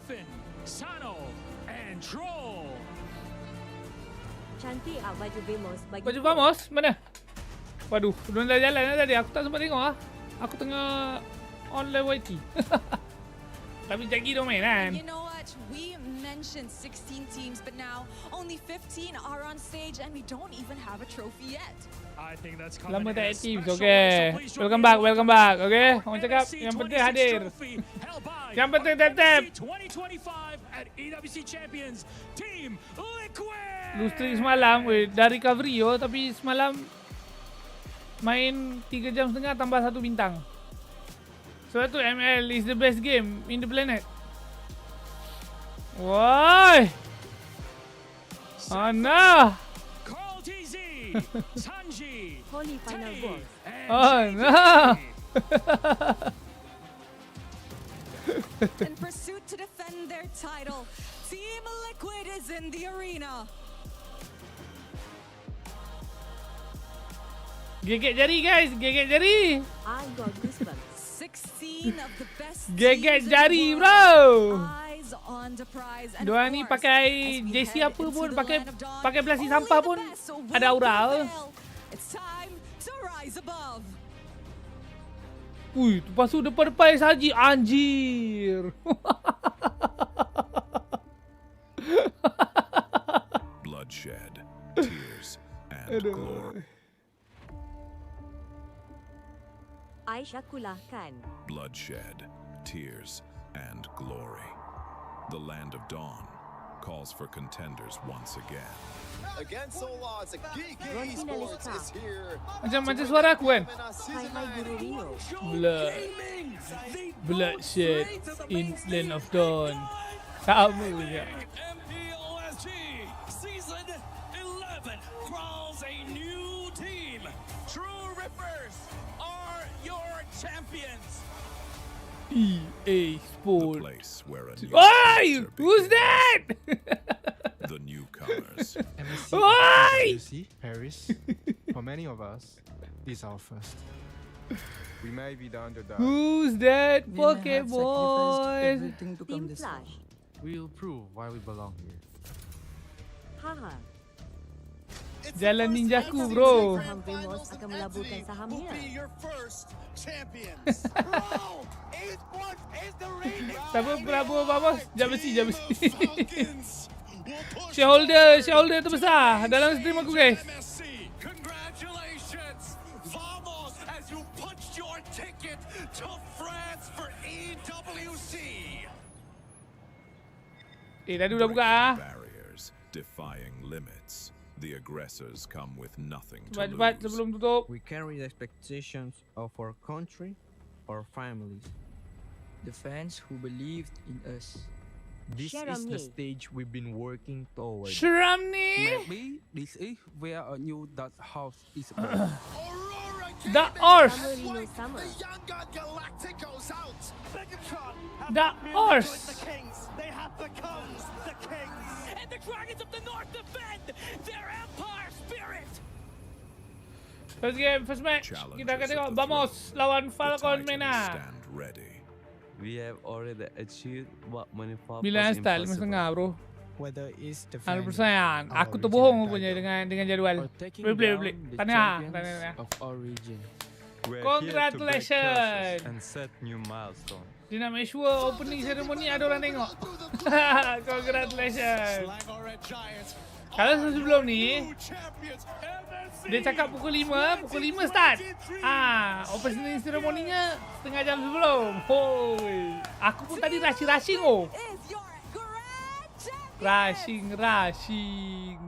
Griffin, Sano, and Troll. Cantik baju Vamos bagi. Baju Vamos mana? Waduh, belum dah jalan tadi. Aku tak sempat tengok Aku tengah online YT. Tapi Gengarino main kan? You know what? We mentioned 16 teams, but now only 15 are on stage and we don't even have a trophy yet. I think that's lama tak aktif. Okay. Welcome back. Okay. Orang cakap yang penting hadir. Yang penting tap-tap. 2025 at EWC Champions Team Liquid. Lustri semalam dari recovery tapi semalam main 3 jam setengah tambah 1 bintang. Sebab tu ML is the best game in the planet. Why? Oh no! Carl TZ, Sanji, Holy final boss. Oh no! In pursuit to defend their title, Team Liquid is in the arena. Gegek jari guys, gegek jari. I got goosebumps. 16 of the best Gegek teams in jari the bro. world. Eyes on the prize. And Dua of ni course, pakai as we jersey head apa into pun, the pakai land of dawn, belasih only sampah the pun best will ada aura. prevail. It's time to rise above. Ui, lepas tu depan-depan saji anjir. Bloodshed, tears, and glory. Aisyah kulahkan. Bloodshed, tears, and glory. The land of dawn calls for contenders once again. Against all odds, a geek esports is here. Macam suara aku kan? Hai Guru Rio. Bloodshed in land of dawn. Sama je. MPLSG Season 11 crowns a new team. True Rippers are your champions. EA The Sport. place where a new Oi! chapter Who's begins. that? The newcomers. MSC, Oi! EWC, Paris. For many of us, this is our first. We may be the underdog. Who's that? We may have Pokeboy. sacrificed everything to Team come this far. Flash. We will prove why we belong here. Haha. It's Jalan the first ninjaku, MLBB bro. Grand Saham Vamos Finals, akan and melaburkan Anthony sahamnya. will be your first champions. Bro, esports is the reigning Siapa pelabur Vamos? Jap besi. Falcons will push Shareholder terbesar dalam stream aku guys. MSC, congratulations! Vamos as you punched your ticket to France for EWC. Tadi udah buka Barriers, defying limits. The aggressors come with nothing to Cepat-cepat lose. sebelum tutup. We carry the expectations of our country, our families. The fans who believed in us. This Sharon is the Ye. stage we've been working toward. Shram ni. Maybe this is where a new that house is born. Aurora The Gaming Ors. has Gengarino wiped Summer. The young god Galactic goes out. Megatron have The not merely Ors. joined the Kings, they have become the Kings. And the Dragons of the North defend their Empire spirit. First game, first match. Challengers Kita akan of tengok the Vamos throne. lawan The Falcon Titans Mena. stand ready. We have already achieved what many thought Bila was start 5.30 impossible. bro. Whether it's the 100%. Aku terbohong punya dengan jadual. Or taking Boleh. down the Tanya. champions of our region. We're Congratulations. and set new milestones. Dia nak make sure opening ceremony ada orang tengok. Congratulations. Slangor Giants. Kalau sebelum ni, New champions, MSC. dia cakap pukul 5 start. Opening ceremony-nya setengah jam sebelum. Hoi. Aku pun tadi rushing. Is your grand champion. Rushing.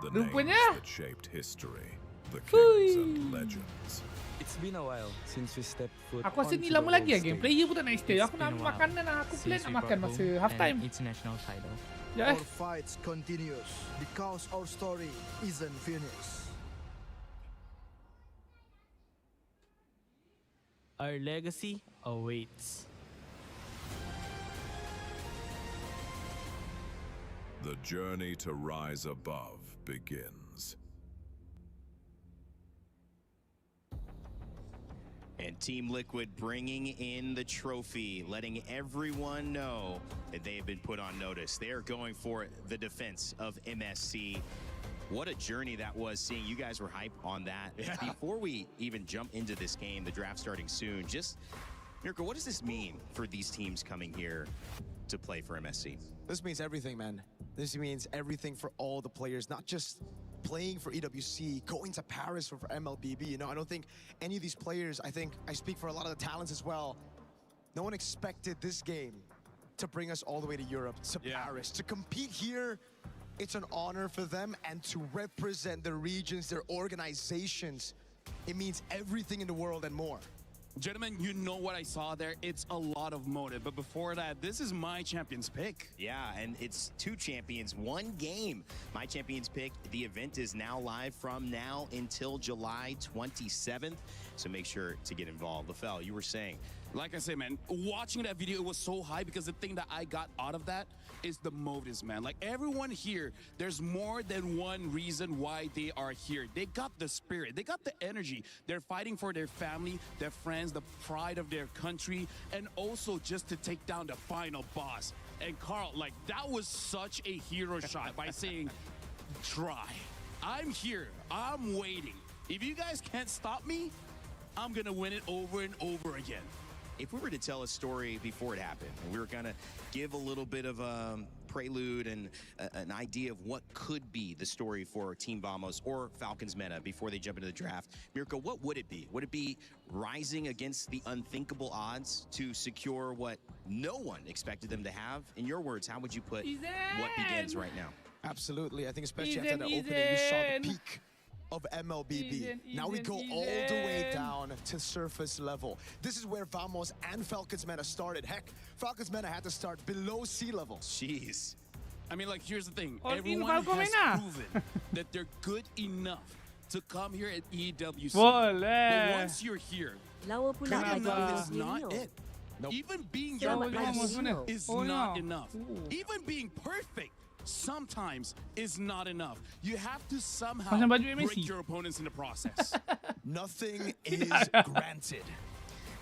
The Rupanya. names that shaped history. The kings and legends. It's been a while since we stepped foot Aku rasa ni onto lama the lagi world game. stage. Player pun tak nak stay. It's Aku nak been a while makanan lah. Aku plan since nak we makan brought masa home half time. an international title. Ya Our fights continues because our story isn't finished. Our legacy awaits. The journey to rise above begins. And Team Liquid bringing in the trophy, letting everyone know that they have been put on notice. They are going for the defense of MSC. What a journey that was, seeing you guys were hyped on that. Yeah. Before we even jump into this game, the draft starting soon, just, Mirko, what does this mean for these teams coming here to play for MSC? This means everything, man. This means everything for all the players, not just playing for EWC, going to Paris for MLBB. You know, I don't think any of these players, I think I speak for a lot of the talents as well, no one expected this game to bring us all the way to Europe, to Paris. To compete here, it's an honor for them, and to represent their regions, their organizations, it means everything in the world and more. Gentlemen, you know what I saw there? It's a lot of motive. But before that, this is my champion's pick. Yeah, and it's 2 champions, 1 game. My champion's pick. The event is now live from now until July 27th. So make sure to get involved. LaFell, you were saying. Like I say, man, watching that video, it was so high because the thing that I got out of that is the motives, man. Like everyone here, there's more than one reason why they are here. They got the spirit, they got the energy. They're fighting for their family, their friends, the pride of their country, and also just to take down the final boss. And Carl, like that was such a hero shot by saying, try. I'm here, I'm waiting. If you guys can't stop me, I'm gonna win it over and over again. If we were to tell a story before it happened, and we were gonna give a little bit of a prelude and an idea of what could be the story for Team Vamos or Falcons Meta before they jump into the draft, Mirko, what would it be? Would it be rising against the unthinkable odds to secure what no one expected them to have? In your words, how would you put what begins right now? Absolutely. I think especially after the opening, you saw the peak of MLBB. Now we go all the way down to surface level. This is where Vamos and Falcons Meta started. Heck, Falcons Meta had to start below sea level. Jeez. I mean, like, here's the thing. Everyone has proven that they're good enough to come here at EWC. But once you're here, good enough is not it. Nope. Even being your best is not enough. Even being perfect sometimes is not enough. You have to somehow break your opponents in the process. Nothing is granted.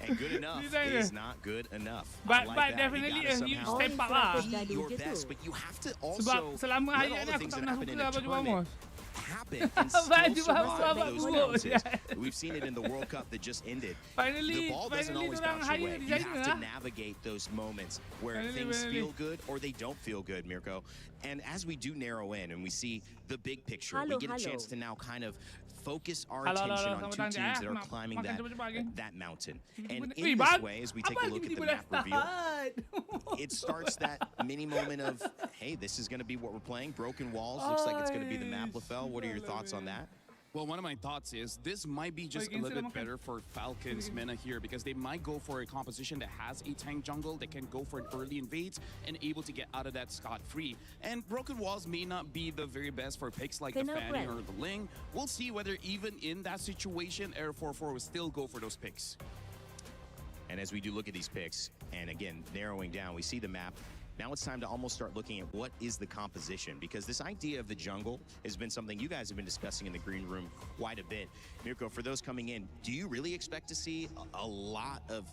And good enough is not good enough. But definitely you step up lah. Be your best, but you have to also let all the things that happen in a tournament happen and still survive those bounces. We've seen it in the World Cup that just ended. The ball doesn't always bounce your way. You have to navigate those moments where things feel good or they don't feel good, Mirko. And as we do narrow in and we see the big picture, we get a chance to now kind of focus our attention on 2 teams that are climbing that mountain. And in this way, as we take a look at the map reveal, it starts that mini moment of, hey, this is going to be what we're playing. Broken walls. Looks like it's going to be the map, LaFell. What are your thoughts on that? Well, one of my thoughts is this might be just a little bit better for Falcons Meta here because they might go for a composition that has a tank jungle that can go for an early invades and able to get out of that scot-free. And Broken Walls may not be the very best for picks like the Fanny or the Ling. We'll see whether even in that situation, Air 4-4 will still go for those picks. And as we do look at these picks, and again, narrowing down, we see the map. Now it's time to almost start looking at what is the composition, because this idea of the jungle has been something you guys have been discussing in the green room quite a bit. Mirko, for those coming in, do you really expect to see a lot of,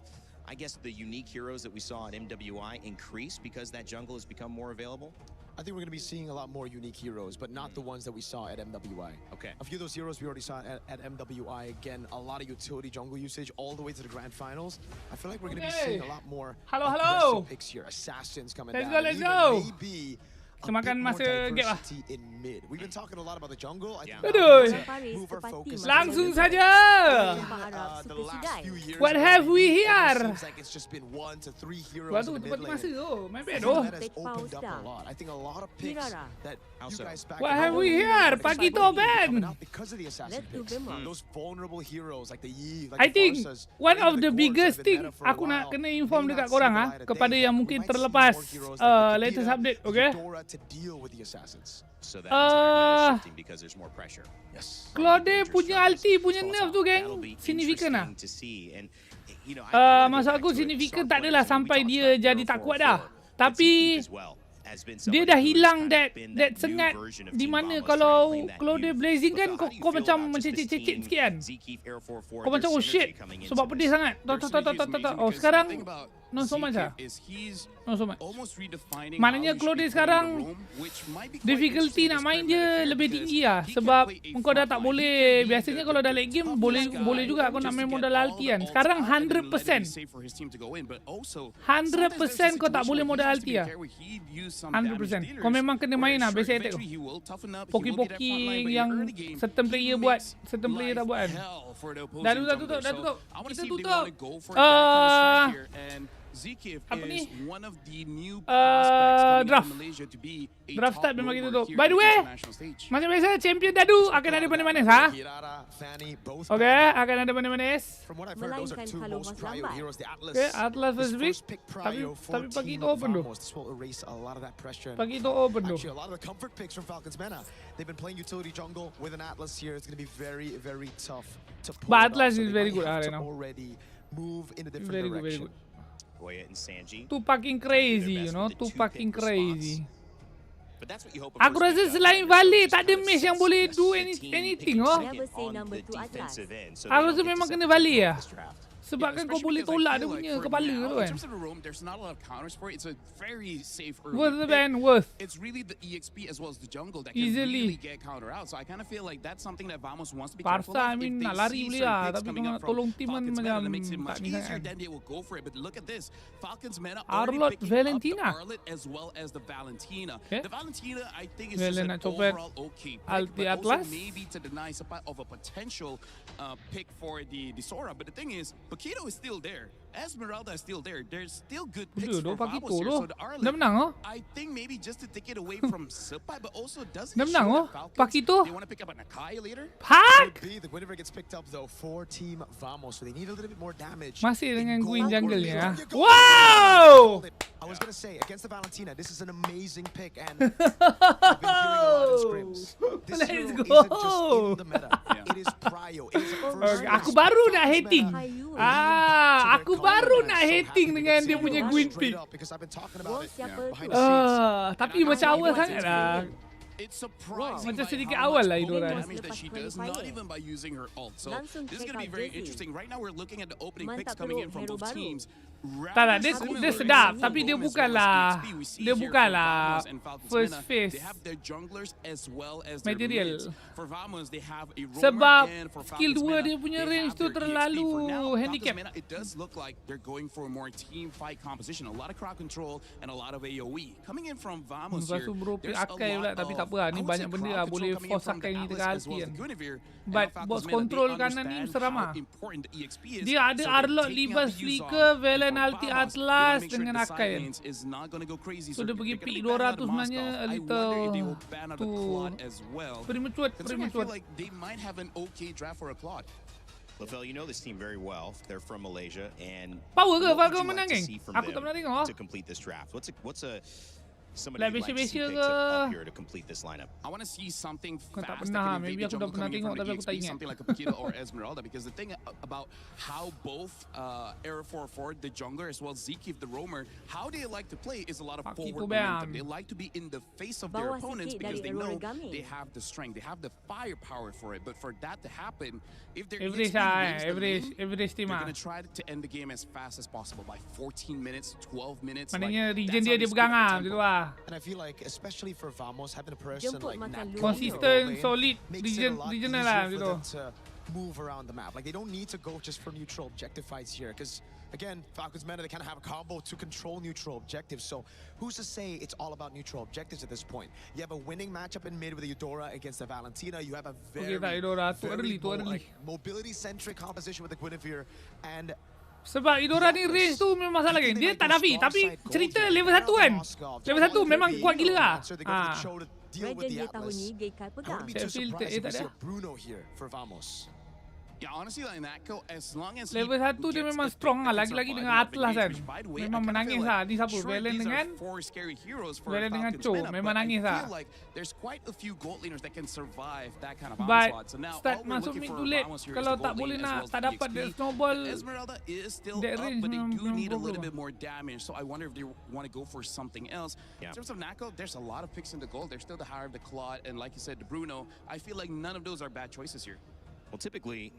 I guess, the unique heroes that we saw at MWI increase because that jungle has become more available? I think we're going to be seeing a lot more unique heroes, but not the ones that we saw at MWI. Okay. A few of those heroes we already saw at MWI. Again, a lot of utility jungle usage all the way to the grand finals. I feel like we're going to be seeing a lot more aggressive picks here. Assassins coming down. Let's go. Maybe Semakan masa gap lah. In mid. We've been talking a lot about the jungle. I think move our focus. Langsung saja. What have we here? Seems like it's just been 1 to 3 heroes in the mid lane. That has opened up a lot. I think a lot of picks that you guys back. What have we here? Pakito Ben. Because of the assassin picks. Those vulnerable heroes like the Yi, I think one of the biggest thing aku nak kena inform dekat korang kepada yang mungkin terlepas latest update, okay? To deal with the assassins. So that entire shifting because there's more pressure. Yes. Claude punya ulti punya nerf tu geng signifikan lah. Maksud aku signifikan tak adalah sampai dia jadi tak kuat dah. Tapi dia dah hilang that sengat di mana kalau dia blazing kan kau macam mencecik-cecik sikit kan. Kau macam oh shit sebab pedih sangat. Oh sekarang no so much lah. No so much. Maknanya Claude sekarang difficulty nak main dia lebih tinggi lah. Sebab kau dah tak boleh. Biasanya kalau dah late game boleh juga kau nak main modal ulti kan. Sekarang 100% kau tak boleh modal ulti lah. 100%. Kau memang kena main lah basic attack tu. Poki-poki yang certain player buat, certain player tak buat kan. Dah tutup. Kita tutup. Apa ni? Draft start memang kita tutup. By the way, macam biasa champion dadu akan ada manis-manis ha? Okay, akan ada manis-manis. Melainkan kalau mas lambat. Okay, Atlas vs Vic. Tapi pagi tu open tu. Pagi tu open tu. But Atlas is very good right now. Very good. Too fucking crazy, you know. Too fucking crazy. Aku rasa selain Vale tak ada match yang boleh do anything oh. Aku rasa memang kena Vale lah. Sebab kan kau boleh tolak dia punya kepala tu kan. Worth the ban, worth. It's really the EXP as well as the jungle that can easily really get counter out. So I kind of feel like that's something that Vamos wants to be careful of. Parsa, I mean, nak lari boleh lah. Tapi kau nak tolong tim kan macam tak ni kan. Then they will go for it. But look at this. Falcons Meta Arlot Valentina. As well as the Valentina. Okay. The Valentina I think is Valen just an overall okay pick. Alti But Atlas. also maybe to deny of a potential pick for the Sora. But the thing is, Paquito is still there. Esmeralda is still there. There's still good picks for Vamos here. So the Arlet, I think maybe just to take it away from Silpai, but also doesn't show that Falcons, they want to pick up a Nakai later? Pak! The Guinevere gets picked up though for Team Vamos, so they need a little bit more damage. Masih dengan Gwyn jungle-nya. Wow! I was gonna say, against the Valentina, this is an amazing pick, and I've been hearing a lot of scrims. This hero isn't just in the meta. It is prio. It is a first Aku baru nak hating. Aku baru nak hating dengan dia punya Gwyn pick. Tapi macam awal sangat lah. It's surprising macam sedikit awal lah itu orang. That she does not even by using her ult. So this is going to be very interesting. Right now we're looking at the opening picks coming in from both teams. Tak, dia sedap tapi dia bukanlah first phase material. Sebab skill 2 dia punya range tu terlalu handicap. It does look like they're going for more team fight composition. A lot of crowd control and a lot of AoE coming in from Vamos here. There's a lot tapi tak apa lah. Ni banyak benda lah boleh force akai ni dekat ulti kan. But boss control kanan ni seram lah. Dia ada Arlot, Libas, Flicker, Valen, Ulti, Atlas dengan akai kan. So dia pergi pick 200 sebenarnya a little too premature. Lavelle, you know this team very well. They're from Malaysia and power ke Falcon menang kan? Aku tak pernah tengok. To complete this draft. What's a somebody like you'd like to see picked up here to complete this lineup? I want to see something fast that can invade the jungle coming from the EXP, something like a Paquito or Esmeralda, because the thing about how both Era 4-4, the jungler, as well as Zekif, the roamer, how they like to play is a lot of forward momentum. They like to be in the face of their opponents because they know they have the strength, they have the firepower for it. But for that to happen, if they're every they're going to try to end the game as fast as possible by 14 minutes, 12 minutes. Maknanya region dia pegang lah gitu lah. And I feel like, especially for Vamos, having a person like consistent, solid, regional lah gitu. Move around the map. Like they don't need to go just for neutral objective fights here, because again, Falcons Meta, they kind of have a combo to control neutral objectives. So who's to say it's all about neutral objectives at this point? You have a winning matchup in mid with the Eudora against the Valentina. You have a very mobility-centric composition with the Guinevere, and sebab Eudora ni range tu memang masalah kan. Dia tak Navi tapi cerita level 1 kan. Level 1 memang kuat gila lah. Dragon dia tahun ni Gekal pegang. Saya feel tak ada. Yeah, honestly, like Nako, as long as Level 1 dia memang strong lah. Lagi-lagi dengan Atlas kan. Memang menangis lah. Ni siapa? Valen dengan Cho. Memang nangis lah. There's quite a few gold laners that can survive that kind of But onslaught. So now start masuk mid too late. Kalau tak boleh nak, tak dapat that snowball. Esmeralda is still that up, range but they do memang need a little problem. bit more damage. So I wonder if they want to go for something else. In terms of Nako, there's a lot of picks in the gold. There's still the higher of the Claude, and like you said, the Bruno. I feel like none of those are bad choices here. Well, typically,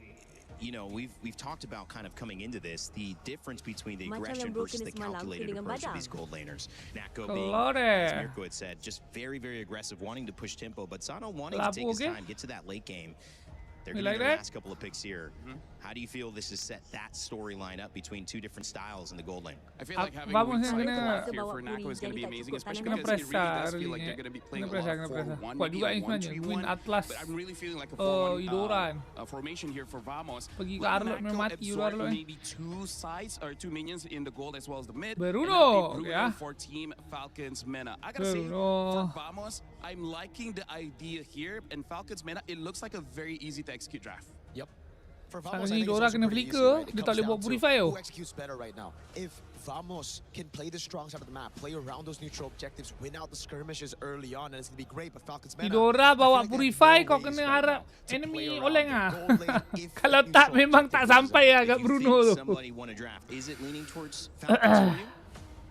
you know, we've talked about kind of coming into this, the difference between the aggression versus the calculated approach of these gold laners. Nako being, as Mirko had said, just very, very aggressive, wanting to push tempo, but Sano wanting to take his time, get to that late game. They're going to get the last couple of picks here. How do you feel this has set that storyline up between two different styles in the gold lane? I feel like having one side here for Nako is going to be amazing, especially because it really does feel like they're going to be playing a lot 4-1, maybe a 1-3-1. But I'm really feeling like a 4-1 formation here for Vamos. Nako absorb maybe two sides or two minions in the gold as well as the mid. Bruno for Team Falcons Mena. I gotta say, for Vamos, I'm liking the idea here. And Falcons Mena, it looks like a very easy to execute draft. Yep. Sekarang ni Dora kena flicker, dia tak boleh buat purify who executes better right now. If Vamos can play the strong side of the map, play around those neutral objectives, win out the skirmishes early on, and it's going to be great. But Falcons Mena, Dora bawa purify, kau kena harap enemy oleng ah. Kalau tak, memang tak sampai agak Bruno tu. Is it leaning towards Falcons?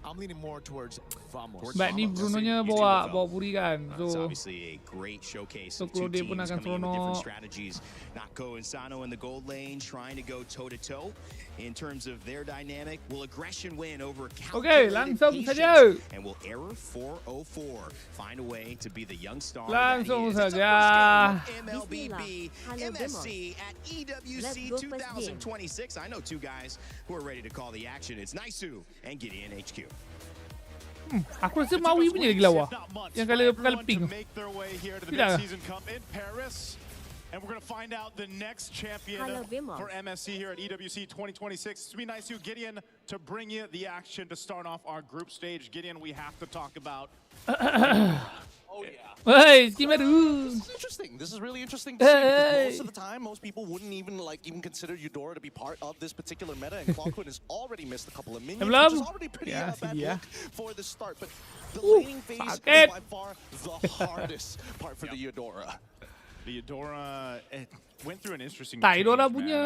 I'm leaning more towards Vamos. But ni Brunonya bawa puri kan. It's obviously a great showcase of two teams coming in with different strategies. Nako and Sano in the gold lane trying to go toe-to-toe in terms of their dynamic. Will aggression win over calculated patience? And will Error 404 find a way to be the young star Langsung that he is? saja. MLBB, MSC at EWC 2026. I know two guys who are ready to call the action. It's Naisu and Gideon HQ. Aku rasa Maui punya lagi lawa. Yang kali ping. Tidak. And we're going to find out the next champion for MSC here at EWC 2026. It's me, Naisu, Gideon, to bring you the action to start off our group stage. Gideon, we have to talk about... Oh, yeah. Hey, Skimaru. This is interesting. This is really interesting to see because most of the time, most people wouldn't even consider Eudora to be part of this particular meta, and Clockwood has already missed a couple of minions, which is already pretty bad look for the start. But the laning phase is by far the hardest part for the Eudora. The Eudora went through an interesting tak, Eudora punya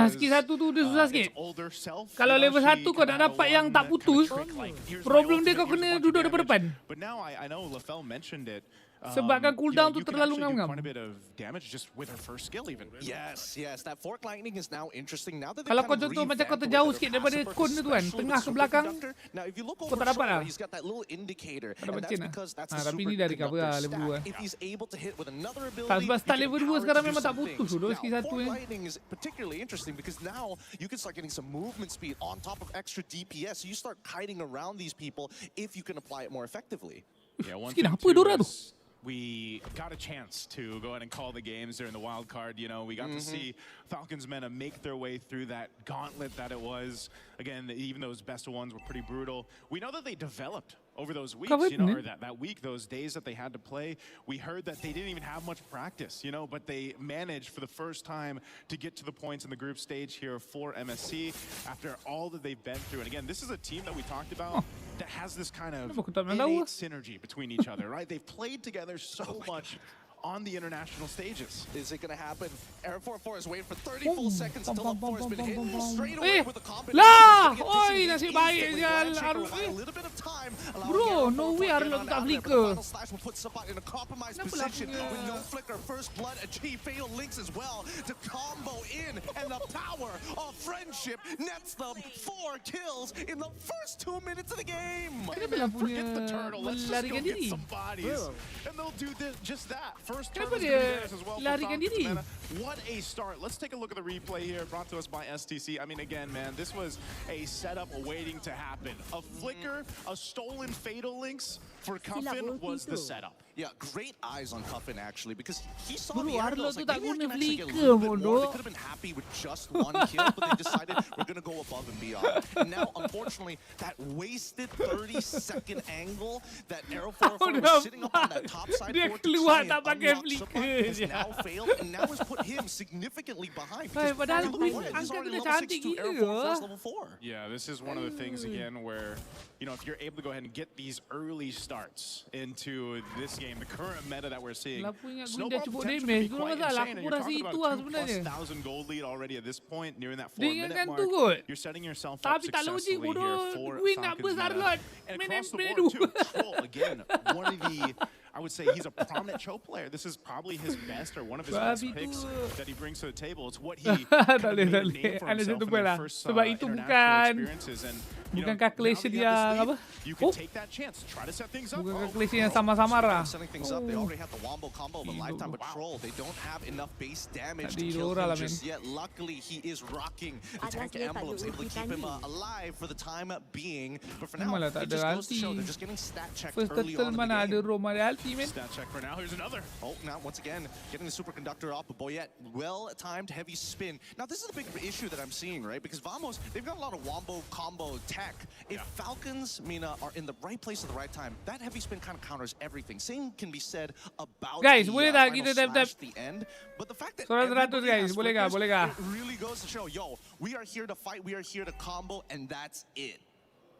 skill 1 tu dia susah sikit. Kalau level 1 kau nak dapat yang tak putus, problem dia kau kena duduk depan-depan. But now I know Lafel mentioned it. Sebabkan cooldown tu terlalu ngam-ngam. Yes, that fork lightning is now interesting now that kalau kau contoh macam kau terjauh sikit daripada cone tu kan, tengah ke belakang, kau tak dapat lah. Tak dapat chain lah. Tapi ni dah recover lah level 2 kan. Tak, sebab start level 2 sekarang memang tak putus tu, skill 1 ni. Lightning is particularly interesting because now you can start getting some movement speed on top of extra DPS. So you start kiting around these people if you can apply it more effectively. Skill apa Eudora tu? We got a chance to go ahead and call the games during the wild card. You know, we got to see Falcons Mena make their way through that gauntlet that it was. Again, even those best ones were pretty brutal. We know that they developed over those weeks, you know, or that week, those days that they had to play. We heard that they didn't even have much practice, you know, but they managed for the first time to get to the points in the group stage here for MSC after all that they've been through. And again, this is a team that we talked about that has this kind of innate synergy between each other, right? They've played together so much on the international stages. Is it going to happen? Error 404 is waiting for 30 full seconds until up 4 has been hit straight away with a combination. Lah! Oi, nasib baik dia Arul. A little bit of time. Bro, no way Arul tak flicker. Will put Sabat in a compromised position with no flicker. First blood achieve fatal links as well to combo in, and the power of friendship nets them 4 kills in the first 2 minutes of the game. Forget the turtle. Let's just go get some bodies, and they'll do this, just that. First turn is as well for Falcons Mena. What a start. Let's take a look at the replay here brought to us by STC. I mean, again, man, this was a setup waiting to happen. A flicker, a stolen fatal links for Cuffin was the setup. Yeah, great eyes on Cuffin actually, because he saw Bro, the Arlo angles. tu Like, tak maybe I guna can actually get a flicker, little bit more. bodoh. They could have been happy with just one kill, but they decided we're gonna go above and beyond. And now, unfortunately, that wasted 30-second angle that Arrow 404 was sitting up on that top side Dia for to keluar try tak and pakai unlock support flicker has je. now failed, and now has put him significantly behind. Hai, Because padahal look tu at he's angkat already dia level cantik 6 to Arrow gila. 404's level 4. Yeah, this is one of the things again where, you know, if you're able to go ahead and get these early starts into this game, the current meta that we're seeing, Lapu ingat Snowball Gunda cukup potential damage. could be Kau quite masalah, insane, aku and you're rasa talking itu about lah a sebenarnya. 2,000 gold lead already at this point, nearing that Dia 4-minute ingatkan mark. tu kot. You're setting yourself up Tapi tak logik successfully here bodoh. for Win nak Falcons besar meta. lot. And Main across the MP board tu. too, Troll, again, one of the, I would say he's a prominent choke player. This is probably his best or one of his best Babi picks tu. that he brings to the table. It's what he Tak kind of boleh, made tak a boleh. name for Ada himself satu in point their lah. first Sebab itu international experiences. And, you bukan know, calculation now that you dia get this apa? lead, you can take that chance, try to set things up. Bukan calculation yang sama-sama lah. Setting things up, they already have the wombo combo of a lifetime patrol. They don't have enough base damage to Tadi kill Dora him lah, just men. yet. Luckily, he is rocking the Atas tank dia tak ada emblems, able to ulti keep him tadi. alive for the time being. But for now, Malah tak it ada just goes to ulti. show they're just getting stat checked First early turtle on in mana the ada game. roam ada ulti, men. Stat check for now. Here's another. Oh, now once again, getting the superconductor off, but Boyette, well-timed heavy spin. Now this is the big issue that I'm seeing, right? Because Vamos, they've got a lot of wombo combo tech. If Falcons, Mina, are in the right place at the right time, that heavy spin kind of counters everything. Same can be said about Guys, the boleh tak final kita tap-tap? slash, the end. But the fact that 100 everybody guys, has boleh kah? flickers, Boleh kah? it really goes to show, yo, we are here to fight, we are here to combo, and that's it.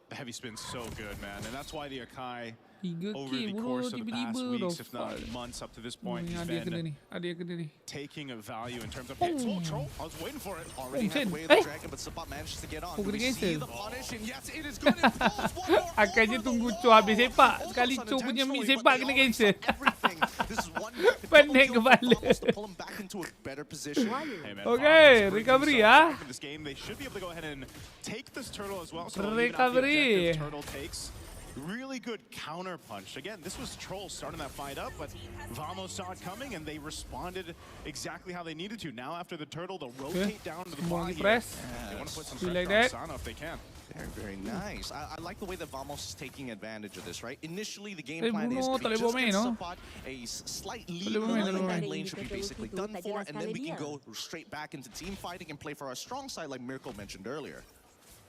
The heavy spin's so good, man, and that's why the Akai, 3K over the bro, course of the past tiba-tiba weeks, dah. if not months up to this point, he's Ada kena been ni. Ada kena ni. taking a value in terms of hits. Oh, Troll, I was waiting for it. Already Shit. had the way of the Eh? dragon, but Sabat manages to get on. Oh, Do we kena see cancel. the punish? And yes, it is good. It pulls one more Akannya over tunggu the Cho habis wall. sepak. Almost Sekali Cho punya mid unintentionally, sepak but kena they already cancel. saw everything. This is one double Penek kill for kepala. Vamos to pull him back into a better position. Hey, man, Okay, Vamos bringing recovery, themselves ah. back in this game. They should be able to go ahead and take this turtle as well. So they'll even out the Recovery. objective. Turtle takes. Really good counter punch. Again, this was Troll starting that fight up, but Vamos saw it coming and they responded exactly how they needed to. Now after the turtle, they'll rotate down to the More body. press. They want to put some You pressure like on that? Sana if they can. Very, very nice. I like the way that Vamos is taking advantage of this, right? Initially, the game Eh, plan is Bruno to tak boleh just buat main, get no? Support, a slight lead boleh buat main, tak boleh in buat that main. lane should be basically done Tak for, jelas and then we can kali go straight back into team fighting and play for our strong side like Miracle mentioned earlier.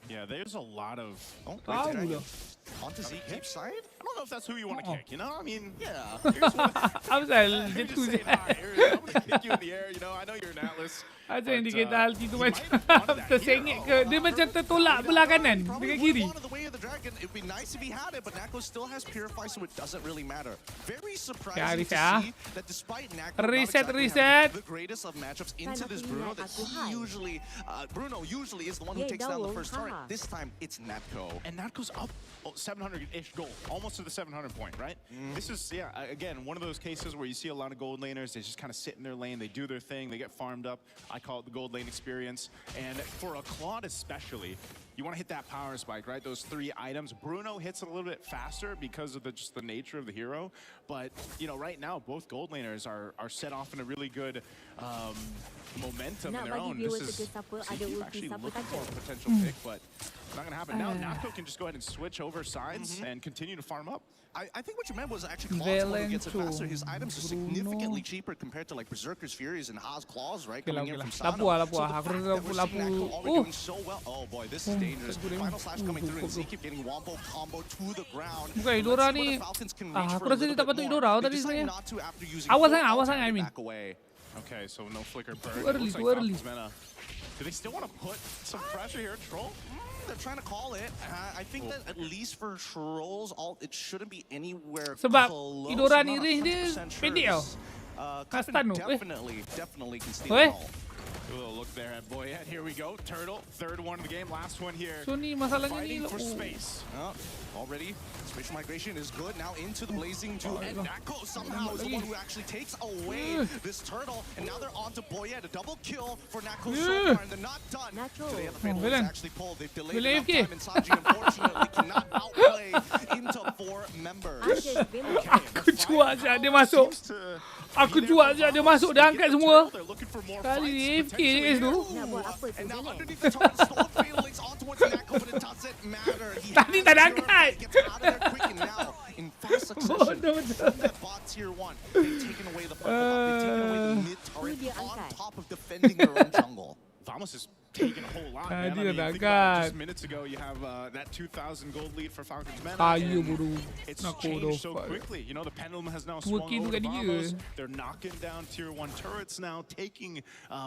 Yeah, there's a lot of... Oh, Tahu right dah. onto Zkeep's side? I don't know if that's who you want to Oh. kick, you know? I mean, Yeah. here's what... Apa pasal? Let Dia me tu just je. say hi. Here, I'm gonna kick you in the air, you know? I know you're an Atlas. Aja yang but, dikata ulti tu he macam might have wanted that tersengit hero. ke. Dia macam tertolak belah kanan Probably dengan would kiri. have wanted the way of the dragon. It'd be nice if he had it, but Nako still has Purify, so it doesn't really matter. Very surprising to reset, see that despite Nako not Reset, exactly reset. having the greatest of matchups Kan into aku this Bruno, ingat that aku he high. usually, Bruno usually is the one who Dia takes down the jauh, first turret. haha. This time, it's Natko. And that goes up 700-ish gold, almost to the 700 point, right? This is, yeah, again, one of those cases where you see a lot of gold laners, they just kind of sit in their lane, they do their thing, they get farmed up. I call it the gold lane experience. And for a Claude especially, you want to hit that power spike, right? Those 3 items. Bruno hits it a little bit faster because of just the nature of the hero. But, you know, right now, both gold laners are set off in a really good momentum Nak in their bagi own. viewers This is suka siapa ada Zeke ulti, actually siapa looking tak for ada. a potential pick, but it's not going to happen. Now, Nako can just go ahead and switch over sides and continue to farm up. I think what you meant was actually Claw's the one who gets it Valento, faster. His items are Bruno. significantly cheaper compared to like Berserker's Furies and Haas Claws, right? Okay lah, Coming in okay from lah. Sano. Lapu lah, So lapu lah. the Aku fact rasa that we're lapu. seeing Nako already doing so well. Oh boy, this is dangerous. tak boleh. Final slash coming through and Zeke getting wombo combo to the ground. Bukan, Let's Idora see ni, whether Falcons can reach aku for a rasa dia little tak bit patut more. Idora They tadi decide sebenarnya. not to after using Awas full sangat, awas ulti sangat, I to mean. back away. Okay, so no flicker burn. Too early, Looks too like early. Falcons Mena. Do they still want to put some pressure here, Troll? They're trying to call it. I think that at least for Trolls, it shouldn't be anywhere Sebab close. Idora I'm ni not range dia 100% sure. pendek tau. Cuffin stun tu. definitely can steal Eh? it all. A little look there at Boyette. Here we go. Turtle, third one of the game, last one here. So ni masalahnya ni. Fighting for space. Already, spatial migration is good. Now into the Blazing 2, and Nako somehow is the one who actually takes away this turtle. And now they're on to Boyette. A double kill for Nako so far, and they're not done. Nacho. Do they have the fatal Villain. to actually pull? They've delayed Villain enough AFK. time, and Sanji unfortunately cannot outplay into 4 members. Aku cuak saat dia masuk. Aku cuak saat dia masuk. Dia angkat semua. Kali ni AFK je guys tu. Nak buat apa tu, And now Janet? underneath the turret, stolen fatal links on towards Nako, but it doesn't matter. He Tadi has tak ada Purify, angkat. gets out of there quick, and now in fast succession, Bodoh betul. the bots here tier 1. They've taken away the front buff, they've taken away the mid turret on top of defending their own jungle. Vamos is taking a whole lot, man. I mean, think about just minutes ago, you have that 2,000 gold lead for Falcons Men. It's changed so quickly. You know, the pendulum has now swung over to Vamos. They're knocking down tier 1 turrets now, taking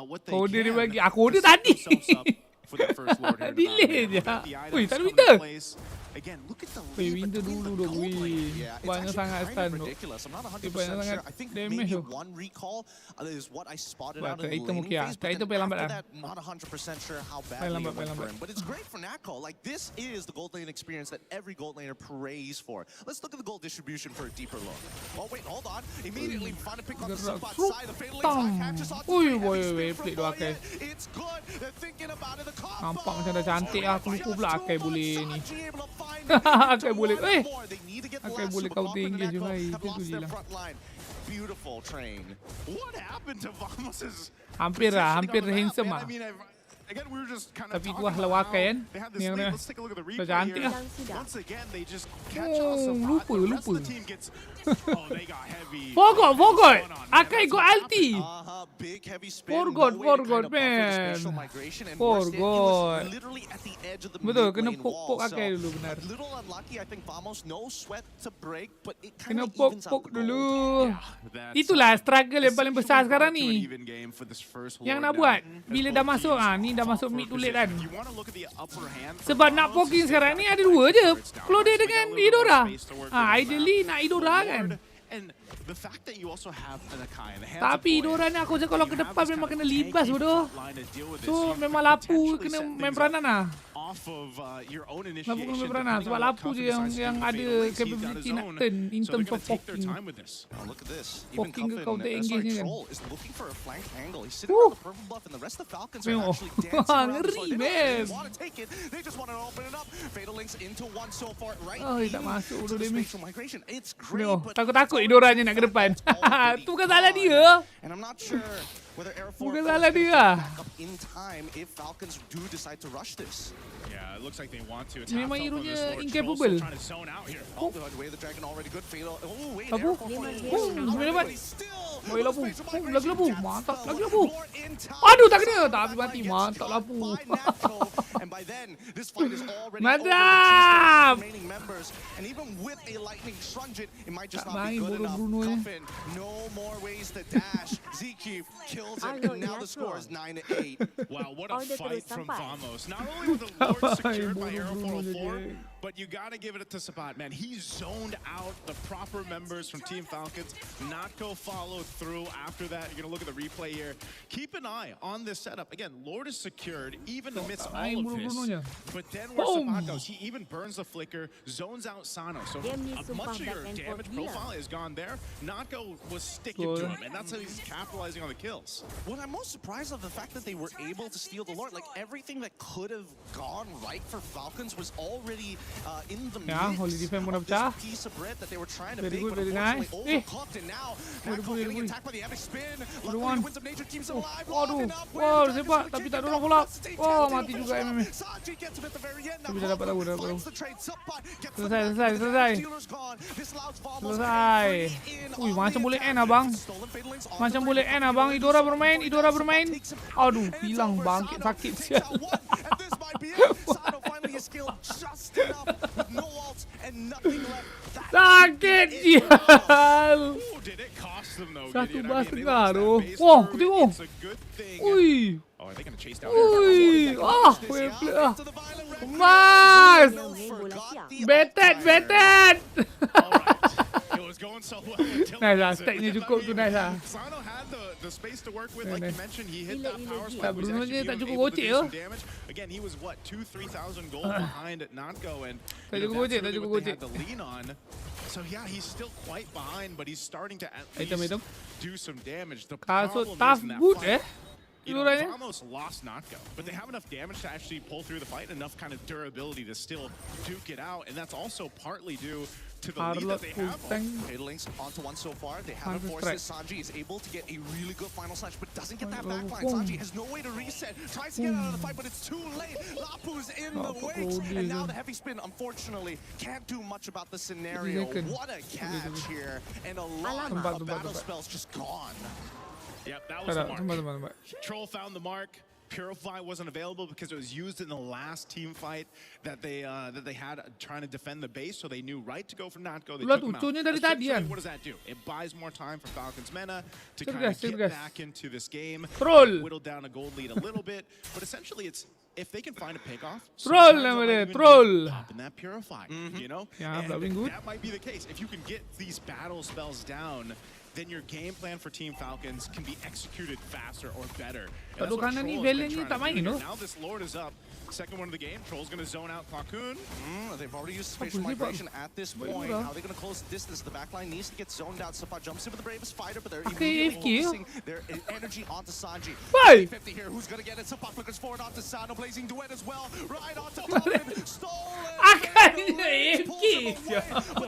what they can. Themselves up for their first Lord here. The items come into place. Again, look at the lead between the gold lane. Yeah, it's actually kind of ridiculous. I'm not 100% sure. I think maybe one recall is what I spotted out in the laning phase, but then after that, not 100% sure how badly it went for him. But it's great for Natco. Like, this is the gold lane experience that every gold laner prays for. Let's look at the gold distribution for a deeper look. Oh, wait, hold on. Immediately, find a pick on the spot side. The Fatal Links catches on to it's good. They're thinking about it. The nampak macam dah cantik lah. Aku lupa pula Akai boleh ni. Akai boleh. Akai boleh kau tinggi je mai. Itu je lah. Beautiful train. What happened to Vamos's? Hampir handsome lah. Again, we were just kind of Tapi tu lah lawa Akai kan. Ni yang let's take a look at the replay cantik here. lah. Once again, they just catch us a lot. Lupa. The team gets they got heavy. Forgot. Akai got ulti. Big heavy spin. Forgot man. Forgot. Literally at the edge of the betul, kena pok Akai dulu benar. Little unlucky, I think Vamos no sweat to break, but it kena kind of evens out pok dulu. Itulah struggle yang paling besar sekarang ni. Yang nak buat bila dah masuk ni dah masuk mid to late kan. Sebab nak poking sekarang ni ada dua je. Claude dengan Idora. Ideally nak Idora kan. Tapi Idora ni aku rasa kalau ke depan memang kena libas bodoh. So memang lapu kena main peranan lah. Lapu kena main peranan sebab lapu je yang ada capability nak turn in terms of poking. Poking ke counter engage ni kan. Tengok. Ngeri man. Tak masuk bodoh damage. Tengok takut-takut Idora je nak ke depan. Tu bukan salah dia. Bukan salah dia lah. Yeah, it looks like they want to. Memang hero-nya incapable. Lapu? Boleh dapat? Boleh lapu. Lagi lapu. Mantap. Lagi lapu. Aduh, tak kena. Tapi mati. Mantap lapu. Mantap. Tak main bodoh Bruno ni. Wow, what a fight from Vamos. Not only with the Lord secured by Aero 404, but you gotta give it to Sabat, man. He zoned out the proper members from Team Falcons. Natco followed through after that. You're gonna look at the replay here. Keep an eye on this setup. Again, Lord is secured even amidst all of this. But then where Sabat goes, he even burns the flicker, zones out Sano. So much of your damage profile is gone there. Natco was sticking to him, and that's how he's capitalizing on the kills. What I'm most surprised of the fact that they were able to steal the Lord. Like, everything that could have gone right for Falcons was already in the midst of this piece of bread that they were trying to bake, but unfortunately overcooked, and now Natco getting attacked by the epic spin. Luckily, Winds of Nature keeps him alive. Wow, sepak. Tapi tak ada orang follow up. Wow, mati juga MMA. Tapi dah dapat tahu. Selesai. Ui, macam boleh end abang. Idora bermain. Aduh, hilang bangkit sakit sial. Sakit sial. Satu bas tengah tu. Wah, aku tengok. Ui. Wah, well played lah. Mas. Betet. Nice lah, stacknya cukup tu nice lah. Tak Bruno je tak cukup gocek ke? Tak cukup gocek. So yeah, he's still quite behind, but he's starting to at least do some damage. The Kasut tough boot Vamos lost Natco, but they have enough damage to actually pull through the fight, enough kind of durability to still duke it out, and that's also partly due to the lead that they have. Links onto one so far. They haven't forced this. Sanji is able to get a really good final slash, but doesn't get that backline. Sanji has no way to reset. Tries to get out of the fight, but it's too late. Lapu's in the wake, and now the heavy spin, unfortunately, can't do much about the scenario. What a catch here, and a lot of battle spells just gone. Yep, that was the mark. Troll found the mark. Purify wasn't available because it was used in the last team fight that they had trying to defend the base, so they knew right to go for not go. They took him out. What does that do? It buys more time for Falcons Mena to kind of get back into this game, whittle down a gold lead a little bit, but essentially it's if they can find a pickoff, Troll in that Purify, you know, and that might be the case. If you can get these battle spells down, then your game plan for Team Falcons can be executed faster or better. And that's what Troll has been trying to do. Now this Lord is up. Second one of the game. Troll's going to zone out Cocoon. They've already used spatial migration at this point. How are they going to close the distance? The backline needs to get zoned out. Sapa jumps in with the bravest fighter, but they're immediately focusing their energy onto Sanji. 50 here. Who's going to get it? Sapa flickers forward onto Sano. Blazing duet as well. Right onto Cocoon. Stolen. But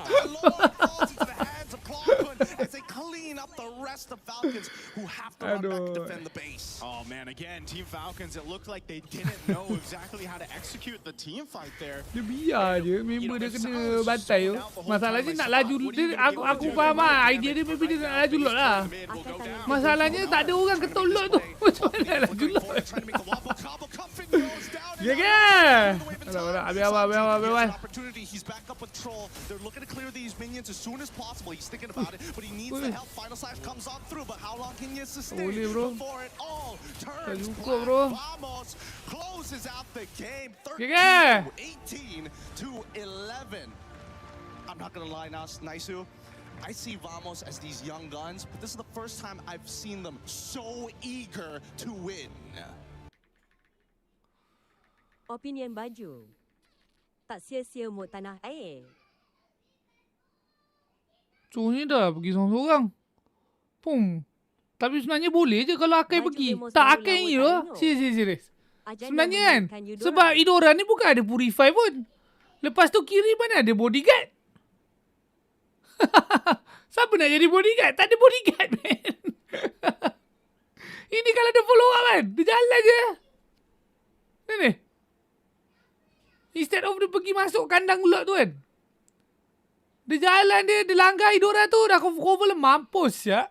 that Lord falls into the hands of Cocoon as they clean up the rest of Falcons who have to run back and defend the base. Oh man, again, Team Falcons, it looked like they didn't know exactly how to execute the team fight there. Dia biar je, member dia kena bantai tu. Masalahnya nak laju, aku faham lah, idea dia maybe dia nak laju lot lah. Masalahnya tak ada orang ketul lot tu. Macam mana nak laju lot? Ya ke? Habis awal. He's back up with Troll. They're looking to clear these minions as soon as possible. He's thinking about it, but he needs the help. Final slash comes on through, but how long can you sustain before it all turns black? Vamos closes out the game. 18 to 11. I'm not gonna lie, Naisu. I see Vamos as these young guns, but this is the first time I've seen them so eager to win. Opinion baju. Tak sia-sia mut tanah air. Ni dah pergi seorang-seorang. Tapi sebenarnya boleh je kalau Akai pergi. Tak Akai ni lah. Serius. Sebenarnya kan. Sebab Idora ni bukan ada Purify pun. Lepas tu kiri mana ada bodyguard. Siapa nak jadi bodyguard? Tak ada bodyguard, man. Ini kalau ada follow up kan. Dia jalan je. Ni. Instead of dia pergi masuk kandang lot tu kan. Dia jalan dia langgar Idora tu. Dah cover mampus ya.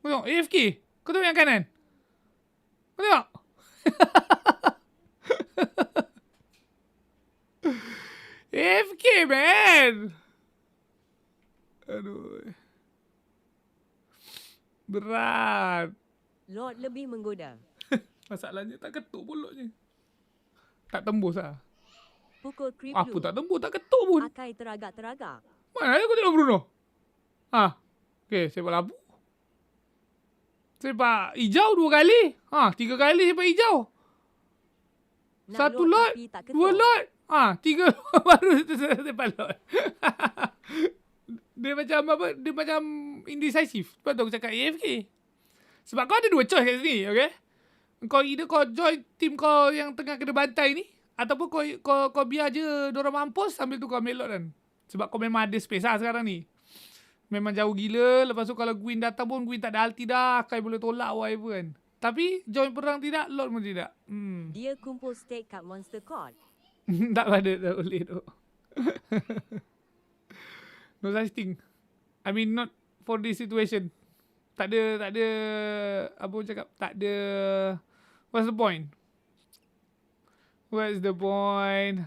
Kau tengok AFK. Kau tengok yang kanan. Kau tengok. AFK man. Aduh. Berat. Lord lebih menggoda. Masalahnya tak ketuk pun Lordnya. Tak tembus lah. Pukul creep apa tak tembus, tak ketuk pun. Akai teragak-teragak. Mana ada kau tengok Bruno? Okay, sepak labu. Sepak hijau 2 kali. 3 kali sepak hijau. Nak 1 lot, 2 lot. 3 baru sepak lot. Dia macam apa? Dia macam indecisive. Sebab tu aku cakap AFK. Sebab kau ada 2 choice kat sini, okay? Kau either kau join team kau yang tengah kena bantai ni, ataupun kau biar je diorang mampus sambil tu kau ambil lot kan. Sebab kau memang ada space lah sekarang ni. Memang jauh gila. Lepas tu kalau Gwyn datang pun, Gwyn tak ada ulti dah. Kai boleh tolak whatever kan. Tapi join perang tidak, lot pun tidak. Dia kumpul stake kat Monster Court. tak boleh tu. No such thing. I mean not for this situation. Tak ada apa orang cakap, tak ada. What's the point? What's the point?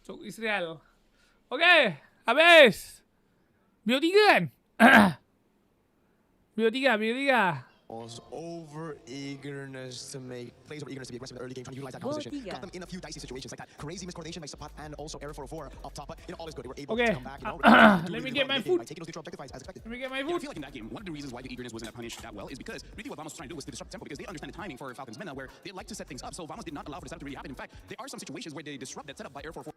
Cok Israel. Okay, habis. BO3 kan? BO3. Over eagerness to make plays, over eagerness to be aggressive in the early game, trying to utilize that composition. Got them in a few dicey situations like that. Crazy miscoordination by Sapat and also Error 404 up top, but all is good. They were able to come back. Let me get my food. Taking those neutral objective fights as expected. Let me get my food. I feel like in that game, one of the reasons why the eagerness wasn't punished that well is because really what Vamos was trying to do was to disrupt the tempo because they understand the timing for Falcons Mena where they like to set things up. So Vamos did not allow for the setup to really happen. In fact, there are some situations where they disrupt that setup by Error 404.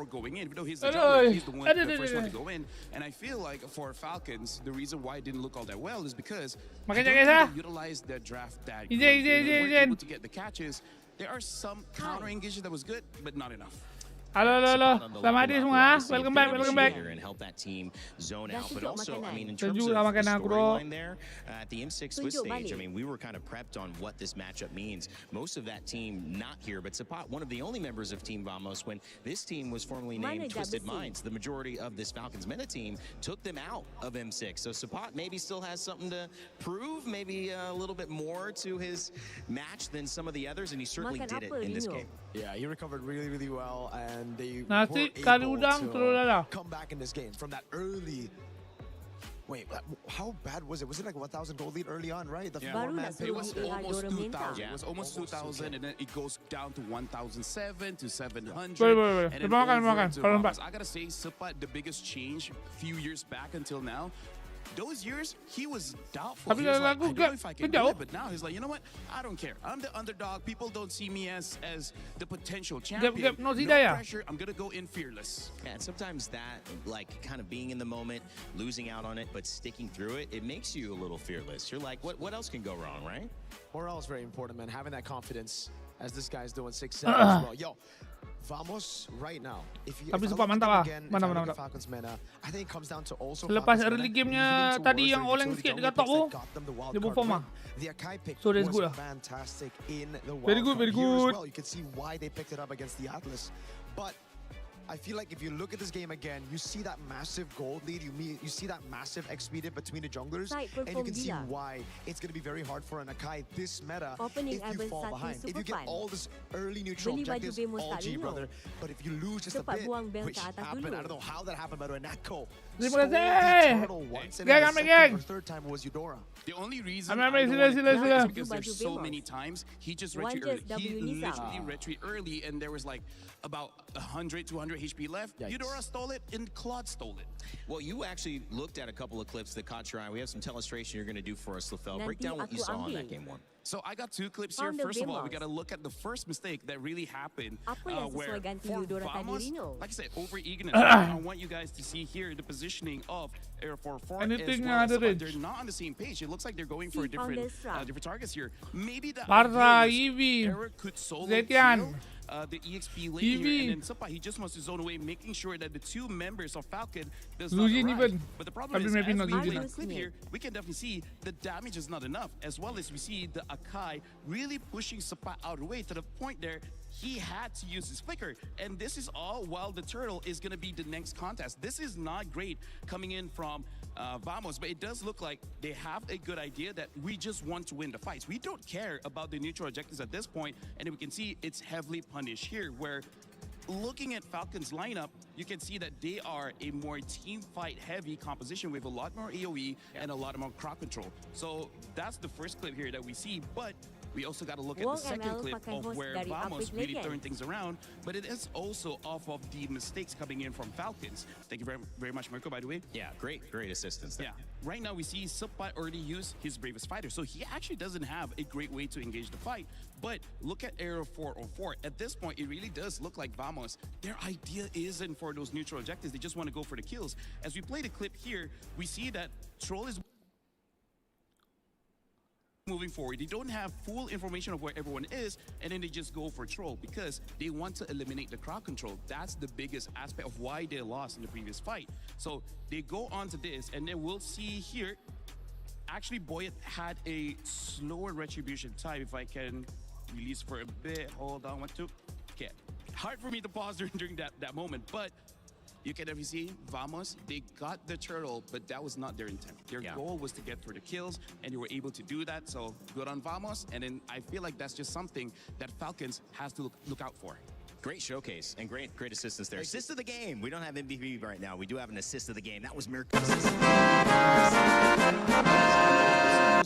going in, even though he's the jungler, he's the first one to go in. And I feel like for Falcons, the reason why it didn't look all that well is because they don't utilize the draft that they weren't able to get the catches. There are some counter engages that was good, but not enough. Halo. Selamat hari semua. Welcome back. And help that team zone out. But also, I mean, in terms of the storyline there, at the M6 Swiss stage, I mean, we were kind of prepped on what this matchup means. Most of that team not here, but Sapat, one of the only members of Team Vamos, when this team was formerly named Twisted Minds, the majority of this Falcons meta team took them out of M6. So Sapat maybe still has something to prove, maybe a little bit more to his match than some of the others, and he certainly did it in this game. Yeah, he recovered really well, and they Nasi were kari able udang telur to dadah. come back in this game from that early. Wait, how bad was it? Was it like 1,000 gold lead early on, right? The four-man It was almost 2,000. Yeah. It was almost 2,000, and then it goes down to 1,007 to 700. Boleh. And then Makan. Kalau nampak. I gotta say, Sapat, the biggest change a few years back until now. Those years, he was doubtful. He was like, I don't know if I can do it, but now he's like, you know what? I don't care. I'm the underdog. People don't see me as the potential champion. No pressure. I'm gonna go in fearless. Yeah, and sometimes that, like, kind of being in the moment, losing out on it, but sticking through it, it makes you a little fearless. You're like, what else can go wrong, right? Morale is very important, man. Having that confidence, as this guy's doing 6-7 as well. Yo, Vamos right now. If you mantap. Falcons meta, I think it comes down to also Lepas early gamenya tadi yang oleng sikit dekat top tu, dia perform. The Akai pick So that's good. was fantastic in the wild Very good. as well. You can see why they picked it up against the Atlas. But I feel like if you look at this game again, you see that massive gold lead, you see that massive XP dip between the junglers, and you can see why it's going to be very hard for an Akai this meta if you fall behind. If you get all this early neutral objectives, all G, brother. But if you lose just a bit, which happened, I don't know how that happened, by the way, Nako stole the turtle once, and then the second or third time it was Eudora. The only reason I don't want to do it is because there's so many times he just retreat early. He literally retreat early, and there was like about 100, 200 HP left. Yikes. Eudora stole it, and Claude stole it. Well, you actually looked at a couple of clips that caught your eye. We have some telestration you're going to do for us, Lefel. Break down what you saw in that game one. So I got two clips here. First of all, we got to look at the first mistake that really happened, where Vamos, like I said, over-eagerness. I want you guys to see here the positioning of Air 44 as well. So they're not on the same page. It looks like they're going for different targets here. Maybe the Error could solo kill the EXP lane here, and then Supa, he just wants to zone away, making sure that the two members of Falcon does not arrive. But the problem is, as we play the clip here, we can definitely see the damage is not enough, as well as we see the Akai really pushing Supa out of the way to the point there he had to use his flicker. And this is all while the turtle is going to be the next contest. This is not great coming in from Vamos, but it does look like they have a good idea that we just want to win the fights. We don't care about the neutral objectives at this point, and we can see it's heavily punished here, where looking at Falcon's lineup, you can see that they are a more team fight heavy composition with a lot more AoE and a lot more crowd control. So that's the first clip here that we see, but we also got to look at the second clip of where Vamos really turned things around, but it is also off of the mistakes coming in from Falcons. Thank you very much, Mirko, by the way. Yeah, great assistance there. Yeah, right now we see Supa already use his bravest fighter, so he actually doesn't have a great way to engage the fight. But look at Aero 404. At this point, it really does look like Vamos, their idea isn't for those neutral objectives. They just want to go for the kills. As we play the clip here, we see that Troll is moving forward. They don't have full information of where everyone is, and then they just go for Troll because they want to eliminate the crowd control. That's the biggest aspect of why they lost in the previous fight. So they go on to this, and then we'll see here, actually Boyet had a slower retribution time. If I can release for a bit, hold on, 1, 2. Okay, hard for me to pause during that moment, but you can definitely see Vamos, they got the turtle, but that was not their intent. Their goal was to get for the kills, and they were able to do that, so good on Vamos. And then I feel like that's just something that Falcons has to look out for. Great showcase and great assistance there. Assist of the game. We don't have MLBB right now. We do have an assist of the game. That was Mirko's assist.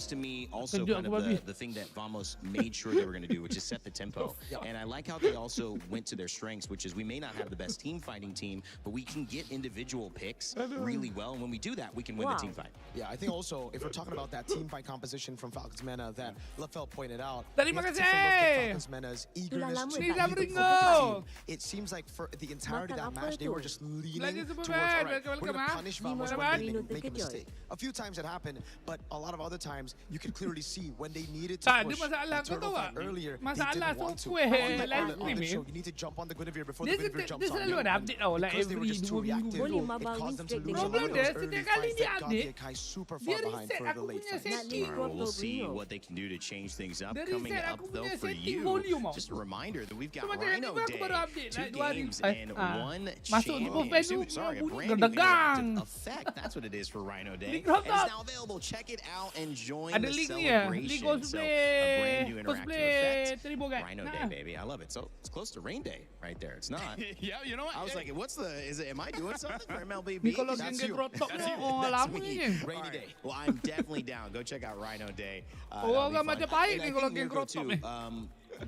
To me, also kind of the thing that Vamos made sure they were going to do, which is set the tempo. And I like how they also went to their strengths, which is we may not have the best team fighting team, but we can get individual picks really well. And when we do that, we can win the team fight. Yeah, I think also, if we're talking about that team fight composition from Falcons Mena that Lefel pointed out, Terima kasih. Falcons Mena's eagerness to game, it seems like for the entirety of that match, they were just leaning towards, all right, we're going to punish Vamos when they make a mistake. A few times it happened, but a lot of other times, you can clearly see when they needed to push the turtle fight earlier, they didn't want to. On the show, you need to jump on the Guinevere before the Guinevere jumps on you. Because they were just too reactive, it caused them to lose a lot of those early fights that got the Akai super far behind for the late fights. Well, we'll see what they can do to change things up. Coming up, though, for you, just a reminder that we've got Rhino Day, 2 games and 1 championship. Sorry, a brand new interactive effect. That's what it is for Rhino Day. And it's now available. Check it out and join the celebration. So, a brand new interactive effect. Rhino Day, baby. I love it. So, it's close to Rain Day right there. It's not. Yeah, you know what? I was like, am I doing something for MLBB? That's you. That's me. Rainy Day. Well, I'm definitely down. Go check out Rhino Day.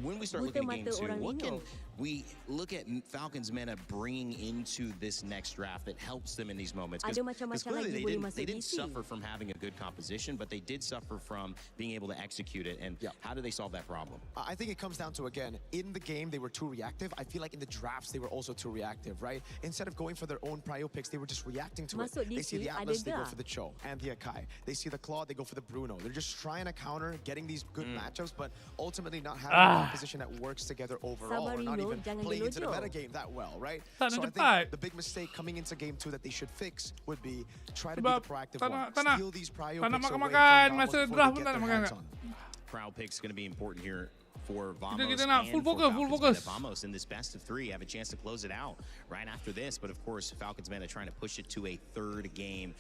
When we start looking at game 2, what can we look at Falcons Meta bringing into this next draft that helps them in these moments? Because clearly they didn't suffer from having a good composition, but they did suffer from being able to execute it. And how do they solve that problem? I think it comes down to, again, in the game, they were too reactive. I feel like in the drafts, they were also too reactive, right? Instead of going for their own prio picks, they were just reacting to it. They see the Atlas, they go for the Cho and the Akai. They see the Claw, they go for the Bruno. They're just trying to counter, getting these good matchups, but ultimately not having a composition that works together overall, or not even playing into the meta game that well, right? So I think the big mistake coming into game 2 that they should fix would be try to be the proactive one. Steal these prio picks away from Vamos before they get their hands on. Crowd pick's going to be important here for Vamos and for Falcons. Vamos in this best of 3 have a chance to close it out right after this, but of course Falcons Meta trying to push it to a 3rd game.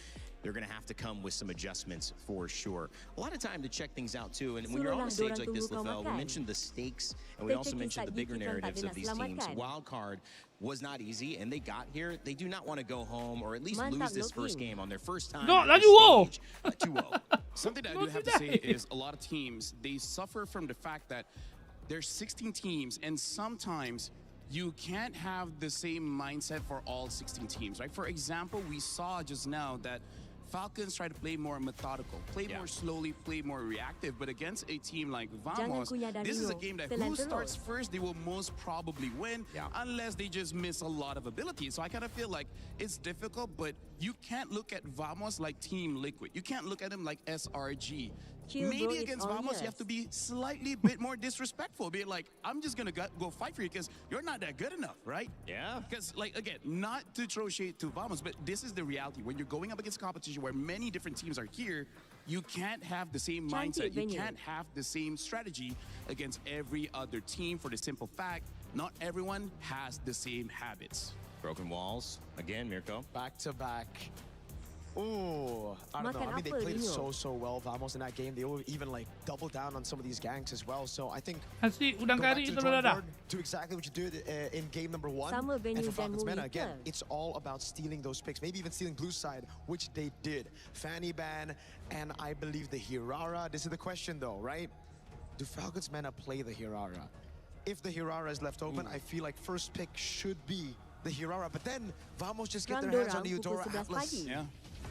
They're going to have to come with some adjustments for sure. A lot of time to check things out too. And when you're on a stage like this, Lafel, we mentioned the stakes and we also mentioned the bigger narratives of these teams. Wild card was not easy and they got here. They do not want to go home or at least lose this first game on their first time on the stage 2-0. Something that I do have to say is a lot of teams, they suffer from the fact that there's 16 teams and sometimes you can't have the same mindset for all 16 teams, right? For example, we saw just now that Falcons try to play more methodical, play more slowly, play more reactive. But against a team like Vamos, this is a game that who starts first, they will most probably win, unless they just miss a lot of ability. So I kind of feel like it's difficult, but you can't look at Vamos like Team Liquid. You can't look at them like SRG. Maybe against Vamos, you have to be slightly bit more disrespectful. Be like, I'm just going to go fight for you because you're not that good enough, right? Yeah. Because, like, again, not to throw shade to Vamos, but this is the reality. When you're going up against competition where many different teams are here, you can't have the same mindset. You can't have the same strategy against every other team for the simple fact, not everyone has the same habits. Broken walls. Again, Mirko. Back to back. Oh, I don't know. I mean, they played it so well, Vamos, in that game. They will even like double down on some of these ganks as well. So I think go back to the drawing board, do exactly what you did in game number 1. And for Falcons Meta, again, it's all about stealing those picks. Maybe even stealing blue side, which they did. Fanny Ban and I believe the Hirara. This is the question though, right? Do Falcons Meta play the Hirara? If the Hirara is left open, I feel like first pick should be the Hirara. But then Vamos just get their hands on the Eudora Atlas. Yeah.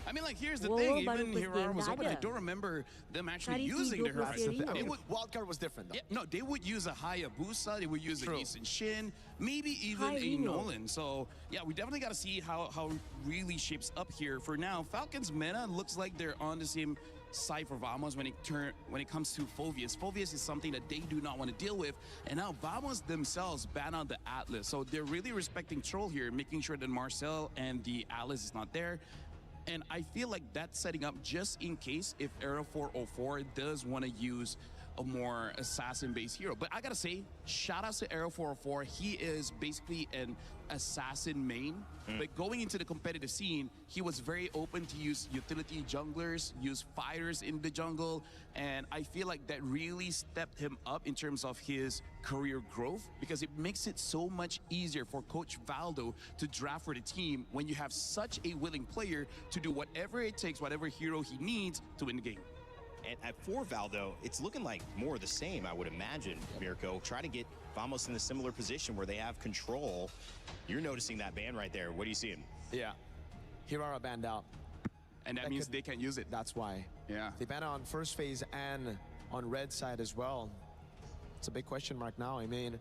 I mean, like, here's the thing. Even Hirara was open. I don't remember them actually using the Hirara. I mean, Wildcard was different, though. Yeah, no, they would use a Hayabusa. They would use a Eason Shin. Maybe even a Nolan. So, yeah, we definitely got to see how really shapes up here. For now, Falcons Meta looks like they're on the same side for Vamos when it comes to Phoveus. Phoveus is something that they do not want to deal with. And now Vamos themselves ban out the Atlas. So they're really respecting Troll here, making sure that Marcel and the Atlas is not there. And I feel like that's setting up just in case if Aero 404 does want to use a more assassin-based hero. But I gotta say, shout out to Aero 404. He is basically an assassin main. But going into the competitive scene, he was very open to use utility junglers, use fighters in the jungle. And I feel like that really stepped him up in terms of his career growth, because it makes it so much easier for Coach Valdo to draft for the team when you have such a willing player to do whatever it takes, whatever hero he needs to win the game. And for Valdo, it's looking like more of the same, I would imagine, Mirko. Try to get Vamos in a similar position where they have control. You're noticing that ban right there. What are you seeing? Yeah. Hirara banned out. And that means they can't use it. That's why. Yeah. They banned it on first phase and on red side as well. It's a big question mark now. I mean,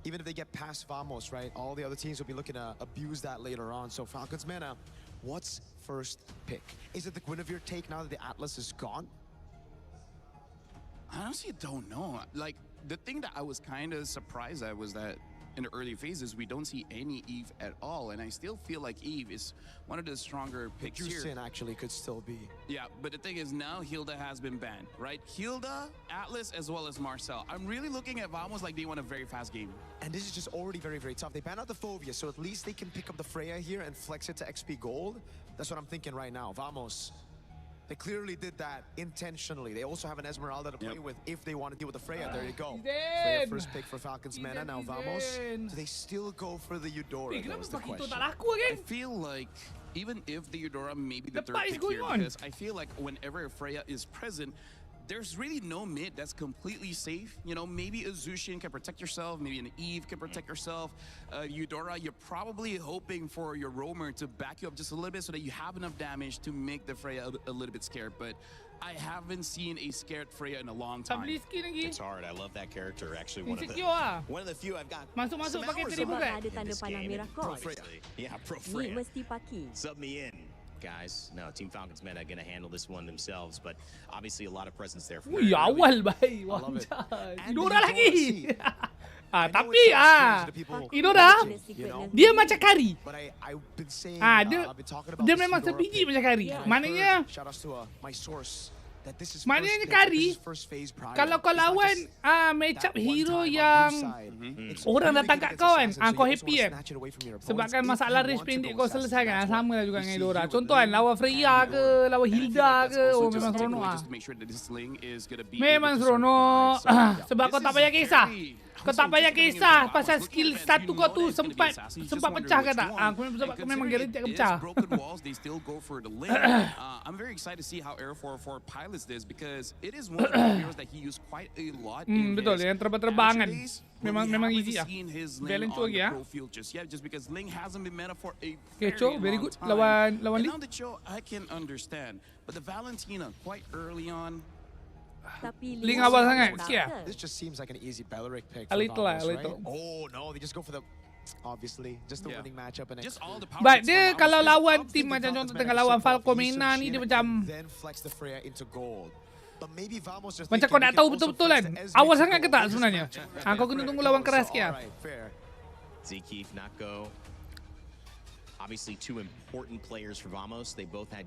even if they get past Vamos, right, all the other teams will be looking to abuse that later on. So Falcons Mana, what's first pick? Is it the Guinevere take now that the Atlas is gone? I honestly don't know. Like, the thing that I was kind of surprised at was that in the early phases, we don't see any Eve at all. And I still feel like Eve is one of the stronger picks here. Juicin actually could still be. Yeah, but the thing is now Hilda has been banned, right? Hilda, Atlas, as well as Marcel. I'm really looking at Vamos like they want a very fast game. And this is just already very, very tough. They ban out the Fovea, so at least they can pick up the Freya here and flex it to XP Gold. That's what I'm thinking right now. Vamos. They clearly did that intentionally. They also have an Esmeralda to play with if they want to deal with the Freya. There you go. Freya first pick for Falcons Mana. Now Vamos. Do they still go for the Eudora? That's the question. I feel like even if the Eudora may be the third pick here, because I feel like whenever Freya is present, there's really no mid that's completely safe. You know, maybe a Zushin can protect yourself, maybe an Eve can protect yourself. Eudora, you're probably hoping for your roamer to back you up just a little bit so that you have enough damage to make the Freya a little bit scared. But I haven't seen a scared Freya in a long time. It's hard. I love that character. Actually, one of the few I've got. Masuk pakai tadi bukan? Ada tanda panah merah kau. Yeah, pro Ni Freya. mesti paki. Sub me in, guys. No, Team Falcons Meta gonna handle this one themselves, but obviously a lot of presence there. Wih, awal baik. Eudora lagi. Tapi Eudora dia macam kari. Dia memang sebiji macam kari. Maknanya kari, kalau kau lawan match up hero yang orang datang kat kau kan, kau happy kan. Sebabkan masalah range pendek kau selesai kan, sama lah juga dengan Eudora. Contoh kan, lawan Freya ke, lawan Hilda ke, oh memang seronok lah. Memang seronok. Sebab kau tak payah kisah. Kau tak payah kisah pasal skill satu kau tu sempat pecah ke tak? Sebab kau memang guarantee akan pecah. I'm very excited to see how Air 404 pilots this because it is one of the heroes that he used quite a lot in betul, yang terbang-terbangan. Memang easy lah. Balance tu lagi ya. Just because Ling hasn't been meta for a Cho, very good. Lawan Ling. Now the Cho, I can understand. But the Valentina, quite early on, Ling awal sangat. This just seems like an easy Beleric pick. A little. Oh no, they just go for the obviously just the winning matchup and Baik, dia kalau lawan tim macam contoh tengah lawan Falcon Mena ni dia macam macam kau nak tahu betul-betul kan. Awal sangat ke tak sebenarnya? Kau kena tunggu lawan keras sikit. Zkeef, Nako. Obviously two important players for Vamos. They both had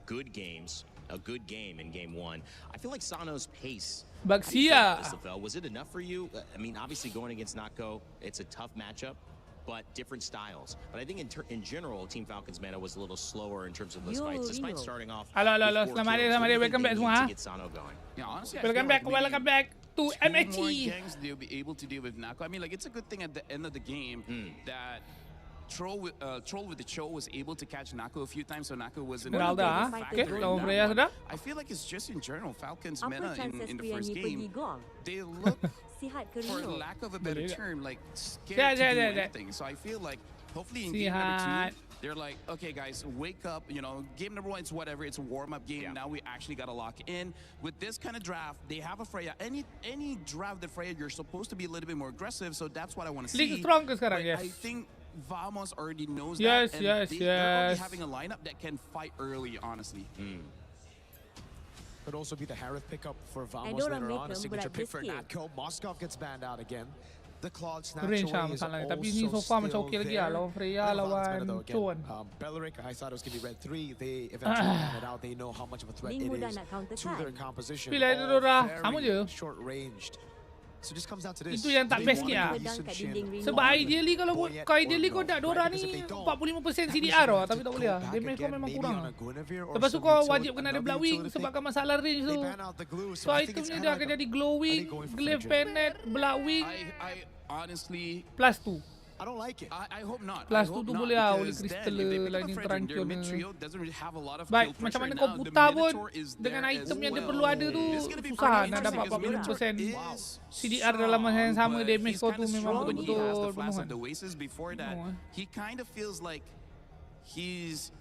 good games. A good game in game one. I feel like Sano's pace. Baxia. Was it enough for you? I mean, obviously going against Nako, it's a tough matchup, but different styles. But I think in general, Team Falcons Mana was a little slower in terms of those fights, despite starting off. Hello. Selamat hari. Welcome back semua. Welcome back to MSC. More gangs they'll be able to deal with Nako. I mean, like it's a good thing at the end of the game that Troll with the Cho was able to catch Nako a few times, so Nako was in I feel like it's just in general, Falcons meta in the first game, they look, for lack of a better term, like scared to do anything. So I feel like hopefully in game number 2, they're like, okay guys, wake up, you know, game number 1, it's whatever, it's a warm-up game, now we actually gotta lock in. With this kind of draft, they have a Freya, any draft that Freya, you're supposed to be a little bit more aggressive, so that's what I want to see. I think Vamos already knows that, and they're already having a lineup that can fight early, honestly. Could also be the Harith pickup for Vamos later on, a signature pick for Natko. Moskov gets banned out again. The Claude snatch away is also still there. Beleric, I thought it was going to be red 3. They eventually banned it out. They know how much of a threat it is to their composition. Very short-ranged. So just comes down to this. Itu yang tak best sikit lah. Sebab ideally kalau kau nak Dora ni 45% CDR lah, tapi tak boleh lah. Damage kau memang kurang. Lepas tu kau wajib kena ada Blood Wing sebabkan masalah range tu. So itemnya dia akan jadi Glowing, Glaive Pennet, Blood Wing, honestly plus 2. I don't like it. I hope not. Plus tu boleh lah, oleh Crystal Lightning Terancur ni. Baik, macam mana kau putar pun dengan item yang dia perlu ada tu susah nak dapat 40% CDR dalam masa yang sama. Damage kau tu memang betul-betul penuh kan. He kind of feels like he's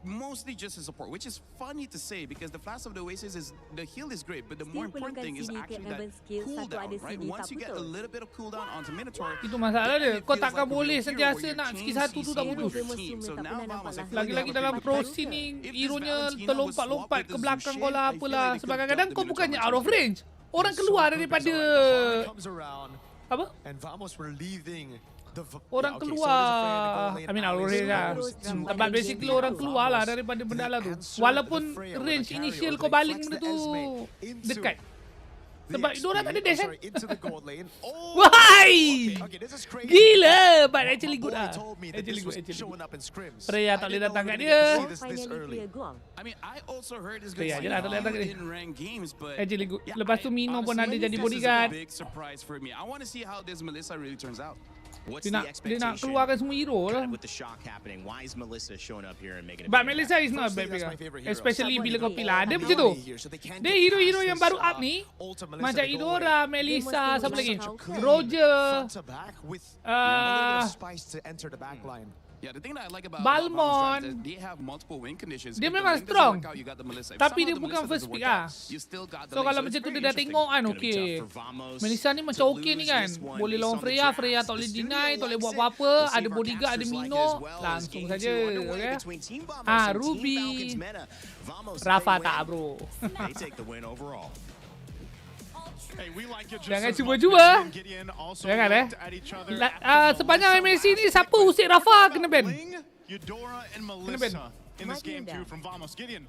mostly just a support, which is funny to say because the Flash of the Oasis is the heal is great, but the more important thing is actually that cooldown, right? Once you get a little bit of cooldown onto Minotaur, itu masalah dia. Kau takkan boleh sentiasa nak skill 1 tu tak modus. Lagi-lagi dalam pro scene ni, hero-nya terlompat-lompat ke belakang kau lah apalah. Sebab kadang-kadang kau bukannya out of range. Orang keluar daripada apa? Orang keluar, I mean out of range lah. Tapi basically orang keluar lah daripada benda lah tu. Walaupun range initial kau baling benda tu dekat. Sebab diorang tak ada dash kan? Why? Gila! But actually good lah. Actually good, Freya tak boleh datang kat dia. I mean, I also heard this Freya je lah tak boleh datang kat dia. in ranked games, but Actually good. Lepas tu Mino pun ada jadi bodyguard. big surprise for me. I want to see how this Melissa really turns out. Dia nak keluarkan semua hero lah. But Melissa is not a bad pick, especially bila kau pilih. Dia macam tu. Dia hero-hero yang baru up ni, macam Idora, Melissa, siapa lagi? Roger, Yeah, the thing that I like about Balmond, is that they have multiple win conditions. dia If the memang link doesn't strong. work out, you got the Melissa. If Tapi somehow dia the bukan Melissa first doesn't pick work lah. out, you still got the So kalau Melissa. macam It's tu very dia dah interesting. tengok kan, okay. Melissa ni macam okay ni kan. Boleh lawan Freya, Freya tak boleh deny, tak boleh buat apa-apa. Ada bodyguard, ada Mino, langsung saja. Okay? Ruby. Rafa tak bro. Jangan cuba-cuba. Jangan sepanjang MSC ni siapa usik Rafa kena ban. Eudora and Melissa in this game too from Vamos. Gideon,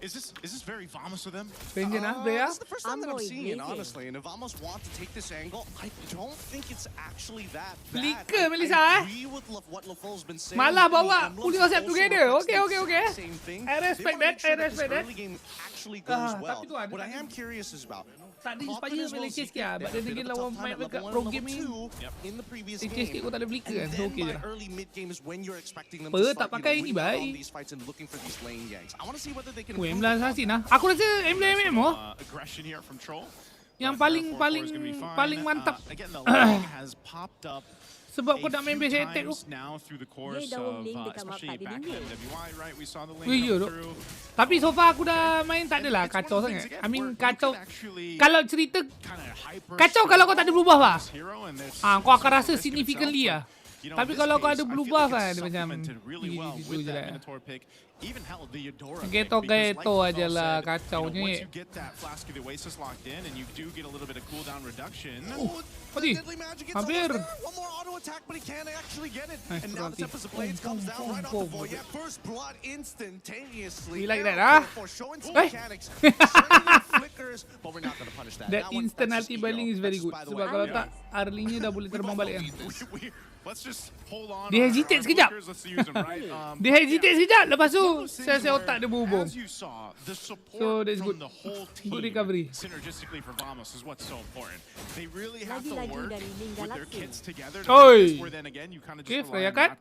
is this very Vamos of them? This is the first time that I'm seeing it, honestly. And if Vamos want to take this angle, I don't think it's actually that bad. Flicker, Melissa. I agree with what LaFoe's been saying. Malah bawa pull yourself together. Okay. Same thing. I respect that. Early game actually goes well. What I am curious is about tak ada inspire Malaysia sikit lah. But then again lawan main dekat pro game ni Malaysia sikit kau tak ada flicker kan. So okay je lah. Tak pakai ni baik. Emlan Sasin lah. Aku rasa Emlan yang paling mantap. Sebab kau nak main base attack tu. Dia dah link dekat map tak ada link. Ya tu. Tapi so far aku dah main tak adalah kacau sangat. I mean kacau. Kalau cerita kacau kalau kau tak ada blue buff lah. Kau akan rasa significantly lah. Tapi kalau kau ada blue buff kan dia macam gitu je lah. Geto aja lah kacau ni. Hampir. We like that ah. That instant ulti bailing is very good. Sebab kalau tak Arlingnya dah boleh terbang balik kan. Dia hesitate sekejap. Dia hesitate sekejap. Lepas tu sel-sel otak dia berhubung. So that's good. Good recovery. Oi. Okay, Freya cut.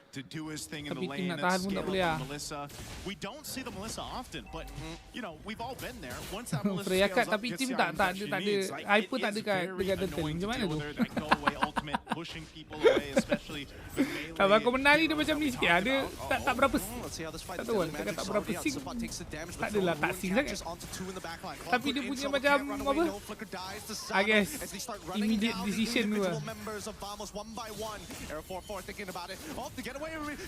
Tapi tim nak tahan pun tak boleh lah. Freya cut tapi tim tak ada hyper tak ada kat dekat turtle. Macam mana tu? Kalau aku menang ni dia macam ni sikit lah. Dia tak berapa tak tahu lah. Tak berapa sing. Tak adalah tak sing sangat. Tapi dia punya macam apa? I guess immediate decision tu lah.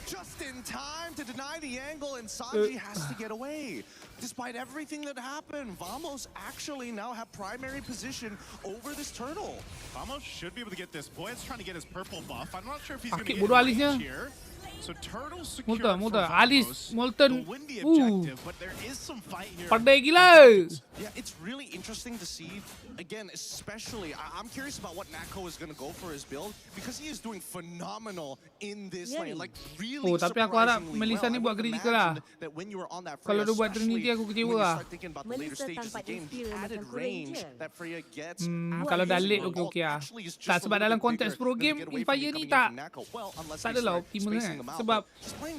Just in time to deny the angle, and Sanji has to get away. Despite everything that happened, Vamos actually now have primary position over this turtle. Vamos should be able to get this. Boyd's trying to get his purple buff. I'm not sure if he's going to Akik get bodoh it alisnya. here. So Turtle secure Molten. Alice Molten. win the objective, but there is some fight here. Pandai gila. Yeah, it's really interesting to see. Again, especially, I'm curious about what Nako is going to go for his build because he is doing phenomenal in this lane. Like really tapi aku harap Melissa ni buat critical lah. Kalau dia buat Trinity aku kecewa lah. Melissa tanpa experience macam range. Kalau dah late okey lah. Tak sebab dalam konteks pro game Fire ni tak adalah optimal kan. Sebab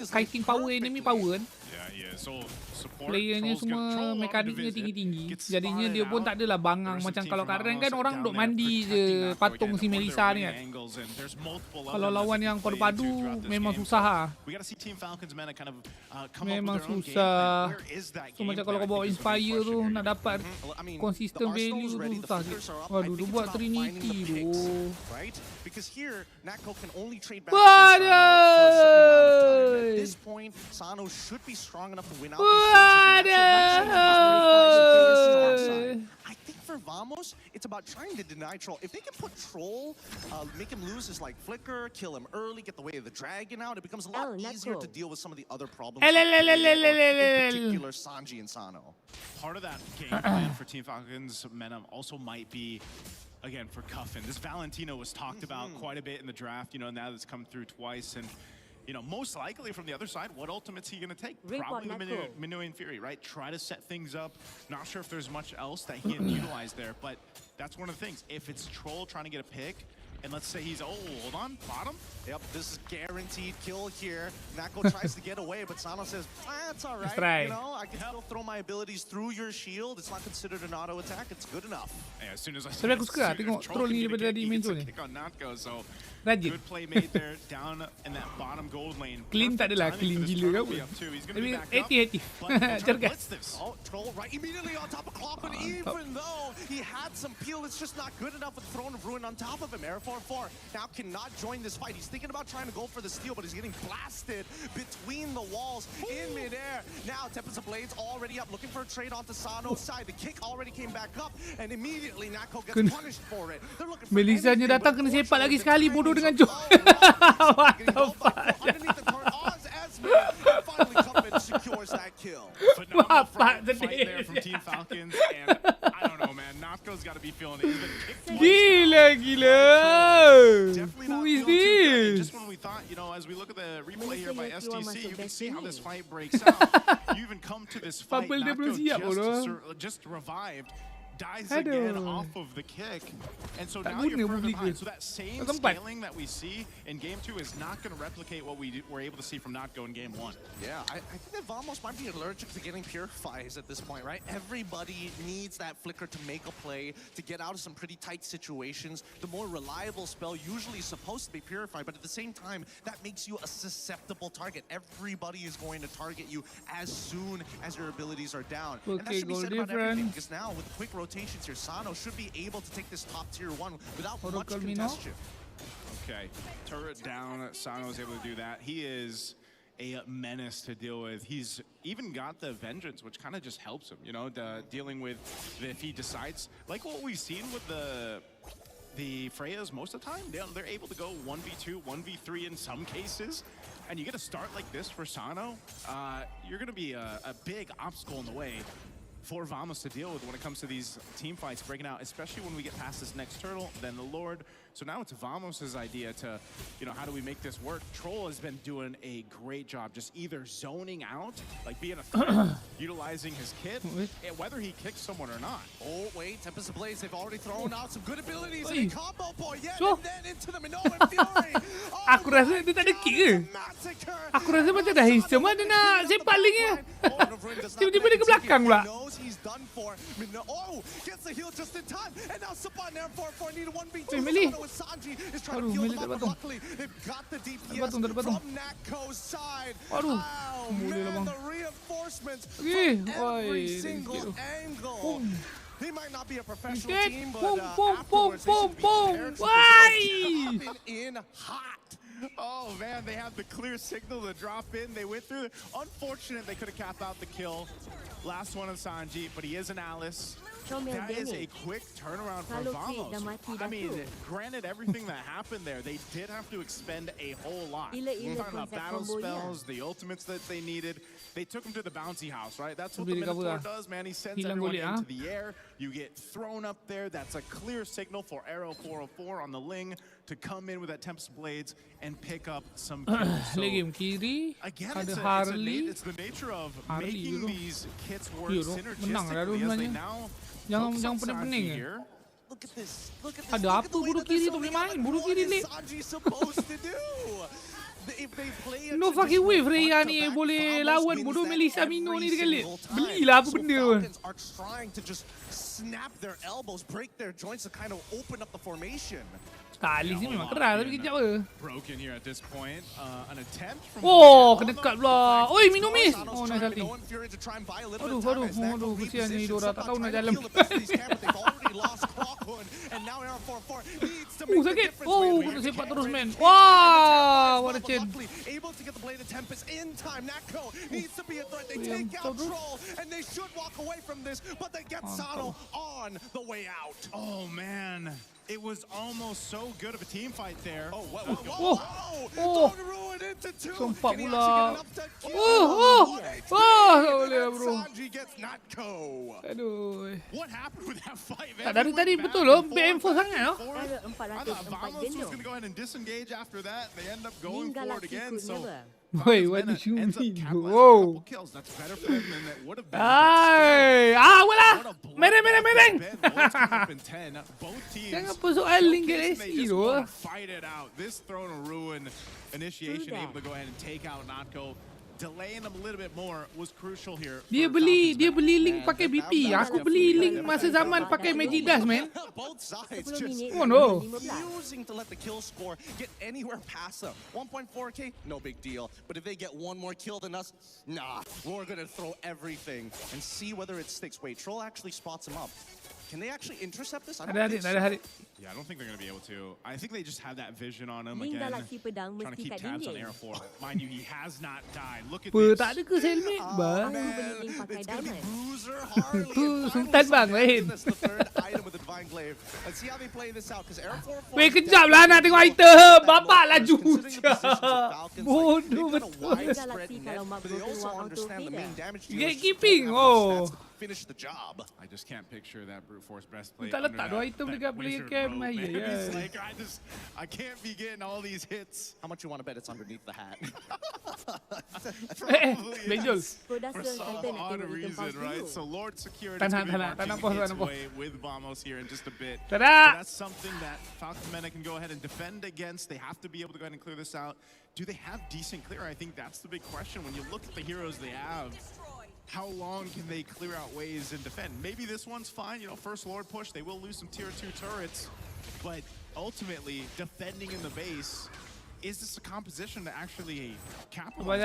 kiting power enemy power kan. Playernya semua mekaniknya tinggi-tinggi. Jadinya dia pun tak adalah bangang macam kalau kadang kan orang duk mandi je patung si Melissa ni kan. Kalau lawan yang padu-padu memang susah. Memang susah. So macam kalau kau bawa Inspire tu nak dapat consistent value tu susah je. Waduh, dia buat Trinity tu. Waduh. At this point, Sano should be strong enough to win out. I think for Vamos, it's about trying to deny Troll. If they can put Troll, make him lose his like flicker, kill him early, get the way of the dragon out, it becomes a lot easier to deal with some of the other problems. In particular, Sanji and Sano. Part of that game plan for Team Falcons momentum also might be, again, for Cuffin. This Valentino was talked about quite a bit in the draft, you know, now that's come through twice. And you know, most likely from the other side, what ultimate's he going to take? Probably the Minuan Fury, right? Try to set things up. Not sure if there's much else that he can utilize there, but that's one of the things. If it's Troll trying to get a pick, and let's say he's, hold on, bottom. Yep, this is guaranteed kill here. Nako tries to get away, but Sano says, it's all right. You know, I can still throw my abilities through your shield. It's not considered an auto attack. It's good enough. Yeah, as soon as I Tapi aku suka tengok Troll ni daripada tadi main tu ni. Rajin. Good play made there down in that bottom gold lane. Clean tak adalah clean gila ke apa. Tapi 80. Cergas. Oh, Troll right immediately on top of Clockwood, even though he had some peel, it's just not good enough with Throne of Ruin on top of him. Air 4-4 now cannot join this fight. He's thinking about trying to go for the steal, but he's getting blasted between the walls in midair. Now Tempest of Blades already up, looking for a trade onto Sano's side. The kick already came back up, and immediately Nako gets punished for it. They're looking for Melissa-nya datang kena sepak lagi sekali, bodoh dengan Joe. What the fuck? Underneath the turret, Oz Esme finally comes and secures that kill. Phenomenal fight there from Team Falcons, and I don't know, man. Notco's got to be feeling it. He's been kicked Gila. Who is this? Just when we thought, you know, as we look at the replay here by STC, you can see how this fight breaks out. You even come to this fight, Notco just revived. Dies again off of the kick, and so now you're further behind. So that same scaling that we see in Game 2 is not going to replicate what we were able to see from Notco in Game 1. Yeah, I think that Vamos might be allergic to getting Purifies at this point, right? Everybody needs that flicker to make a play, to get out of some pretty tight situations. The more reliable spell usually is supposed to be Purify, but at the same time, that makes you a susceptible target. Everybody is going to target you as soon as your abilities are down. And that should be said about everything, because now with the quick rotations here, Sano should be able to take this top tier 1 without much congestion. Okay, turret down, Sano is able to do that. He is a menace to deal with. He's even got the Vengeance, which kind of just helps him, you know, dealing with if he decides, like what we've seen with the Freyas most of the time, they're able to go 1v2, 1v3 in some cases. And you get a start like this for Sano, you're going to be a big obstacle in the way for Vamos to deal with when it comes to these team fights breaking out, especially when we get past this next turtle, then the Lord. So now it's Vamos' idea to, you know, how do we make this work? Troll has been doing a great job just either zoning out, like being a threat, utilizing his kit, and whether he kicks someone or not. Oh, wait, Tempest of Blaze, they've already thrown out some good abilities in combo boy yet, so, and then into the Minoan Fury. Aku rasa dia tak ada kick ke? Aku rasa macam dah handsome dia nak sepak link dia. Tiba-tiba dia ke belakang pula. He's done for. Oh, gets the heal just in time, and now Saban there for need a 1v2. Sanji is trying to heal them up, but luckily they've got the DPS from Natco's side. Oh, man, the reinforcements from every single angle. They might not be a professional team, but afterwards they should be prepared for coming in hot. Oh man, they have the clear signal to drop in. They went through. Unfortunate they could have capped out the kill. Last one on Sanji, but he is an Alice. That is a quick turnaround for Vamos. I mean, granted everything that happened there, they did have to expend a whole lot. We're talking about battle spells, the ultimates that they needed. They took him to the bouncy house, right? That's what the Minotaur does, man. He sends everyone into the air. You get thrown up there. That's a clear signal for Arrow 404 on the Ling to come in with that Tempest Blades and pick up some kills. So, again, it's the nature of making these kits work synergistically as they now Jangan pening-pening ke? Look at this. Look at this. Ada apa bunuh kiri tu boleh main? Bunuh kiri leh. No fucking way Freya ni boleh lawan bodoh Melissa Mino ni dia kelit. Belilah apa benda. Are trying to just snap their elbows, break their joints to kind of open up the formation. Alice ni memang keras tapi kejap apa. Broken here at this point. An attempt from Oh, kena cut pula. Oi, Mino miss. Oh, nice salting. Aduh, kesian ni Dora tak tahu nak jalan. Sakit. Oh, kena sepak terus man. Wow, what a chain. Able to get the blade of Tempest in time. Natco needs to be a threat. They take out Troll and they should walk away from this, but they get Sano on the way out. Oh man. It was almost so good of a team fight there. Oh, whoa. Oh. Ruin into two. Sempat Can he pula. actually get enough to kill? Tak boleh bro. Sanji gets Natco. Aduh. What happened with that fight? Tak dari tadi betul loh, BM4 sangat loh. I Error thought 404 Vamos was Geno. going to go ahead and disengage after that. They end up going for it Galaxy again. could So never. Wait, what did you ends up mean? capitalizing Whoa. a couple kills. That's better for him than that would have been. Ay, wala. Mereng. Both teams. Jangan persoal link they LSE just tu. want to fight it out. This Throne of Ruin initiation able to go ahead and take out Natco. Delaying them a little bit more was crucial here. Dia beli link pakai BP. Aku beli link masa zaman pakai Magic Dust, man. Both sides 10 just minit. Oh no. refusing to let the kill score get anywhere past them. 1.4k, no big deal. But if they get one more kill than us, nah, we're gonna throw everything and see whether it sticks. Wait, Troll actually spots him up. Can they actually intercept this? I don't think so. Yeah, I don't think they're going to be able to. I think they just have that vision on him Link again. Galaxy pedang Trying to mesti keep kat tabs on dinding. Air 4. Mind you, he has not died. Look at Apa, this. tak ada ke helmet bang? Aku beli link pakai diamond. Bruiser Harley. Tu Sultan bang lain. That's the third item with the Divine Glaive. Let's see how they play this out. Because Air 4 Weh, kejap lah nak tengok item. Bapak laju je. Bodoh betul. Galaxy kalau mak broken wang auto fader. Gatekeeping. Oh. Finish the job. I just can't picture that brute force breastplate. Tak letak dua item dekat player cam. He's like, I can't be getting all these hits. How much you want to bet it's underneath the hat? Benjol. For some odd reason, right? So Lord Security is going to be marking its way with Vamos here in just a bit. So that's something that Falcon Mena can go ahead and defend against. They have to be able to go ahead and clear this out. Do they have decent clear? I think that's the big question. When you look at the heroes they have, how long can they clear out waves and defend? Maybe this one's fine. You know, first Lord push, they will lose some tier 2 turrets. But ultimately, defending in the base, is this a composition to actually capitalize?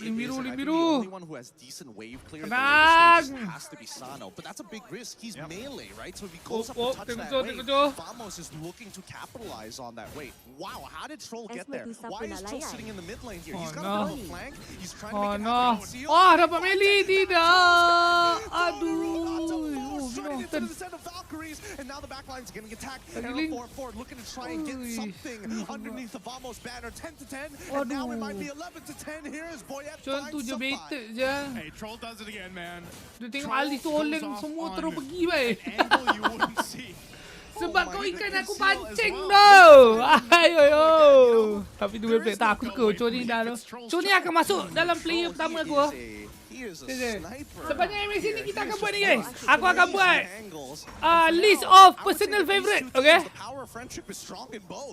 Lim biru. The only one who has decent wave clear has to be Sano. But that's a big risk. He's melee, right? So if he goes up to touch that wave, Vamos is looking to capitalize on that wave. Wow, how did Troll get there? Why is Troll sitting in the mid lane here? He's got a double flank. He's trying to make it happen. Oh, dapat melee tidak. Aduh. Straight into the set of Valkyries, and now the backline's getting attacked. Arrow 4 looking to try and get something underneath the Vamos banner. 10 to 10, and now it might be 11 to 10. Here's Boyette finds some baited je. Hey, Troll does it again, man. Dia tengok Alice Olen semua terus pergi baik. Angle you wouldn't see. Sebab kau ikan aku pancing tau. Ayo. Tapi dua play tak aku suka Cho ni dah tu. Cho ni akan masuk dalam player pertama aku. Sepanjang MSC ni kita akan buat ni guys. Aku akan buat list of personal favourite. Okay.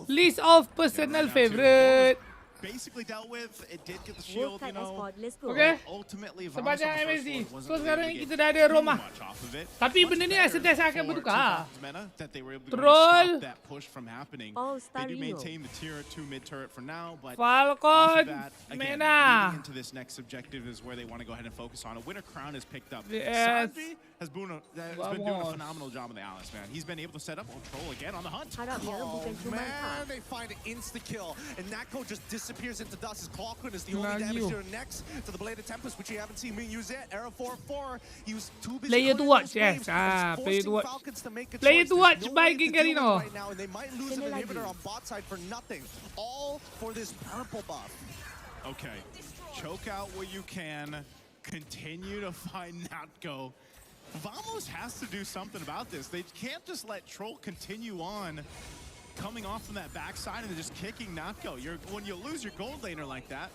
List of personal favourite. Basically dealt with, it did get the shield, you know. Okay. Ultimately, sepanjang MSC. So sekarang ni kita dah ada Roma. Tapi benda ni sentiasa akan bertukar. Troll. Falcon. Mena. Into this next objective is where they want to go ahead and focus on. A winner crown is picked up. Yes. Sanji has been doing a phenomenal job on the Alice, man. He's been able to set up on Troll again on the hunt. Oh man, they find an insta-kill, and Natco just disappears into dust. His Clockwood is the only damage here next to the Blade of Tempest, which you haven't seen me use yet. Arrow 4-4, he was too busy. Player to watch, yes. Player to watch. Player to watch by Gengarino. Right now, and they might lose an inhibitor on bot side for nothing. All for this purple buff. Okay, choke out what you can. Continue to find Natco. Vamos has to do something about this. They can't just let Troll continue on coming off from that backside and then just kicking Natco. When you lose your gold laner like that,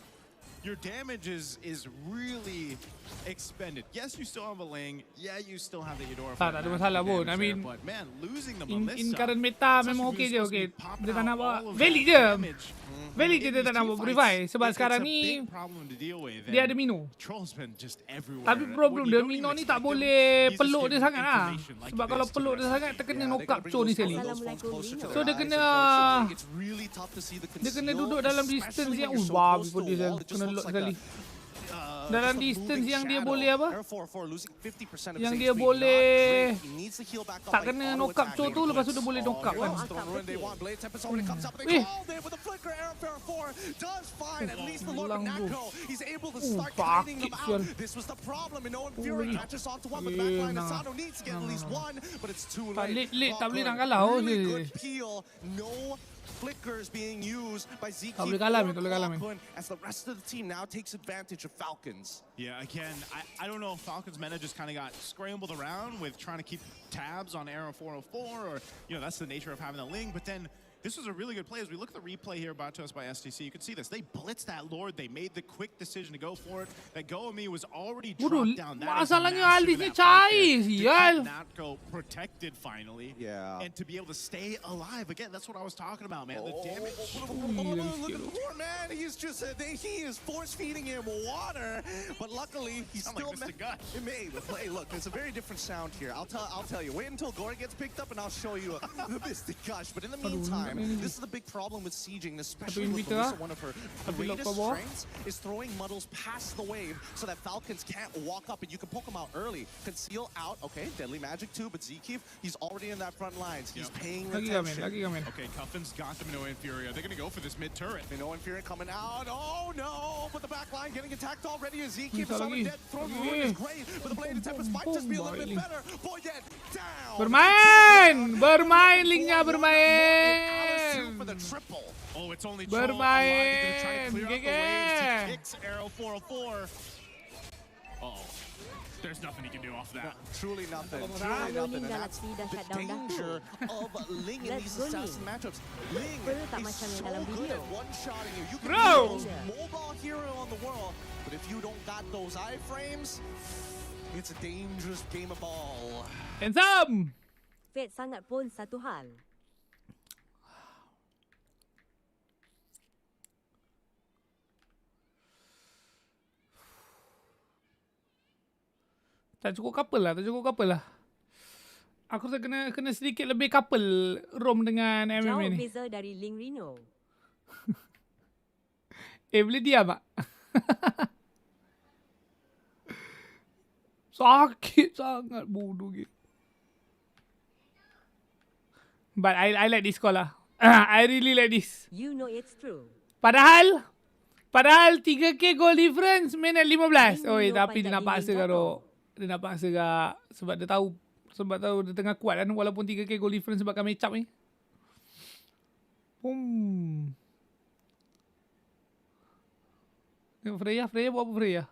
your damage is really expended. Yes, you still have a Ling. Yeah, you still have the Eudora. Tak ada masalah pun. I mean, but man, losing the Melissa, in current meta memang okey je. Okay. Dia tak nak bawa valid je. Valid kita tak nak buat purify sebab sekarang ni dia ada Mino. Tapi problem dia Mino ni tak boleh peluk dia sangat lah. Sebab kalau peluk dia sangat terkena knock up Cho ni sekali. So dia kena duduk dalam distance yang babi pun dia kena lock sekali. Dalam distance yang dia boleh apa? Yang dia boleh tak kena knock up Cho tu, lepas tu dia boleh knock up kan. Pakit sial. Tak boleh nak kalah flickers being used by ZK as the rest of the team now takes advantage of Falcons. Yeah, again, I don't know if Falcons meta just kind of got scrambled around with trying to keep tabs on Arrow 404, or, you know, that's the nature of having a Ling, but then this was a really good play. As we look at the replay here brought to us by STC, you can see this. They blitzed that Lord. They made the quick decision to go for it. That Go-Ami was already dropped down. Masalahnya Alisnya cair, sial. Not go protected finally. Yeah. And to be able to stay alive. Again, that's what I was talking about, man. The damage. Look at the poor man. He is force-feeding him water. But luckily, he's still made the play. Look, there's a very different sound here. I'll tell you. Wait until Gore gets picked up and I'll show you the Mystic Gush. But in the meantime, this is the big problem with sieging, especially with Melissa. One of her greatest strengths is throwing muddles past the wave so that Falcons can't walk up and you can poke them out early. Conceal out, okay, Deadly Magic too, but Zkeef, he's already in that front lines. He's paying attention. Okay, Cuffin's got the Minoan Fury. They're going to go for this mid turret. Minoan Fury coming out. Oh no! But the back line getting attacked already as Zkeef is already dead. Throwing Ruin is great, but the Blade of Tempest might just be a little bit better. Boyet down! Bermain linknya bermain. For the triple. Oh, it's only bermain. Kicks Arrow 404. Uh-oh. There's nothing he can do off that. Truly nothing. Truly nothing. And that's the danger of Ling in these assassin matchups. Ling is so good at one-shotting you. You can be the most mobile hero in the world, but if you don't got those iframes, it's a dangerous game of ball. Handsome! Fate sangat pun satu hal. Tak cukup couple lah. Aku rasa kena sedikit lebih couple Rom dengan MMA jauh ni. Jauh beza dari Gengarino. Boleh diam tak? Sakit sangat bodoh gitu. But I like this call lah. I really like this. You know it's true. Padahal 3K goal difference main at 15. Oi, tapi dia nak paksa karo. Dia nak paksa kak sebab dia tahu dia tengah kuat kan, walaupun 3K goal difference sebab kami cap ni. Tengok Freya buat apa Freya?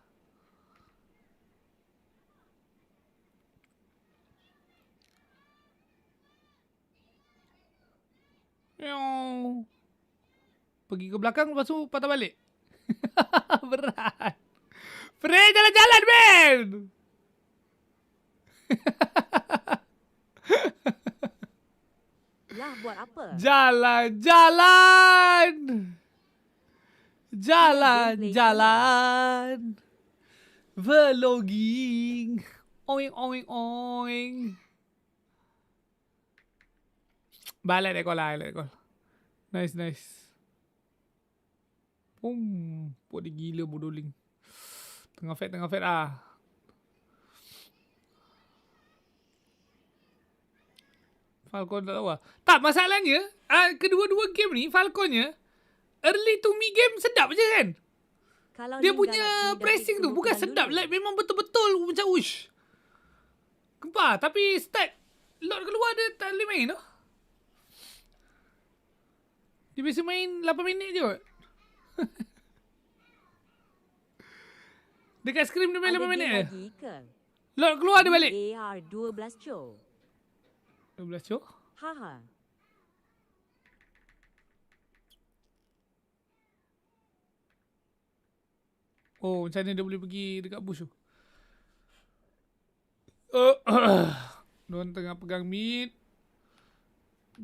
Pergi ke belakang lepas tu patah balik. Berat. Freya jalan-jalan man. Lah buat apa? Jalan. Vlogging. Oing. Balik dek call. Nice. Buat dia gila bodoh Ling. Tengah fat ah. Falcon tak tahu lah. Tak, masalahnya kedua-dua game ni Falconnya early to mid game sedap je kan. Kalau dia punya pressing tu bukan sedap, like memang betul-betul macam ush. Gempar, tapi start Lord keluar dia tak boleh main tu. Dia biasa main 8 minit je kot. Dekat scrim dia main 8 minit je. Lord keluar dia balik. AR 12 Cho. 12 Cho? Haha. Oh, macam mana dia boleh pergi dekat bush tu? Don tengah pegang mid.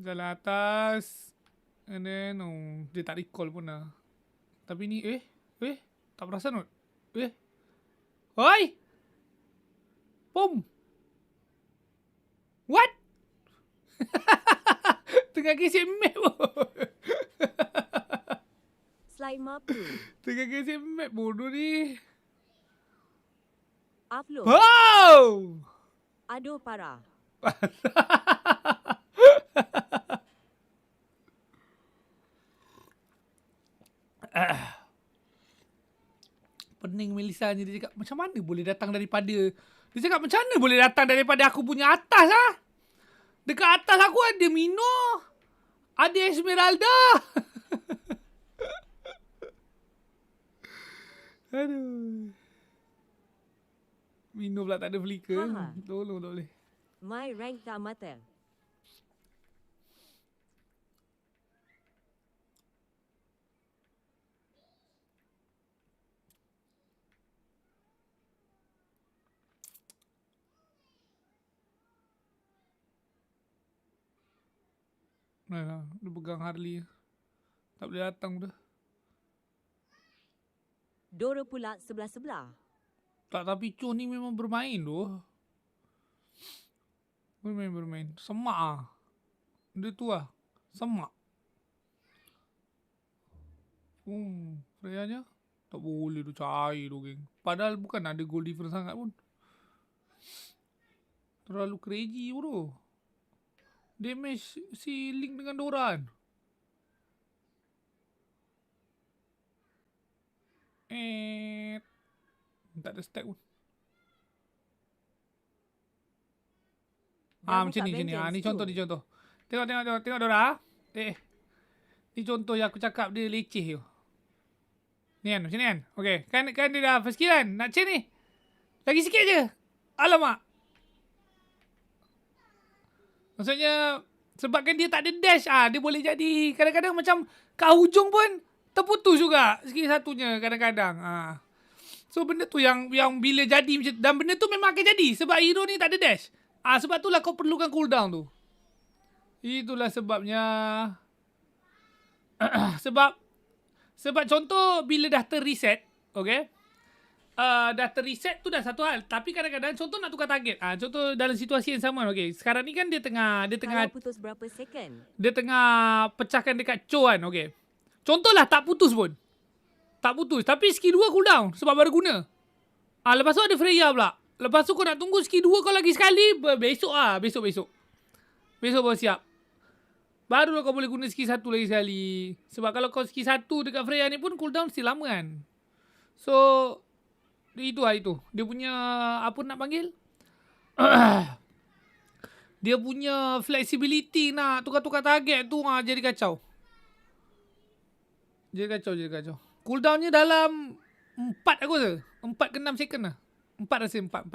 Jalan atas. And then, dia tak recall pun lah. Tapi ni, tak perasan kot. Oi! Pom! What? Tengah gesek map pun. Slide map tu. Tengah gesek map bodoh ni. Upload. Wow! Aduh parah. Pening Melissa ni, dia cakap macam mana boleh datang daripada, dia cakap macam mana boleh datang daripada aku punya atas ah. Dekat atas aku ada Mino, ada Esmeralda. Aduh. Mino pula tak ada flicker. Tolong tak boleh. My rank tak mata. Nah, dia pegang Harley. Tak boleh datang dah. Dora pula sebelah-sebelah. Tak, tapi Chon ni memang bermain tu. Bermain. Semak ah. Dia tu lah. Semak. Freya-nya tak boleh tu, cair tu geng. Padahal bukan ada goal difference sangat pun. Terlalu crazy pun tu. Damage si Link dengan Dora kan. Tak ada stack pun. Macam ni. Ni contoh. Tengok Dora. Ni contoh yang aku cakap dia leceh tu. Ni kan, macam ni kan. Okay, kan dia dah first kill kan. Nak chain ni. Lagi sikit je. Alamak. Maksudnya, sebabkan dia tak ada dash, dia boleh jadi kadang-kadang macam kat hujung pun terputus juga skill satunya kadang-kadang. So benda tu yang bila jadi macam, dan benda tu memang akan jadi sebab hero ni tak ada dash. Sebab itulah kau perlukan cooldown tu. Itulah sebabnya. Sebab contoh bila dah ter-reset, okay? Dah ter-reset tu dah satu hal. Tapi kadang-kadang contoh nak tukar target. Contoh dalam situasi yang sama, okay. Sekarang ni kan dia tengah kalau putus berapa second? Dia tengah pecahkan dekat Cho kan, okay. Contohlah tak putus pun. Tak putus. Tapi skill 2 cooldown sebab baru guna. Lepas tu ada Freya pula. Lepas tu kau nak tunggu skill 2 kau lagi sekali. Besok Besok baru siap. Baru kau boleh guna skill 1 lagi sekali. Sebab kalau kau skill 1 dekat Freya ni pun cooldown still lama kan. So itu. Dia punya apa nak panggil? Dia punya flexibility nak tukar-tukar target tu jadi kacau. Jadi kacau. Cooldownnya dalam 4 aku rasa. 4 ke 6 second lah. 4 rasa 4.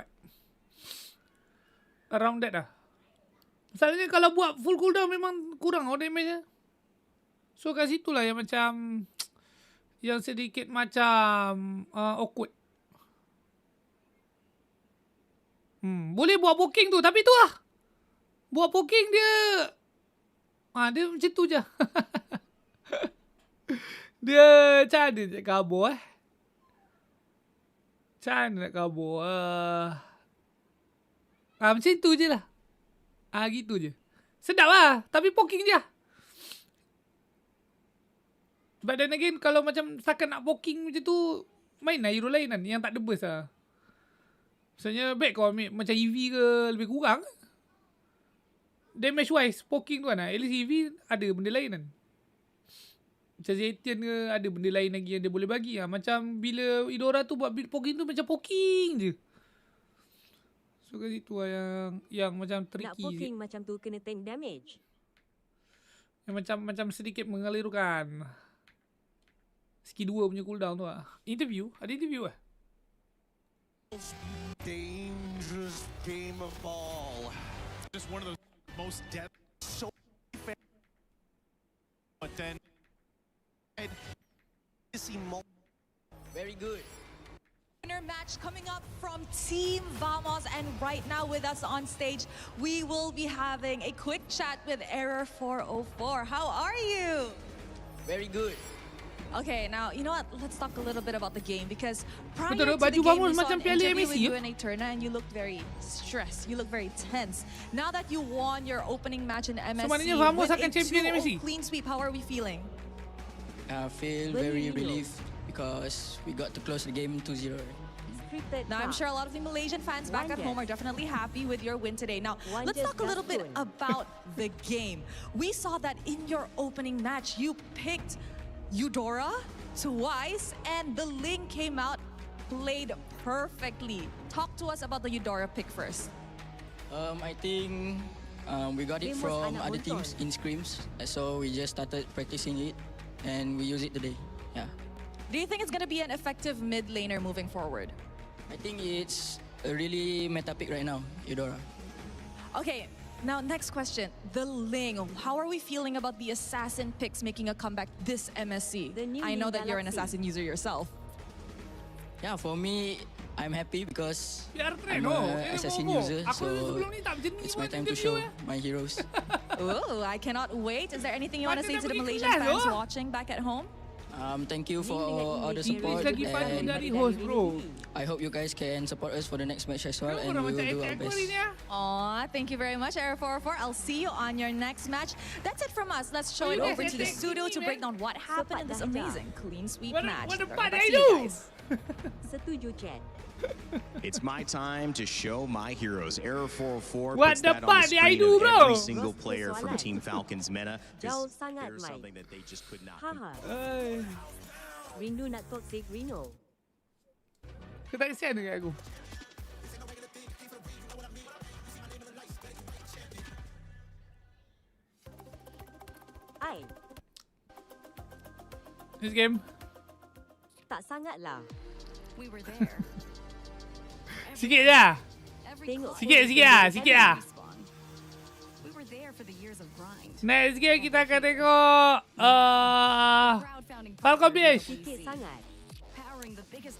Around that lah. Masalahnya kalau buat full cooldown memang kurang damage-nya. So kat situ lah yang macam, yang sedikit macam awkward. Boleh buat poking tu, tapi tu lah. Buat poking dia dia macam tu je. Dia macam mana nak kabur Macam mana nak kabur macam tu je lah. Gitu je. Sedap lah. Tapi poking je lah. But then again, kalau macam setakat nak poking macam tu, main lah hero lain kan yang tak ada burst lah. Misalnya back kau ambil macam EV ke, lebih kurang. Damage wise, poking tu kan at least EV ada benda lain kan. Macam Zetian ke, ada benda lain lagi yang dia boleh bagi. Macam bila Idora tu buat build poking tu macam poking je. So kat situ lah yang macam tricky. Nak poking macam tu kena tank damage. Yang macam sedikit mengalirkan. Skill 2 punya cooldown tu lah. Interview? Ada interview lah? Dangerous game of ball. Just one of those most dead. So but then very good. mid-laner match coming up from Team Vamos, and right now with us on stage, we will be having a quick chat with Error 404. How are you? Very good. Okay, now, you know what? Let's talk a little bit about the game, because prior Betul, to the baju game, Vamos we saw macam an Piala interview MSC, with you ya? and Eterna, and you looked very stressed. You looked very tense. Now that you won your opening match in MSC, Maknanya Vamos with akan a champion 2-0 MSC? clean sweep, how are we feeling? I feel very relieved because we got to close the game 2-0. Now, I'm sure a lot of the Malaysian fans back at home are definitely happy with your win today. Now, let's talk a little bit about the game. We saw that in your opening match, you picked Eudora twice, and the link came out, played perfectly. Talk to us about the Eudora pick first. I think we got it from other teams in scrims, so we just started practicing it, and we use it today. Yeah. Do you think it's going to be an effective mid laner moving forward? I think it's a really meta pick right now, Eudora. Okay, now next question. The Ling. How are we feeling about the assassin picks making a comeback this MSC? I know that you're an assassin user yourself. Yeah, for me, I'm happy because Biar I'm tren, an assassin user, so it's my time to show my heroes. Oh, I cannot wait. Is there anything you want to say to the Malaysian kelas, fans oh. watching back at home? Thank you for all the support, lagi pandai and dari host, bro. I hope you guys can support us for the next match as well, and we will do our best. Aw, thank you very much, Error 404. I'll see you on your next match. That's it from us. Let's show it over to the studio to break down what happened in this amazing clean sweep match. What Back to you guys. Setuju, Chat. It's my time to show my heroes. Error 404 What puts the that on the fuck did I screen do, of bro? every single player from Team Falcon's meta. Jauh Because sangat, there's Mike. something that they just could not Haha. Rindu nak toxic Rino. Kau tak kesian dengan aku. Ai, This game. tak sangat lah. We were there. Sikit je. Tengok. Sikit lah. Sikit lah. We were there for the years of grind. Next game kita akan tengok Falcon PH. Sikit sangat.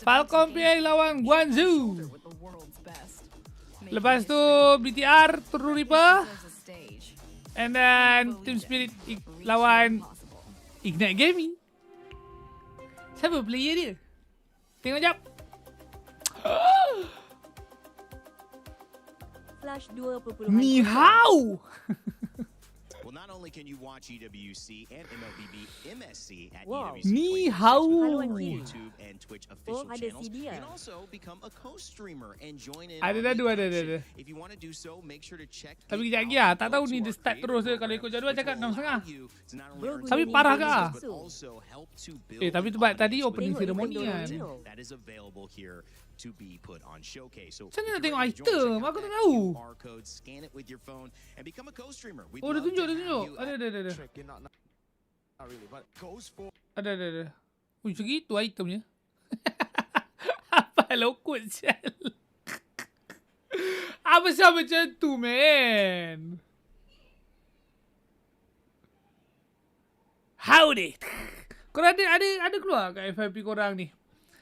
Falcon PH lawan Guangzhou. Lepas tu BTR True Reaper. And then Team Spirit lawan Ignite Gaming. Siapa player dia? Tengok jap. Flash 2.0. Ni hao. Well, not only can you watch EWC and MLBB MSC at Wow. EWC Ni Play hao. on YouTube and Twitch official ada channels. CD You ya? can also become a co-streamer and join in. Ada on dah the ada. action. If you want to do so, make sure to check. Tapi it kejap lagi out lah. and Tak go tahu to ni our dia start creator terus je. Kalau program, ikut jadual which cakap will 6.30. allow you to not only earn Tapi money, parah ke? but also help to build Tapi an tu tadi audience opening with ceremony kan. content that is available here to be put on showcase. So Macam mana nak if you're tengok ready to join, item? check out Aku tak that tahu. QR code, scan it with your phone, and become a co-streamer. We'd Oh, dia love to tunjuk, dia have tunjuk. you Ada. Trick, not really, but goes for Ada. Ui, segitu itemnya. Apa lokut sial. Apa siapa macam tu, man? Howdy. Korang ada keluar kat FYP korang ni?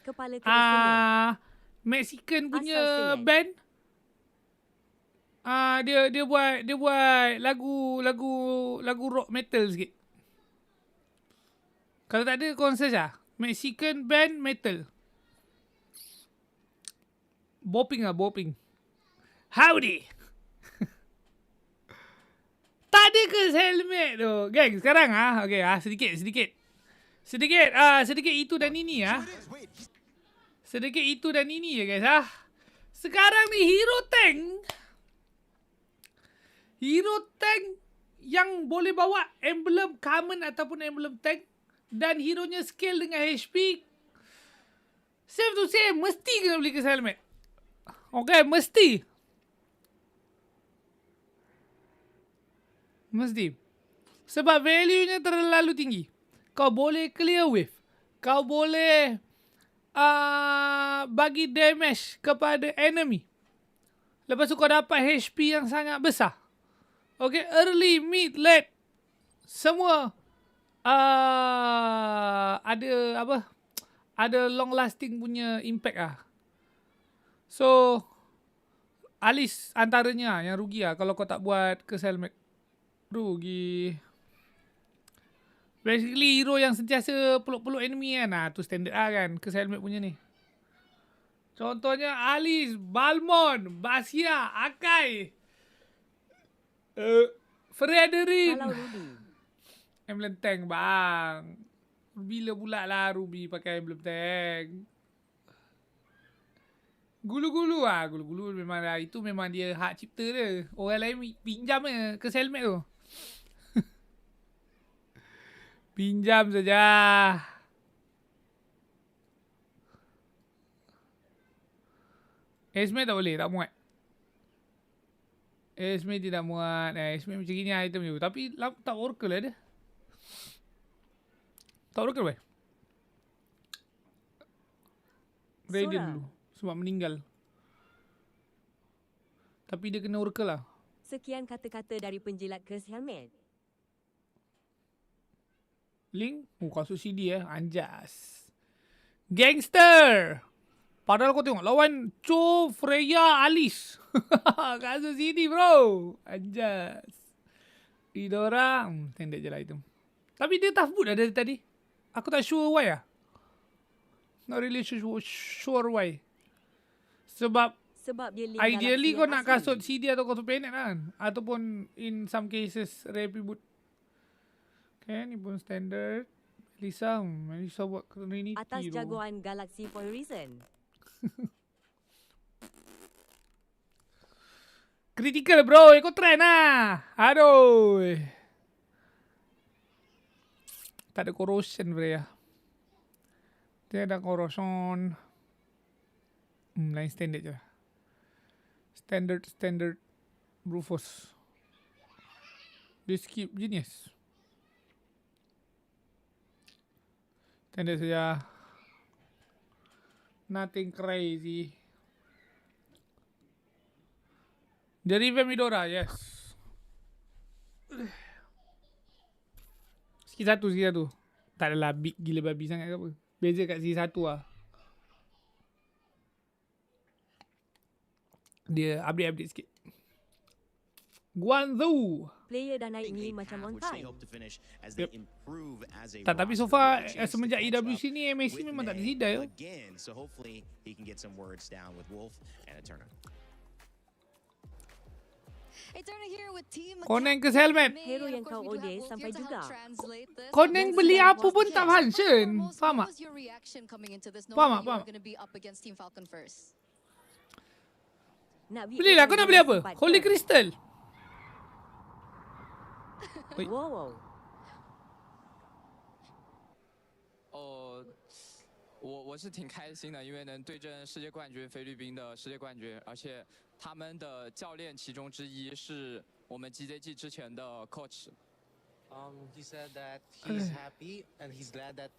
Kepala kena semua. Mexican punya Asal sengat. band. Dia buat lagu rock metal sikit. Kalau tak ada korang search lah. Mexican band metal. Boping. Howdy. Tak ada ke helmet tu? Gang, sekarang okay, sedikit. Sedikit itu dan ini Sedikit itu dan ini ya guys Sekarang ni hero tank yang boleh bawa emblem common ataupun emblem tank dan hero-nya skill dengan HP. Safe to say mesti kena beli kes helmet. Okay, mesti. Sebab value-nya terlalu tinggi. Kau boleh clear wave. Kau boleh bagi damage kepada enemy. Lepas tu kau dapat HP yang sangat besar. Okay, early, mid, late. Semua ada long lasting punya impact . So Alice antaranya yang rugi lah kalau kau tak buat curse helmet. Rugi. Basically hero yang sentiasa peluk-peluk enemy kan. Tu standard lah kan curse helmet punya ni. Contohnya Alice, Balmond, Basia, Akai, Frederick. Kalau Ruby. Emblem tank bang. Bila pula lah Ruby pakai emblem tank. Gulu-gulu lah. Gulu-gulu memang lah. Itu memang dia hak cipta dia. Orang lain pinjam je ke helmet tu. Pinjam saja. Esme tak boleh. Tak muat. Esme tidak muat. Esme macam gini item je. Tapi tak oracle lah dia. Tak oracle weh. Radiant dulu. Sebab meninggal. Tapi dia kena oracle lah. Sekian kata-kata dari penjilat curse helmet. Link? Kasut CD Anjas. Gangster! Padahal kau tengok lawan Cho, Freya, Alice. Kasut CD bro. Anjas. Dia orang. Tendek je lah itu. Tapi dia tough boot lah dari tadi. Aku tak sure why lah. Not really sure why. Sebab dia link ideally Galaxy kau yang nak asli. kasut CD atau kasut penet kan. Ataupun in some cases rapid boot. Okay, ni pun standard. Lisa buat Trinity Atas tu. jagoan Galaxy for a reason. Critical bro, ikut trend lah. Aduh. Tak ada corrosion bro ya. Dia ada corrosion. Lain standard je. Standard Rufus. Dia skip genius. Standard saja. Nothing crazy. Dia revamp Midora, yes. Sikit satu. Tak adalah big gila babi sangat ke apa. Beza kat sisi satu lah. Dia update sikit. Guangzhou. Player dah naik ni macam on time. Yep. Tak, tapi so far semenjak EWC ni MSC memang tak ada sidai. Koneng ke helmet. Hero yang kau order sampai juga. Koneng beli apa pun tak function. Faham tak? Faham tak? Belilah, kau nak beli apa? Holy Crystal. Wow. 我是挺开心的，因为能对阵世界冠军菲律宾的世界冠军，而且他们的教练其中之一是我们 GZG 之前的 coach。 He said that he's happy and he's glad that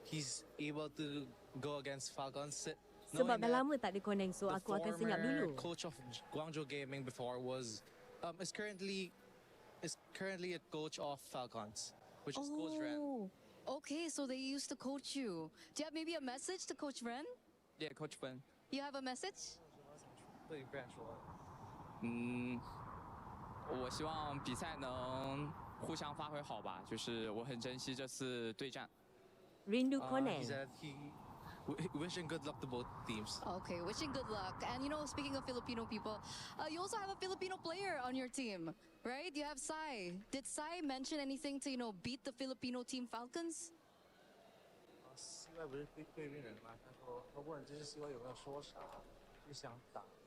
he's able to go against Falcons. Sebab dah lama tak ada Koneng, so aku akan senyap dulu. The coach of Guangzhou Gaming before was is currently a coach of Falcons, which is Coach Ren. Okay, so they used to coach you. Do you have maybe a message to Coach Ren? Yeah, Coach Ren. You have a message? 我希望比赛能互相发挥好吧，就是我很珍惜这次对战。 Rindu Koneng. He said wishing good luck to both teams. Okay, wishing good luck. And you know, speaking of Filipino people, you also have a Filipino player on your team, right? You have Sai. Did Sai mention anything to, beat the Filipino team Falcons?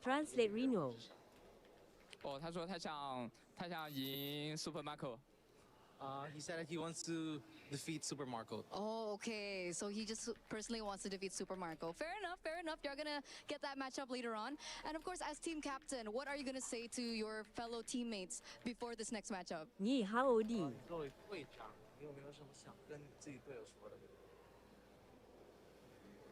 Translate Reno. 他说他想赢 Super Marco。 He said that he wants to defeat Super Marco. Oh, okay. So he just personally wants to defeat Super Marco. Fair enough. You're going to get that matchup later on. And of course, as team captain, what are you going to say to your fellow teammates before this next matchup? 你好的。作为队长，你有没有什么想跟自己队友说的？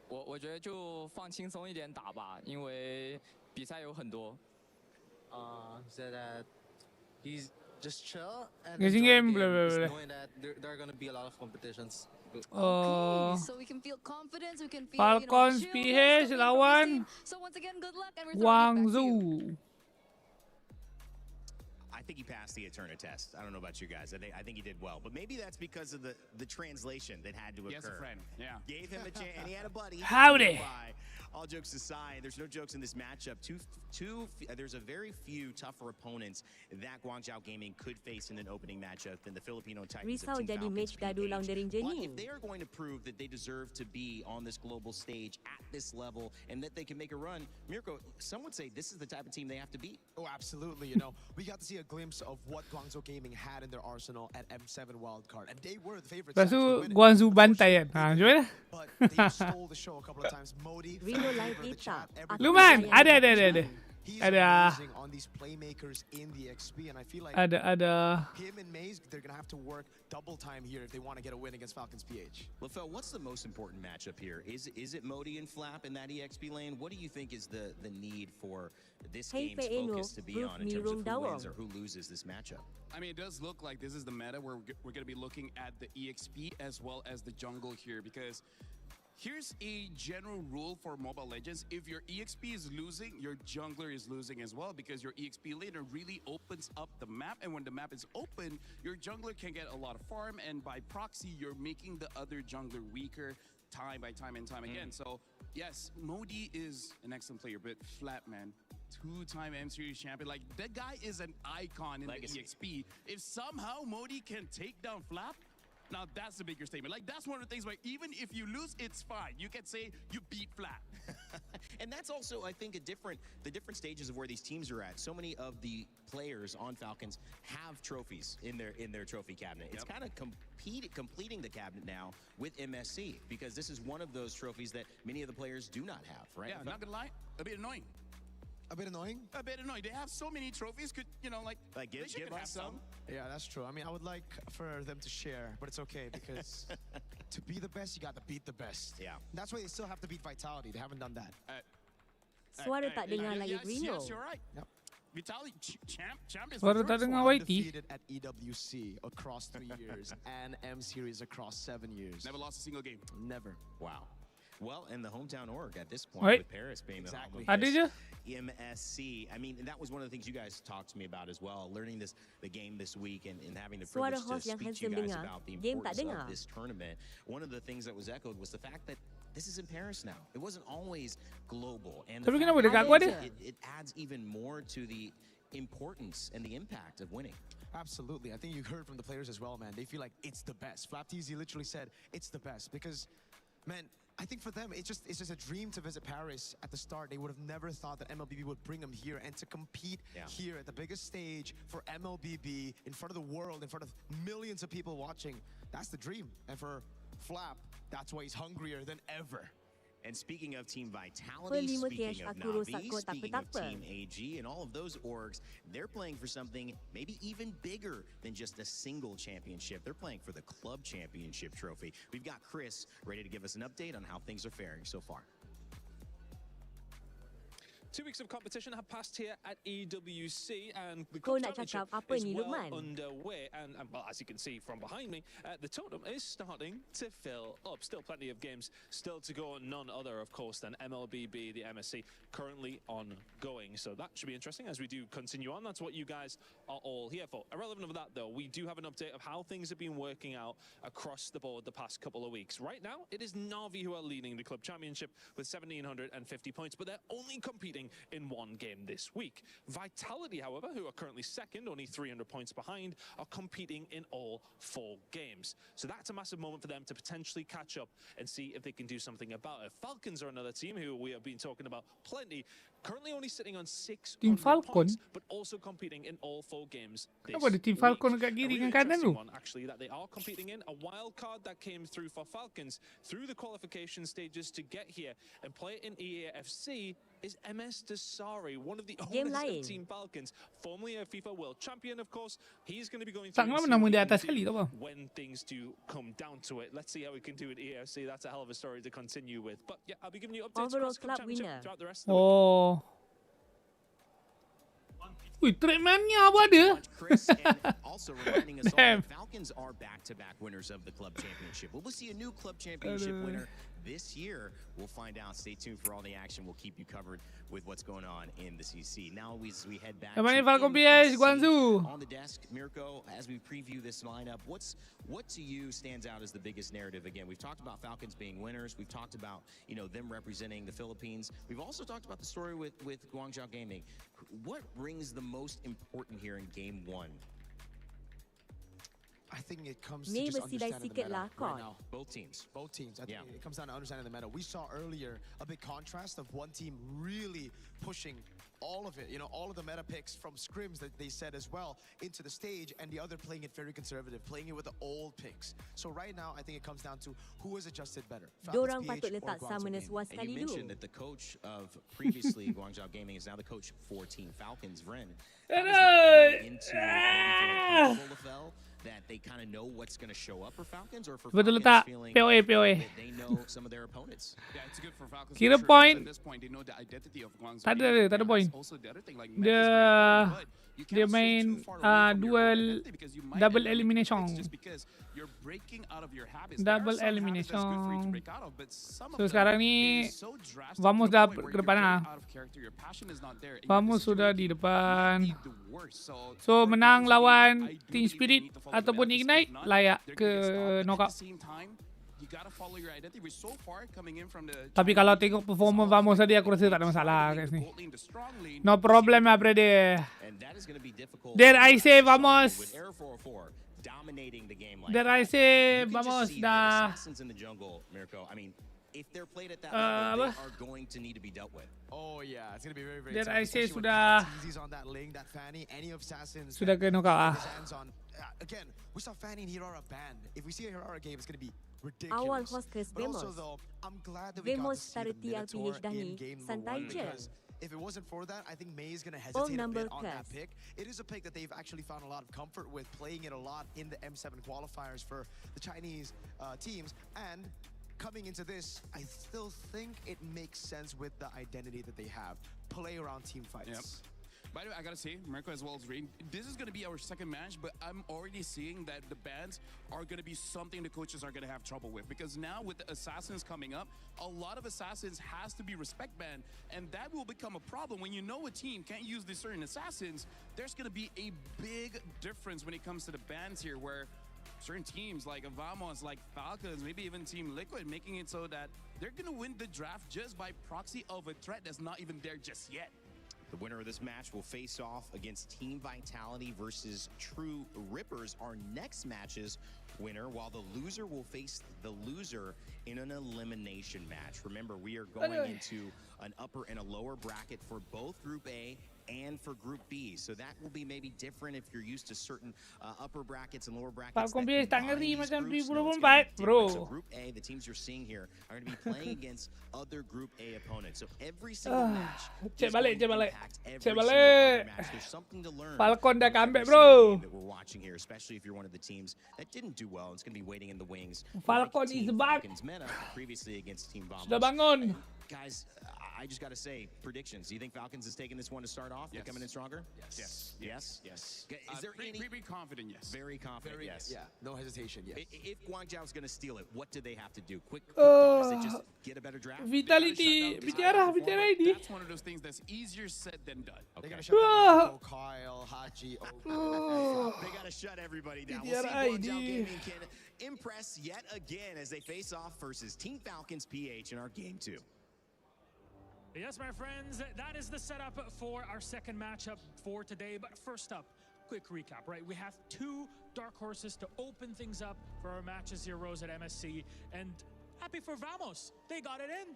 我觉得就放轻松一点打吧，因为比赛有很多。He said that he's just chill and Guessing enjoy game, the blah, blah, just blah. knowing that there are going to be a lot of competitions. Okay, so we can feel confidence, we can feel Falcons chill, PH lawan so once again, good luck and we're Guangzhou. I think he passed the Eterna test. I don't know about you guys. I think he did well, but maybe that's because of the translation that had to occur. He has a friend. Yeah. Gave him a chance, and he had a buddy. Howdy. All jokes aside, there's no jokes in this matchup. There's a very few tougher opponents that Guangzhou Gaming could face in an opening matchup than the Filipino Titans Risau of Team jadi Falcons match gaduh lawan PH. Dering But Jening. if they are going to prove that they deserve to be on this global stage at this level and that they can make a run, Mirko, some would say this is the type of team they have to beat. Oh, absolutely. We got to see a glimpse of what Guangzhou Gaming had in their arsenal at M7 wildcard, and they were the favorites. Lepas tu Guangzhou bantai kan. Ha, cuba dah. But they stole the show a couple of times. Modi, Rino lain kita. Luman, ada. He's Ada. amazing on these playmakers in the XP, and I feel like Ada. him and Maze, they're gonna have to work double time here if they want to get a win against Falcons PH. LaFell, what's the most important matchup here? Is it Modi and Flap in that EXP lane? What do you think is the need for this Hey, game's Peeno, focus to be Ruth on in terms of Mirung who wins Dawang. or who loses this matchup? I mean, it does look like this is the meta where we're going to be looking at the EXP as well as the jungle here, because here's a general rule for Mobile Legends. If your EXP is losing, your jungler is losing as well, because your EXP laner really opens up the map. And when the map is open, your jungler can get a lot of farm. And by proxy, you're making the other jungler weaker time by time and time again. So, yes, Modi is an excellent player, but Flap, man, two-time M Series champion. Like, that guy is an icon in Legacy. the EXP. If somehow Modi can take down Flap, now that's a bigger statement. Like, that's one of the things where even if you lose, it's fine. You can say you beat Flap. And that's also, I think, the different stages of where these teams are at. So many of the players on Falcons have trophies in their trophy cabinet. It's kind of completing the cabinet now with MSC, because this is one of those trophies that many of the players do not have, right? Yeah, not gonna lie, a bit annoying. A bit annoying? A bit annoying. They have so many trophies. Could, give have us some. Yeah, that's true. I mean, I would like for them to share, but it's okay, because to be the best, you got to beat the best. Yeah. That's why they still have to beat Vitality. They haven't done that. Suara tak dengar lagi Rino. Yes, you're right. Yep. Vitality champ is Suara tak dengar YT. Undefeated at EWC across 3 years and M Series across 7 years. Never lost a single game. Never. Wow. Well, and the hometown org at this point, Right. with Paris being the home of Ada je. MSC. I mean, that was one of the things you guys talked to me about as well, learning the game this week and having the Suara privilege to host yang speak to you handsome guys dengar, about the game tak importance dengar. of this tournament. One of the things that was echoed was the fact that this is in Paris now. It wasn't always global. And the Tapi fact kenapa dekat that aku ada? it adds even more to the importance and the impact of winning. Absolutely. I think you heard from the players as well, man. They feel like it's the best. Flapteasy literally said it's the best because, man, I think for them, it's just a dream to visit Paris at the start. They would have never thought that MLBB would bring them here and to compete here at the biggest stage for MLBB in front of the world, in front of millions of people watching. That's the dream. And for Flap, that's why he's hungrier than ever. And speaking of Team Vitality, speaking of Navi, speaking of Team AG, and all of those orgs, they're playing for something maybe even bigger than just a single championship. They're playing for the club championship trophy. We've got Chris ready to give us an update on how things are faring so far. 2 weeks of competition have passed here at EWC, and the Kau club nak championship cakap apa is ni, well Lukman? underway. And well, as you can see from behind me, the totem is starting to fill up. Still plenty of games still to go. None other, of course, than MLBB, the MSC, currently ongoing. So that should be interesting as we do continue on. That's what you guys are all here for. Irrelevant of that, though, we do have an update of how things have been working out across the board the past couple of weeks. Right now, it is Navi who are leading the club championship with 1,750 points, but they're only competing in one game this week. Vitality, however, who are currently second, only 300 points behind, are competing in all 4 games. So that's a massive moment for them to potentially catch up and see if they can do something about it. Falcons are another team who we have been talking about plenty, currently only sitting on 600 points, but also competing in all 4 games this Kenapa ada Team Falcon dekat week. kiri A dengan really kanan tu? interesting one, actually, that they are competing in. A wild card that came through for Falcons through the qualification stages to get here and play in EAFC is MS Desari, one of the Game owners lain. of Team Falcons, formerly a FIFA World Champion, of course. He's going to be going Tak through kenapa and nama see dia what atas he sekali can tak do apa. when things do come down to it. Let's see how we can do at EAFC. That's a hell of a story to continue with. But yeah, I'll be giving you updates Overall across the club club championship winner. throughout the rest of the week. Oh. Ui, Trackmania pun ada. Chris, and also reminding us all that Falcons are back-to-back winners of the club championship. We'll see a new club championship winner this year. We'll find out. Stay tuned for all the action. We'll keep you covered with what's going on in the CC. Now as we head back to Falcon PH, Guangzhou. on the desk, Mirko, as we preview this lineup, what to you stands out as the biggest narrative? Again, we've talked about Falcons being winners. We've talked about them representing the Philippines. We've also talked about the story with Guangzhou Gaming. What rings the most important here in Game 1? I think it comes to just understanding the meta right now. Both teams. I think it comes down to understanding the meta. We saw earlier a big contrast of one team really pushing all of it, all of the meta picks from scrims that they said as well into the stage, and the other playing it very conservative, playing it with the old picks. So right now, I think it comes down to who has adjusted better. Dorang patut letak summoner sewas And sekali you dulu. mentioned that the coach of previously Guangzhou Gaming is now the coach for Team Falcons, Vren. That they kind of know what's going to show up for Falcons, or for Betul Falcons letak feeling POA. that they know some of their opponents. Yeah, it's good for Falcons. Kira for sure, point. because At this point, they know the identity of Guangzhou. Tak ada point. Also, the other thing, like Dia main dual double elimination. Double elimination. So sekarang ni Vamos dah ke depan lah. Vamos sudah di depan. So menang lawan Team Spirit ataupun Ignite layak ke knockout. Tapi kalau tengok performance Vamos tadi, aku rasa tak ada masalah kat sini. No problem lah, brother. Dare I say Vamos. Dare I say Vamos dah. If they're played at that level, they are going to need to be dealt with. Oh yeah, it's going to be very, very Dare tough. I say Especially sudah with on that Ling, that Fanny, any of Assassins. Sudah ke knockout ah. Again, we saw Fanny and Hirara banned. If we see a Hirara game, it's going to be ridiculous. Awal host Chris But also Vemos. though, I'm glad that we got to see the Minotaur dah in ni, game santai 1 je. because if it wasn't for that, I think May is going to hesitate a bit on that pick. It is a pick that they've actually found a lot of comfort with, playing it a lot in the M7 qualifiers for the Chinese teams, and coming into this, I still think it makes sense with the identity that they have. Play around team fights. Yep. By the way, I gotta say, Mirko as well as Rain, this is gonna be our second match, but I'm already seeing that the bans are gonna be something the coaches are gonna have trouble with, because now with the Assassins coming up, a lot of Assassins has to be respect banned, and that will become a problem. When you know a team can't use these certain Assassins, there's gonna be a big difference when it comes to the bans here, where certain teams like Vamos, like Falcons, maybe even Team Liquid, making it so that they're gonna win the draft just by proxy of a threat that's not even there just yet. The winner of this match will face off against Team Vitality versus True Rippers, our next match's winner, while the loser will face the loser in an elimination match. Remember, we are going into an upper and a lower bracket for both Group A and for Group B, so that will be maybe different if you're used to certain upper brackets and lower brackets. Falcon PH tak ngeri macam 2024, bro. So Group A, the teams you're seeing here are going to be playing against other Group A opponents. So every single match Cek balik. There's something to learn. Falcon dah comeback, bro. That we're watching here, especially if you're one of the teams that didn't do well. It's going to be waiting in the wings. Falcon is back. Meta previously against Team Vamos. Sudah bangun. Guys, I just got to say, predictions. Do you think Falcons is taking this one to start off? Yes. They're coming in stronger? Yes. Is there any... Very confident, yes. Very confident, yes. Yeah, no hesitation, yes. If Guangzhou's going to steal it, what do they have to do? Quick thought, is it just get a better draft? Vitality, bicara ini. That's one of those things that's easier said than done. Okay. They got to shut down Kyle, Haji, They got to shut everybody down. We'll see Guangzhou Gaming can impress yet again as they face off versus Team Falcons PH in our Game 2. Yes, my friends, that is the setup for our second matchup for today. But first up, quick recap, right? We have two dark horses to open things up for our matches heroes at MSC. And happy for Vamos, they got it in.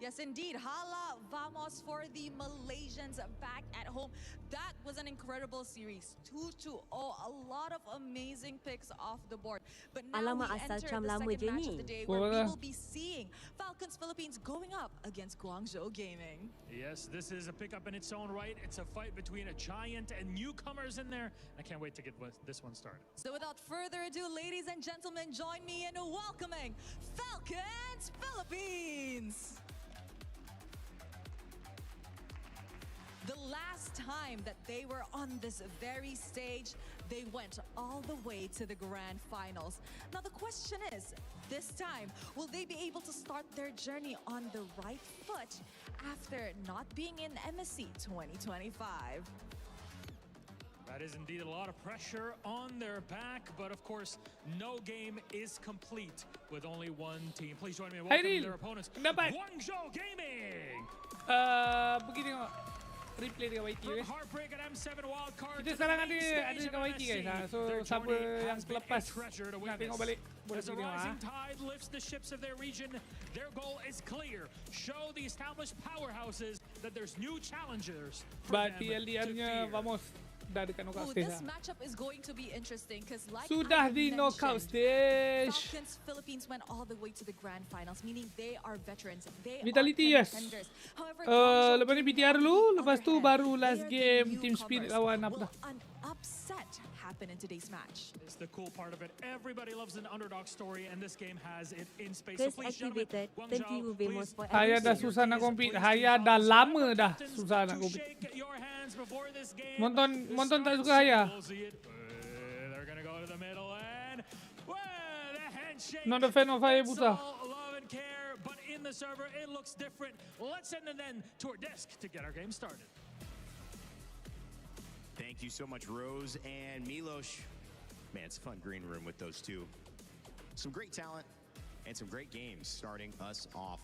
Yes, indeed. Hala Vamos for the Malaysians back at home. That was an incredible series. 2-2. A lot of amazing picks off the board. But now we enter the second match of the day where we will be seeing Falcons Philippines going up against Guangzhou Gaming. Yes, this is a pickup in its own right. It's a fight between a giant and newcomers in there. I can't wait to get this one started. So without further ado, ladies and gentlemen, join me in welcoming Falcons Philippines. The last last time that they were on this very stage, they went all the way to the grand finals. Now the question is, this time, will they be able to start their journey on the right foot after not being in MSC 2025? That is indeed a lot of pressure on their back, but of course, no game is complete with only one team. Please join me in welcoming their opponents. Guangzhou Gaming! Begini kok. Replay dengan YT guys. Heartbreak at M7 wildcard. Kita sekarang ada dengan YT guys. So siapa yang terlepas nak tengok balik boleh As the rising tide lifts the ships of their region, their goal is clear. Show the established powerhouses that there's new challengers for them to fear. Vamos. Dah dekat knockout stage. This matchup is going to be interesting because like Sudah di knockout stage. Falcons Philippines went all the way to the grand finals, meaning they are veterans. They Vitality are yes. contenders. However, lepas ni BTR dulu, lepas tu baru last game Team Spirit lawan apa dah. An upset happen in today's match. It's the cool part of it. Everybody loves an underdog story, and this game has it in space. First So please, activated, thank you very much for Haya dah susah nak compete. Haya dah lama dah susah nak compete. Monton tak suka Haya. They're gonna go to the middle and the handshake. Not a fan of Hayabusa. Love and care, but in the server it looks different. Let's send them then to our desk to get our game started. Thank you so much, Rose and Milos. Man, it's a fun green room with those two. Some great talent and some great games starting us off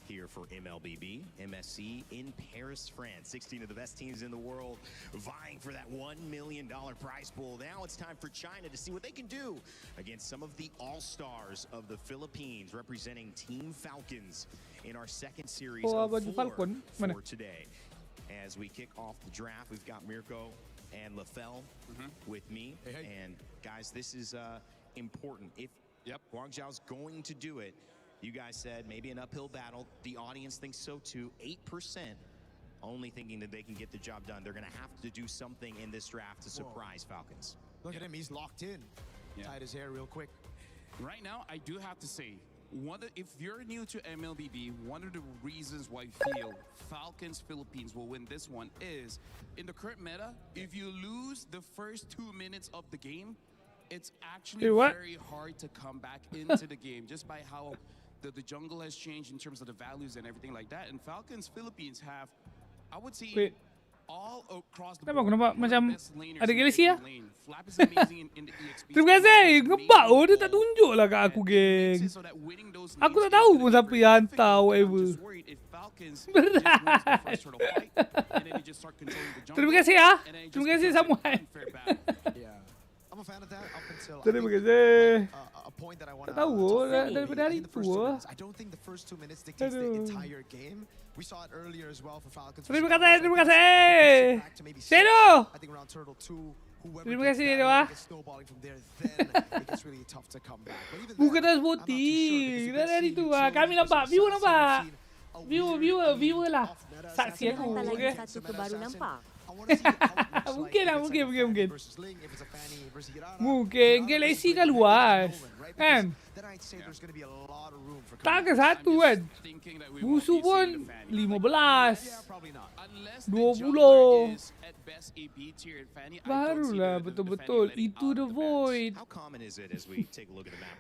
here for MLBB, MSC in Paris, France. 16 of the best teams in the world vying for that $1 million prize pool. Now it's time for China to see what they can do against some of the all-stars of the Philippines representing Team Falcons in our second series of 4 for today. As we kick off the draft, we've got Mirko and LaFell with me. And guys, this is important. If Guangzhou's going to do it, you guys said maybe an uphill battle. The audience thinks so too. 8% only thinking that they can get the job done. They're going to have to do something in this draft to surprise Falcons. Look at him, he's locked in. Tied his hair real quick. Right now, I do have to say, if you're new to MLBB, one of the reasons why I feel Falcons Philippines will win this one is, in the current meta, if you lose the first 2 minutes of the game, it's actually very hard to come back into the game just by how the jungle has changed in terms of the values and everything like that. And Falcons Philippines have, I would say, all across the board, Kenapa macam ada galaxy ya? Flap is amazing in the EXP. Terima kasih. Ngebak dia tak tunjuk lah kat aku, geng. Aku tak tahu pun siapa yang hantar whatever. Berat. Terima kasih ya. Terima kasih Samuel. I'm a fan of that up until Terima kasih. a point that I want Tak tahu daripada hari tu. I don't think the first 2 minutes dictates the entire game. We saw it earlier as well for Falcons. Terima kasih, terima kasih. Sedo. I think around Turtle 2, Terima kasih doa. snowballing from there, then it gets really tough to come back. But even Bukan atas voting. Dari tu ah, kami nampak, viewer nampak. Viewer lah. Saksi aku, okey. Satu ke baru nampak. Mungkin lah, mungkin. Mungkin Galaxy kan luas, kan? Tak ke satu kan? Musuh pun 15, 20. Barulah betul-betul itu The Void.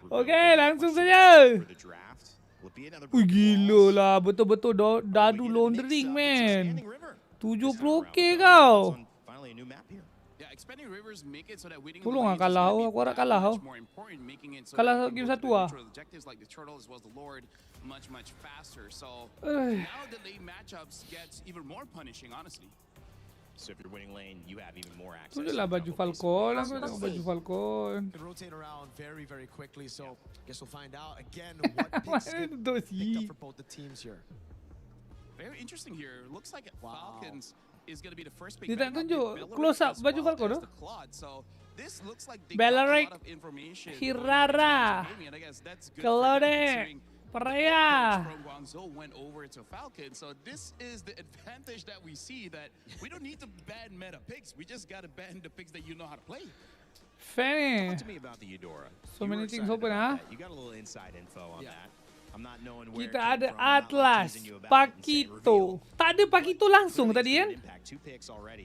Okay, langsung saja. Wih, gila lah, betul-betul dadu laundering, man. 70k kau. Tolong lah kalah, aku harap kalah. Kalah game satu lah. Tunjuklah baju Falcon, aku nak tengok baju Falcon. rotate around very, very quickly, so guess we'll find out again what picks get picked up for both the teams here. Very interesting here. Looks like Falcons is going to be the first pick. Dia tak tunjuk close up baju Falcon tu. So this looks like they Belaric, got a lot of information. Hirara, Claude, Paraya. From Guangzhou went over to Falcon. So this is the advantage that we see, that we don't need to ban meta picks. We just got to ban the picks that you know how to play. Fair. Talk to me about the Eudora. So many things open, huh? You got a little inside info on that. Kita ada Atlas, Pakito. Tak ada Pakito langsung tadi kan?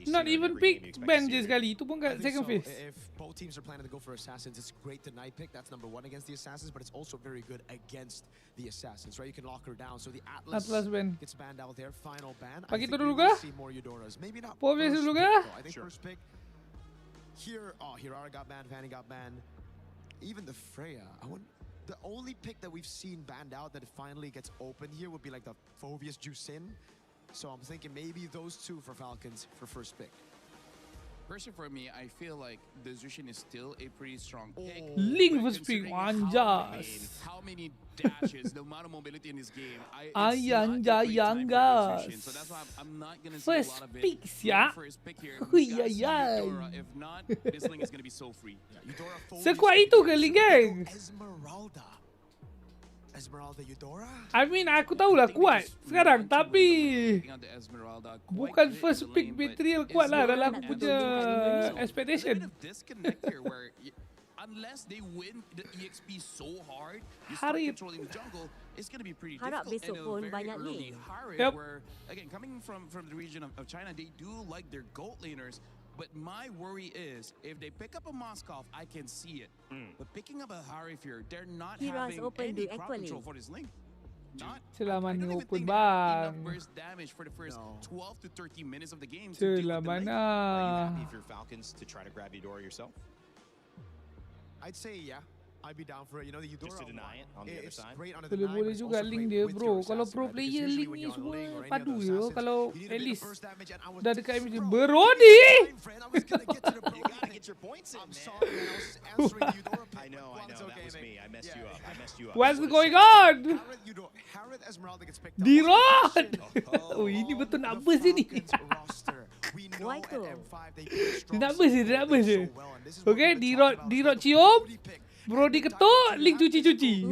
Not even pick ban je sekali. Itu pun kat second phase. If both teams are planning to go for assassins, it's great to night pick. That's number 1 against the assassins, but it's also very good against the assassins, right? You can lock her down. So the Atlas ban. gets banned out there. Final ban. Pakito dulu kah? Maybe not. Pobres dulu kah? I think first pick. Here, Hirara got banned, Fanny got banned. Even the Freya. The only pick that we've seen banned out that it finally gets open here would be like the Phobius Jusin. So I'm thinking maybe those two for Falcons for first pick. Personally, for me, I feel like the Zushin is still a pretty strong pick. Link first pick, anjas. How many dashes, the amount of mobility in this game. Anjas. So that's why I'm not going to see a lot of it. First pick here. If not, this link is going to be so free. Sekuat itu ke Link geng? Esmeralda Eudora? I mean, aku tahulah kuat sekarang, tapi bukan first pick material kuat lah dalam aku punya expectation. Unless they win the EXP so hard, you start controlling the jungle, it's going to be pretty Harap difficult. besok pun banyak Early lane. Harith, where, again, coming from the region of China, they do like their gold laners. But my worry is, if they pick up a Moskov, I can see it. But picking up a Harith here, they're not having any crowd control for this link. Selamat ni open bang. Damage for the first 12 to 13 minutes of the game. Selamat Are you happy for Falcons to try to grab Eudora yourself? I'd say yeah. I'd be down for it. You know, the Eudora just to deny it on the other side. Boleh juga link dia bro. Kalau pro player link ni semua padu je. Kalau at least dah dekat MSC Brody. I know. That was me. I messed you up. What's going on? Dirot. Oh, ini betul nak burst ni. Dia nak burst je. Okay, Dirot cium. Brody ketuk, Link cuci-cuci.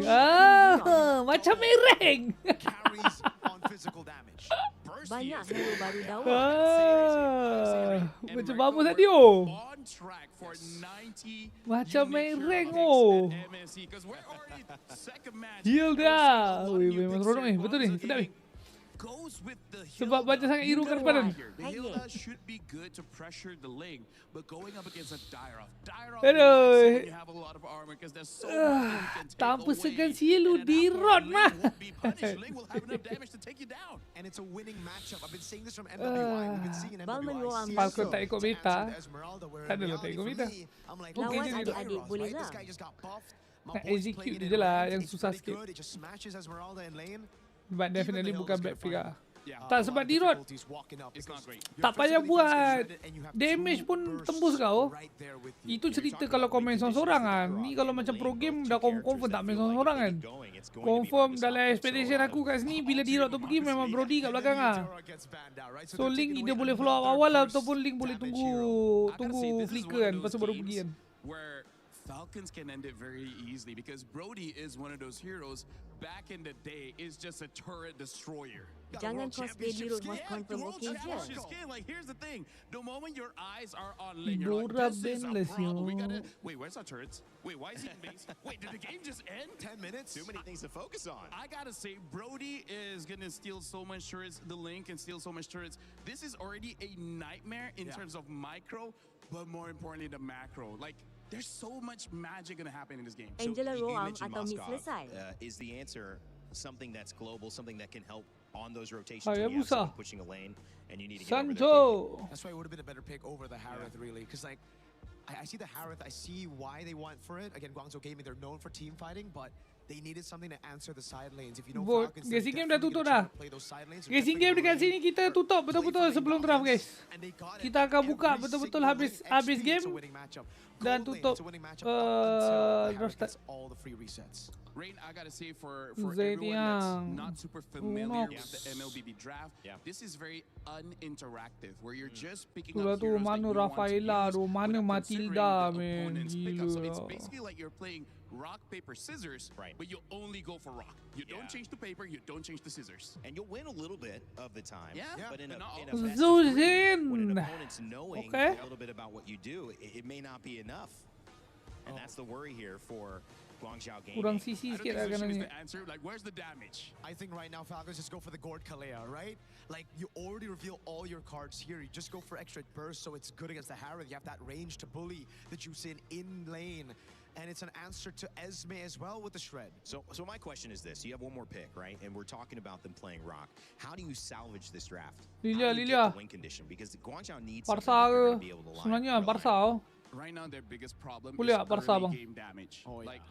Macam mereng. Banyak hero baru daun. Macam bagus tadi oh. Macam mereng oh. Heal dah. Weh, memang seronok ni. Betul ni. Sedap ni. Sebab banyak sangat hero kat depan. Aduh. Tanpa segan silu Dirot mah. Falcon tak ikut meta. Tak adalah tak ikut meta. Lawan adik-adik boleh lah. Nak execute je lah yang susah sikit. But definitely bukan bad pick lah. Tak, sebab Dirot tak payah buat damage pun tembus kau. Itu cerita kalau kau main seorang-seorang kan. Ni kalau macam pro game dah confirm tak main seorang-seorang kan. Confirm dalam expectation aku kat sini, bila Dirot tu pergi memang Brody kat belakang lah. So Link dia boleh follow up awal lah, ataupun Link boleh tunggu flicker kan, lepas tu baru pergi kan. Falcons can end it very easily because Brody is one of those heroes back in the day is just a turret destroyer. Jangan cosplay Dirot must confirm occasion. Like here's the thing, the moment your eyes are on lane, you're like, this is a problem. We gotta wait. Where's our turrets? Wait, why is he in base? Wait, did the game just end? 10 minutes. Too many things to focus on. I gotta say, Brody is gonna steal so much turrets. The Link can steal so much turrets. This is already a nightmare in terms of micro, but more importantly, the macro. Like. There's so much magic going to happen in this game. Angela Roam atau Miss Selesai. Is the answer something that's global, something that can help on those rotations? Pushing a lane, and you need to get over there. That's why it would have been a better pick over the Harith, really, because like I see the Harith, I see why they want for it. Again, Guangzhou Gaming, they're known for team fighting, but they needed something to answer the side lanes. If you know Falcons, guessing game dah tutup dah. Guessing game dekat sini kita tutup betul-betul sebelum draft guys. Kita akan buka betul-betul habis game dan tutup draft start. Rain, I gotta say for everyone that's not super familiar with the MLBB draft, this is very uninteractive, where you're just picking up heroes that you want to use without considering the opponent's pickup. So it's basically like you're playing rock, paper, scissors, but you only go for rock. You don't change the paper, you don't change the scissors. And you'll win a little bit of the time. But in a when an opponent's knowing a little bit about what you do, it may not be enough. And that's the worry here for Kurang CC sikit lah kena ni. Like, where's the damage? I think right now Falcons just go for the Gord Kalea, right? Like, you already reveal all your cards here. You just go for extra burst, so it's good against the Harrow. You have that range to bully the juice in lane. And it's an answer to Esme as well with the Shred. So my question is this. You have one more pick, right? And we're talking about them playing Rock. How do you salvage this draft? Lilia. Win condition? Because Guangzhou needs Barca ke? Sebenarnya Barca. Right now, their biggest problem Boleh is tak Barca, early bang? game damage. Oh, yeah. Like,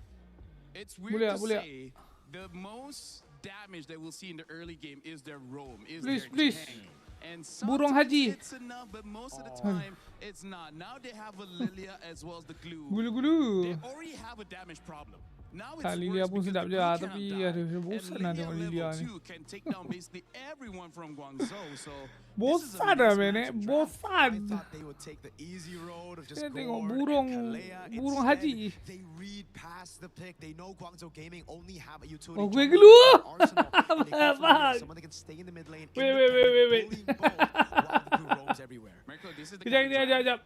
it's weird to Boleh. say the most damage that we'll see in the early game is their roam, is Please, their please. tank. And Burung sometimes haji. it's enough, but most of the time, it's not. Now they have a Lilia as well as the glue. Gulu-gulu. They already have a damage problem. Now it's Lilia worse pun because sedap the je, blue tapi cannot aduh, die. bosan And lah tengok Lilia level ni. 2 can take down basically everyone from Guangzhou. So Bosan dah man, bosan. They would take the easy road of just Kita tengok Gord and Kalea. burung Instead, haji. They read past the pick. They know Guangzou Gaming only have a utility. Oh, gue jungle gelu. arsenal, and they go for Bang. someone that can stay in the mid lane. Wait. bullying both while the blue roams everywhere. Marco, this is the Kejap.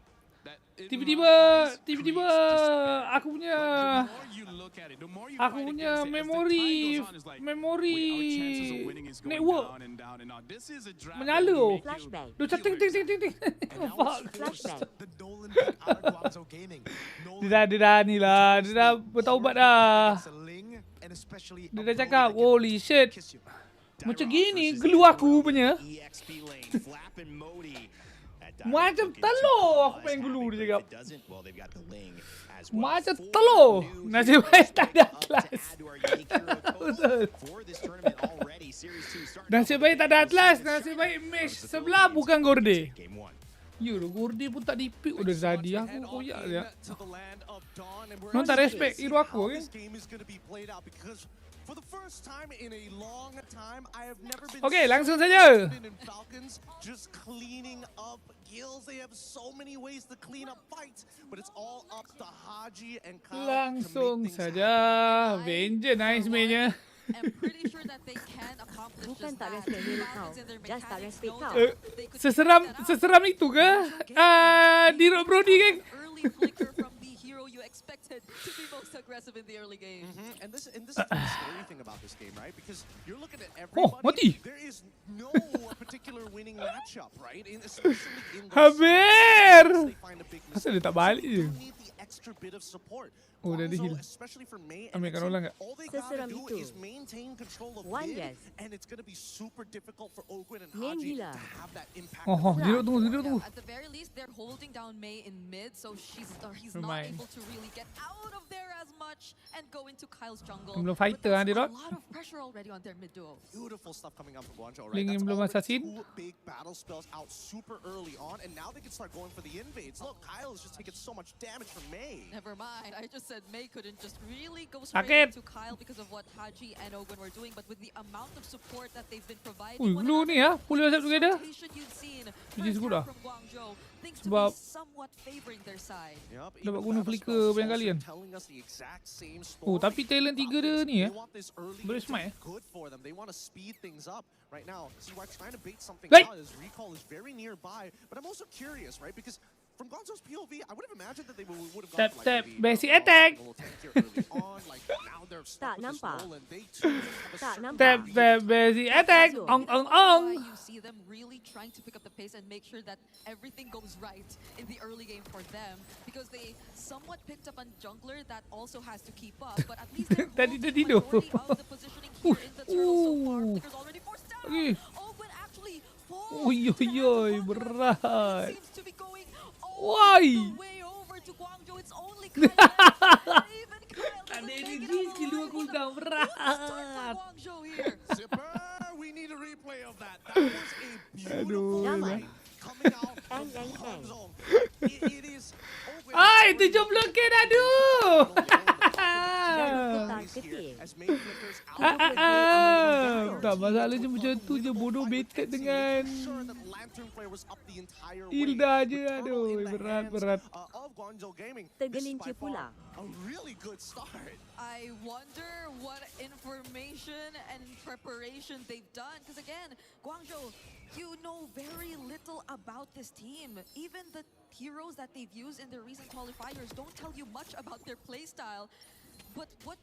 that in Tiba-tiba aku punya memori network menyala. Flashbang. Dia cakap ting. Fuck. Flashbang. The Nolan pick out of Guangzou Gaming. Dia dah ni lah. Dia dah bertaubat dah. It's a Ling, and especially Dia a dah Brody cakap, that can holy shit. kiss you. Macam gini gelu aku punya. Macam telur aku main gelu dia cakap. Macam telur. Nasib baik tak ada Atlas. Betul. Nasib baik tak ada Atlas. Nasib baik match sebelah bukan Gorde. Ya, Gorde pun tak dipik udah jadi. Aku koyak je. Mereka tak respect hero aku ke? Okay, langsung saja. Just cleaning up kills. They have so many ways to clean up fights, but it's all up to Haji and Kyle. Langsung saja. Avenger nice mainnya. I'm pretty sure that they can accomplish Bukan just tak that. respect hero kau. Falcons and their Just tak mechanics respect know kau. that they could Seseram itu ke? Diro Brody geng. early flicker from the hero you expected to be most aggressive in the early game. And this is the scary thing about this game, right? Because you're looking at Oh, everybody. mati. There is no particular winning matchup, right? Especially in the Haber. they find a big Asal dia tak balik je? You need the extra bit of support. Oh, dah ada heal. Especially for May, Ambilkan ulang tak? all they gotta Seseram do itu. is maintain control of One mid, yes. and it's gonna be super difficult for Ogwin and Main Haji gila. to have that impact. Oh, Diro tunggu. At the very least, they're holding down May in mid, so he's not Lumayan. able to really get out of there as much and go into Kyle's jungle. Belum But fighter, there's Diro. a lot of pressure already on their mid duo. Beautiful stuff coming up from Guangzhou, right? Ling That's belum already assassin. 2 big battle spells out super early on, and now they can start going for the invades. Look, Kyle is just taking so much damage from May. Never mind. I just said May couldn't just really go Sakit. straight into Kyle because of what Haji and Ogwen were doing, but with the amount of support that they've been providing, Ui, glue ni ya. Pull yourself together. rotation you've seen Which is good lah. from Guangzhou, things to Sebab be somewhat favoring their side. Yup, dapat even guna battle flicker spells banyak kali kan. telling us the exact same Oh, story. tapi talent 3 dia ni They want this early Boleh game to smite be good for them. They want to speed things up right now. See, we're trying to bait something Right. out. His recall is very nearby, but I'm also curious, right? Because from Gonzo's POV, I would have imagined that they would have gone for Tap, like maybe, basic a attack. little tank here early on. Like now they're stuck Tak with this nampak. Nolan. They too have a Tak certain nampak. Tap, basic attack. Ong. Why you see them really trying to pick up the pace and make sure that everything goes right in the early game for them, because they somewhat picked up a jungler that also has to keep up, but at least they're Tadi holding dia tidur. majority of the positioning here in the turtle so far. Flicker's already forced down. Okay. Ogwen actually falls Oi, to the oi, hands of Guangzhou. berat. Seems to be going Why? all the way over to Guangzhou. It's only Kyle left, and even Kyle Tak ada doesn't take it energy out skill alive. aku What a dah good berat. start for Guangzhou here. Zipper, we need a replay of that. That was a beautiful Aduh. fight coming out from Bang. Guangzhou. It is Ogwin Ai, already 70k dah aduh. Tak ketik. as May flickers out. Tak masalahnya macam tu je, bodoh baited dengan Sure that Lantern Flare was up the entire way. Hilda je, But aduh, in the berat. hands, of Guangzhou Gaming, Tergelincir this is by pula. far a really good start. I wonder what information and preparation they've done. Because again, Guangzhou, you know very little about this team. Even the heroes that they've used in their recent qualifiers don't tell you much about their playstyle. But what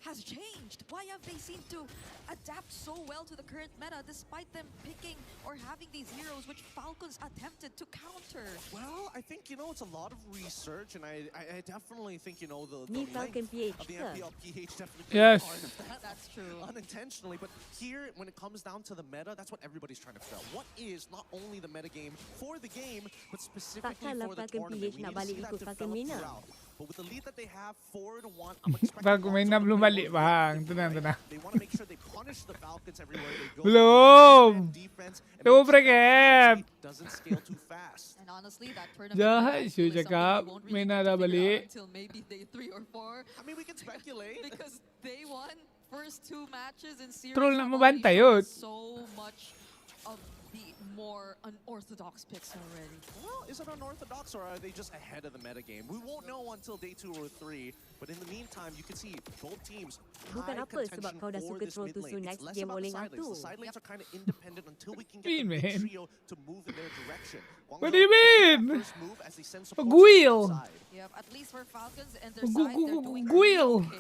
has changed? Why have they seemed to adapt so well to the current meta despite them picking or having these heroes which Falcons attempted to counter? Well, I think, it's a lot of research, and I definitely think, the Falcon length PH of the MPL PH definitely Yes. part of that. That's true. Unintentionally, but here, when it comes down to the meta, that's what everybody's trying to figure out. What is not only the meta game for the game, but specifically Takkanlah for the Falcon tournament. PH We nak need to balik see that ikut Falcon develop Mina. throughout. But with the lead that they have, 4-1, I'm expecting Falcon Mina belum balik bang. Tenang. They want to make sure they punish the Falcons everywhere they go. Belum. Defense and Tunggu make sure break. that doesn't scale too fast. And honestly, that tournament Jahat is Syu something cakap. we won't really Mina get to dah figure out balik. until maybe day 3 or 4. I mean, we can speculate. Because they won first 2 matches in series. Troll nak have membantai already kot. shown so much of the more unorthodox picks already. Well, is it unorthodox or are they just ahead of the meta game? We won't know until day 2 or 3. But in the meantime, you can see both teams Bukan high apa sebab contention kau dah for suka this troll mid tu lane. It's next less game about the bowling side lanes. aku. The side lanes are kind of independent until we can get Mean, the mid man. trio to move in their direction. What do you mean? First move as they send support Guil. to the side. Yep, at least for Falcons and their side, they're doing Guil. okay.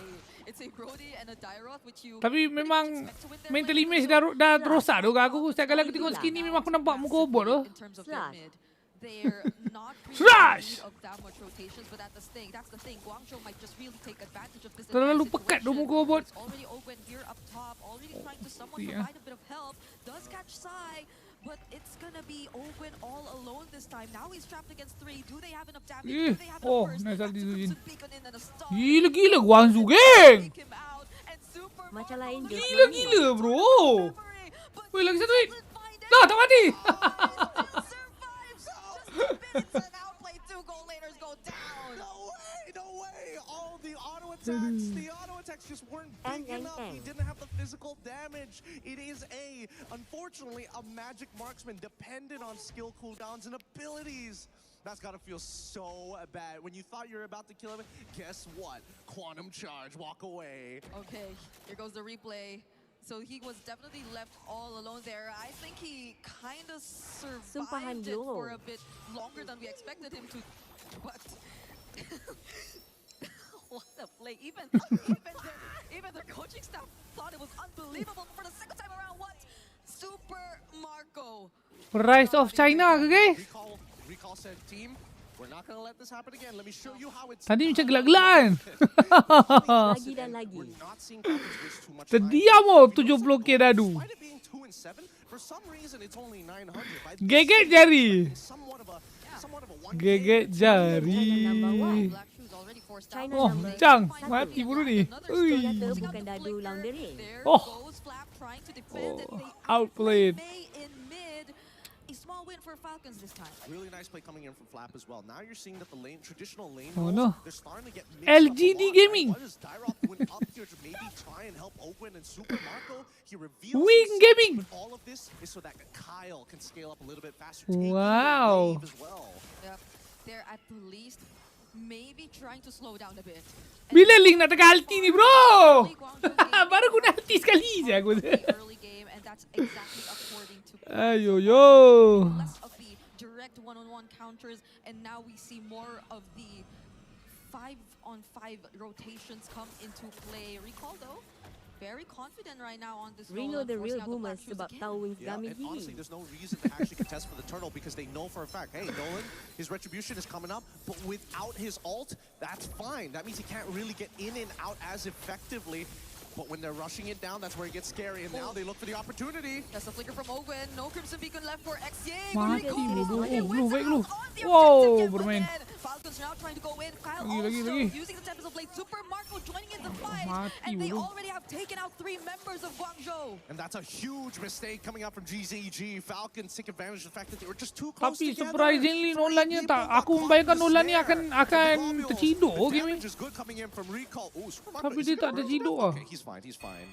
It's a Brody and a Dyroth which you Tapi memang mental image dah rosak tu. Aku setiap kali aku tengok skin ni memang aku nampak muka robot tu. in terms of their mid. They're not really Slash! in need of that much rotations, but that's the thing. Guangzhou might just really take advantage of this. Terlalu advanced pekat tu situation. muka robot. It's already open here up top, already trying to somewhat Yeah. provide a bit of help. Does catch Sai, but it's gonna be Owen all alone this time. Now he's trapped against 3. Do they have enough damage? Do they have enough burst? nice That's ulti a tu Jin. Crimson Beacon in and a stun. Gila-gila Guangzhou geng. Take him out, and Super Macam lain je. Gila-gila bro. Weh lagi satu hit. Dah tak mati. and outplay 2 goal laners go down. No way! All the auto attacks just weren't big enough. He didn't have the physical damage. It is unfortunately, a magic marksman dependent on skill cooldowns and abilities. That's gotta feel so bad. When you thought you were about to kill him, guess what? Quantum charge, walk away. Okay, here goes the replay. So he was definitely left all alone there. I think he kind of survived it for a bit longer than we expected him to. But what a play! Even the coaching staff thought it was unbelievable. For the second time around, what? Super Marco. Rise of China ke guys? Recall said, team, we're not gonna let this happen again. Let me show you how it's Tadi macam gelak-gelakan. Lagi dan lagi. We're not seeing Falcons waste too much Terdiam oh 70k dadu. Despite it being 2 and 7, for some reason it's only 900. Geget jari. Somewhat of a Geget jari. Oh, Chang, mati bulu ni. Ui. Bukan dadu laundering. Oh. Outplayed. A small win for Falcons this time. Really nice play coming in from Flap as well. Now you're seeing that the traditional lane Oh, roles, no. they're starting to get mixed LGD up a lot, Gaming. Right? What is Dyroth doing up here to maybe try and help Owen and Super Marco? He reveals Wing himself, Gaming. but all of this is so that Kyle can scale up a little bit faster. taking the Wow. wave as well. Yep. They're at the least maybe trying to slow down a bit. Bila Link nak tekan ulti ni bro? Baru guna ulti sekali je aku. Early game, and that's exactly according to Ayo yo. less of the direct one-on-one counters, and now we see more of the 5-on-5 rotations come into play. Recall though, very confident right now on this Reno role, the real forcing out the boomers Black Shoes sebab again. tahu wings Yeah, kami and honestly, gini. there's no reason to actually contest for the turtle because they know for a fact, hey, Nolan, his retribution is coming up, but without his ult, that's fine. That means he can't really get in and out as effectively. But when they're rushing it down, that's where it gets scary. And now they look for the opportunity. That's a flicker from Owen. No Crimson Beacon left for XJ. Mati bro. Blue, baik lu. Wow, bermain. Falcons now trying to go in. Kyle Lagi. also using the Tempest of Blade. Super Marco joining in the fight. Mati And they bro. already have taken out 3 members of Guangzhou. And that's a huge mistake coming out from GZG. Falcons take advantage of the fact that they were just too close Tapi together. surprisingly Nolan-nya tak. Aku membayangkan Nolan ni akan terciduk The game ni. damage is good coming in from Recall. Ooh, Super Marco, Tapi is dia he tak gonna terciduk roll? ah. Okay, he's fine.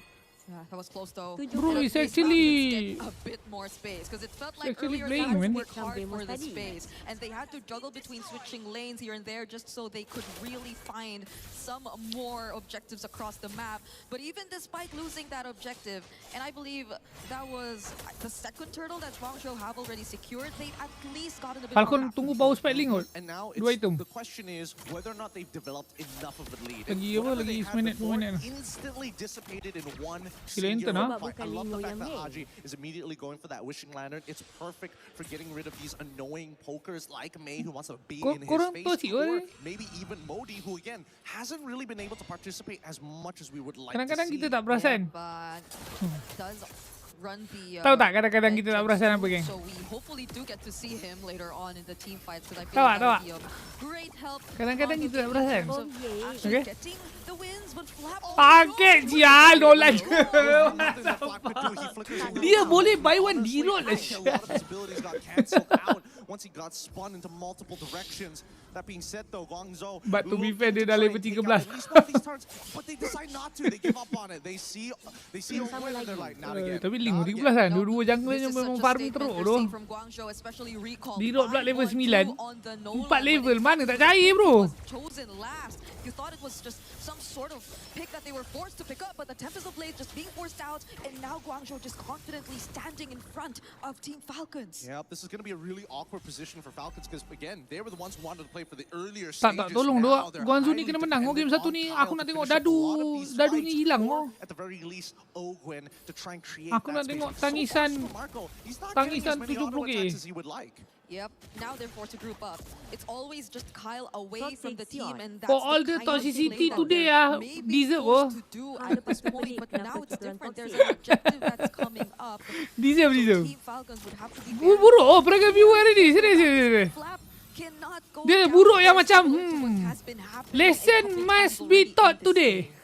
Yeah, that was close though. Bro, it's actually a bit more space because it felt like actually earlier playing, guys man. worked hard for the space and they had to juggle between switching lanes here and there just so they could really find some more objectives across the map. But even despite losing that objective, and I believe that was the second turtle that Guangzhou have already secured, they at least gotten a bit Falcon more. tunggu bau spike link kot. And now Dua item. the question is whether or not they've developed enough of a lead. Lagi apa? Lagi seminit, 2 minit. Instantly dissipated in one Sila enter singular nah. fight. I love the fact that Haji is immediately going for that wishing lantern. It's perfect for getting rid of these annoying pokers like Mei who wants to be in his face, or maybe even Modi who again hasn't really been able to participate as much as we would like to Kadang-kadang see. kita tak perasan. But does run the Tahu tak kadang-kadang kita tak perasan apa, geng? so we hopefully do get to see him later on in the team fights because I feel Tahu like tak, that would be of great help. Kadang-kadang kita tak perasan. Actually Okay. getting the wins, but Flap Paket sial, Nolan. Dia boleh buy one D-roll lah. Once he got spun into multiple directions. That being said though, Guangzhou, But to be fair, dia dah level 13. but they decide not to. They give up on it. They see Owen and they're like, not again. Tapi link 13 kan. Dua-dua junglernya memang farming teruk tu. D-roll pula level 9. 4 level. Mana tak cair bro. chosen last. You thought it was just some sort of pick that they were forced to pick up, but the Tempest of Blade just being forced out, and now Guangzhou just confidently standing in front of Team Falcons. Yeah, this is going to be a really awkward position for Falcons because again, they were the ones who wanted to play for the earlier Tak stages. tolong Now doa. they're Guangzhou ni highly kena menang. Oh game dependent satu on ni Kyle aku nak to tengok finish up a lot of these dadunya fights, hilang or oh. at the very least Ogwen to try and create Aku that nak tengok space. tangisan So far, Marco, he's not getting as tangisan many auto 70k. attacks as he would like. Yep, now they're forced to group up. It's always just Kyle away from the team, and that's For all the toxicity today deserve oh. to do at this point. But now it's different. There's an objective that's coming up. Deserve. Team Falcons would have to be Buruk oh, perangai viewer ni. Serius. Dia buruk yang macam lesson must be taught today.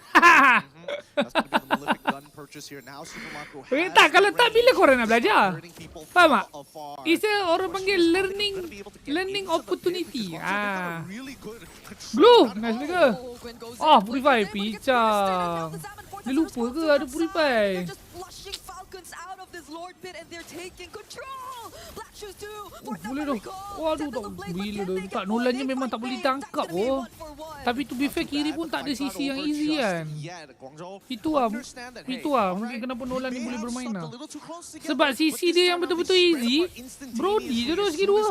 That's going to be the Malefic gun purchase here now. Super Marco Okay, has tak, kalau the tak bila korang nak belajar? hurting people Faham from tak? afar. It's a orang panggil learning opportunity. Ah. Blue, nice juga. Ah, Purify, pincang. Dia lupa ke ada Purify? Boleh dah. Waduh tak bila dah. Tak, Nolannya memang tak boleh tangkap oh. Tapi to be fair, kiri pun tak ada sisi yang easy kan. Itu lah. Mungkin kenapa Nolan ni boleh bermain lah. Sebab sisi dia yang betul-betul easy, Brody je tu segi dua.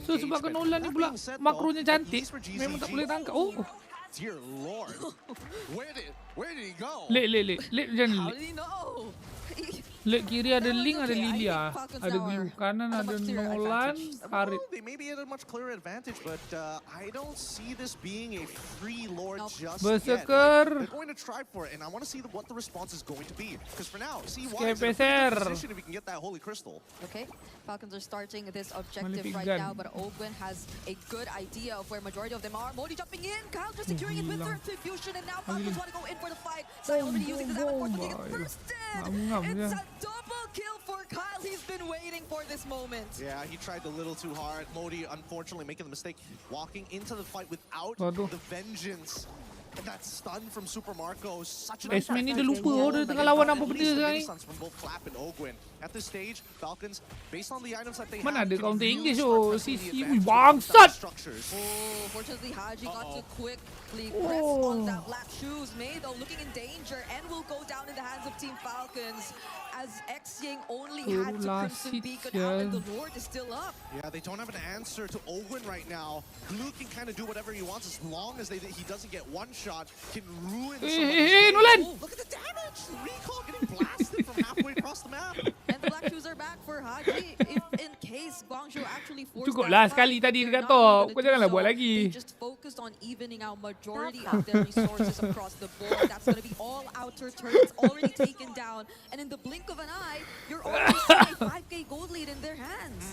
So sebabkan Nolan ni pula makronya cantik, memang tak boleh tangkap. Oh. Dear Lord, where did he go? Lek jangan lek. Lek kiri ada Link, ada Lilia, ada Glue. Kanan ada Nolan, Harit. They may be at a much clearer advantage, but I don't see this being a free Lord just Berserker. yet. They're going to try for it, and I want to see what the response is going to be. Because for now, CY is in a pretty good position if we can get that Holy Crystal. Okay, Falcons are starting this objective Malefic right gun. now, but Ogwen has a good idea of where majority of them are. Modi jumping in, Kyle just securing it with Earth Fusion, and now Falcons want to go in for the fight. Sai already using the Zapper Force, but they get bursted. It's a double kill for Kyle. He's been waiting for this moment. Yeah, he tried a little too hard. Modi, unfortunately, making the mistake, walking into the fight without Waduh. the vengeance. And that stun from Super Marco, such an X-Men ni dia lupa oh, dia tengah lawan apa benda sekarang ni. from both Flap and Ogwen. At this stage, Falcons, based on the items that they Mana have, ada can counter use English start oh, pressing sisi the advantage bangsat. structures. Oh, fortunately, Haji got to quickly press on that black shoes. Mei, though, looking in danger and will go down in the hands of Team Falcons as X-Ying only had to Crimson Beacon out and the Lord is still up. Yeah, they don't have an answer to Ogwen right now. Glue can kind of do whatever he wants as long as he doesn't get one shot, can ruin someone's Nolan! Oh, look at the damage! Recall getting blasted from halfway across the map. And the black shoes are back for Haji. If in case Guangzhou actually forced Cukuplah that sekali fight, tadi they're dekat not top. gonna Kau do janganlah so. buat lagi. They just focused on evening out majority of their resources across the board. That's going to be all outer turrets already taken down. And in the blink of an eye, you're already seeing a 5k gold lead in their hands.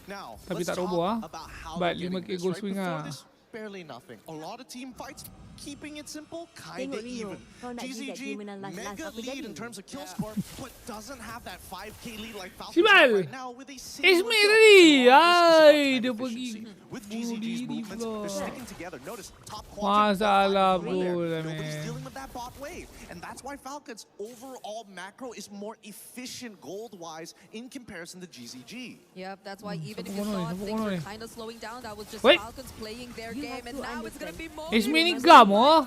Now, Tapi let's tak talk robo ah. about how But they're getting 5k this gold right. swing Before ah. this, barely nothing. A lot of team fights, keeping it simple, kind of even. GZG, mega lead in terms of kill score, but doesn't have that 5k lead like Falcons have right now with a single Ismail tadi. Ay, dia pergi with GZG's movements, they're sticking together. Notice top Masalah bro, nobody's dealing with that bot wave, and that's why Falcons' overall macro is more efficient gold-wise in comparison to GZG. Yep, that's why even if you thought things were kind of slowing down, that was just Falcons playing their game, and now it's gonna be more. It's meaning gum, oh.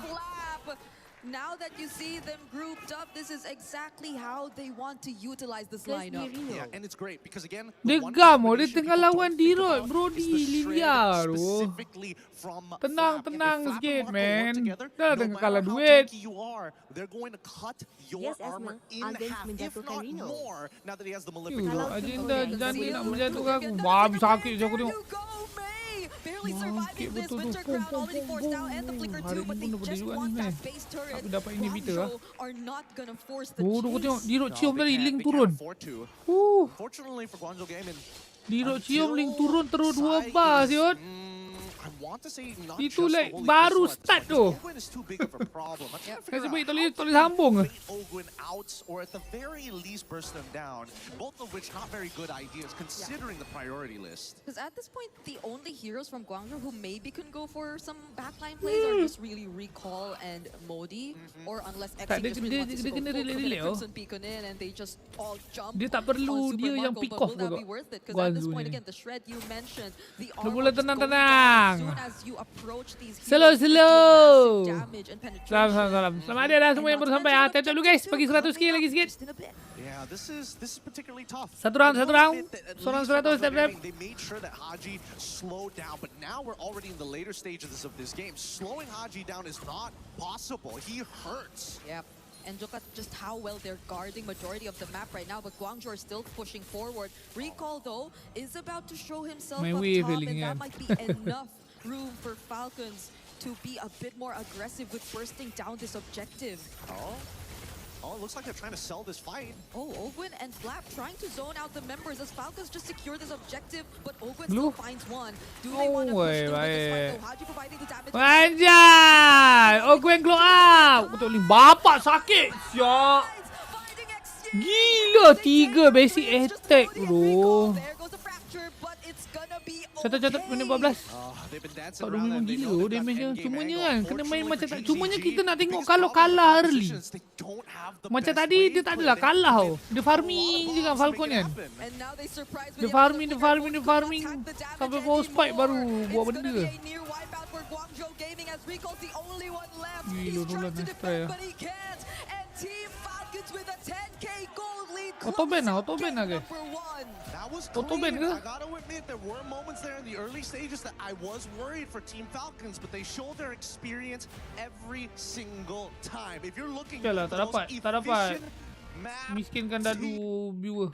Now that you see them grouped up, this is exactly how they want to utilize this lineup. Yeah, and it's great because again, dia gam, dia tengah lawan D-Rod, bro, di linear. Tenang sikit, man. Dah tengah kalah duit. They're going to cut your armor in half, if not more, now that he has the malefic. Agenda jangan nak menjatuhkan aku. Wah, sakit je aku tengok. Barely surviving this winter crown, already forced out, and the flicker too, but they just want that base turret. Guangzhou are not gonna force the chase. D-Rod cium tadi, link turun. Fortunately for Guangzhou Gaming, D-Rod cium, link turun terus 2 bar, siot. Itu like baru start tu. Kasi baik tulis sambung. Ogwin outs or at the very least burst them down. Both of which not very good ideas considering the priority list. Because at this point, the only heroes from Guangzhou who maybe can go for some backline plays are just really Recall and Modi, or unless Exi just really wants to go full Crimson Beacon in and they just all jump. Dia tak perlu dia yang pick off will that be worth it? Because at this point again, the shred you mentioned, the armor just going down as soon as you approach these slow. Damage and penetration. Salam. Selamat dia dah semua yang baru sampai. Tap dulu guys, bagi 100k lagi sikit. Yeah, this is particularly tough. Satu round. Seorang 100 tap. They made sure that Haji slowed down, but now we're already in the later stages of this game. Slowing Haji down is not possible. He hurts. Yep. And look at just how well they're guarding majority of the map right now, but Guangzhou are still pushing forward. Recall though is about to show himself up top, and that might be enough room for Falcons to be a bit more aggressive with bursting down this objective. Oh, it looks like they're trying to sell this fight. Oh, Ogwin and Flap trying to zone out the members as Falcons just secure this objective, but Ogwin still finds one. Do they want to push through with this fight though? Haji providing the damage. Anjay! Ogwin glow up! Betul ni bapak sakit. Siap. Gila 3 basic attack bro. Catat minit 14. Aduh memang gila damage dia. Cumanya kan kena main macam tak. Cumanya kita nak tengok kalau kalah early. Macam tadi dia tak adalah kalah tau. Dia farming je kan Falcon kan. Dia farming. Sampai power spike baru buat benda. Gila Roland nak try lah. Auto-ban lah guys. Auto-ban ke? I gotta admit there were moments there in the early stages that I was worried for Team Falcons, but they show their experience every single time. If you're looking tak dapat. Miskinkan dadu viewer.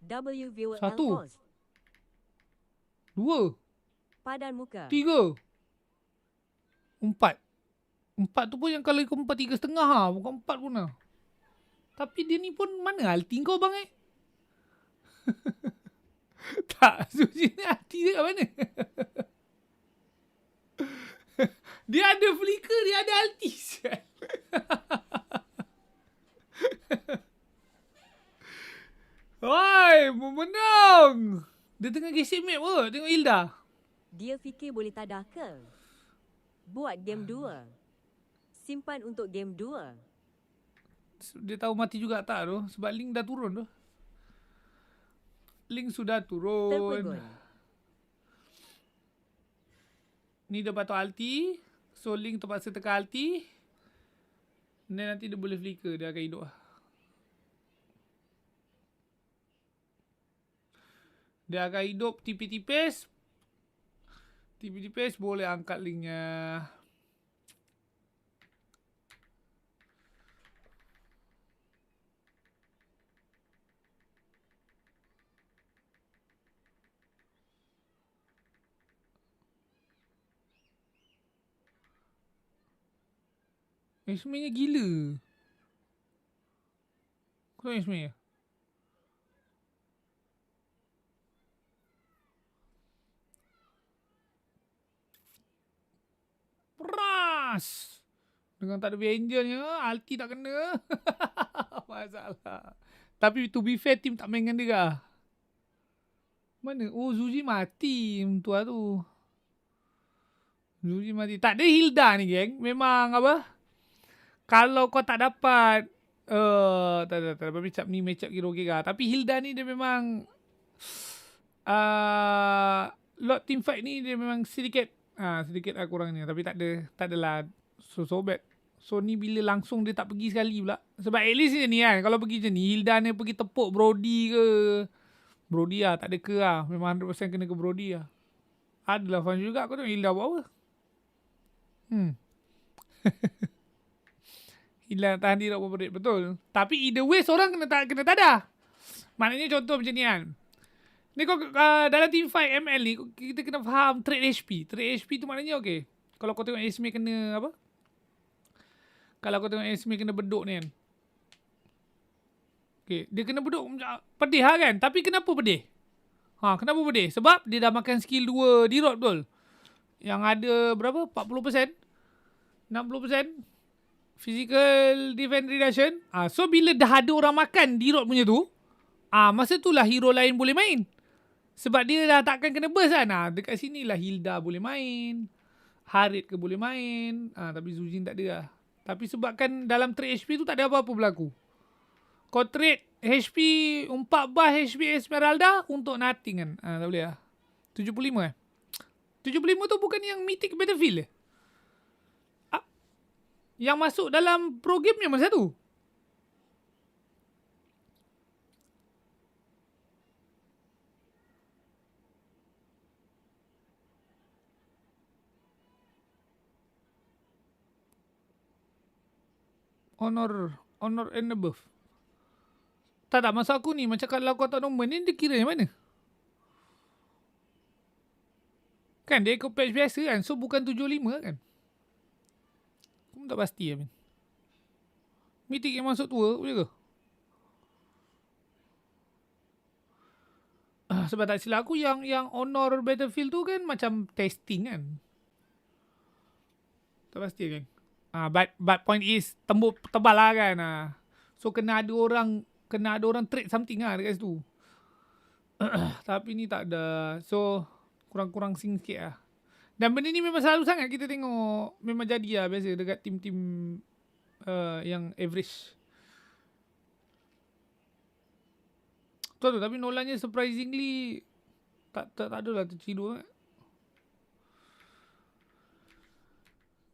W viewer 1 2 padan muka 3 4 tu pun yang kalau ikut 4 3,5 ha, bukan 4 pun lah. Tapi dia ni pun mana ulti kau bang tak, sebenarnya ulti dia kat mana? Dia ada flicker, dia ada ulti. Oi, mau menang. Dia tengah gesek map ke? Tengok Hilda. Dia fikir boleh tadah ke? Buat game 2. Simpan untuk game 2. Dia tahu mati juga tak tu? Sebab link dah turun tu. Link sudah turun. Terpegun. Ni dia patut ulti. So link terpaksa tekan ulti. Dan nanti dia boleh flicker. Dia akan hidup lah. Dia akan hidup tipis-tipis. Tipis-tipis boleh angkat linknya. Sebenarnya gila. Kau yang sebenarnya? Pras! Dengan tak ada Vengeance-nya, ulti tak kena. Masalah. Tapi to be fair, team tak main dengan dia. Mana? Oh, Zuji mati tua tu. Zuji mati. Tak ada Hilda ni, geng. Memang apa? Kalau kau tak dapat tak dapat match up kira-kira. Tapi Hilda ni dia memang lot team fight ni dia memang sedikit sedikit kurangnya. Tapi tak adalah so bad. So ni bila langsung dia tak pergi sekali pula. Sebab at least ni kan, kalau pergi macam ni, Hilda ni pergi tepuk Brody ke. Brody lah, tak ada ke lah. Memang 100% kena ke Brody lah. Adalah fun juga. Kau tengok Hilda buat apa? Hilda tahan diri berapa menit, betul. Tapi either way seorang kena tadah. Maknanya contoh macam ni kan. Ni kau dalam team fight ML ni, kita kena faham trade HP. Trade HP tu maknanya okay. Kalau kau tengok Esme kena apa? Kalau kau tengok Esme kena beduk ni kan. Okay, dia kena beduk pedih lah kan. Tapi kenapa pedih? Kenapa pedih? Sebab dia dah makan skill 2 D-Rod betul. Yang ada berapa? 40%? 60%? Physical defense reduction. So bila dah ada orang makan D-Rod punya tu, masa tu lah hero lain boleh main. Sebab dia dah takkan kena burst kan. Dekat sini lah Hilda boleh main. Harit ke boleh main. Tapi Zujin tak ada lah. Tapi sebabkan dalam trade HP tu tak ada apa-apa berlaku. Kau trade HP 4 bar HP Esmeralda untuk nothing kan. Tak boleh lah. 75 75 tu bukan yang mythic battlefield yang masuk dalam pro game yang mana satu? Honor and above. Tak masuk aku ni. Macam kalau kau tak nombor ni, dia kira yang mana? Kan dia ikut patch biasa kan. So bukan 75 kan. Aku tak pasti lah. Mythic yang masuk tua boleh ke? Sebab tak silap aku yang Honor Battlefield tu kan macam testing kan. Tak pasti kan. But point is tebal lah kan. So kena ada orang trade something lah dekat situ. Tapi ni tak ada. So kurang-kurang sing sikit lah. Dan benda ni memang selalu sangat kita tengok. Memang jadi lah biasa dekat tim-tim yang average. Tu tapi Nolannya surprisingly tak ada lah terciduk.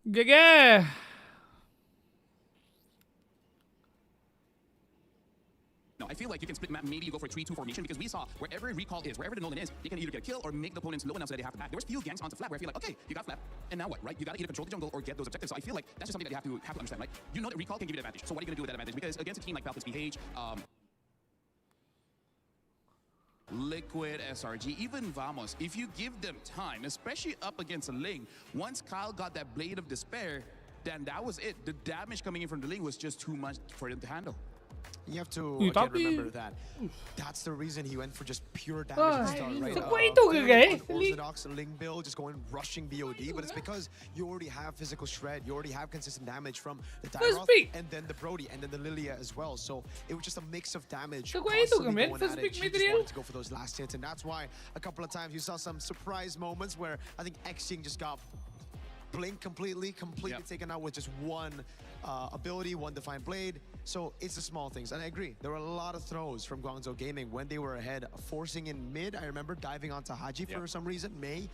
Gege. No, I feel like you can split map. Maybe you go for a 3-2 formation because we saw wherever recall is, wherever the Nolan is, they can either get a kill or make the opponents low enough so that they have to back. There was few ganks onto flat where I feel like, okay, you got flat, and now what, right? You got to either control the jungle or get those objectives. So I feel like that's just something that you have to understand, right? You know that recall can give you an advantage. So what are you going to do with that advantage? Because against a team like Falcons BH, Liquid, SRG, even Vamos, if you give them time, especially up against a Ling, once Kyle got that Blade of Despair, then that was it. The damage coming in from the Ling was just too much for them to handle. You have to again remember that that's the reason he went for just pure damage to start, right? Orthodox Ling build, just going rushing BOD, but it's because you already have physical shred, you already have consistent damage from the Tyroth, and then the Brody, and then the Lilia as well. So it was just a mix of damage. Constantly going at it. She just wanted to go for those last hits, and that's why a couple of times you saw some surprise moments where I think Xing just got blinked completely taken out with just one ability, one defined blade. So it's the small things, and I agree. There were a lot of throws from Guangzhou Gaming when they were ahead, forcing in mid. I remember diving onto Haji for some reason. Mei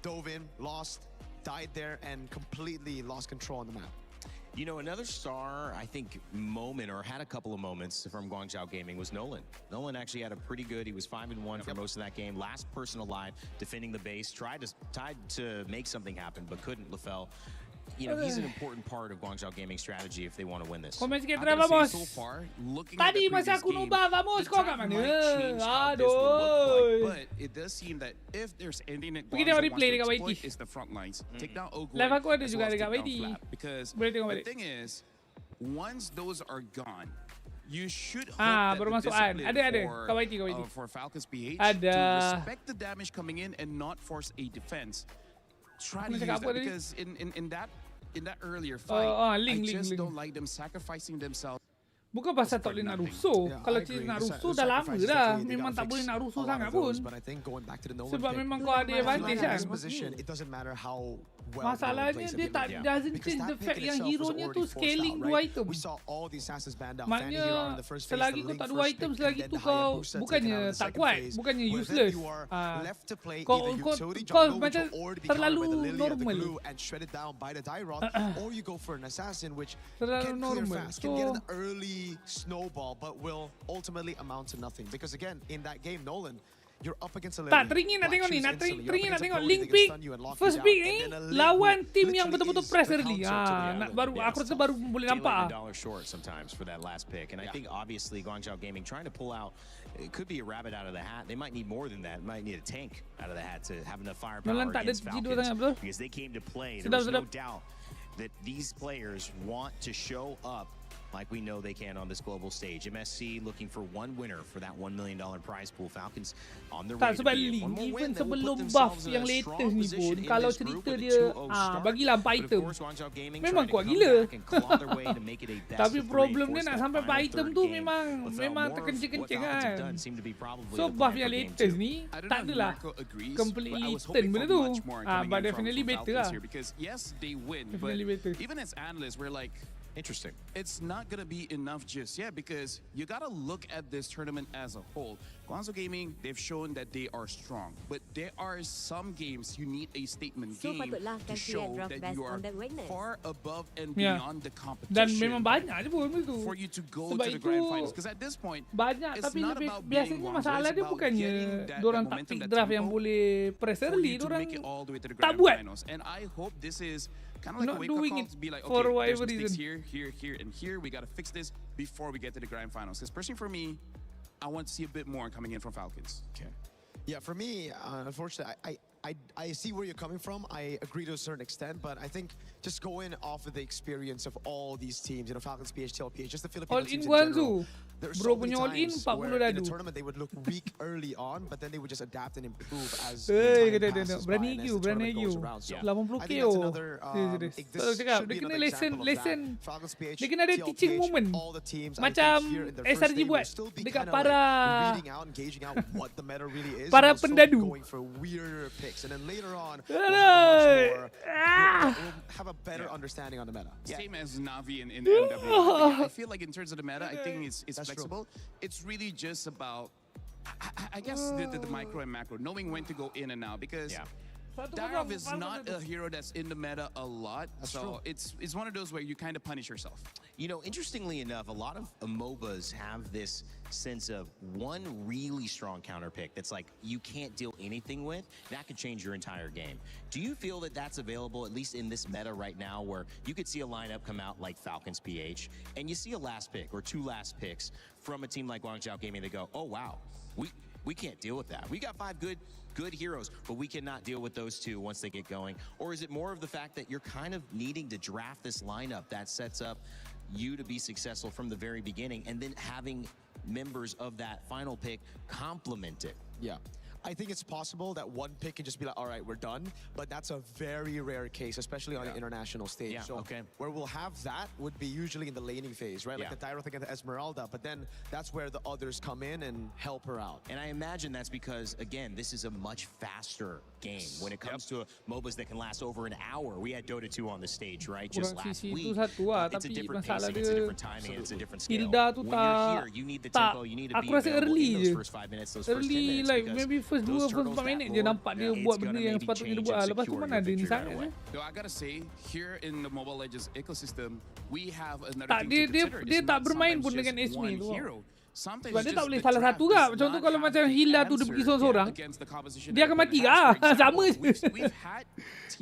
dove in, lost, died there, and completely lost control on the map. You know, another star, I think, moment, or had a couple of moments from Guangzhou Gaming was Nolan. Nolan actually had a pretty good, he was 5-1 for most of that game. Last person alive, defending the base, tried to make something happen, but couldn't. LaFell, you know, he's an important part of Guangzhou Gaming's strategy if they want to win this. Komen sikit tera, vamos. Tadi masa aku nubah, vamos, kau kat mana? Aduh. But it does seem that if there's anything that Guangzhou wants to exploit is the front lines. Take down Ogre, live aku ada as juga well as dekat take down YT. Flap. Because the thing is, once those are gone, you should hope that baru the masuk discipline for Falcons BH to respect the damage coming in and not force a defense. Try to use that because in that earlier fight, I just don't like them sacrificing themselves. Bukan pasal tak boleh nak rusuh. Kalau cerita nak rusuh dah lama dah. Memang tak boleh nak rusuh sangat pun. Sebab memang kau ada advantage kan. Masalahnya dia tak doesn't change the fact yang hero-nya tu scaling 2 item. Maknanya selagi kau tak 2 item, selagi tu kau bukannya tak kuat, bukannya useless. Kau macam terlalu normal. Terlalu normal. So snowball, but will ultimately amount to nothing. Because again, in that game, Nolan, you're up against a lane. Tak, teringin nak tengok ni. Teringin nak tengok link pick. First pick ni lawan tim yang betul-betul press early. Aku rasa baru boleh nampak. Short sometimes for that last pick, and I think obviously Guangzhou Gaming trying to pull out. It could be a rabbit out of the hat. They might need more than that. Might need a tank out of the hat to have enough firepower against Falcons. Because they came to play. There was no doubt that these players want to show up like we know they can on this global stage. MSC looking for one winner for that $1 million prize pool. Falcons on the way to be one more win that will put themselves in a strong position in this group with a 2-0 start. Bagilah 4 item. Memang kuat gila. Tapi problem dia nak sampai 4 item tu memang terkencing-kencing kan. So buff yang latest ni tak adalah completely turn benda tu. But definitely better lah. Yes, they win, but even as analysts, we're like, interesting. It's not going to be enough just yet because you got to look at this tournament as a whole. Guangzhou Gaming, they've shown that they are strong, but there are some games you need a statement game to show that you are far above and beyond the competition. Dan memang banyak je pun itu. For you to go to the grand finals, because at this point, banyak, it's tapi not lebih about biasanya being masalah dia bukannya dorang tak pick draft yang boleh press early, dorang tak grand buat. finals. And I hope this is kind of like Not a wake-up doing call it to be like, for okay, whatever there's mistakes reason. here, and here. We got to fix this before we get to the grand finals. Because personally for me, I want to see a bit more coming in from Falcons. Okay. Yeah, for me, unfortunately, I see where you're coming from. I agree to a certain extent, but I think just going off of the experience of all these teams, you know, Falcons, PH, TLPH, just the Filipino teams in general. Bro punya all in 40 where in the dadu. tournament they would look weak early on, but then they would just adapt and improve as Hey, time passes by berani and as you, the tournament berani you. goes around. So 80 I think that's KO. another, this Kalau cakap, should dia be kena another example of lesson. that. Falcons, PH, Dia kena ada teaching TLPH, moment. all the teams, I Macam think here in their first SRG day buat will still be dekat kinda para like reading out, engaging out what the meta really is. para and they'll pendadu. still be going for weirder picks, and then later on we'll have a better understanding on the meta. Same as Navi in MW. I feel like in terms of the meta, I think it's flexible. It's really just about, I guess, the micro and macro, knowing when to go in and out, because Darov is not a hero that's in the meta a lot, so it's one of those where you kind of punish yourself. You know, interestingly enough, a lot of MOBAs have this sense of one really strong counter pick that's like you can't deal anything with. That could change your entire game. Do you feel that that's available, at least in this meta right now, where you could see a lineup come out like Falcons PH, and you see a last pick or 2 last picks from a team like Guangzhou Gaming that go, oh wow, we can't deal with that. We got 5 good heroes, but we cannot deal with those 2 once they get going? Or is it more of the fact that you're kind of needing to draft this lineup that sets up you to be successful from the very beginning, and then having members of that final pick complement it? Yeah. I think it's possible that one pick can just be like, all right, we're done. But that's a very rare case, especially on an international stage. Yeah, so where we'll have that would be usually in the laning phase, right? Like the Dyro thing and the Esmeralda. But then that's where the others come in and help her out. And I imagine that's because, again, this is a much faster game when it comes to MOBAs that can last over an hour. We had Dota 2 on the stage, right, just last week. It's a different pacing, it's a different timing, it's a different scale. When you're here, you need the tempo, you need to be available in those first 5 minutes, those first 10 minutes. Like maybe first 2 first 4 minit je nampak dia buat benda yang sepatutnya dia buat. Lepas tu mana ada ni sangat je. Though I gotta say, here in the Mobile Legends ecosystem, we have another tak, thing to consider. Dia tak bermain pun dengan Esme tu. Sometimes sebab dia tak boleh salah satu kak. Contoh kalau macam Hila tu dia pergi seorang-seorang, dia akan mati kak. Sama je.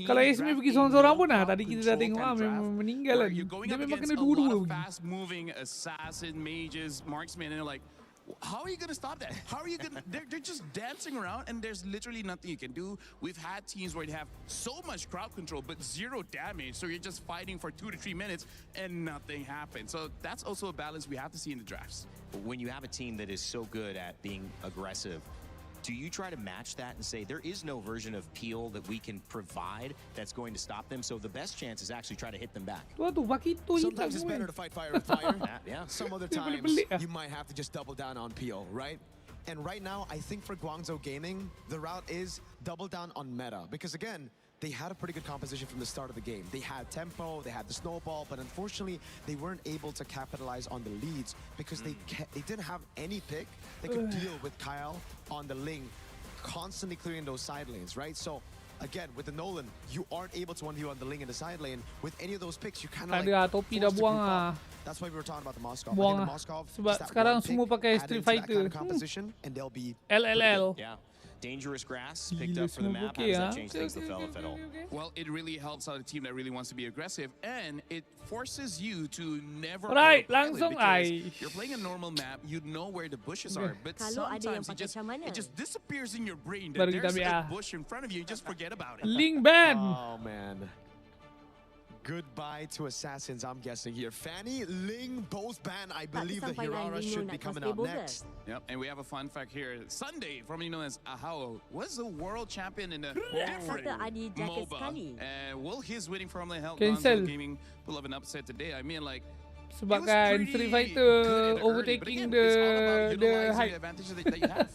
Kalau Esme pergi seorang-seorang pun tadi kita dah tengok memang meninggal kan. Dia memang kena dua-dua. Fast moving assassin, mages, marksmen, and like, how are you going to stop that? How are you going to... They're just dancing around and there's literally nothing you can do. We've had teams where they have so much crowd control but 0 damage. So you're just fighting for 2 to 3 minutes and nothing happens. So that's also a balance we have to see in the drafts. When you have a team that is so good at being aggressive, do you try to match that and say there is no version of Peel that we can provide that's going to stop them? So the best chance is actually try to hit them back. Sometimes it's better to fight fire with fire. Some other times you might have to just double down on Peel, right? And right now, I think for Guangzhou Gaming, the route is double down on meta. Because again, they had a pretty good composition from the start of the game. They had tempo, they had the snowball, but unfortunately, they weren't able to capitalize on the leads because they didn't have any pick that could deal with Kyle on the Ling, constantly clearing those side lanes, right? So again, with the Nolan, you aren't able to 1v on the Ling in the side lane. With any of those picks, you kind of like topi dah buang ah. That's why we were talking about the Moskov. Buang I think ah. the Moskov, Sebab sekarang semua pakai Street Fighter. Composition, and they'll be LLL. Yeah. Dangerous grass picked up for the map. How does that change things with Fel, if at all? Well, it really helps out a team that really wants to be aggressive, and it forces you to never Alright, autopilot langsung because you're playing a normal map, you know where the bushes are, but Kalau ada yang sometimes pakai it just disappears in your brain Baru that kita there's ambil a bush in front of you, you just forget about it. Ling ban. Oh man. Goodbye to Assassins, I'm guessing here. Fanny, Ling, both banned. I believe the Hirara should be coming up next. Yep, and we have a fun fact here. Sunday, formerly known as Ahao, was the world champion in the MOBA. And will his winning formula help Guangzhou Gaming pull up an upset today? I mean, like, sebab kan Street Fighter overtaking the hype. Advantage that you have.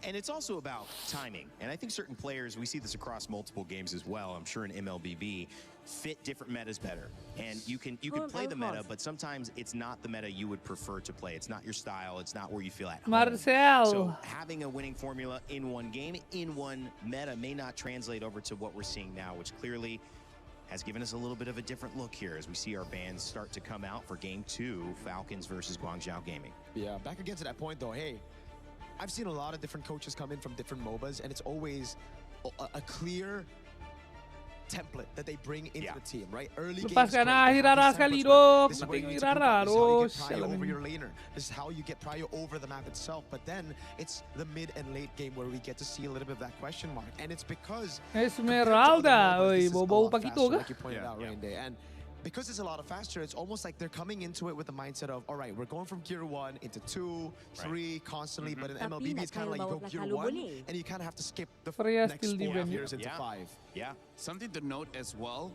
And it's also about timing. And I think certain players, we see this across multiple games as well, I'm sure in MLBB, fit different metas better. And you can play the meta, but sometimes it's not the meta you would prefer to play. It's not your style. It's not where you feel at home. Marcel. So having a winning formula in one game, in one meta, may not translate over to what we're seeing now, which clearly has given us a little bit of a different look here as we see our bands start to come out for Game 2, Falcons versus Guangzhou Gaming. Yeah, back again to that point though, hey, I've seen a lot of different coaches come in from different MOBAs, and it's always a clear template that they bring into the team, right? Early games, Lepaskan Hirara sekali dong. Penting Hirara doh. Over your laner. This is how you get prio over the map itself. But then it's the mid and late game where we get to see a little bit of that question mark, and it's because Esmeralda, oi, bau-bau pakito ke? Like you pointed out, Rain Day, and because it's a lot faster, it's almost like they're coming into it with the mindset of, all right, we're going from gear 1 into 2, 3 constantly, but in MLBB, it's kind of like you go gear 1, and you kind of have to skip the next 4 gears into 5. Yeah, something to note as well,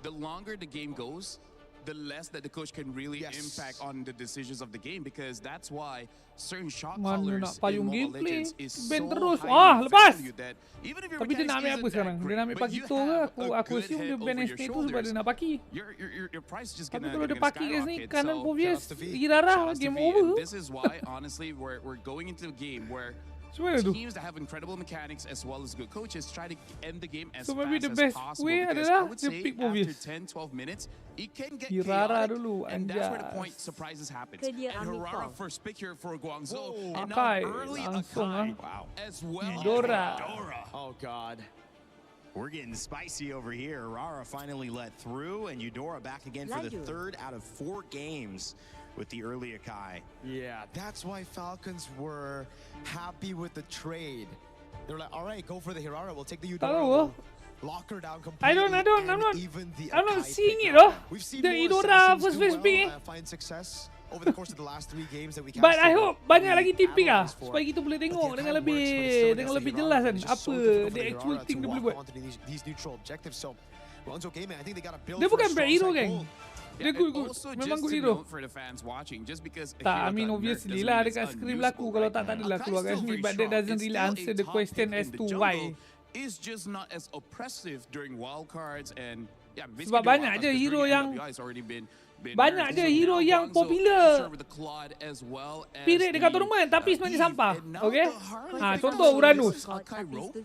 the longer the game goes, the less that the coach can really impact on the decisions of the game, because that's why certain shot callers in Mobile Legends is so highly valued that even if your Tapi dia nak ambil mechanics apa sekarang? isn't Dia nak ambil that great, Pakito but you ke? have a Aku good assume head dia over ban your ST tu sebab shoulders, dia nak Paki. your price is just Tapi gonna kalau dia Paki kat sini, skyrocket. kanan So, obvious, shout out to V. Hirara, Shout out to game V. over. And this is why, honestly, we're going into a game where teams that have incredible mechanics as well as good coaches try to end the game as So maybe fast the best as possible. way Because adalah I would dia say pick after Mobius. 10-12 minutes, it can get Hirara chaotic, dulu, and that's where the anjas. point surprises happens. Ke dia And ambil Hirara call. first pick here for Guangzhou, and Akai, now early langsung Akai as well. Dora. Oh God. We're getting spicy over here. Rara finally let through, and Eudora back again for the 3rd out of 4 games with the early Akai. Yeah, that's why Falcons were happy with the trade. They were like, all right, go for the Hirara. We'll take the Eudora. We'll lock her down completely. I'm not seeing it, though. The Eudora first pick. Find success over the course of the last 3 games that we But I hope banyak lagi team pick ah, supaya kita boleh tengok dengan lebih jelas kan apa the actual thing dia boleh buat. Dia bukan bad hero gang. Dia good. Memang good hero. Tak, I mean obviously lah dekat screen laku, kalau tak adalah keluar kat sini, but that doesn't really answer the question as to why. Is just not as oppressive during wildcards and sebab banyak je hero yang popular period dekat tournament tapi sebenarnya sampah. Okay? Contoh Uranus.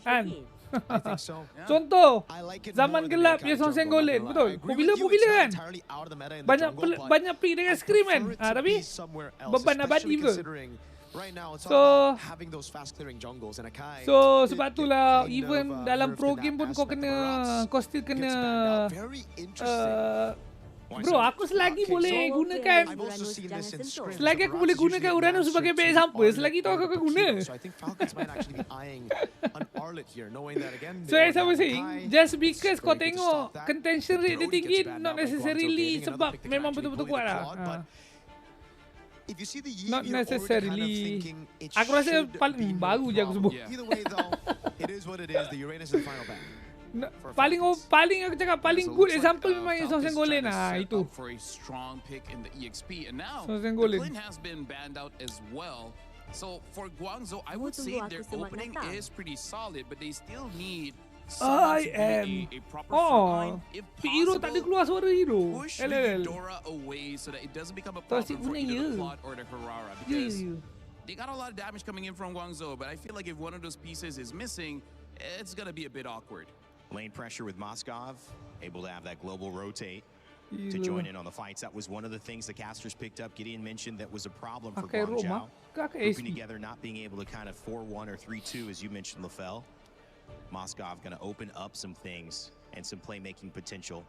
Kan? Contoh zaman gelap dia Song Golden, betul? Popular kan? Banyak pick dengan scream kan? Tapi beban abadi betul. So sebab itulah even dalam pro game pun kau still kena bro, aku selagi boleh gunakan Uranus sebagai bad example, selagi tu aku akan guna. So as I was saying, just because kau tengok contention rate dia tinggi, not necessarily sebab memang betul-betul kuat lah. if you see the Yi, Not you're already kind of necessarily. thinking it Aku rasa should paling be no baru je aku sebut. problem. Either way though, it is what it is. The Uranus is the final ban. Paling aku cakap paling good example memang yang Song Golden itu. For a strong pick in the EXP, and now Song the Golden. Glin has been banned out as well. So for Guangzhou, I would say their opening is pretty solid, but they still need someone to be a proper frontline. If Hero tak ada keluar suara Hero. push the Eudora away so that it doesn't become a problem for either the Plot or the Harara, because they got a lot of damage coming in from Guangzhou, but I feel like if one of those pieces is missing, it's gonna be a bit awkward. Lane pressure with Moskov, able to have that global rotate to join in on the fights. That was one of the things the casters picked up. Gideon mentioned that was a problem for Guangzhou. Grouping together, not being able to kind of 4-1 or 3-2, as you mentioned, LaFell. Moskov going to open up some things and some playmaking potential,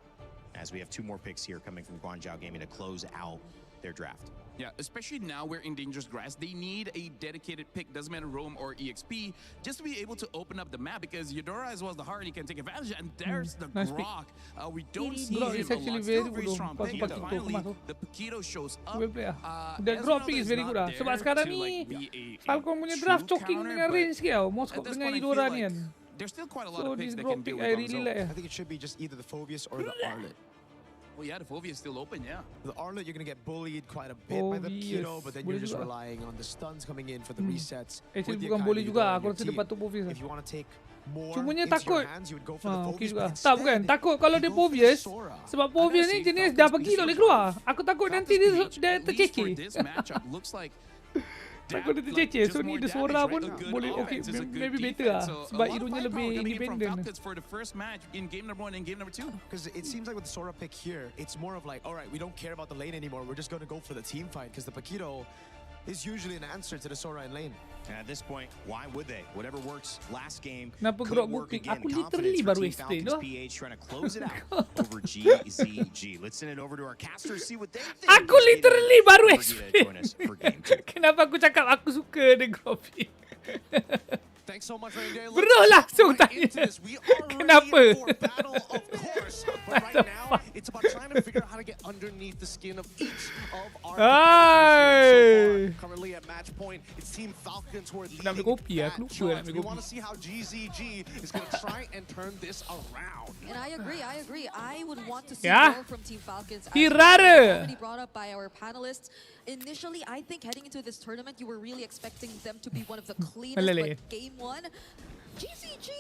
as we have 2 more picks here coming from Guangzhou Gaming to close out their draft. Yeah, especially now we're in dangerous grass. They need a dedicated pick, doesn't matter Rome or EXP, just to be able to open up the map, because Eudora as well as the Hardy can take advantage, and there's the Grok. We don't see him a lot. Still very strong pick, but finally the Paquito shows up. The Grok pick is very good sebab sekarang ni Falcon punya draft choking dengan range sikit tau. Moskov dengan Eudora ni kan. There's still quite a lot of picks that Grok can deal pick with I really Guangzhou. like. I think it should be just either the Phoveus or the Arlet. Oh yeah, the Fovia is still open, yeah. The Arlet, you're going to get bullied quite a bit by the Paquito, but then you're just relying on the stuns coming in for the resets. Actually bukan boleh juga, aku rasa dia patut Phoveus. If you want to take more Cumanya into takut. your hands, you would go for the Phoveus, juga. but Tak bukan, takut kalau dia Phoveus. Sebab Phoveus ni jenis dah pergi tak boleh keluar. Aku takut nanti dia terceceh. Takut dia terceceh, so ni dia suara pun boleh, okay, maybe better lah. Sebab hero-nya lebih independent. Because it seems like with the Sora pick here, it's more of like, alright, we don't care about the lane anymore, we're just going to go for the team fight, because the Paquito is usually an answer to the Sora in lane. And at this point, why would they? Whatever works last game Kenapa could Grok work pick? again. Aku Confidence literally for baru Team explain Falcons tu. PH trying to close it out over GZG. Let's send it over to our casters, see what they think. Aku literally baru explain. Kenapa aku cakap aku suka the Grok pick? Thanks so much for your day. Bro langsung tanya. Kenapa? But right now, it's about trying to figure out how to get underneath the skin of each of our so far. Currently at match point, it's Team Falcons who are leading that charge. We want to see how GZG is going to try and turn this around. And I agree. I would want to see more from Team Falcons. As already brought up by our panelists. Initially, I think heading into this tournament, you were really expecting them to be one of the cleanest, but game 1, GZG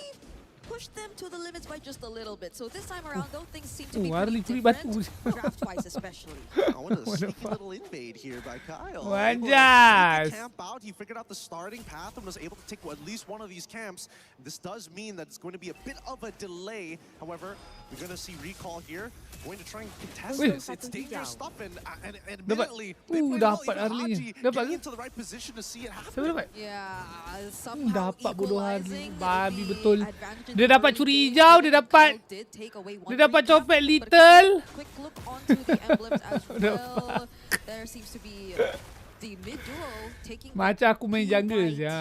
pushed them to the limits by just a little bit. So this time around, though, things seem to be pretty different, draft-wise especially. What a sneaky little invade here by Kyle. Wanjas! Camp out, he figured out the starting path and was able to take at least one of these camps. This does mean that it's going to be a bit of a delay. However, we're going to see Recall here going to try and contest this. It's dangerous stuff, and admittedly, they play well. Even Haji getting into the right position to see it happen. Yeah, somehow equalizing babi betul. Dia dapat curi hijau, dia dapat copet little. Quick look onto the emblems as well. There seems to be the mid duo taking macam aku main jungle je.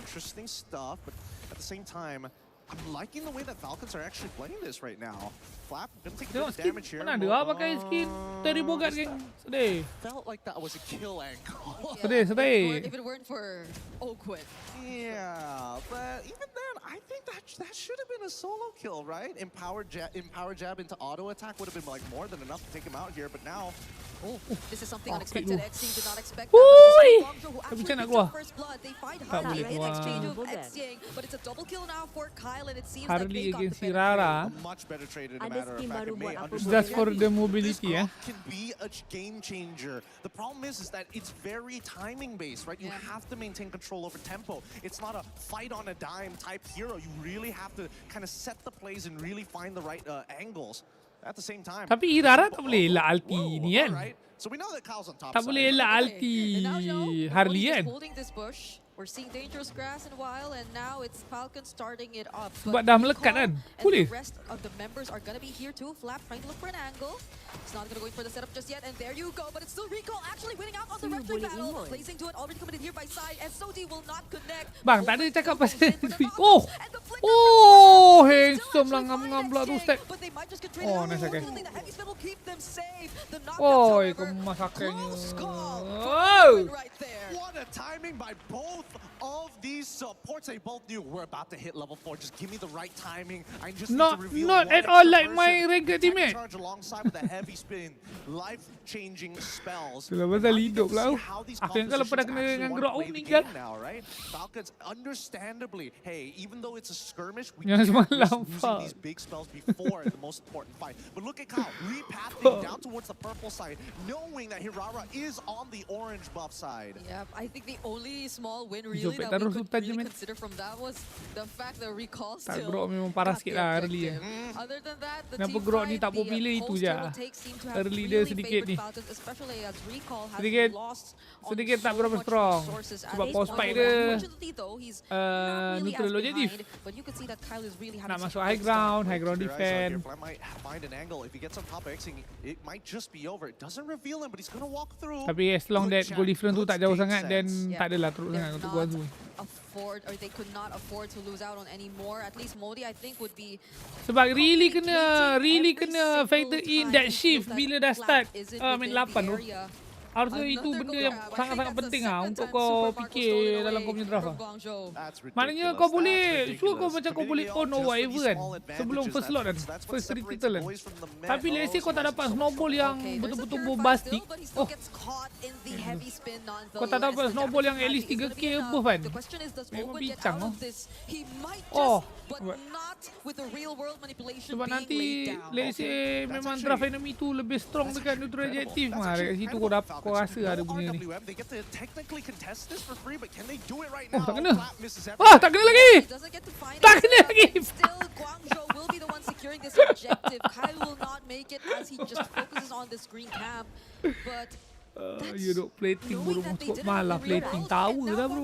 Interesting stuff, but at the same time, I'm liking the way that Falcons are actually playing this right now. Flap gonna take a bit of damage here. Mana ada pakai skin Terrible Guard geng. Sedih. Felt like that was a kill angle. Sedih. If it weren't for Oakwood. Yeah, but even then, I think that should have been a solo kill, right? Empower jab into auto attack would have been like more than enough to take him out here, but now. Oh, this is something unexpected. XC did not expect that. Guangzhou who actually gets the first blood. They find Harley in exchange of XCing, but it's a double kill now for Kyle, and it seems like they got the better. A much better trade, in a matter of fact. It may just for the mobility, this can be a game changer. The problem is that it's very timing based, right? You have to maintain control over tempo. It's not a fight on a dime type hero. You really have to kind of set the plays and really find the right angles. At the same time. Tapi Irara tak boleh elak ulti ni kan. So we know that Kyle's on top. Tak boleh elak ulti Harley kan. We're seeing dangerous grass in a while, and now it's Falcon starting it up. Sebab dah melekat kan. Boleh. The rest of the members are going to be here too. Flap trying to look for an angle. It's not going to go in for the setup just yet, and there you go. But it's still Recall actually winning out on the wrestling battle. Blazing to it, already committed here by side, and Sodi will not connect. Bang, tak ada cakap pasal Oh! Oh! Handsome lah ngam-ngam pula tu stack. might just get traded Oh, out. nice again. Unfortunately, the heavy spin will keep them safe. The knockouts, Oh, however, kau masakkannya. close call for Oh. Owen right there. What a timing by both of these supports. They both knew we're about to hit level 4. Just give me the right timing. I just need to reveal Not one at all extra like my person. ranked Tech teammate. charge alongside with the heavy spin, life-changing spells. Itulah pasal hidup lah. How these Aku yang kalau pernah kena compositions dengan actually grok wanna play the meninggal. game now, right? Falcons, understandably, hey, even though it's a skirmish, we Yang can't semalam, risk fuck. using these big spells before the most important fight. But look at Kyle, repathing down towards the purple side, knowing that Hirara is on the orange buff side. Yeah, I think the only small win really Jom, that taruh we could sultan je, really man. consider from that was the fact that recall Tak, still grok memang parah got sikit the lah early. objective. Other than that, the Kenapa team grok ni fight, tak mau the pilih itu post je. turtle takes seem to have Early dia really sedikit favored ni. Falcons, especially as recall has Sedikit- lost on sedikit tak so berapa much strong. resources at Sebab this power point. spike dia, Unfortunately though, he's not really neutral as objective. behind, but you could see that Kyle is really Nak having masuk such a high good start. ground Keep your eyes out here. defend. Flat might find an angle. If he gets on top of Xing, it might just be over. It doesn't reveal him, but he's gonna walk through. Tapi as long that goal difference tu tak jauh sangat, then Yeah. tak adalah teruk They're sangat untuk not Guangzhou. afford, or they could not afford to lose out on any more. At least Modi, I think, would be Sebab really kena factor in that shift bila dah start main 8 tu. Harusnya itu benda yang sangat-sangat penting lah untuk kau fikir dalam kau punya draft lah. Maknanya kau boleh, sure kau macam kau boleh own or whatever kan, sebelum first slot kan, first critical kan. Tapi let's say kau tak dapat snowball yang betul-betul bombastic, oh, kau tak dapat snowball yang at least 3k above kan, memang bincang oh. Oh, sebab nanti let's say memang draft enemy tu lebih strong dekat neutral objective mah, dekat situ kau rasa ada benda ni. Oh, tak kena. Wah, tak kena lagi. Tak kena lagi. Still, Guangzhou will be the one securing this objective. Kyle will not make it as he just focuses on this green camp. But You duk plating burung masuk malah plating tower dah bro.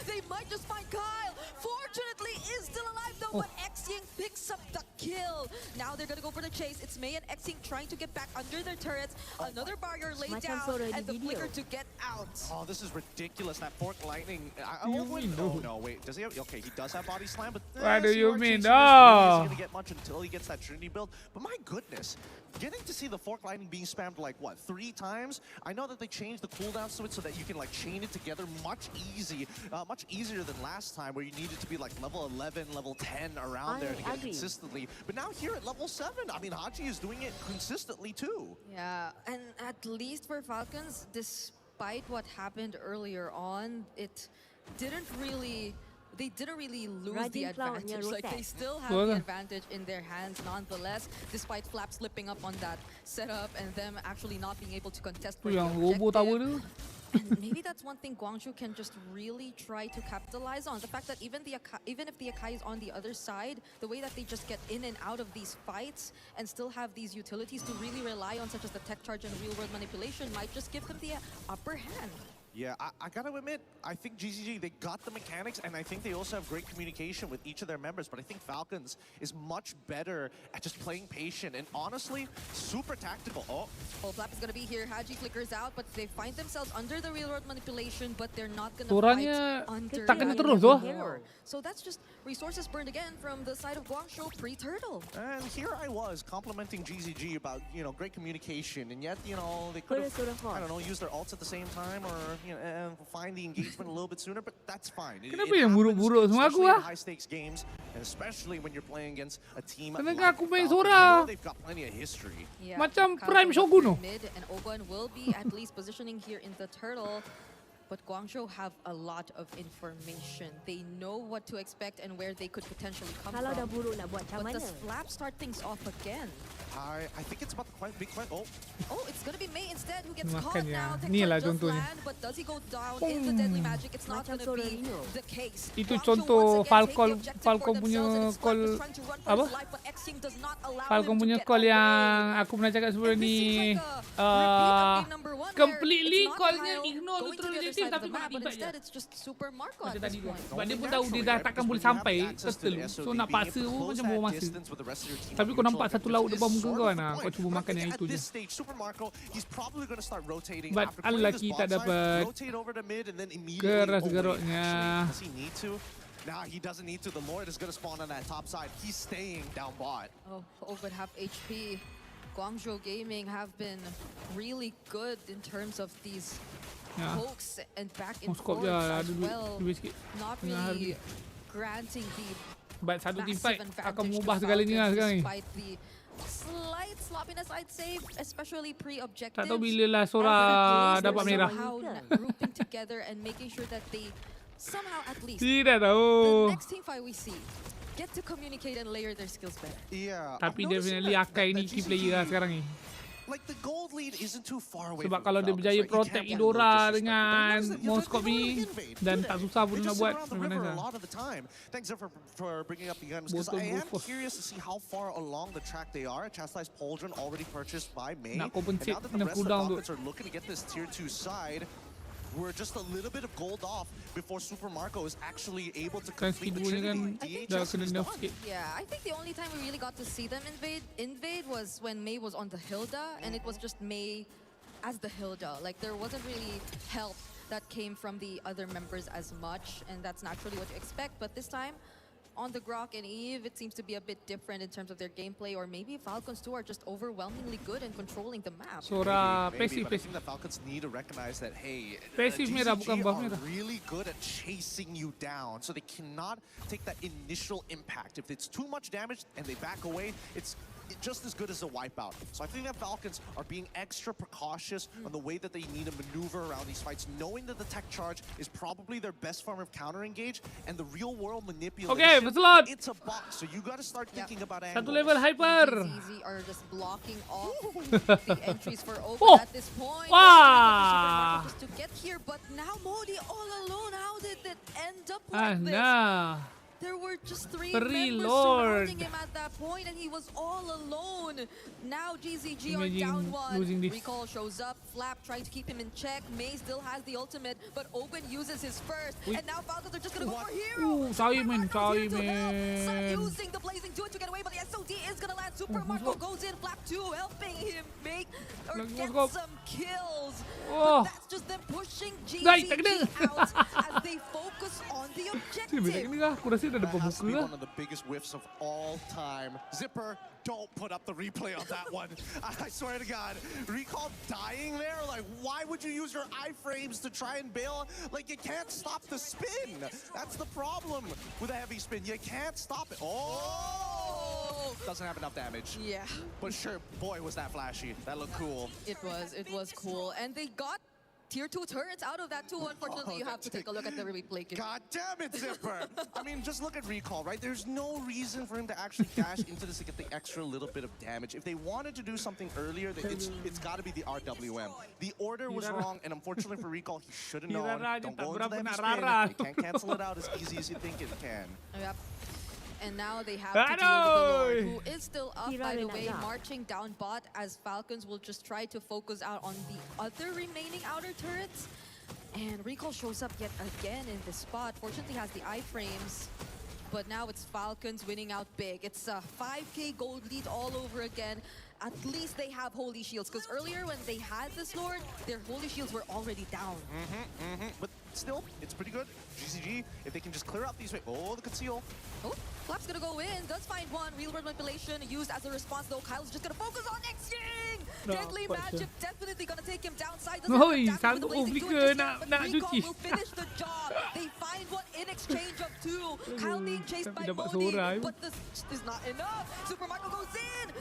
they might just find Kyle. Fortunately, is still alive though, but Xing picks up the kill. Now they're gonna go for the chase. It's Mei and Xing trying to get back under their turrets. Another barrier laid down, and the flicker to get out. Oh, this is ridiculous. That fork lightning. Oh no, wait. Does he have? Okay, he does have body slam, but What do you mean? Isn't Oh, gonna get much until he gets that Trinity build. But my goodness, getting to see the fork lightning being spammed like what 3 times? I know that they changed the cooldowns to it so that you can like chain it together much easier than last time, where you needed to be like level 11, level 10 around there to get it consistently. But now here at level 7, I mean Haji is doing it consistently too. Yeah, and at least for Falcons, despite what happened earlier on, they didn't really lose the advantage. Like they still have the advantage in their hands nonetheless, despite Flap slipping up on that setup and them actually not being able to contest for the objective. And maybe that's one thing Guangzhou can just really try to capitalize on. The fact that even if the Akai is on the other side, the way that they just get in and out of these fights and still have these utilities to really rely on, such as the tech charge and real-world manipulation, might just give them the upper hand. Yeah, I gotta admit, I think GCG, they got the mechanics, and I think they also have great communication with each of their members, but I think Falcons is much better at just playing patient, and honestly, super tactical. Oh, Flap is gonna be here, Haji flickers out, but they find themselves under the real-world manipulation, but they're not gonna Suaranya fight under tak kena the terus tu. So that's just resources burned again from the side of Guangzhou pre-turtle. And here I was complimenting GCG about, great communication, and yet, they could have, I don't know, used their ults at the same time, or and find the engagement a little bit sooner, but that's fine. Kenapa yang buruk-buruk semua aku ah? High stakes games, and especially when you're playing against a team like Kenapa aku main Falcons, Sora? they've got plenty of history. Yeah, Macam Kyle Prime goes Shogun up mid, and Ogun will be at least positioning here in the turtle. But Guangzhou have a lot of information. They know what to expect and where they could potentially come Kalau dah from. buruk nak buat macam But mana? does Flap start things off again? I think it's about the big fight. Oh, it's gonna be Mei instead who gets Makan caught ya. now. Ni lah Just contohnya. land, but does he go down in the deadly magic? It's not gonna be the case. Itu Guangzhou contoh once again Falcon take the objective for punya themselves, and it's call Flap is trying to run for apa? his life, but Xing does not allow Falcon him to punya get call away. yang aku pernah cakap sebelum ni completely callnya ignore neutral objective tapi kau nak tiba je. It's just super Marco Macam at tadi this tu. point. Sebab dia pun tahu dia dah takkan boleh sampai ke telu. So nak paksa pun macam buang masa. Tapi kau nampak satu laut depan muka kau kan, kau cuba makan yang itu je. But unlucky tak dapat keras geroknya. Nah, he doesn't need to. The Lord is going to spawn on that top side. He's staying down bot. Oh, over half HP. Guangzhou Gaming have been really good in terms of these pokes and back and forth as well. Not really granting the But satu team fight massive akan advantage mengubah to segalanya Falcons sekarang ni. despite the slight sloppiness, I'd say, especially pre-objectives. Tak tahu bila lah Sora dapat merah. Somehow grouping together and making sure that they somehow at least Tidak tahu. the next team fight we see get to communicate and layer their skills better. Yeah. Tapi definitely Akai ni key player lah sekarang ni. Like the gold lead isn't too far away. Sebab kalau dia berjaya protect Idora dengan Moscow B dan tak susah pun nak buat memang a lot of the time. Thanks for bringing up the guns because I am curious to see how far along the track they are. Chastised Pauldron already purchased by May. Nak And compensate now that the kena rest of the cooldown tu. Falcons are looking to get this tier 2 side, we're just a little bit of gold off before Super Marco is actually able to complete the Trinity. DHS is done. Yeah, I think the only time we really got to see them invade was when May was on the Hilda, and it was just May as the Hilda. Like, there wasn't really help that came from the other members as much, and that's naturally what you expect. But this time, on the Grok and Eve, it seems to be a bit different in terms of their gameplay, or maybe Falcons too are just overwhelmingly good in controlling the map. Sora Maybe, passive but I think the Falcons need to recognize that, hey, Passive merah, bukan buff GCG merah. are really good at chasing you down, so they cannot take that initial impact. If it's too much damage and they back away, it's just as good as a wipeout. So I think that Falcons are being extra precautious on the way that they need to maneuver around these fights, knowing that the tech charge is probably their best form of counter engage, and the real world manipulation. Okay, Veselot. It's a box, so you got to start thinking about Satu angles. level hyper. Easy are just blocking off the entries for Open Oh. at this point. Wah. Just to get here, but now Modi all alone. How did it end up Ah, like this? nah. There were just 3 Free members Lord. surrounding him at that point, and he was all alone. Now GZG are Imagine down 1. losing this. Recall shows up. Flap trying to keep him in check. May still has the ultimate, but Open uses his first. Ui. And now Falcons are just going to go for Hero. Simon. Using the Blazing 2 to get away, but the SOD is going to land. Super Marco goes in. Flap 2 helping him make or get some kills. Oh. But that's just them pushing Guys, tak GZG kena. out as they focus on the objective. Aku rasa dah ada That has to be pembuka lah. one of the biggest whiffs of all time. Zipper, don't put up the replay on that one. I swear to God. Recall dying there? Like, why would you use your iframes to try and bail? Like, you can't stop the spin. That's the problem with a heavy spin. You can't stop it. Oh! Doesn't have enough damage. Yeah. But sure, boy, was that flashy. That looked cool. It was cool. And they got tier 2 turrets out of that too. Unfortunately, you have to take a look at the replay. God damn it, Zipper! I mean, just look at Recall, right? There's no reason for him to actually dash into this to get the extra little bit of damage. If they wanted to do something earlier, it's got to be the RWM. The order was wrong, and unfortunately for Recall, he should have known. Don't go into the heavy spin. They can't cancel it out as easy as you think it can. Yep. And now they have to deal with the Lord, who is still up, by the way, marching down bot, as Falcons will just try to focus out on the other remaining outer turrets. And Recall shows up yet again in this spot. Fortunately has the iframes, but now it's Falcons winning out big. It's a 5k gold lead all over again. At least they have Holy Shields, because earlier when they had this Lord, their Holy Shields were already down. But still, it's pretty good. GCG, if they can just clear out these... Oh, the conceal. Oh, Flap's gonna go in. Does find one. Real world manipulation used as a response, though. Kyle's just gonna focus on Xing! Deadly magic definitely gonna take him downside. Oi, sanggup Flicker nak cuci. Will finish the job. They find one in exchange of 2. Kyle being chased by dapat Modi, Sora, but this is not enough. Super Marco goes in.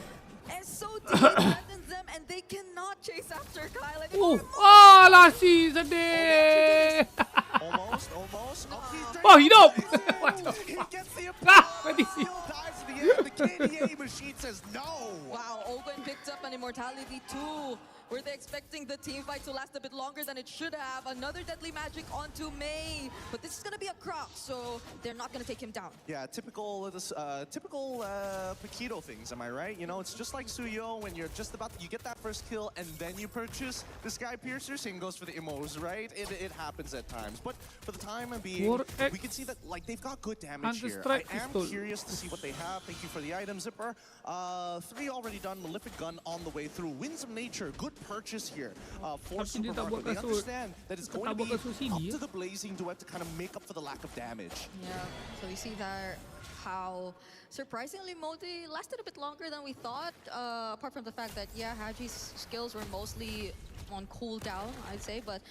SOD threatens them, and they cannot chase after Kyle anymore. Alah si sedih. Almost. Oh, hidup. He gets the Mati. Still dies at the end. The KDA machine says no. Wow, Open picked up an Immortality too. Were they expecting the team fight to last a bit longer than it should have? Another Deadly Magic onto May. But this is going to be a Croc, so they're not going to take him down. Yeah, typical Paquito things, am I right? You know, it's just like Suyo when you're just about, you get that first kill and then you purchase the Sky Piercer, same goes for the Immos, right? It happens at times. But for the time being, we can see that like they've got good damage here. I am curious to see what they have. Thank you for the item, Zipper. 3 already done, Malefic Gun on the way through. Winds of Nature, good purchase here for Super Marco. They understand that it's going to be up to the Blazing Duet to kind of make up for the lack of damage. Yeah, so we see that how surprisingly Modi lasted a bit longer than we thought, apart from the fact that, yeah, Haji's skills were mostly on cooldown, I'd say, but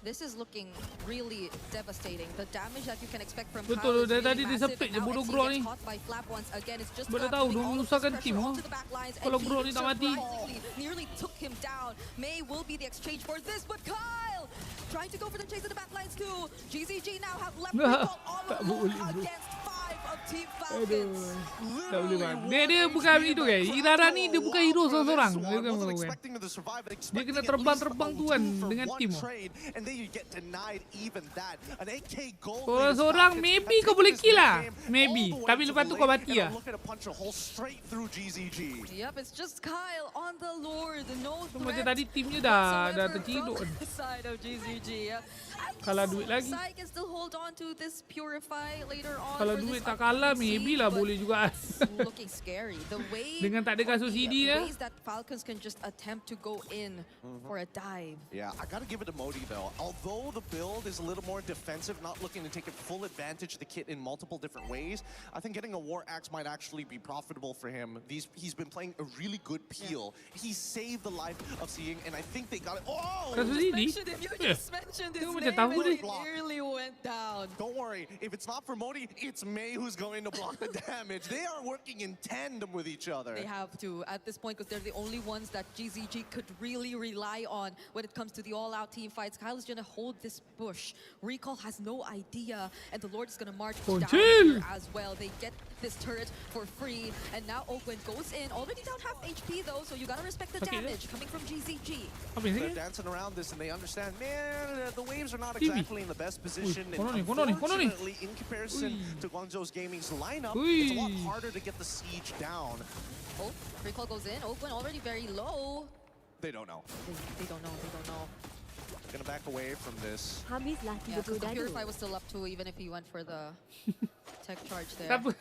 this is looking really devastating. The damage that you can expect from Kyle is really massive, and now MSC gets caught by Flap once again. It's just putting all of this pressure onto the back lines, and he surprisingly nearly took him down. May will be the exchange for this, but Kyle trying to go for the chase in the back lines too. GZG now have left recall all alone against 5 of Team Falcons. Tak boleh bang. Dia bukan itu kan. Irara ni dia bukan hero seorang-seorang. Dia bukan. Dia kena terbang-terbang tu kan dengan tim. Seorang maybe kau boleh kill lah. Maybe. Tapi lepas tu kau mati lah. Yep, it's just Kyle on the Lord. No threat. Macam tadi timnya dah terciduk. Side of GZG. Kalah duit lagi. Can still hold on to this Purify later on. Kalau duit tak kalah, maybe lah boleh juga. Looking scary. The way dengan tak ada kasus CD ya. Ways that Falcons can just attempt to go in for a dive. Yeah, I gotta give it to Modi though. Although the build is a little more defensive, not looking to take full advantage of the kit in multiple different ways, I think getting a War Axe might actually be profitable for him. He's been playing a really good peel. He saved the life of Seeing, and I think they got it. Oh! You just mentioned his name and it nearly went down. Don't worry, if it's not for Modi, it's May who's going to block the damage. They are working in tandem with each other. They have to at this point because they're the only ones that GZG could really rely on when it comes to the all-out team fights. Kyle is going to hold this bush. Recall has no idea, and the Lord is going to march down here as well. They get this turret for free, and now Oakland goes in. Already down half HP though, so you gotta respect the damage coming from GZG. They're dancing around this, and they understand, man, the waves are not exactly in the best position. And unfortunately, in comparison to Guangzhou's Gaming's lineup, it's a lot harder to get the siege down. Oh, Recall goes in. Oakland already very low. They don't know. They don't know. Gonna back away from this. Yeah, because the Purify was still up too, even if he went for the tech charge there. Siapa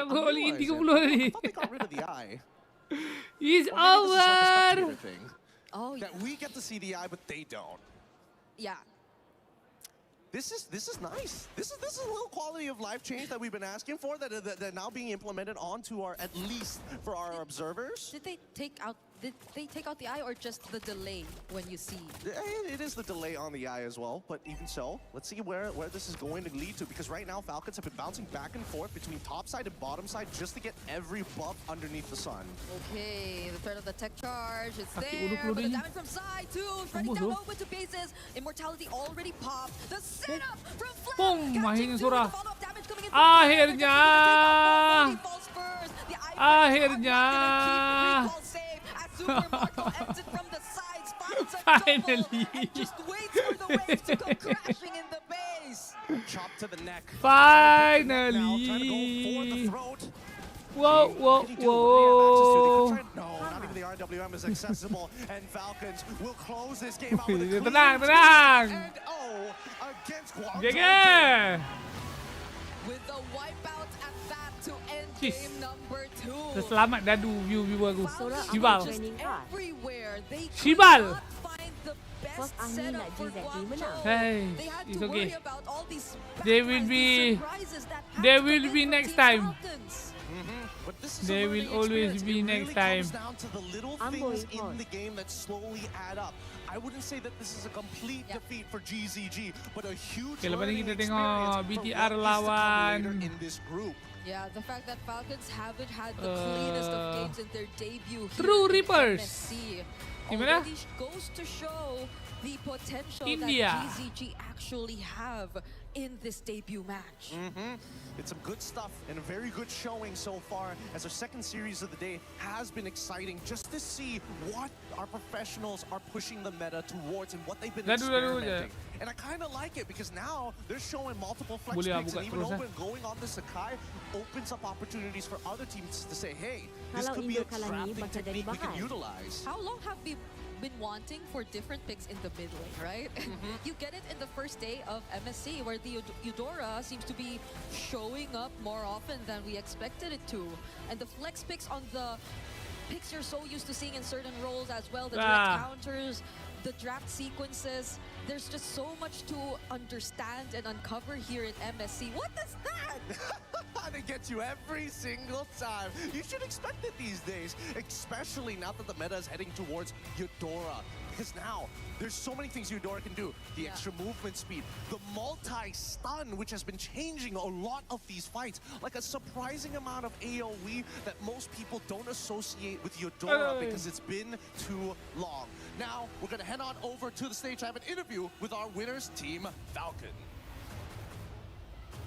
balik 30 tadi? I thought they got rid of the eye. It's over. Oh, that we get to see the eye, but they don't. Yeah. This is nice. This is a little quality of life change that we've been asking for that now being implemented onto our, at least for our observers. Did they take out the eye or just the delay when you see? It is the delay on the eye as well, but even so, let's see where this is going to lead to, because right now Falcons have been bouncing back and forth between top side and bottom side just to get every buff underneath the sun. Okay, the threat of the tech charge is there, but the damage from side too, running down over to bases. Immortality already popped. The setup from Flap. Mahin Sura. Follow-up damage coming in Akhirnya. Akhirnya. Super Marco exit from the sides, finds a Finally. and just waits for the waves to come crashing in the base. Chop to the neck. Finally. Whoa. No, not even the RWM is accessible, and Falcons will close this game out with a clean tenang. And against Guangzhou. With the wipeout at that to end game number 2. Selamat dadu viewer aku. Shibal. Hey, it's okay. They will be next time. There will always be next time. Down to the little things in the game that slowly add up. I wouldn't say that this is a complete defeat for GZG, but a huge learning experience BTR lawan in this group. Yeah, the fact that Falcons haven't had the cleanest of games in their debut True here Reapers. MSC already goes to show the potential that GZG actually have in this debut match. It's some good stuff and a very good showing so far, as our second series of the day has been exciting just to see what our professionals are pushing the meta towards and what they've been experimenting. And I kind of like it because now they're showing multiple flex picks, and even going on the Sakai opens up opportunities for other teams to say, hey, this could be a trapping technique we can utilize. How long have we been wanting for different picks in the mid lane, right? You get it in the first day of MSC, where the Eudora seems to be showing up more often than we expected it to. And the flex picks on the picks you're so used to seeing in certain roles as well, the direct counters, the draft sequences. There's just so much to understand and uncover here in MSC. What is that? They get you every single time. You should expect it these days, especially now that the meta is heading towards Eudora. Because now, there's so many things Eudora can do. The extra movement speed, the multi-stun, which has been changing a lot of these fights. Like a surprising amount of AoE that most people don't associate with Eudora because it's been too long. Now, we're going to head on over to the stage to have an interview with our winners, Team Falcon.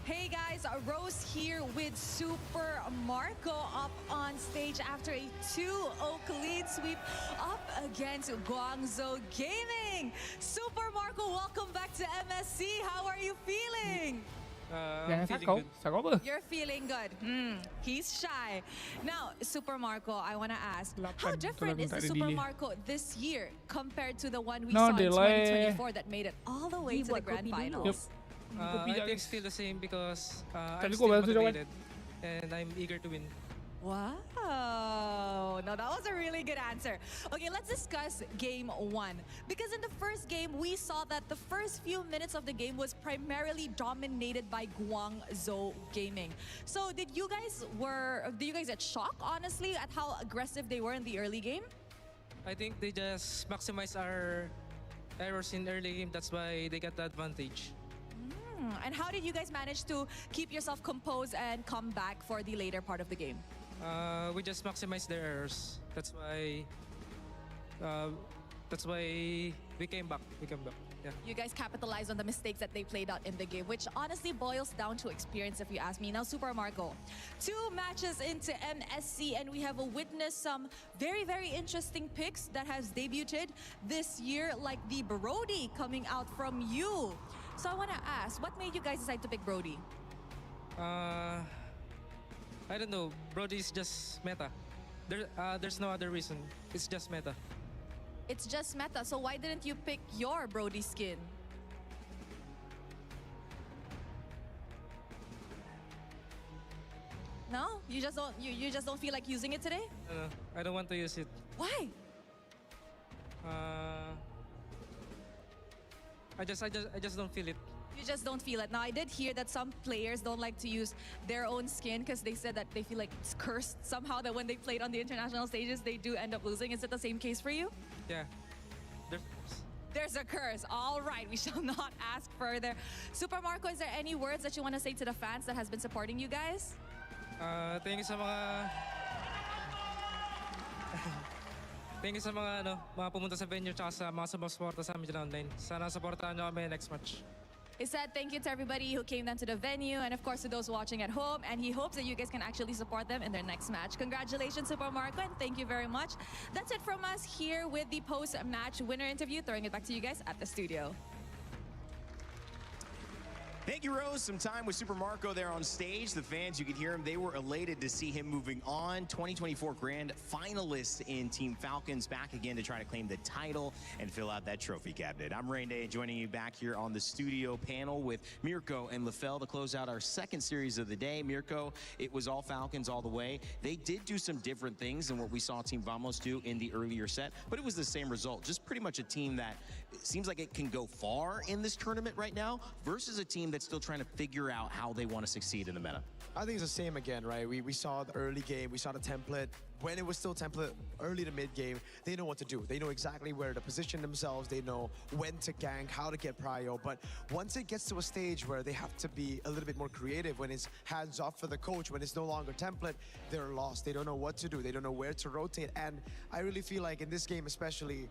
Hey guys, Rose here with Super Marco up on stage after a 2-0 lead sweep up against Guangzhou Gaming. Super Marco, welcome back to MSC. How are you feeling? I'm feeling good. You're feeling good. He's shy. Now, Super Marco, I want to ask, how different is the Super Marco this year compared to the one we saw in 2024 that made it all the way to the grand finals? I think it's still the same because I'm still motivated and I'm eager to win. Wow. No, that was a really good answer. Okay, let's discuss game 1. Because in the first game, we saw that the first few minutes of the game was primarily dominated by Guangzhou Gaming. So did you guys get shocked, honestly, at how aggressive they were in the early game? I think they just maximize our errors in early game. That's why they got the advantage. And how did you guys manage to keep yourself composed and come back for the later part of the game? We just maximize their errors. That's why we came back. Yeah. You guys capitalized on the mistakes that they played out in the game, which honestly boils down to experience, if you ask me. Now, Super Marco, 2 matches into MSC, and we have witnessed some very, very interesting picks that has debuted this year, like the Brody coming out from you. So I want to ask, what made you guys decide to pick Brody? I don't know. Brody's just meta. There's no other reason. It's just meta. It's just meta. So why didn't you pick your Brody skin? No? You just don't feel like using it today? No, I don't want to use it. Why? I just don't feel it. You just don't feel it. Now, I did hear that some players don't like to use their own skin because they said that they feel like it's cursed somehow, that when they played on the international stages, they do end up losing. Is it the same case for you? Yeah. There's a curse. All right, we shall not ask further. Super Marco, is there any words that you want to say to the fans that has been supporting you guys? Thank you sa mga... Thank you sa mga pumunta sa venue tsaka sa mga sumusuporta sa amin dyan online. Sana supportahan nyo kami next match. He said thank you to everybody who came down to the venue and of course to those watching at home, and he hopes that you guys can actually support them in their next match. Congratulations, Super Marco, and thank you very much. That's it from us here with the post-match winner interview. Throwing it back to you guys at the studio. Thank you, Rose. Some time with Super Marco there on stage. The fans, you could hear him. They were elated to see him moving on. 2024 grand finalist in Team Falcons, back again to try to claim the title and fill out that trophy cabinet. I'm Rain Day, joining you back here on the studio panel with Mirko and LaFell to close out our second series of the day. Mirko, it was all Falcons all the way. They did do some different things than what we saw Team Vamos do in the earlier set, but it was the same result. Just pretty much a team that seems like it can go far in this tournament right now versus a team that's still trying to figure out how they want to succeed in the meta. I think it's the same again, right? We saw the early game, we saw the template. When it was still template, early to mid game, they know what to do. They know exactly where to position themselves. They know when to gank, how to get prio. But once it gets to a stage where they have to be a little bit more creative, when it's hands off for the coach, when it's no longer template, they're lost. They don't know what to do. They don't know where to rotate. And I really feel like in this game especially,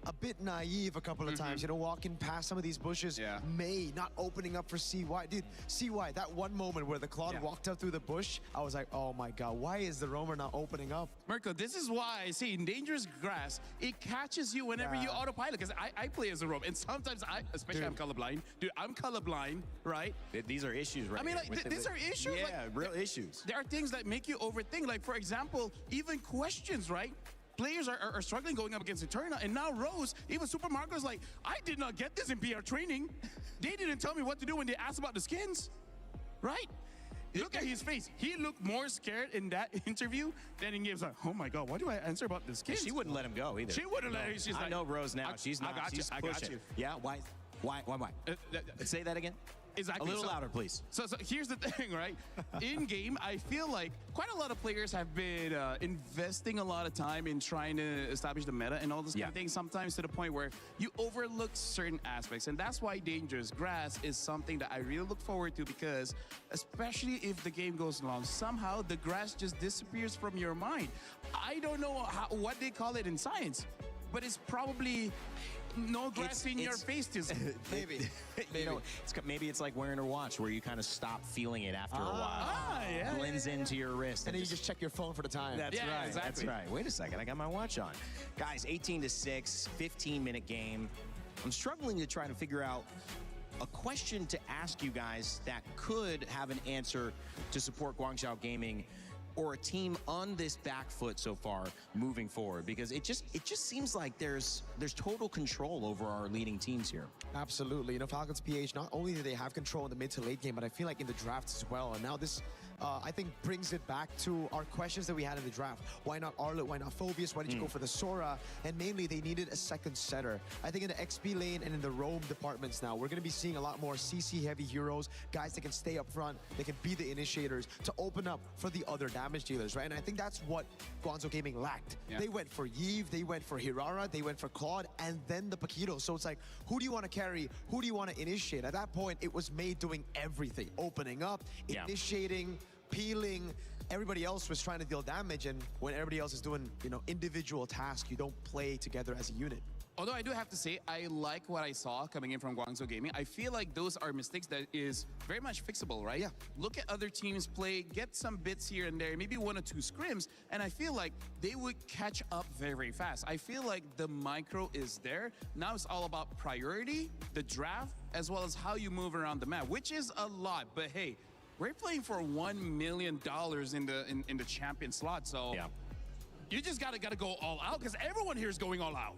a bit naive a couple of times, you know, walking past some of these bushes, May not opening up for CY. Dude, CY, that one moment where the Claude walked up through the bush, I was like, oh my God, why is the roamer not opening up? Mirko, this is why I say in dangerous grass, it catches you whenever you autopilot, because I play as a roam, and sometimes especially I'm colorblind. Dude, I'm colorblind, right? These are issues, right? I mean, like, these are issues. Yeah, like, real issues. There are things that make you overthink, like, for example, even questions, right? Players are struggling going up against Eterna, and now Rose, even Super Marco's like, I did not get this in PR training. They didn't tell me what to do when they asked about the skins, right? Look at his face. He looked more scared in that interview than in games. Like, oh my God, what do I answer about this kid? She wouldn't let him go either. She wouldn't let him. She's I like, know Rose now. She's not. I got She's you. I pushing. got you. Yeah. Why? Say that again. Exactly. A little louder, please. So here's the thing, right? In game, I feel like quite a lot of players have been investing a lot of time in trying to establish the meta and all this kind of thing, sometimes to the point where you overlook certain aspects. And that's why Dangerous Grass is something that I really look forward to, because especially if the game goes long, somehow the grass just disappears from your mind. I don't know what they call it in science, but it's probably no grass in your face. Maybe. You know, maybe it's like wearing a watch where you kind of stop feeling it after a while. Yeah. Blends into your wrist. And then you just check your phone for the time. That's right. Exactly. That's right. Wait a second. I got my watch on. Guys, 18-6, 15-minute game. I'm struggling to try to figure out a question to ask you guys that could have an answer to support Guangzhou Gaming or a team on this back foot so far moving forward, because it just seems like there's total control over our leading teams here. Absolutely. You know, Falcons PH, not only do they have control in the mid to late game, but I feel like in the drafts as well. And now this, I think, brings it back to our questions that we had in the draft. Why not Arlet? Why not Phobius? Why did you go for the Sora? And mainly, they needed a second setter. I think in the XP lane and in the roam departments now, we're going to be seeing a lot more CC-heavy heroes, guys that can stay up front, they can be the initiators to open up for the other damage dealers, right? And I think that's what Guangzhou Gaming lacked. They went for Yves, they went for Hirara, they went for Claude, and then the Paquito. So it's like, who do you want to carry? Who do you want to initiate? At that point, it was Mei doing everything. Opening up, initiating, peeling. Everybody else was trying to deal damage, and when everybody else is doing, you know, individual tasks, you don't play together as a unit. Although I do have to say, I like what I saw coming in from Guangzhou Gaming. I feel like those are mistakes that is very much fixable, right? Yeah. Look at other teams play, get some bits here and there, maybe 1 or 2 scrims, and I feel like they would catch up very, very fast. I feel like the micro is there. Now it's all about priority, the draft, as well as how you move around the map, which is a lot. But hey, we're playing for $1 million in the champion slot, so you just gotta go all out, because everyone here is going all out.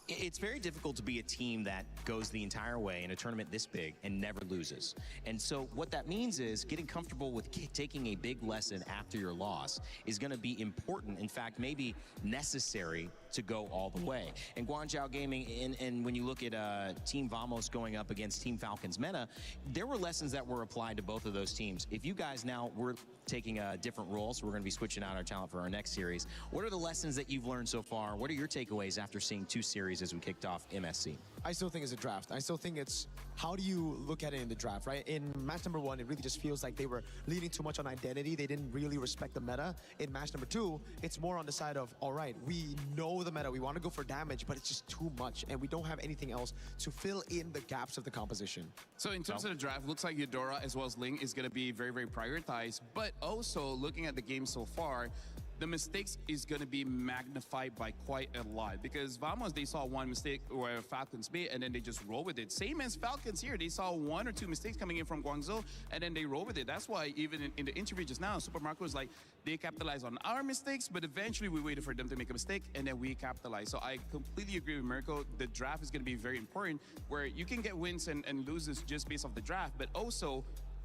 It's very difficult to be a team that goes the entire way in a tournament this big and never loses. And so what that means is getting comfortable with taking a big lesson after your loss is going to be important. In fact, maybe necessary to go all the way. And Guangzhou Gaming, and when you look at Team Vamos going up against Team Falcons meta, there were lessons that were applied to both of those teams. If you guys now were taking different roles, we're going to be switching out our talent for our next series. What are the lessons that you've learned so far? What are your takeaways after seeing 2 series as we kicked off MSC? I still think it's a draft. I still think it's how do you look at it in the draft, right? In match number 1, it really just feels like they were leaning too much on identity. They didn't really respect the meta. In match number 2, it's more on the side of, all right, we know the meta. We want to go for damage, but it's just too much, and we don't have anything else to fill in the gaps of the composition. So in terms of the draft, looks like Eudora as well as Ling is going to be very, very prioritized, but also looking at the game so far, the mistakes is going to be magnified by quite a lot, because Vamos, they saw 1 mistake where Falcons made, and then they just roll with it. Same as Falcons here. They saw 1 or 2 mistakes coming in from Guangzhou, and then they roll with it. That's why even in the interview just now, Super Marco was like, they capitalize on our mistakes, but eventually we waited for them to make a mistake, and then we capitalize. So I completely agree with Mirko. The draft is going to be very important, where you can get wins and loses just based off the draft, but also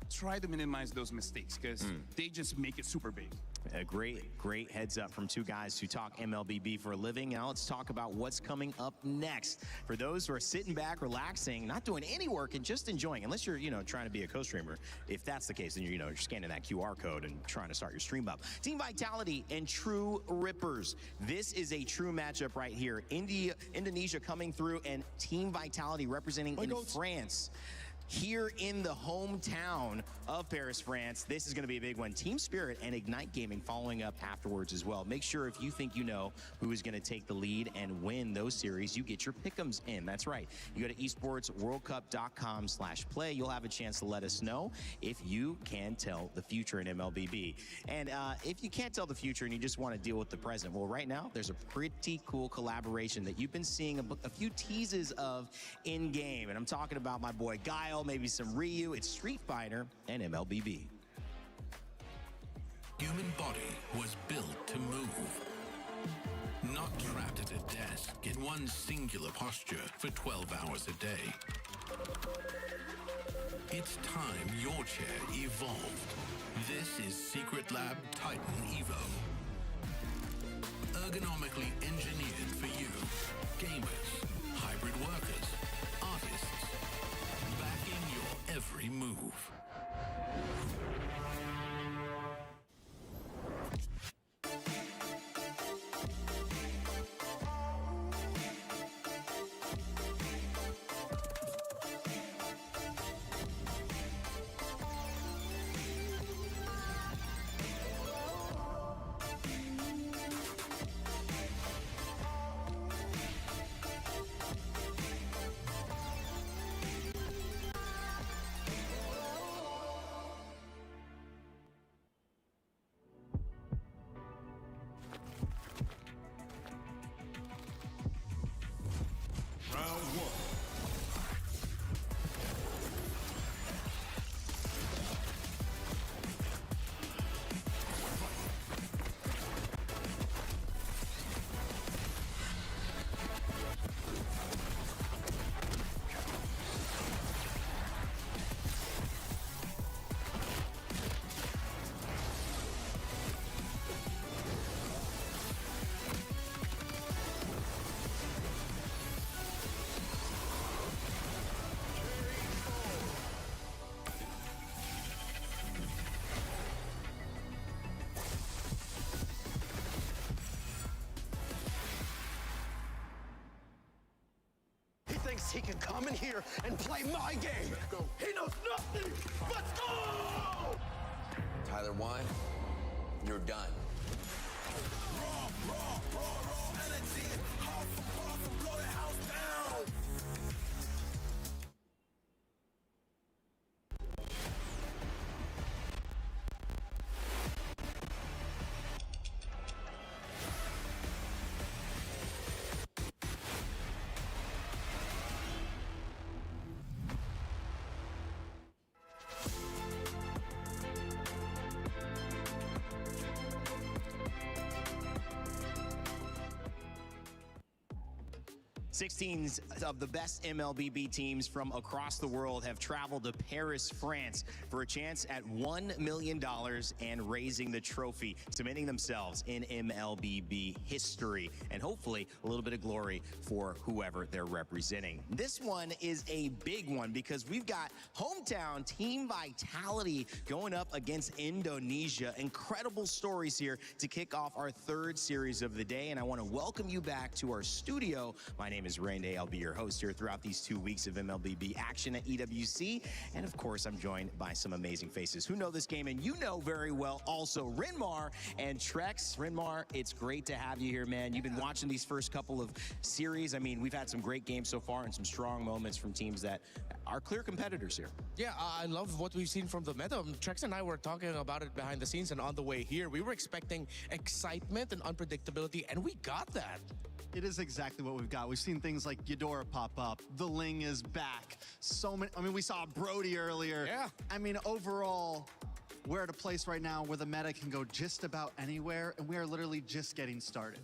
try to minimize those mistakes, because they just make it super big. A great heads up from 2 guys who talk MLBB for a living. Now let's talk about what's coming up next. For those who are sitting back, relaxing, not doing any work and just enjoying, unless you're, trying to be a co-streamer. If that's the case, then you're scanning that QR code and trying to start your stream up. Team Vitality and True Rippers. This is a true matchup right here. Indonesia coming through, and Team Vitality representing in France. Here in the hometown of Paris, France. This is going to be a big one. Team Spirit and Ignite Gaming following up afterwards as well. Make sure if you think you know who is going to take the lead and win those series, you get your pick'ems in. That's right. You go to esportsworldcup.com/play. You'll have a chance to let us know if you can tell the future in MLBB. And if you can't tell the future and you just want to deal with the present, well, right now, there's a pretty cool collaboration that you've been seeing a few teases of in-game. And I'm talking about my boy Guile, maybe some Ryu. It's Street Fighter and MLBB. Human body was built to move. Not trapped at a desk in one singular posture for 12 hours a day. It's time your chair evolved. This is Secret Lab Titan Evo. Ergonomically engineered for you, gamers, hybrid workers, artists, backing your every move. He can come in here and play my game. He knows nothing. Let's go! Tyler 1, you're done. Sixteens of the best MLBB teams from across the world have traveled to Paris, France for a chance at $1 million and raising the trophy, cementing themselves in MLBB history, and hopefully a little bit of glory for whoever they're representing. This one is a big one because we've got hometown Team Vitality going up against Indonesia. Incredible stories here to kick off our third series of the day, and I want to welcome you back to our studio. My name is Rain Day. I'll be your host here throughout these 2 weeks of MLBB action at EWC. And of course, I'm joined by some amazing faces who know this game and you know very well also. Rinmar and Trex. Rinmar, it's great to have you here, man. You've been watching these first couple of series. I mean, we've had some great games so far and some strong moments from teams that are clear competitors here. Yeah, I love what we've seen from the meta. Trex and I were talking about it behind the scenes and on the way here. We were expecting excitement and unpredictability, and we got that. It is exactly what we've got. We've seen things like Eudora pop up. The Ling is back. So many. I mean, we saw Brody earlier. Yeah. I mean, overall, we're at a place right now where the meta can go just about anywhere, and we are literally just getting started.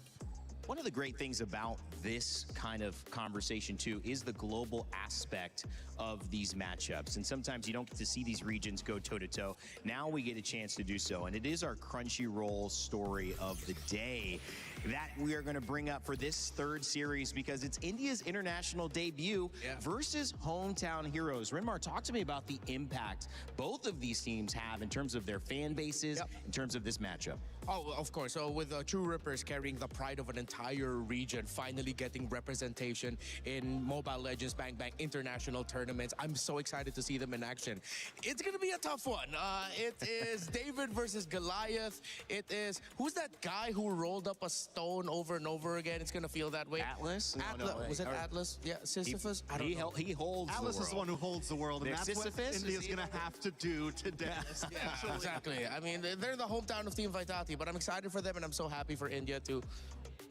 One of the great things about this kind of conversation, too, is the global aspect of these matchups. And sometimes you don't get to see these regions go toe-to-toe. Now we get a chance to do so. And it is our Crunchyroll story of the day that we are going to bring up for this third series because it's India's international debut versus hometown heroes. Rinmar, talk to me about the impact both of these teams have in terms of their fan bases, in terms of this matchup. Oh, of course. So with True Rippers carrying the pride of an entire region, finally getting representation in Mobile Legends Bang Bang international tournaments, I'm so excited to see them in action. It's going to be a tough one. It is David versus Goliath. It is, who's that guy who rolled up a stone over and over again? It's going to feel that way. Atlas? Atlas. Was it Atlas? Yeah, Sisyphus? I don't know. He holds Atlas the world. is the one who holds the world, and that's Sisyphus what India's going to have to do today. Yeah, exactly. I mean, they're the hometown of Team Vitality, but I'm excited for them, and I'm so happy for India to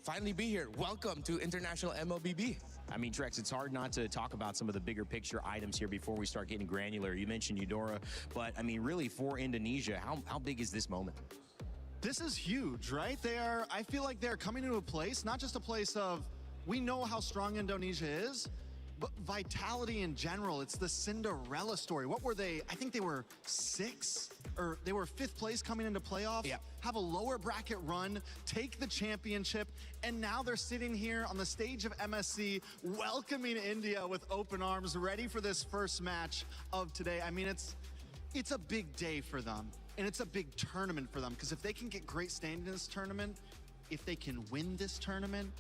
finally be here. Welcome to International MLBB. I mean, Trex, it's hard not to talk about some of the bigger picture items here before we start getting granular. You mentioned Eudora, but I mean, really for Indonesia, how big is this moment? This is huge, right? I feel like they're coming to a place, not just a place of, we know how strong Indonesia is, but Vitality in general, it's the Cinderella story. What were they? I think they were 6th, or they were 5th place coming into playoffs. Yeah. Have a lower bracket run, take the championship, and now they're sitting here on the stage of MSC, welcoming India with open arms, ready for this first match of today. I mean, it's a big day for them, and it's a big tournament for them, because if they can get great standing in this tournament, if they can win this tournament,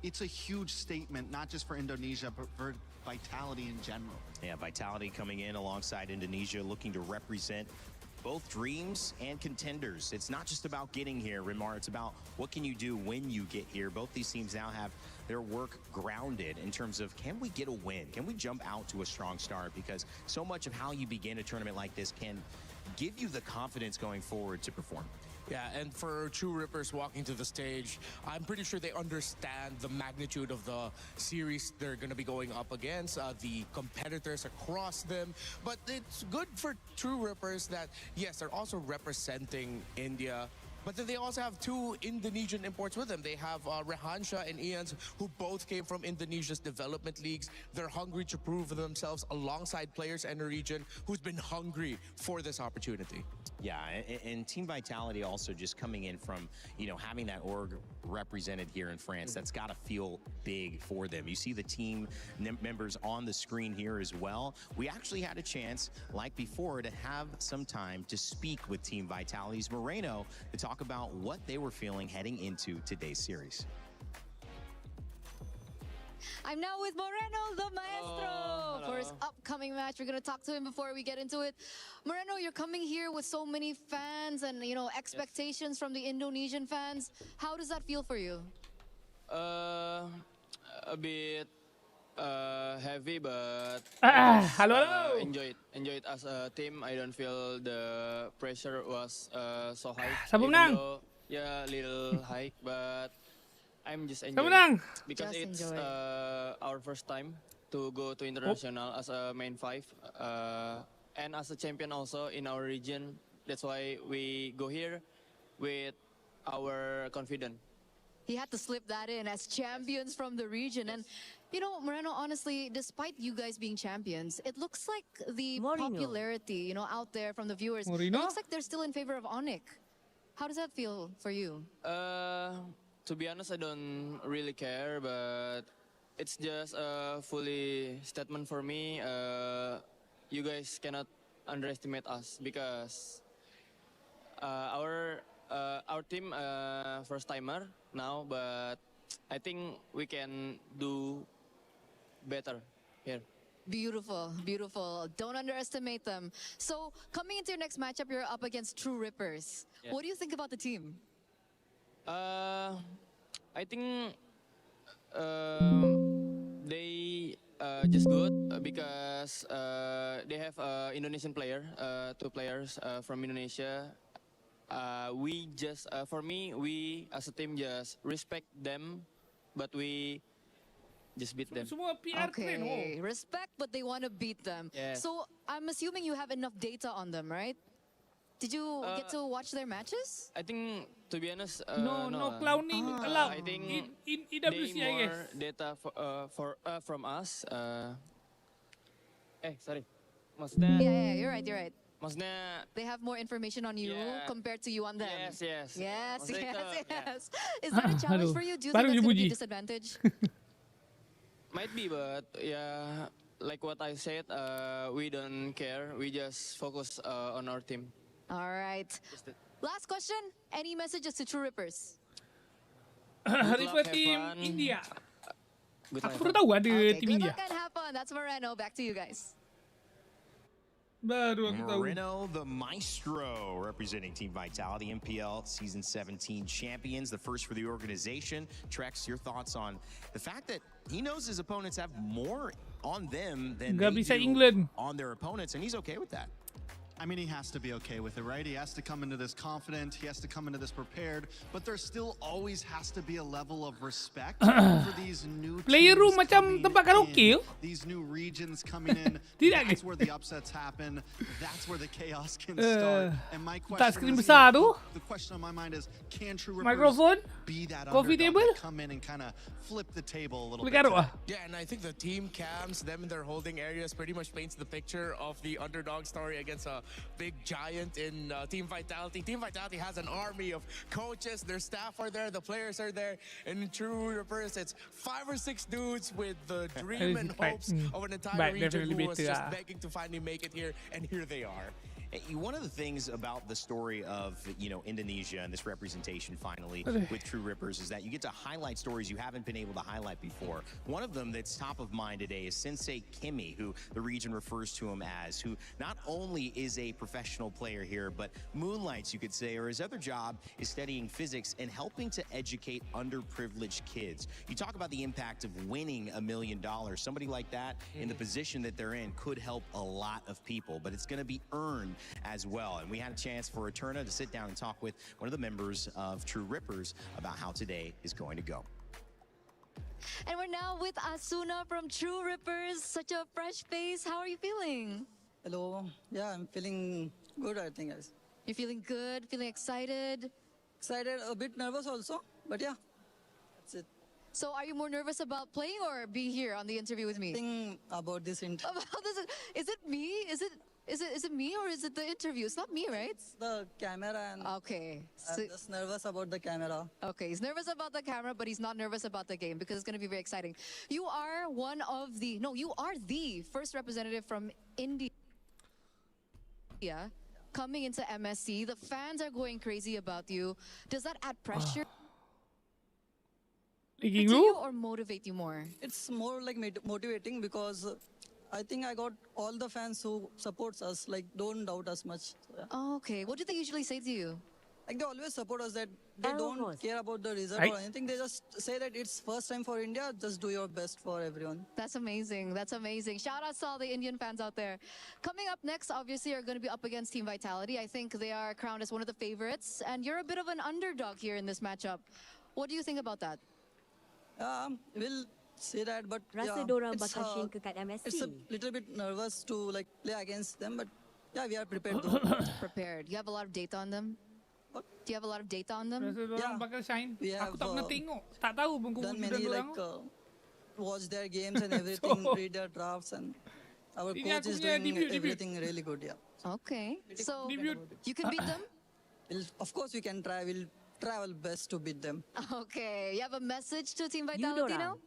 it's a huge statement, not just for Indonesia, but for Vitality in general. Yeah, Vitality coming in alongside Indonesia, looking to represent both dreams and contenders. It's not just about getting here, Rimar. It's about what can you do when you get here. Both these teams now have their work grounded in terms of, can we get a win? Can we jump out to a strong start? Because so much of how you begin a tournament like this can give you the confidence going forward to perform. Yeah, and for True Rippers walking to the stage, I'm pretty sure they understand the magnitude of the series they're going to be going up against, the competitors across them. But it's good for True Rippers that, yes, they're also representing India, but then they also have 2 Indonesian imports with them. They have Rehansha and Ians, who both came from Indonesia's development leagues. They're hungry to prove themselves alongside players in the region who's been hungry for this opportunity. Yeah, and Team Vitality also just coming in from, having that org represented here in France. That's got to feel big for them. You see the team members on the screen here as well. We actually had a chance, like before, to have some time to speak with Team Vitality's Moreno to talk about what they were feeling heading into today's series. I'm now with Moreno, the maestro, for his upcoming match. We're going to talk to him before we get into it. Moreno, you're coming here with so many fans and, expectations from the Indonesian fans. How does that feel for you? A bit heavy, but hello. Enjoy it as a team. I don't feel the pressure was so high. Siapa menang? Yeah, a little high, but I'm just enjoying because it's our first time to go to international as a main 5 and as a champion also in our region. That's why we go here with our confidence. He had to slip that in as champions from the region. And, Moreno, honestly, despite you guys being champions, it looks like the popularity, out there from the viewers, it looks like they're still in favor of Onyx. How does that feel for you? To be honest, I don't really care, but it's just a fully statement for me. You guys cannot underestimate us because our team first timer now, but I think we can do better here. Beautiful, beautiful. Don't underestimate them. So coming into your next matchup, you're up against True Rippers. Yeah. What do you think about the team? I think they just good because they have Indonesian player, 2 players from Indonesia. We just, for me, we as a team just respect them, but we just beat them. Okay, respect, but they want to beat them. Yeah. So I'm assuming you have enough data on them, right? Did you get to watch their matches? I think, to be honest, no clowning allowed. I think in EWC, they I more guess. data from us. Sorry. Maksudnya, Yeah, you're right. Maksudnya, they have more information on you compared to you on them. Yes. Yes. Maksudnya Is that a challenge for you? Do you think that's going to be a disadvantage? Might be, but yeah, like what I said, we don't care. We just focus on our team. All right. Last question. Any messages to True Rippers? Ripper team India. Good Aku baru tahu ada tim Good India. luck and have fun. That's Moreno. Back to you guys. Baru aku tahu. Moreno, the maestro, representing Team Vitality, MPL Season 17 champions, the first for the organization. Trex, your thoughts on the fact that he knows his opponents have more on them than they do England on their opponents, and he's okay with that. I mean, he has to be okay with it, right? He has to come into this confident, he has to come into this prepared, but there still always has to be a level of respect for these new Player room teams macam tempat karaoke. these new regions coming in. That's where the upsets happen. That's where the chaos can start. And my question is, the question on my mind is, can True Rippers be that underdog that come in and kind of flip the table a little bit? Yeah, and I think the team cams, them in their holding areas, pretty much paints the picture of the underdog story against a big giant in Team Vitality. Team Vitality has an army of coaches, their staff are there, the players are there, and in True Rippers, it's 5 or 6 dudes with the dream and hopes of an entire region who was just begging to finally make it here, and here they are. One of the things about the story of, Indonesia and this representation finally with True Rippers is that you get to highlight stories you haven't been able to highlight before. One of them that's top of mind today is Sensei Kimmy, who the region refers to him as, who not only is a professional player here, but moonlights, you could say, or his other job is studying physics and helping to educate underprivileged kids. You talk about the impact of winning $1 million. Somebody like that in the position that they're in could help a lot of people, but it's going to be earned as well. And we had a chance for Eterna to sit down and talk with one of the members of True Rippers about how today is going to go. And we're now with Asuna from True Rippers. Such a fresh face. How are you feeling? Hello. Yeah, I'm feeling good, I think, guys. You're feeling good, feeling excited? Excited, a bit nervous also, but yeah, that's it. So are you more nervous about playing or being here on the interview with me? Think about this interview. Is it me? Is it me or is it the interview? It's not me, right? It's the camera and okay. I'm just nervous about the camera. Okay, he's nervous about the camera, but he's not nervous about the game because it's going to be very exciting. You are you are the first representative from India coming into MSC. The fans are going crazy about you. Does that add pressure to you or motivate you more? It's more like motivating because I think I got all the fans who supports us, like don't doubt us much. So, yeah. Oh, okay. What do they usually say to you? Like they always support us, that they don't care about the result or anything. They just say that it's first time for India, just do your best for everyone. That's amazing. That's amazing. Shout out to all the Indian fans out there. Coming up next, obviously, are going to be up against Team Vitality. I think they are crowned as one of the favorites, and you're a bit of an underdog here in this matchup. What do you think about that? We'll see that, but Rasa dorang bakal sink kat MSC. It's a little bit nervous to like play against them, but yeah, we are prepared. Prepared. You have a lot of data on them? What? Do you have a lot of data on them? We have done many like watch their games and everything, read their drafts, and our coach is doing everything really good. Yeah. Okay. So you can beat them? Of course, we can try. We'll try our best to beat them. Okay. You have a message to Team Vitality now?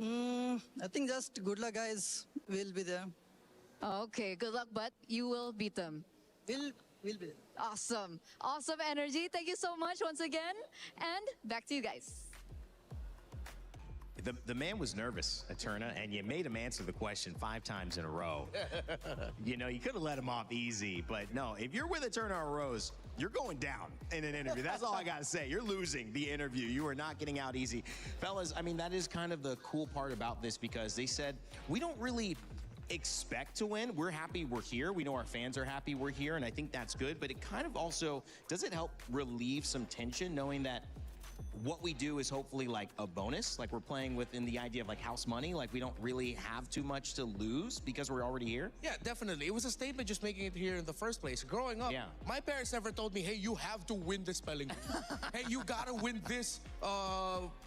I think just good luck, guys. We'll be there. Okay, good luck, but you will beat them. We'll be there. Awesome. Awesome energy. Thank you so much once again. And back to you guys. The man was nervous, Eterna, and you made him answer the question 5 times in a row. You could have let him off easy, but no, if you're with Eterna or Rose, you're going down in an interview. That's all I got to say. You're losing the interview. You are not getting out easy. Fellas, I mean, that is kind of the cool part about this because they said, we don't really expect to win. We're happy we're here. We know our fans are happy we're here, and I think that's good, but it kind of also, does it help relieve some tension knowing that what we do is hopefully like a bonus, like we're playing within the idea of like house money, like we don't really have too much to lose because we're already here? Yeah, definitely. It was a statement just making it here in the first place. Growing up, my parents never told me, hey, you have to win this spelling bee. Hey, you gotta win this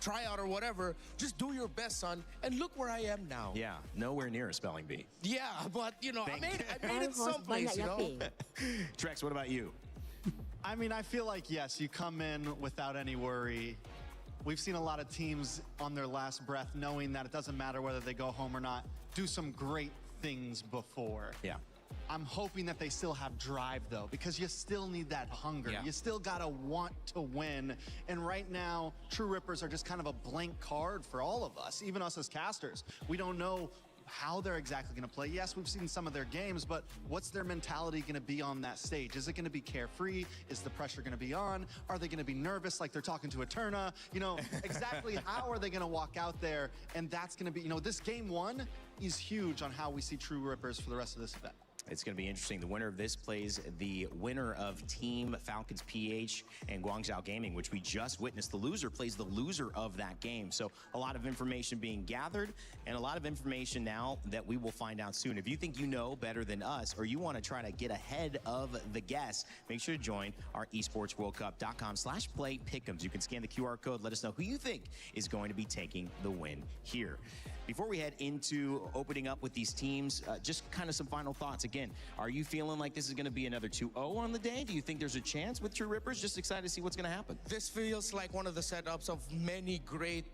tryout or whatever. Just do your best, son. And look where I am now. Yeah, nowhere near a spelling bee. Yeah, but I made it someplace, Trex, what about you? I mean, I feel like, yes, you come in without any worry. We've seen a lot of teams on their last breath knowing that it doesn't matter whether they go home or not, do some great things before. Yeah. I'm hoping that they still have drive, though, because you still need that hunger. Yeah. You still gotta want to win. And right now, True Rippers are just kind of a blank card for all of us, even us as casters. We don't know how they're exactly going to play. Yes, we've seen some of their games, but what's their mentality going to be on that stage? Is it going to be carefree? Is the pressure going to be on? Are they going to be nervous like they're talking to Eterna? Exactly how are they going to walk out there? And that's going to be, this game 1 is huge on how we see True Rippers for the rest of this event. It's going to be interesting. The winner of this plays the winner of Team Falcons PH and Guangzhou Gaming, which we just witnessed. The loser plays the loser of that game. So a lot of information being gathered and a lot of information now that we will find out soon. If you think you know better than us or you want to try to get ahead of the guests, make sure to join our esportsworldcup.com/play-pick'ems. You can scan the QR code. Let us know who you think is going to be taking the win here. Before we head into opening up with these teams, just kind of some final thoughts. Again, are you feeling like this is going to be another 2-0 on the day? Do you think there's a chance with True Rippers? Just excited to see what's going to happen. This feels like one of the setups of many great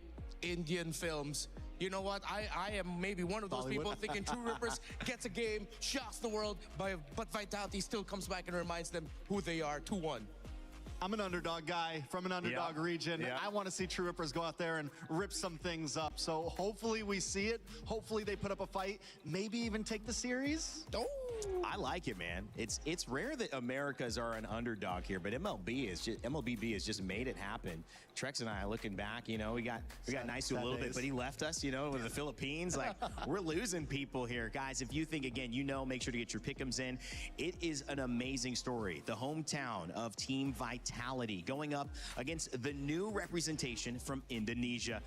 Indian films. You know what? I am maybe one of those people thinking True Rippers gets a game, shocks the world, but Vitality still comes back and reminds them who they are, 2-1. I'm an underdog guy from an underdog region. I want to see True Rippers go out there and rip some things up. So hopefully we see it. Hopefully they put up a fight. Maybe even take the series. Oh, I like it, man. It's rare that Americas are an underdog here, but MLBB has just made it happen. Trex and I looking back, you know, we got nice to a little bit, but he left us, you know, with the Philippines. Like, we're losing people here. Guys, if you think, again, you know, make sure to get your pick'ems in. It is an amazing story. The hometown of Team Vitality going up against the new representation from Indonesia.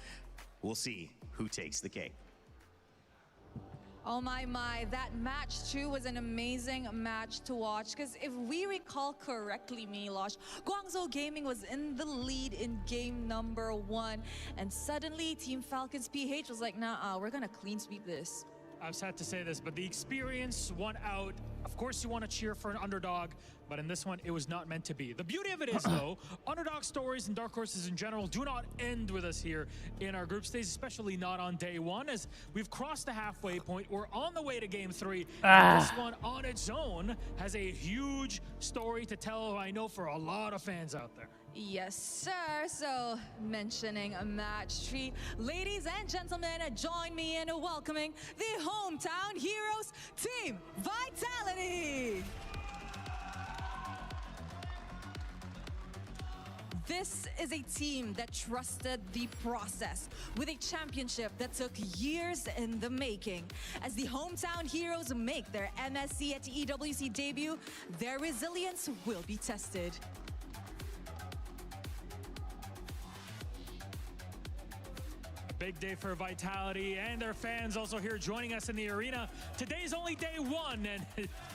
We'll see who takes the cake. Oh my, that match too was an amazing match to watch, because if we recall correctly, Milosh, Guangzhou Gaming was in the lead in game number 1, and suddenly Team Falcons PH was like, nah, we're gonna clean sweep this. I've sad to say this, but the experience won out. Of course you want to cheer for an underdog, but in this one, it was not meant to be. The beauty of it is, though, underdog stories and dark horses in general do not end with us here in our group stage, especially not on day 1, as we've crossed the halfway point. We're on the way to game 3. And this one on its own has a huge story to tell, I know, for a lot of fans out there. Yes, sir. So, mentioning a match 3, ladies and gentlemen, join me in welcoming the hometown heroes, Team Vitality. This is a team that trusted the process with a championship that took years in the making. As the hometown heroes make their MSC at EWC debut, their resilience will be tested. Big day for Vitality and their fans also here joining us in the arena. Today's only day 1, and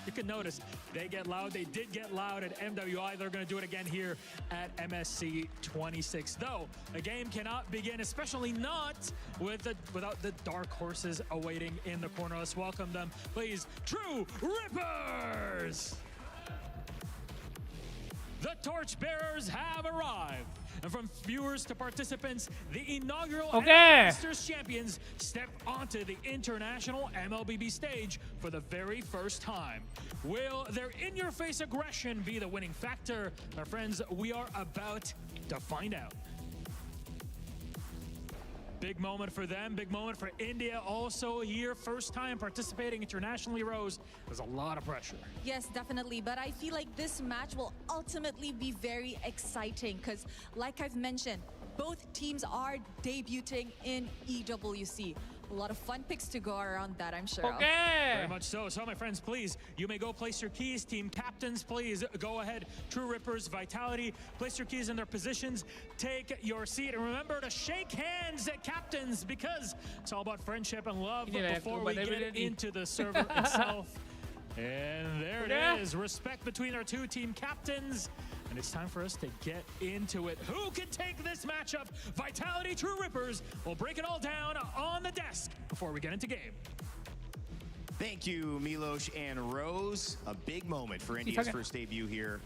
you can notice they get loud. They did get loud at MWI. They're going to do it again here at MSC 26. Though, a game cannot begin, especially not without the dark horses awaiting in the corner. Let's welcome them, please. True Rippers! The torchbearers have arrived. And from viewers to participants, the inaugural Masters champions step onto the international MLBB stage for the very first time. Will their in-your-face aggression be the winning factor? My friends, we are about to find out. Big moment for them, big moment for India also here. First time participating internationally, Rose. There's a lot of pressure. Yes, definitely. But I feel like this match will ultimately be very exciting because, like I've mentioned, both teams are debuting in EWC. A lot of fun picks to go around that, I'm sure. Okay. Very much so. So, my friends, please, you may go place your keys. Team captains, please go ahead. True Rippers, Vitality, place your keys in their positions. Take your seat. And remember to shake hands at captains because it's all about friendship and love. But before we get into the server itself, and there it is. Respect between our two team captains. And it's time for us to get into it. Who can take this matchup? Vitality, True Rippers. We'll break it all down on the desk before we get into game. Thank you, Milosh and Rose. A big moment for India's first debut here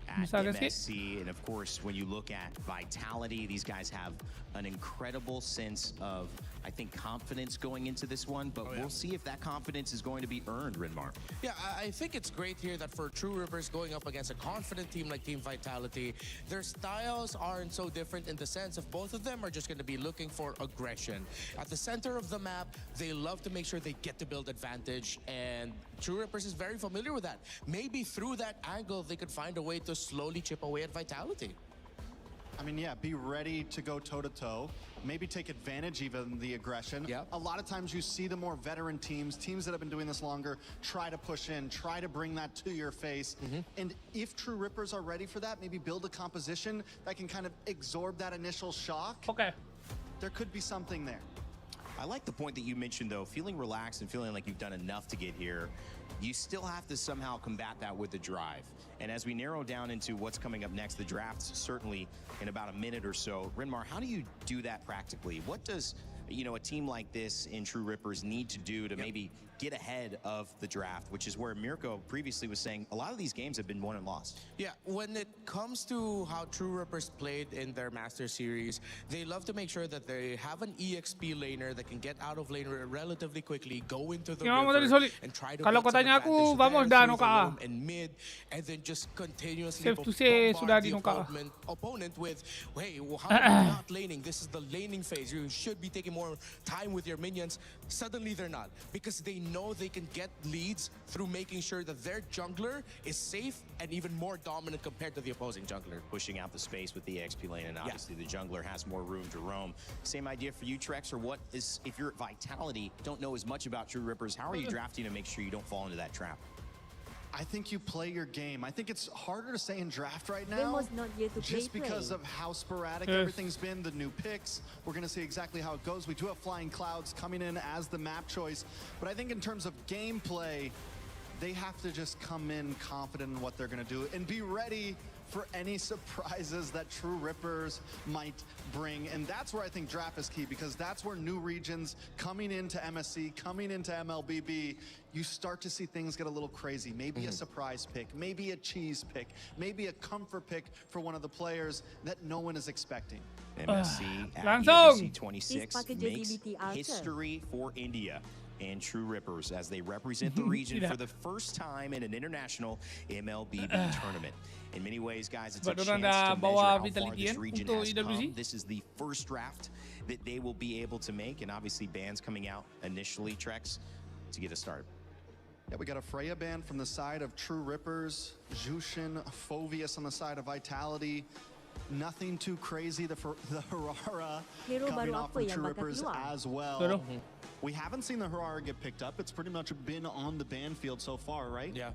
at MSC. And of course, when you look at Vitality, these guys have an incredible sense of, I think, confidence going into this one, but we'll see if that confidence is going to be earned, Rinmar. Yeah, I think it's great here that for True Rippers going up against a confident team like Team Vitality, their styles aren't so different in the sense of both of them are just going to be looking for aggression. At the center of the map, they love to make sure they get to build advantage, and True Rippers is very familiar with that. Maybe through that angle, they could find a way to slowly chip away at Vitality. I mean, yeah, be ready to go toe-to-toe. Maybe take advantage even of the aggression. Yep. A lot of times you see the more veteran teams that have been doing this longer, try to push in, try to bring that to your face. And if True Rippers are ready for that, maybe build a composition that can kind of absorb that initial shock. Okay. There could be something there. I like the point that you mentioned, though, feeling relaxed and feeling like you've done enough to get here. You still have to somehow combat that with the drive. And as we narrow down into what's coming up next, the draft's certainly in about a minute or so. Rinmar, how do you do that practically? What does, you know, a team like this in True Rippers need to do to maybe get ahead of the draft, which is where Mirko previously was saying a lot of these games have been won and lost. Yeah, when it comes to how True Rippers played in their Master Series, they love to make sure that they have an EXP laner that can get out of lane relatively quickly, go into the river, and try to kalau kau tanya aku, vamos dah Noka. And mid, and then just continuously Safe to say, sudah bombard di the Noka. opponent with, hey, well, how are you not laning? This is the laning phase. You should be taking more time with your minions. Suddenly they're not, because they know they can get leads through making sure that their jungler is safe and even more dominant compared to the opposing jungler. Pushing out the space with the XP lane, and obviously the jungler has more room to roam. Same idea for you, Trex, or what is, if you're at Vitality, don't know as much about True Rippers, how are you drafting to make sure you don't fall into that trap? I think you play your game. I think it's harder to say in draft right now, just because of how sporadic everything's been, the new picks. We're going to see exactly how it goes. We do have Flying Clouds coming in as the map choice, but I think in terms of gameplay, they have to just come in confident in what they're going to do and be ready for any surprises that True Rippers might bring. And that's where I think draft is key, because that's where new regions coming into MSC, coming into MLBB, you start to see things get a little crazy. Maybe a surprise pick, maybe a cheese pick, maybe a comfort pick for one of the players that no one is expecting. MSC at EWC 26 makes history for India and True Rippers as they represent the region for the first time in an international MLBB tournament. In many ways, guys, it's a chance to measure how far this region has come. This is the first draft that they will be able to make, and obviously bans coming out initially, Trex, to get us started. Yeah, we got a Freya ban from the side of True Rippers, Jushin, Phoveus on the side of Vitality. Nothing too crazy. The Harara coming off from True Rippers as well. We haven't seen the Harara get picked up. It's pretty much been on the ban field so far, right? Yeah.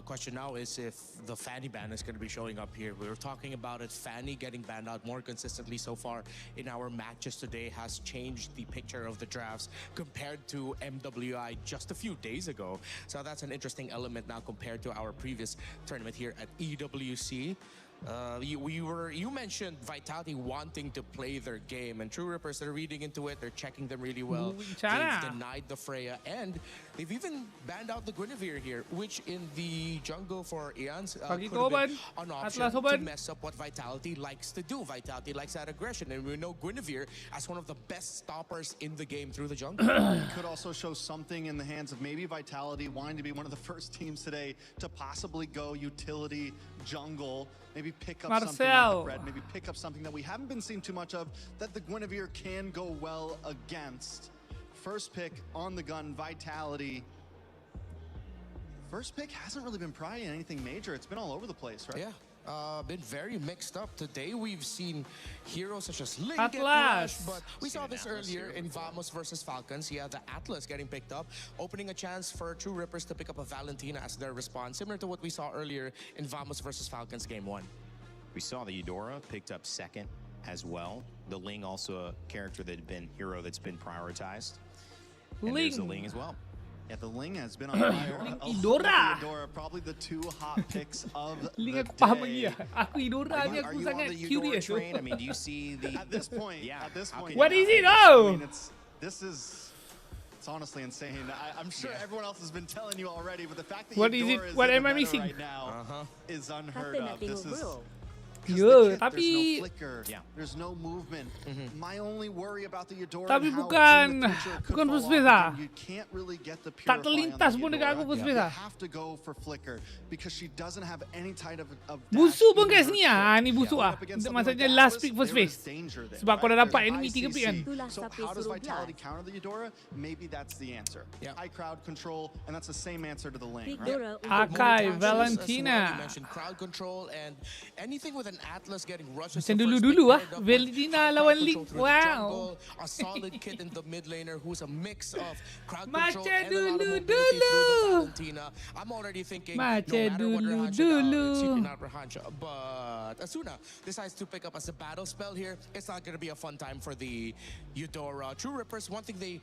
Question now is if the Fanny ban is going to be showing up here. We were talking about it. Fanny getting banned out more consistently so far in our matches today has changed the picture of the drafts compared to MWI just a few days ago. So that's an interesting element now compared to our previous tournament here at EWC. You mentioned Vitality wanting to play their game, and True Rippers, they're reading into it, they're checking them really well. They've denied the Freya, and they've even banned out the Guinevere here, which in the jungle for Eons could have been an option to mess up what Vitality likes to do. Vitality likes that aggression, and we know Guinevere as one of the best stoppers in the game through the jungle. It could also show something in the hands of maybe Vitality wanting to be one of the first teams today to possibly go utility jungle. Maybe pick up something like the Fred, maybe pick up something that we haven't been seeing too much of, that the Guinevere can go well against. First pick on the gun, Vitality. First pick hasn't really been probably anything major. It's been all over the place, right? Yeah. Been very mixed up. Today we've seen heroes such as Link get rushed, but we saw this earlier in Vamos versus Falcons. Yeah, the Atlas getting picked up, opening a chance for True Rippers to pick up a Valentina as their response, similar to what we saw earlier in Vamos versus Falcons Game 1. We saw the Eudora picked up second as well. The Ling also a character that had been hero that's been prioritized. And there's the Ling as well. Yeah, the Ling has been on fire. Eudora, probably the two hot picks of the day. Aku Eudora ni aku sangat curious. Train? I mean, do you see the... At this point, What is it now? I mean, it's honestly insane. I'm sure everyone else has been telling you already, but the fact that Eudora is in the meta right now is unheard of. This is... Ya, tapi there's no movement. My only worry about the Eudora tapi bukan first base ah. You can't really get the tak terlintas pun dekat aku first base ah. Have to go for flicker because she doesn't have any type of busuk pun kat sini ah. Ni busuk ah. Maksudnya last pick first base. Sebab kau dah dapat enemy 3 pick kan. So how does Vitality counter the Eudora? Maybe that's the answer. High crowd control, and that's the same answer to the lane, right? Akai, Valentina. You mentioned crowd control and anything with an Atlas getting rushes. Macam dulu-dulu Valentina lawan Link. Wow. A solid kid in the mid laner who's a mix of crowd control Macam and a lot of mobility through the Valentina. I'm already thinking, no matter what Rahansha, but Asuna decides to pick up as a battle spell here. It's not going to be a fun time for the Eudora. True Rippers, one thing they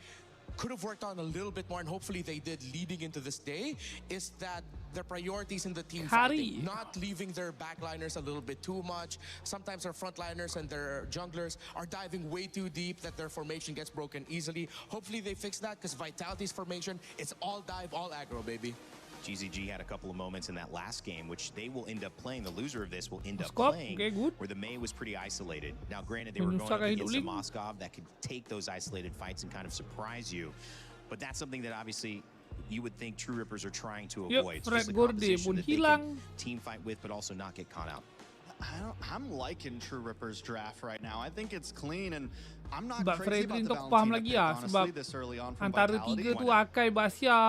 could have worked on a little bit more, and hopefully they did leading into this day, is that their priorities in the team fighting, not leaving their backliners a little bit too much. Sometimes their frontliners and their junglers are diving way too deep that their formation gets broken easily. Hopefully they fix that, because Vitality's formation, it's all dive, all aggro, baby. GZG had a couple of moments in that last game, which they will end up playing. The loser of this will end up playing, where the Mei was pretty isolated. Now, granted, they were going up against a Moskov that could take those isolated fights and kind of surprise you. But that's something that obviously you would think True Rippers are trying to avoid. So just a composition that they can team fight with, but also not get caught out. I'm liking True Rippers draft right now. I think it's clean, and I'm not Sebab crazy Fred about the kau faham Valentina lagi pick, honestly, sebab this early on from antara Vitality. tiga tu Akai, Basia,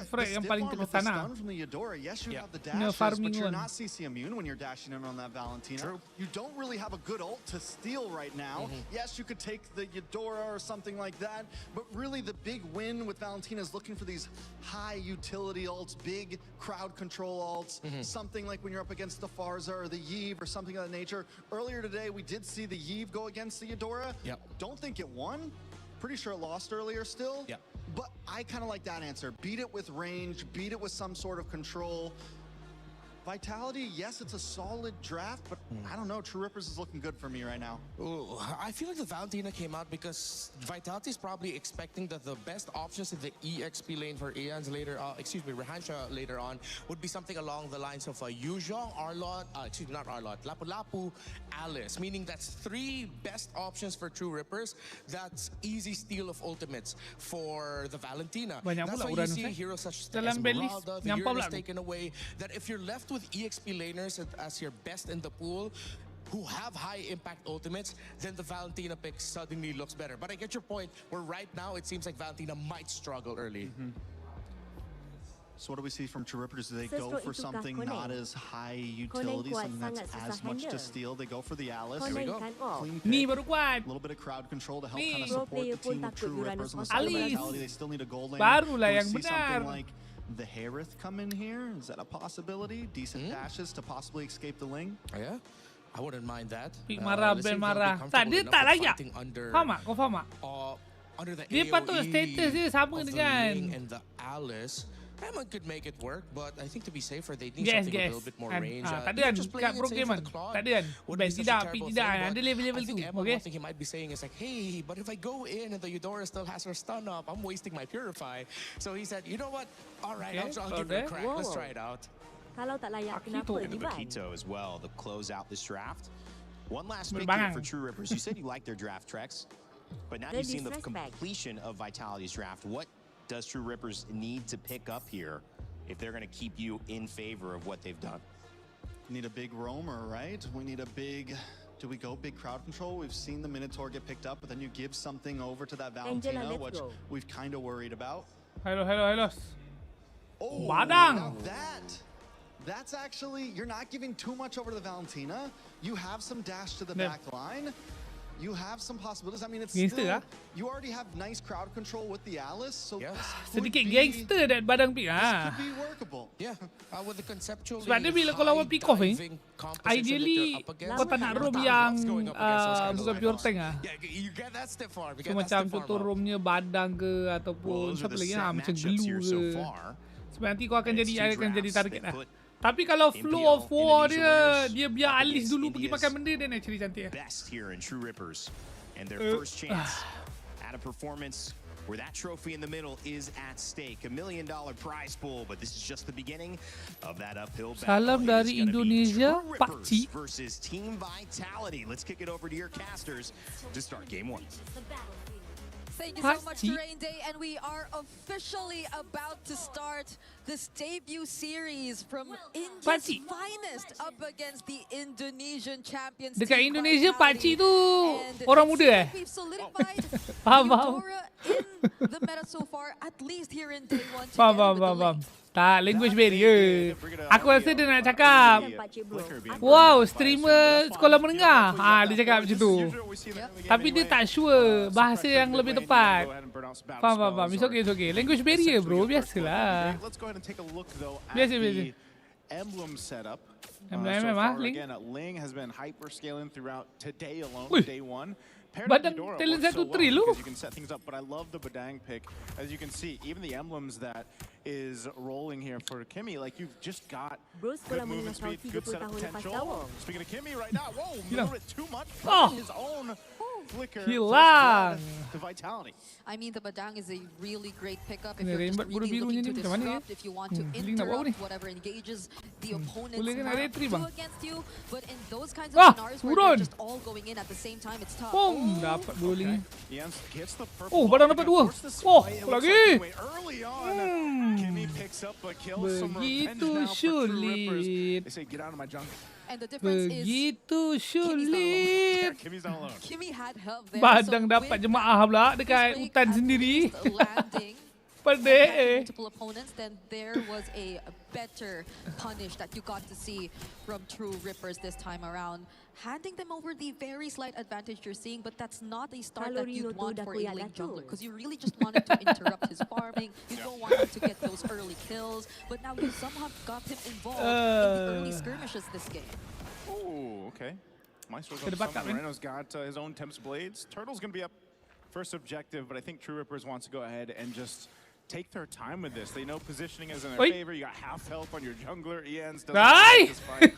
Fred yang paling terkesan lah. From the Eudora. Yes, you have the No dashes, farming but you're one. not CC immune when you're dashing in on that Valentina. True. You don't really have a good ult to steal right now. Yes, you could take the Eudora or something like that, but really the big win with Valentina is looking for these high utility ults, big crowd control ults, something like when you're up against the Farza or the Yve or something of that nature. Earlier today, we did see the Yve go against the Eudora. Don't think it won. Pretty sure it lost earlier still. But I kind of like that answer. Beat it with range, beat it with some sort of control. Vitality, yes, it's a solid draft, but I don't know. True Rippers is looking good for me right now. Ooh, I feel like the Valentina came out because Vitality is probably expecting that the best options in the EXP lane for Aeons later, Rahansha later on, would be something along the lines of Yuzhong, Arlot, not Arlot, Lapu-Lapu, Alice, meaning that's three best options for True Rippers. That's easy steal of ultimates for the Valentina. That's why you see heroes such as Esmeralda, the Urn is taken away, that if you're left with EXP laners as your best in the pool who have high impact ultimates, then the Valentina pick suddenly looks better. But I get your point, where right now it seems like Valentina might struggle early. So what do we see from True Rippers? Do they go for something not as high utility, something that's as much to steal? They go for the Alice. Here we go. Clean pick. A little bit of crowd control to help kind of support the team with True Rippers. And Vitality, they still need a gold lane. Do we see something like the Harith come in here? Is that a possibility? Decent dashes to possibly escape the Ling? Yeah, I wouldn't mind that. Marah, Ben marah. Tak, dia tak layak. Faham tak? Kau faham tak? Under the Dia patut status dia sama dengan and the Alice. Emma could make it work, but I think to be safer, they need something with a little bit more range. Tak ada kan kat pro game kan? Tak ada kan? Ben tidak, Pi tidak. Ada level-level tu. Okay? One thing he might be saying is like, hey, but if I go in and the Eudora still has her stun up, I'm wasting my Purify. So he said, you know what? All right, I'll give it a crack. Let's try it out. Kalau tak layak, kenapa And the Ivan? Bakito as well, to close out this draft. One last pick here for True Rippers. You said you liked their draft, Trex, but now you've seen the completion of Vitality's draft. What does True Rippers need to pick up here if they're going to keep you in favor of what they've done? Need a big roamer, right? We need a big... Do we go big crowd control? We've seen the Minotaur get picked up, but then you give something over to that Valentina, which we've kind of worried about. Hello. Oh, Badang! Now that's actually... You're not giving too much over to the Valentina. You have some dash to the back line. You have some possibilities. I mean, it's still... You already have nice crowd control with the Alice, so sedikit gangster that badang pick could be workable. Yeah, with the conceptually sebab dia bila kau lawan pick off ideally kau tak nak roam yang bukan pure tank so macam contoh roamnya badang ke ataupun siapa lagi macam glue ke sebab nanti kau akan jadi target lah. Tapi kalau flow of war dia biar Alice dulu pergi makan benda, dan actually cantik. Best here in True Rippers, and their first chance at a performance where that trophy in the middle is at stake. $1 million prize pool, but this is just the beginning of that uphill battle. Salam dari Indonesia, Pak Cik. Versus Team Vitality. Let's kick it over to your casters to start game 1. Thank you so much, Terrain Day, and we are officially about to start this debut series from India's finest up against the Indonesian champions. Dekat Indonesia, Pakcik tu orang muda We've solidified faham. Eudora in the meta so far, at least here in day 1. Faham. Tak, language barrier. Aku rasa dia nak cakap, wow, streamer sekolah menengah. Dia cakap macam tu. Tapi dia tak sure bahasa yang lebih tepat. Faham. It's okay. Language barrier, bro. Biasalah. Biasa. Emblem setup. Ling. Again, Ling has been hyper scaling throughout today alone, day one. Badan talent 1-3 lu. You can set things up, but I love the Badang pick. As you can see, even the emblems that is rolling here for Kimmy, like you've just got good movement speed, good setup potential. Speaking of Kimmy right now, whoa, a little bit too much. His own flicker to Vitality. I mean, the Badang is a really great pickup if you're just really looking to disrupt, if you want to interrupt whatever engages the opponent's map against you. But in those kinds of scenarios where they're just all going in at the same time, it's tough. Dapat dua lagi. Badang dapat dua. Lagi. Begitu sulit. Begitu sulit. Kimmy had help there. Badang dapat jemaah pula dekat hutan sendiri. Pedek. Multiple opponents, then there was a better punish that you got to see from True Rippers this time around. Handing them over the very slight advantage you're seeing, but that's not a start that you'd want for a late jungler, because you really just wanted to interrupt his farming. You don't want him to get those early kills, but now you somehow got him involved in the early skirmishes this game. Oh, okay. Maestro's up. Moreno's got his own Temps Blades. Turtle's going to be up first objective, but I think True Rippers wants to go ahead and just take their time with this. They know positioning is in their favor. You got half health on your jungler. Ian's doesn't like this fight.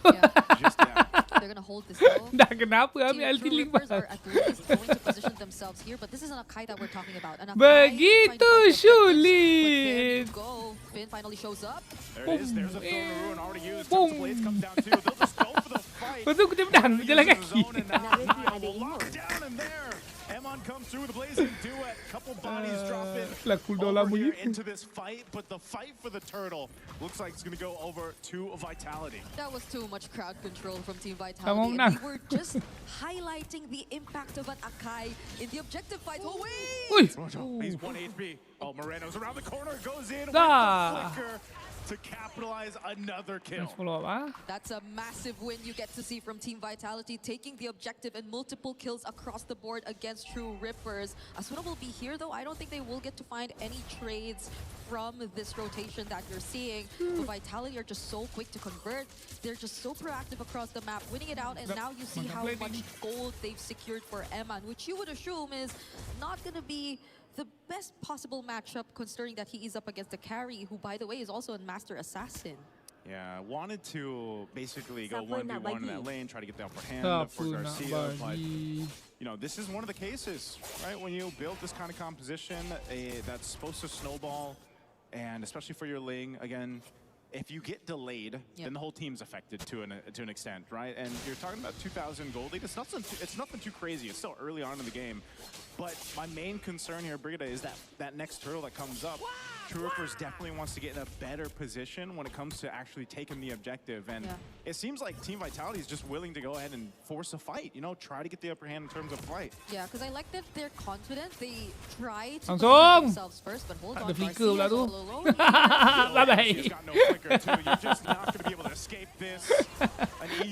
They're gonna hold this though. Kenapa ambil ulti link are at least going to position themselves here, but this isn't a Kai that we're talking about. Begitu sulit. Go. Finn finally shows up. There it is. There's a throw to ruin already used. Temps Blades come down too. They'll just go for the fight. Betul kita pedang jalan kaki. Lock down in there. Emon comes through with a blazing duet. Couple bodies drop in over here into this fight, but the fight for the turtle looks like it's going to go over to Vitality. That was too much crowd control from Team Vitality. And we were just highlighting the impact of an Akai in the objective fight. Oh, wait! He's 1 HP. Oh, Moreno's around the corner, goes in with the flicker to capitalize another kill. That's a massive win you get to see from Team Vitality, taking the objective and multiple kills across the board against True Rippers. Asuna will be here though. I don't think they will get to find any trades from this rotation that you're seeing. But Vitality are just so quick to convert. They're just so proactive across the map, winning it out, and now you see how much gold they've secured for Eman, which you would assume is not going to be the best possible matchup, considering that he is up against a carry, who, by the way, is also a master assassin. Yeah, wanted to basically go 1v1 in that lane, try to get the upper hand for Garcia, but you know, this is one of the cases, right? When you build this kind of composition that's supposed to snowball, and especially for your Ling, again, if you get delayed, then the whole team's affected to an extent, right? And you're talking about 2,000 gold lead. It's nothing too crazy. It's still early on in the game. But my main concern here, Brigida, is that next turtle that comes up. True Rippers definitely wants to get in a better position when it comes to actually taking the objective. And it seems like Team Vitality is just willing to go ahead and force a fight, you know, try to get the upper hand in terms of fight. Yeah, because I like that they're confident. They try to defend themselves first, but hold on, Garcia is all alone. She's got no flicker too. You're just not going to be able to escape this.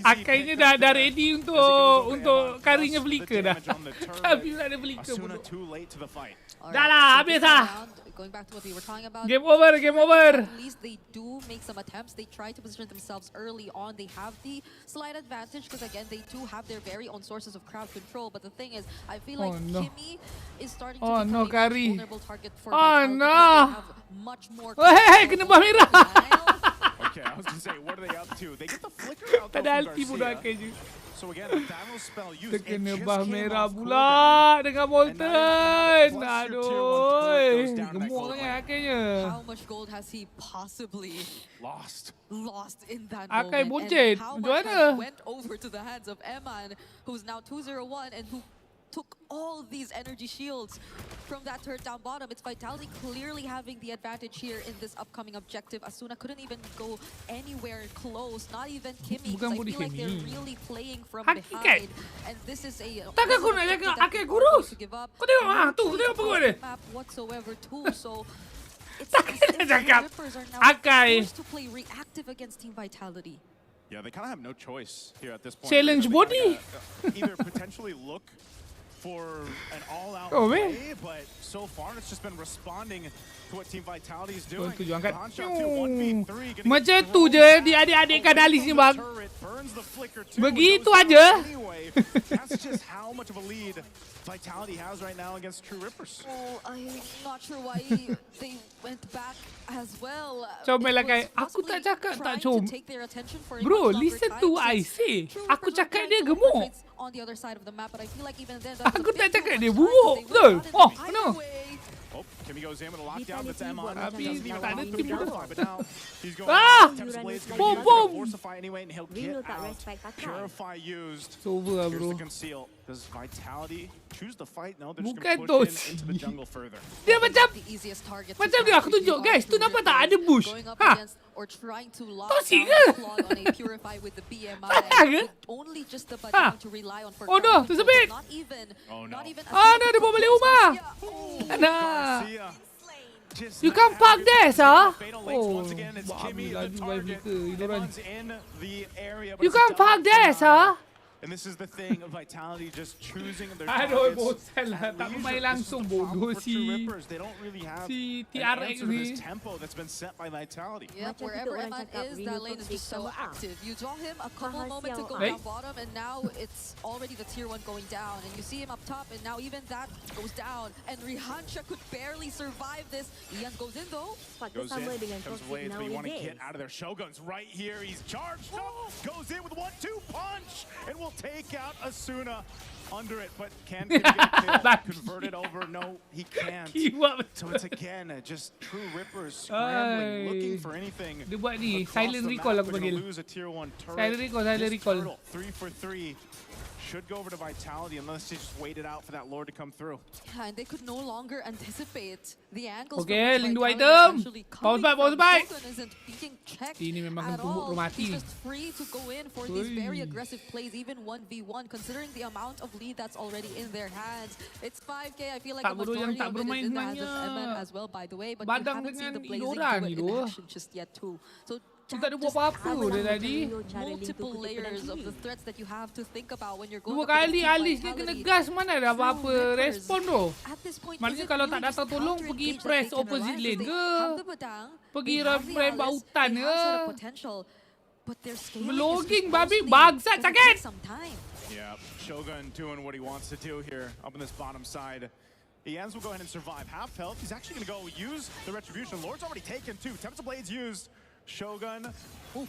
Akainya dah ready untuk karinya flicker dah. Tapi tak ada flicker. Asuna too late to the fight. Dah lah, habis lah. Going back to what we were talking about. Game over, game over. At least they do make some attempts. They try to position themselves early on. They have the slight advantage because, again, they do have their very own sources of crowd control. But the thing is, I feel like Kimmy is starting to become a vulnerable target for Vitality. They have much more kena buah merah. Okay, I was going to say, what are they up to? They get the flicker out though from Garcia. So again, the Thanos spell used. Kena buah merah pula dengan Molten. Aduh, gemuk sangat akhirnya. How much gold has he possibly lost in that Akai moment? buncit. And how much has went over to the hands of Eman, who's now 2-0-1 and who took all these energy shields from that turret down bottom. It's Vitality clearly having the advantage here in this upcoming objective. Asuna couldn't even go anywhere close, not even Kimmy. I feel like they're really playing from behind. And this is a to give up. Map whatsoever too. So it's as if the Rippers are now forced to play reactive against Team Vitality. Yeah, they kind of have no choice here at this point. Challenge body. Either potentially look for an all-out play, but so far it's just been responding to what Team Vitality is doing. Macam tu je adik-adik kanalis ni bang. Begitu aja. That's just how much of a lead Vitality has right now against True Rippers. Oh, I'm not sure why they went back as well. Comel lah kayak, aku tak cakap tak com. Bro, listen to what I say. Aku cakap dia gemuk. On the other side of the map, but I feel like even then aku tak cakap dia buruk, betul? Oh, no. Oh, Kimmy goes in with a lockdown, but Emon doesn't even want to purify, but now he's going boom, boom. Force a fight anyway, and he'll get out. Purify used. Coba, Here's bro. the conceal. Does Vitality choose the fight? No, they're just Bukan going to push tos. into the jungle further. Dia macam dia aku tunjuk, guys. Tu nampak tak ada bush? Ha? Or trying to lock Tosik down ke? the clog on a purify with the BMI. ke? Only just the Ha? button to rely on for Oh no, tersebit. not even not even Ah, no, dia bawa balik rumah. Nah. You can't park there, sir. Oh, you can't park there, sir. And this is the thing of Vitality just choosing their Aduh, targets. bosan lah. Tak main langsung bodoh si They don't really have si an TRX answer to ni. this tempo that's been set by Vitality. Yep, wherever Eman is, that lane is just so active. You draw him a couple moments ago Hey. down bottom, and now it's already the tier 1 going down. And you see him up top, and now even that goes down. And Rihansha could barely survive this. Ian goes in though. Goes in, comes blades, but you want to get out of there. Shogun's right here. He's charged up, goes in with 1-2 punch, and will take out Asuna under it, but can Kimmy get a kill? Convert it over? No, he can't. So it's again just True Rippers scrambling, looking for anything. Dia buat ni, across silent the recall map. aku They're gonna panggil. lose a tier 1 turret. Silent recall. This turtle, 3 for 3. Should go over to Vitality unless they just waited out for that Lord to come through. Yeah, and they could no longer anticipate the angles. Okay, link 2 item. Pause back. Isn't being checked Ini memang at tumbuk all. mati. He's just free to go in for these very aggressive plays, even 1v1, considering the amount of lead that's already in their hands. It's 5k. I feel like Tak the bodoh yang majority tak of it is in the hands of bermain-mainnya. Eman as well, by the way. But Badang you haven't seen dengan the blazing Idoran do it ni in doh. action just yet too. So Tu tak ada buat apa-apa dia tadi. multiple layers of the threats that you have to think about when you're going Dua up against kali Team Alice ni kena gas, mana ada apa-apa respon tu. Maknanya kalau tak datang tolong, pergi press opposite lane ke? Pergi rem bautan ke? Vlogging babi, bangsat sakit! Yeah, Shogun doing what he wants to do here up on this bottom side. Ians will go ahead and survive. Half health. He's actually going to go use the Retribution. Lord's already taken 2. Tempest of Blades used. Shogun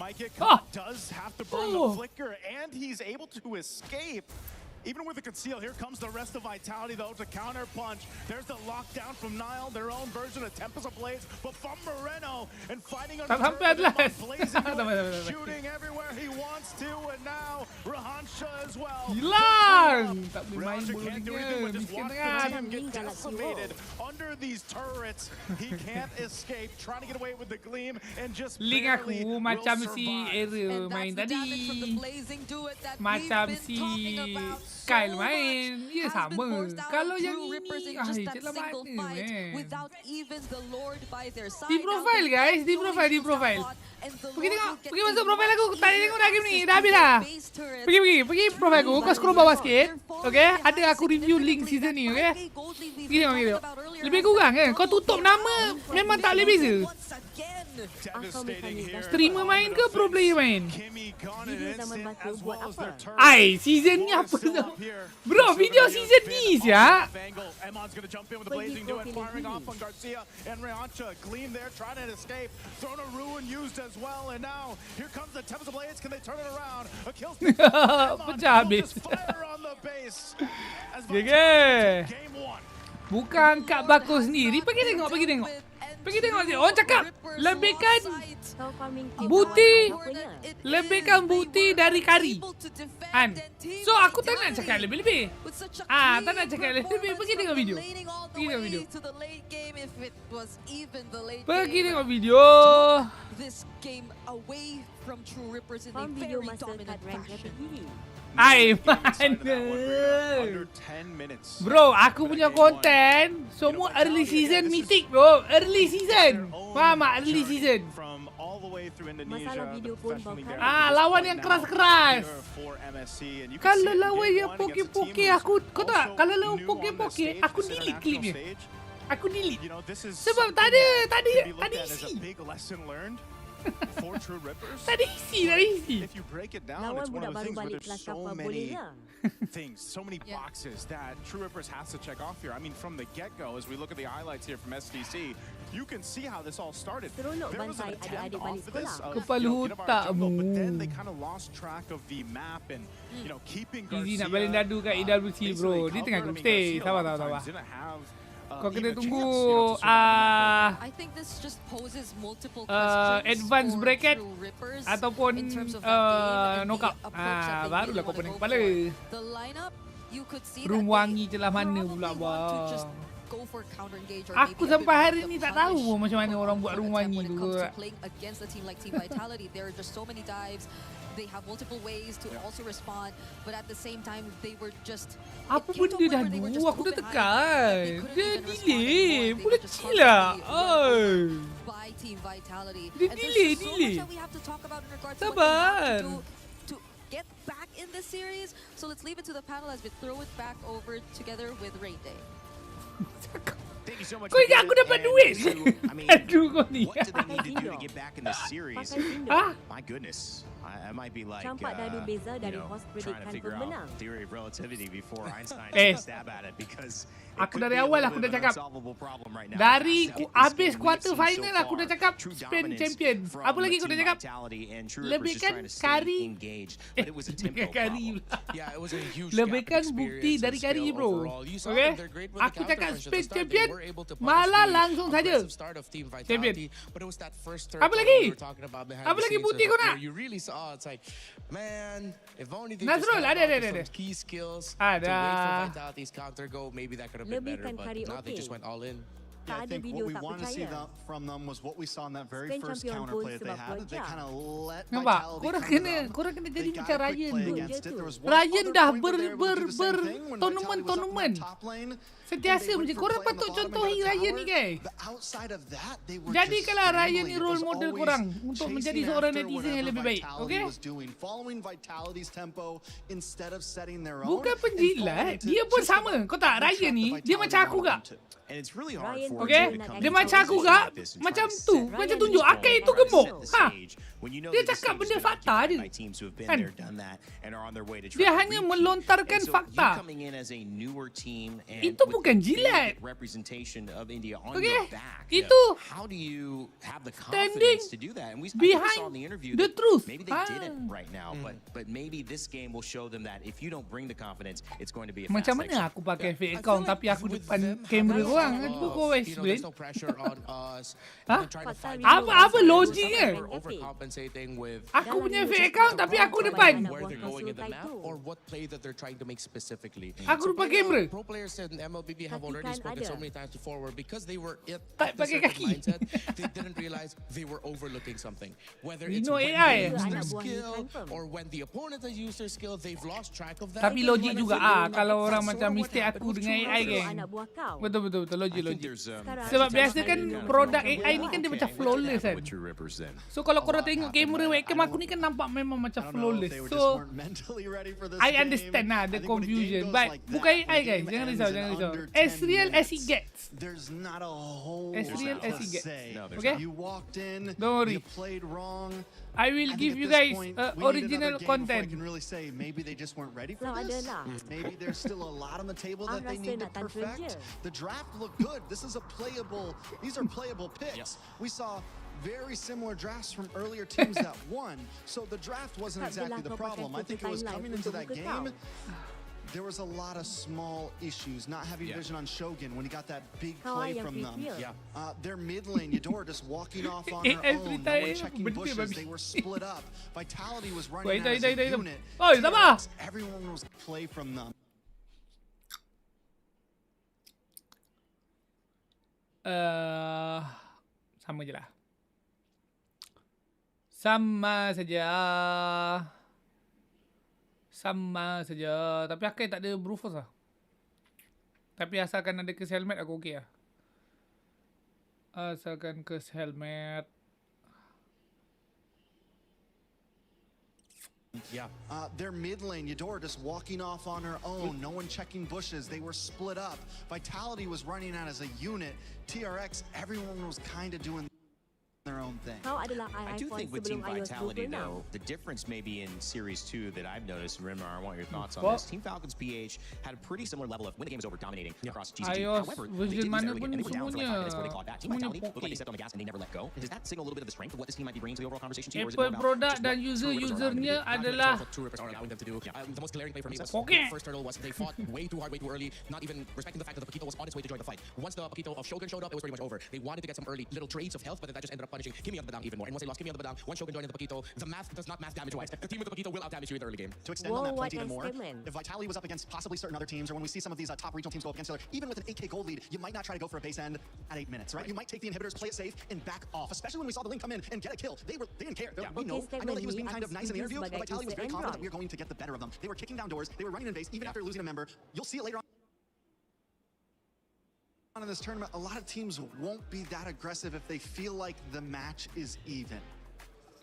might get caught. Does have to burn the flicker, and he's able to escape. Even with the conceal, here comes the rest of Vitality, though, to counter punch. There's the lockdown from Nile, their own version of Tempest of Blades, but from Moreno, and fighting on Blazing, shooting everywhere he wants to, and now Rahansha as well. Hilang! Tak boleh main Rahansha bola can't do dia. anything but just Miskin watch sangat. the team get decimated under these turrets. He can't escape, trying to get away with the gleam, and just Link barely aku will macam survive. si Ariel main tadi. Macam si Kyle main. Ya sama. Kalau yang ini, jelah mana man. Di profile guys, di profile. Pergi tengok, pergi masuk profile aku. Tak tengok dah game ni, dah habis dah. Pergi profile aku, kau scroll bawah sikit. Okay, ada aku review link season ni, okay. Pergi tengok. Lebih kurang kan, kau tutup nama memang tak boleh beza. Streamer main ke pro player main? Ai, season ni apa tu? Bro, video season ni siap. Emon's gonna jump in with the blazing do it, firing off on Garcia and Rahansha. Gleam there, trying to escape. Thrown a ruin used as well, and now here comes the Tempest of Blades. Can they turn it around? A kill stick. Pecah habis. Game 1. Bukan Kak Bako sendiri. Pergi tengok. Pergi tengok dia. Orang cakap lebihkan buti dari kari. Kan? So aku tak nak cakap lebih-lebih. Tak nak cakap lebih-lebih. Pergi tengok video. Pergi tengok video. This game away from True Rippers in a Faham video very masa kat dominant rank fashion. strategi. Ai Under mana? 10 minutes. Bro, aku punya konten semua early season mythic bro. Early season. Faham tak? Early season. From all the way through Indonesia. Masalah video pun bakal. Lawan yang keras-keras. Kalau lawan yang poke-poke aku, kau tak? Kalau lawan poke-poke, aku delete klipnya. Aku delete. Sebab tak ada isi. For True Rippers, Tak ada isi. if you break it down, Lawan it's one budak of the baru things where balik there's kelas so kapal boleh many lah. things, so many boxes that True Rippers has to check off here. I mean, from the get-go, as we look at the highlights here from SDC, you can see how this all started. Seronok There was an bantai attempt adik-adik balik off of this sekolah. Kepala otak but then they kind of lost track of the map and, you know, keeping Easy Garcia. nak balik dadu kat EWC bro. Dia tengah group stage. Sabar. Kau kena tunggu I think this just poses multiple questions advance for bracket True Rippers ataupun in terms of that game and knockout. the approach that they Barulah really kau wanna pening go kepala. for. The lineup, you could see Room that wangi they celah mana probably pula want to bang. just go for counter engage or Aku maybe a sampai bit hari more ni of tak the tahu punish macam mana for orang buat on-court room attack wangi when tu. it comes to playing against a team like Team Vitality. There are just so many dives. They have multiple ways to also respond, but at the same time, they were just. Apa benda dah dulu? Aku dah tekan. Dia delay. Boleh chill lah. By Team Vitality. Dia And there's delay. just so much that we have to talk about in regards to what Sabar. they have to do to get back in this series. So let's leave it to the panel as we throw it back over together with Rain Day. Thank you so much. Kau ingat aku dapat duit? Aduh kau ni. What do they need to do to get back in the series? My goodness. I might be like, Campak dadu beza dari host trying to predikkan figure out pemenang. theory of relativity before Einstein takes a stab at it because Aku dari awal aku dah cakap. Dari habis quarter final aku dah cakap Spain champion. Apa lagi aku dah cakap? Lebihkan kari. Lebihkan kari pula. Lebihkan bukti dari kari bro. Okay? Aku cakap Spain champion. Malah langsung saja champion. Apa lagi? Apa lagi bukti kau nak? It's like, man, if only they Nazrul, just had ada. some key skills Ada. to wait for Vitality's counter go, maybe that could have been better, but now they just went all in. Yeah, I think what we want to see from them was what we saw in that very first counterplay that they had. They kind of let nampak? Vitality Korang kena jadi macam Ryan play tu. against it. There was one Ryan other dah point where they were able to do the same thing when Vitality was up in tournament. that top lane. Sentiasa macam korang patut contohi Ryan ni guys. Jadikanlah Ryan ni role model korang untuk menjadi seorang netizen yang lebih baik. Okay? Bukan penjilat, dia pun sama. Kau tak, Ryan ni, dia macam aku gak. Okay? Dia macam aku gak, macam tu. Macam tunjuk, Akai itu gemuk. Dia cakap benda fakta je. Kan? Dia hanya melontarkan fakta. Itu bukan jilat. Okay? Itu standing behind the truth. Maybe they didn't right now, but maybe this game will show them that if you don't bring the confidence, it's going to be a fast Macam mana aku pakai fake account tapi aku depan kamera korang? Itu kau explain. Apa logiknya? Aku punya fake account tapi aku depan. Aku depan kamera. Pro players in MLBB have already spoken so many times before where because they were at the mindset, they didn't realize they were overlooking something. Whether it's know when AI. they use their skill or when the opponent has used their skill, they've lost track of that. Tapi logik juga kalau orang macam mistake aku dengan AI geng. Betul logik. Sebab biasa kan produk AI ni kan dia macam flawless kan. So kalau korang tengok kamera webcam aku ni kan nampak memang macam flawless. So I understand lah the confusion. But bukan AI guys, jangan risau. As real as it gets. As real as it gets. Okay? Don't worry. I will give you guys original content. Maybe they just weren't ready for this. Maybe there's still a lot on the table that they need to perfect. The draft looked good. These are playable picks. We saw very similar drafts from earlier teams that won. So the draft wasn't exactly the problem. I think it was coming into that game. There was a lot of small issues, not having vision on Shogun when he got that big play from them. Their mid lane, Eudora just walking off on her own, no one checking bushes, they were split up. Vitality was running as a unit. Everyone was play from them. Sama je lah. Sama saja. Tapi Akai tak ada Brufus lah. Tapi asalkan ada kes helmet aku okey lah. Asalkan kes helmet. Yeah. Their mid lane, Eudora just walking off on her own. No one checking bushes. They were split up. Vitality was running out as a unit. TRX, everyone was kind of doing their own thing. I do think with Team Vitality, though, the difference maybe in Series 2 that I've noticed, Rimar, I want your thoughts on this. Team Falcons PH had a pretty similar level of when the game was over dominating across GCG. However, they did lose early game, and they were down for like 5 minutes before they clawed back. Team Vitality looked like they stepped on the gas and they never let go. Does that signal a little bit of the strength of what this team might be bringing to the overall conversation to you? Or is it more about product dan usernya adalah the most glaring play for me was okay. the first turtle was they fought way too hard, way too early, not even respecting the fact that the Paquito was on its way to join the fight. Once the Paquito of Shogun showed up, it was pretty much over. They wanted to get some early little trades of health, but then that just ended up punishing Kimmy on the down even more. And once they lost Kimmy on the down, one Shogun joined the Paquito, the math does not math damage-wise. The team with the Paquito will out-damage you in the early game. To extend on that point even more, if Vitality was up against possibly certain other teams, or when we see some of these top regional teams go up against each other, even with an 8k gold lead, you might not try to go for a base end at 8 minutes, right? You might take the inhibitors, play it safe, and back off. Especially when we saw the Link come in and get a kill. They didn't care. I know that he was being kind of nice in the interview, but Vitality was very confident that we were going to get the better of them. They were kicking down doors. They were running in base, even after losing a member. You'll see it later on in this tournament. A lot of teams won't be that aggressive if they feel like the match is even.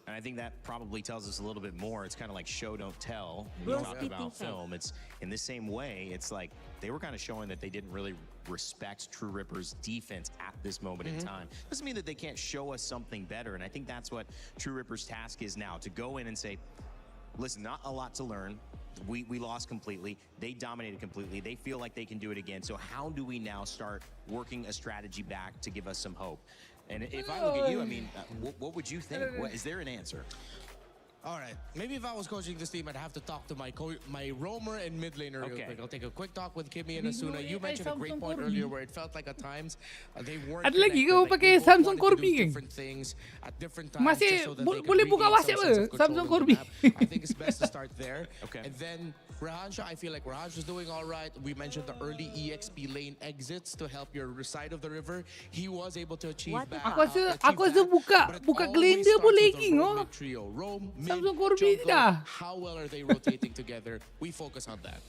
And I think that probably tells us a little bit more. It's kind of like show, don't tell. When you talk about film, it's in the same way. It's like they were kind of showing that they didn't really respect True Ripper's defense at this moment in time. Doesn't mean that they can't show us something better. And I think that's what True Ripper's task is now, to go in and say, listen, not a lot to learn. We lost completely. They dominated completely. They feel like they can do it again. So how do we now start working a strategy back to give us some hope? And if I look at you, I mean, what would you think? Is there an answer? All right, maybe if I was coaching this team, I'd have to talk to my roamer and mid laner real quick. I'll take a quick talk with Kimmy and Asuna. You mentioned a great point earlier where it felt like at times they weren't ada lagi kau pakai Samsung Corby kan? different things at different times. Masih so that boleh buka WhatsApp ke? Samsung Corby. I think it's best to start there. And then Rahansha, I feel like Rahansha's doing all right. We mentioned the early EXP lane exits to help your side of the river. He was able to achieve that. Aku rasa buka Glenda pun lagging oh. Trio, Rome, Samsung Corby dah. How well are they rotating together? We focus on that.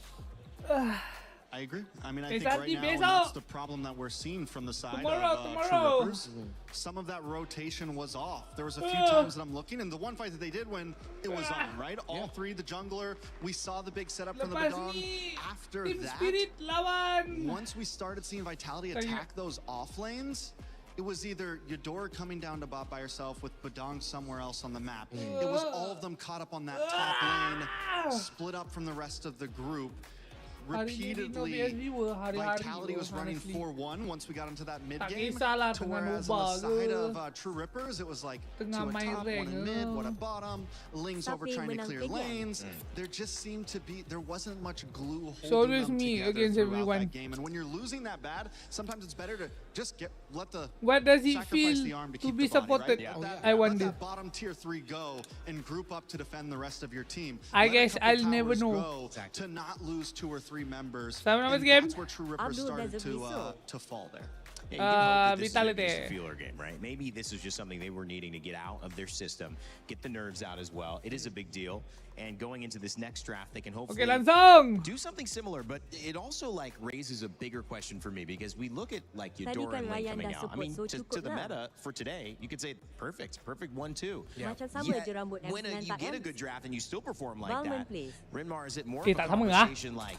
I agree. I mean, I think right now that's the problem that we're seeing from the side of True Rippers. Some of that rotation was off. There was a few times that I'm looking, and the one fight that they did win, it was on, right? All three, the jungler, we saw the big setup from the Badong. After that, once we started seeing Vitality attack those off lanes, it was either Eudora coming down to bot by herself with Badong somewhere else on the map. It was all of them caught up on that top lane, split up from the rest of the group. Repeatedly, Vitality was running 4-1 once we got into that mid game. To whereas on the side of True Rippers, it was like two at top, one in mid, one at bottom, Lings over trying to clear lanes. There just seemed to be, there wasn't much glue holding them together throughout that game. And when you're losing that bad, sometimes it's better to just let the what does it feel to be supported? I wonder. Let that bottom tier 3 go and group up to defend the rest of your team. I guess I'll never know. To not lose 2 or 3 members. And that's where True Rippers started to fall there. Yeah, you can hope that this is just a feeler game, right? Maybe this is just something they were needing to get out of their system, get the nerves out as well. It is a big deal, and going into this next draft, they can hopefully do something similar. But it also like raises a bigger question for me, because we look at like Eudora and Link coming out. I mean, to the meta for today, you could say perfect 1-2. Yeah. When you get a good draft and you still perform like that, Rinmar, is it more of a conversation like?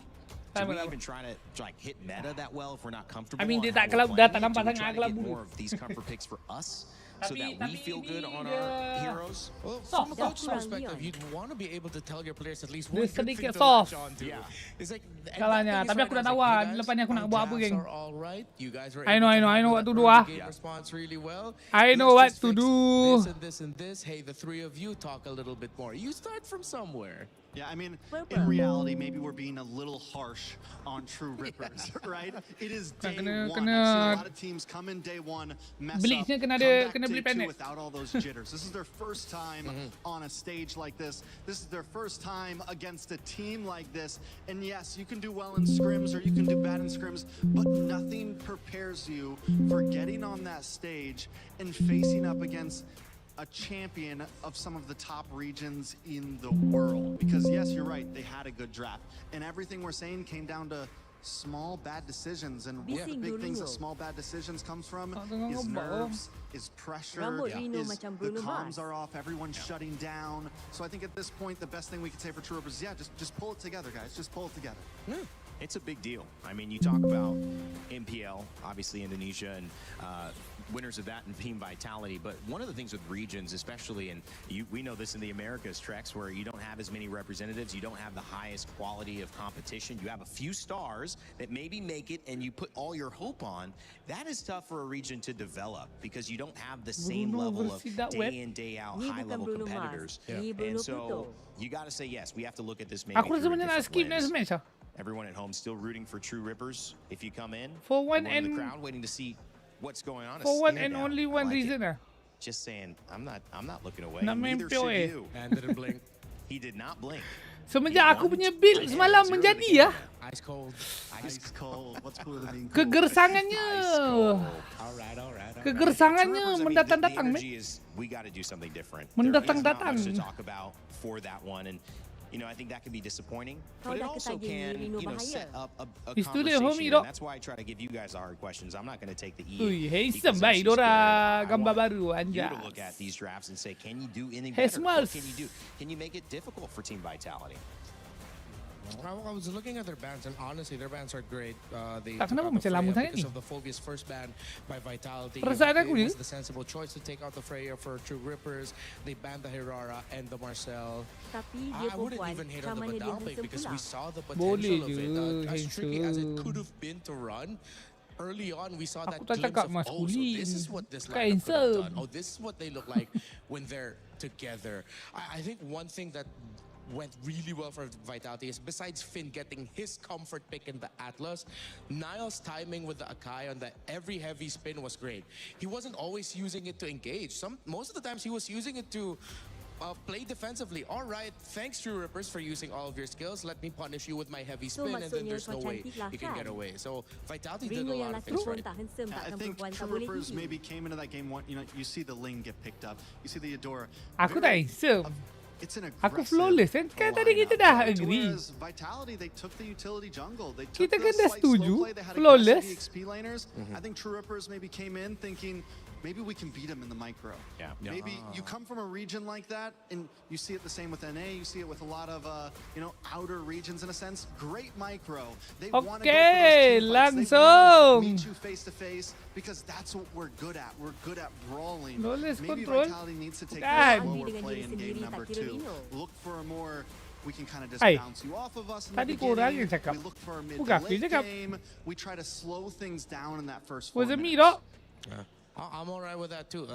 Do we even try to like hit meta that well if we're not comfortable? I mean, dia tak kelab dah tak nampak to sangat try to get more of these comfort picks for us, so that we feel good on our heroes. Well, from a coach's perspective, you'd want to be able to tell your players at least one dia good thing sedikit to soft. latch on to. It's like kalahnya, tapi aku dah tahu ah, lepas ni aku nak buat apa geng. I know what to do ah. I know what to do. This and this. Hey, the 3 of you talk a little bit more. You start from somewhere. Yeah, I mean, in reality, maybe we're being a little harsh on True Rippers, right? It is day 1. I've seen a lot of teams come in day 1, mess up, come back day 2 without all those jitters. This is their first time on a stage like this. This is their first time against a team like this. And yes, you can do well in scrims or you can do bad in scrims, but nothing prepares you for getting on that stage and facing up against a champion of some of the top regions in the world. Because yes, you're right, they had a good draft. And everything we're saying came down to small bad decisions. And one of the big things that small bad decisions comes from is nerves, is pressure, is the comms are off, everyone's shutting down. So I think at this point, the best thing we could say for True Rippers is, just pull it together, guys. Just pull it together. It's a big deal. I mean, you talk about MPL, obviously Indonesia, and winners of that and Team Vitality. But one of the things with regions, especially, and we know this in the Americas, Trex, where you don't have as many representatives, you don't have the highest quality of competition. You have a few stars that maybe make it and you put all your hope on. That is tough for a region to develop because you don't have the same level of day in, day out, high-level competitors. And so you got to say, yes, we have to look at this maybe Aku rasa macam nak skip next match. Everyone at home still rooting for True Rippers. If you come in, for one and and the crowd waiting to see what's going on. For one and only one reason. Just saying, I'm not looking away. Nak main Neither should POA. you. And didn't blink. He did not blink. Semenjak aku punya build semalam menjadi ya. Ice cold. Ice cold. What's cooler than being cold? Kegersangannya. Alright. Kegersangannya mendatang-datang. We got to do something different. Mendatang-datang. There's not much to talk about for that one, and I think that can be disappointing, but it also can, set up a conversation. And that's why I try to give you guys the hard questions. I'm not going to take the E. Handsome baik Dora gambar baru You anja. to look at these drafts and say, can you do anything better? What can you do? Can you make it difficult for Team Vitality? I was looking at their bans, and honestly, their bans are great. They Tak kenapa macam lama sangat ni? because of the Phobia's first ban by Vitality. Perasaan aku It ni. was the sensible choice to take out the Freya for True Rippers. They banned the Hirara and the Marcel. I wouldn't even hate on the Vidal pick because we saw the potential of it. As tricky as it could have been to run. Early on, we saw that glimpse of, so this is what this lineup could have done. Oh, this is what they look like when they're together. I think one thing that went really well for Vitality is, besides Finn getting his comfort pick in the Atlas, Niall's timing with the Akai on the every heavy spin was great. He wasn't always using it to engage. Most of the times he was using it to play defensively. All right, thanks True Rippers for using all of your skills. Let me punish you with my heavy spin, and then there's no way you can get away. So Vitality did a lot of things right. I think True Rippers maybe came into that game one. You see the Ling get picked up. You see the Adora. Aku tak handsome. It's an Aku flawless kan tadi kita dah agree. Vitality, they took the utility jungle. They took Kita the kan dah slight slow setuju. play. They had Flawless. aggressive XP laners. I think True Rippers maybe came in thinking, maybe we can beat them in the micro. Maybe you come from a region like that, and you see it the same with NA. You see it with a lot of outer regions in a sense. Great micro. They want to go for those team fights. They want to meet you face to face because that's what we're good at. We're good at brawling. Maybe Vitality needs to take a slower play in game number 2. Look for a more. We can kind of just bounce you off of us in the beginning. We look for a mid to late game. We try to slow things down in that first 4 minutes. I'm all right with that too.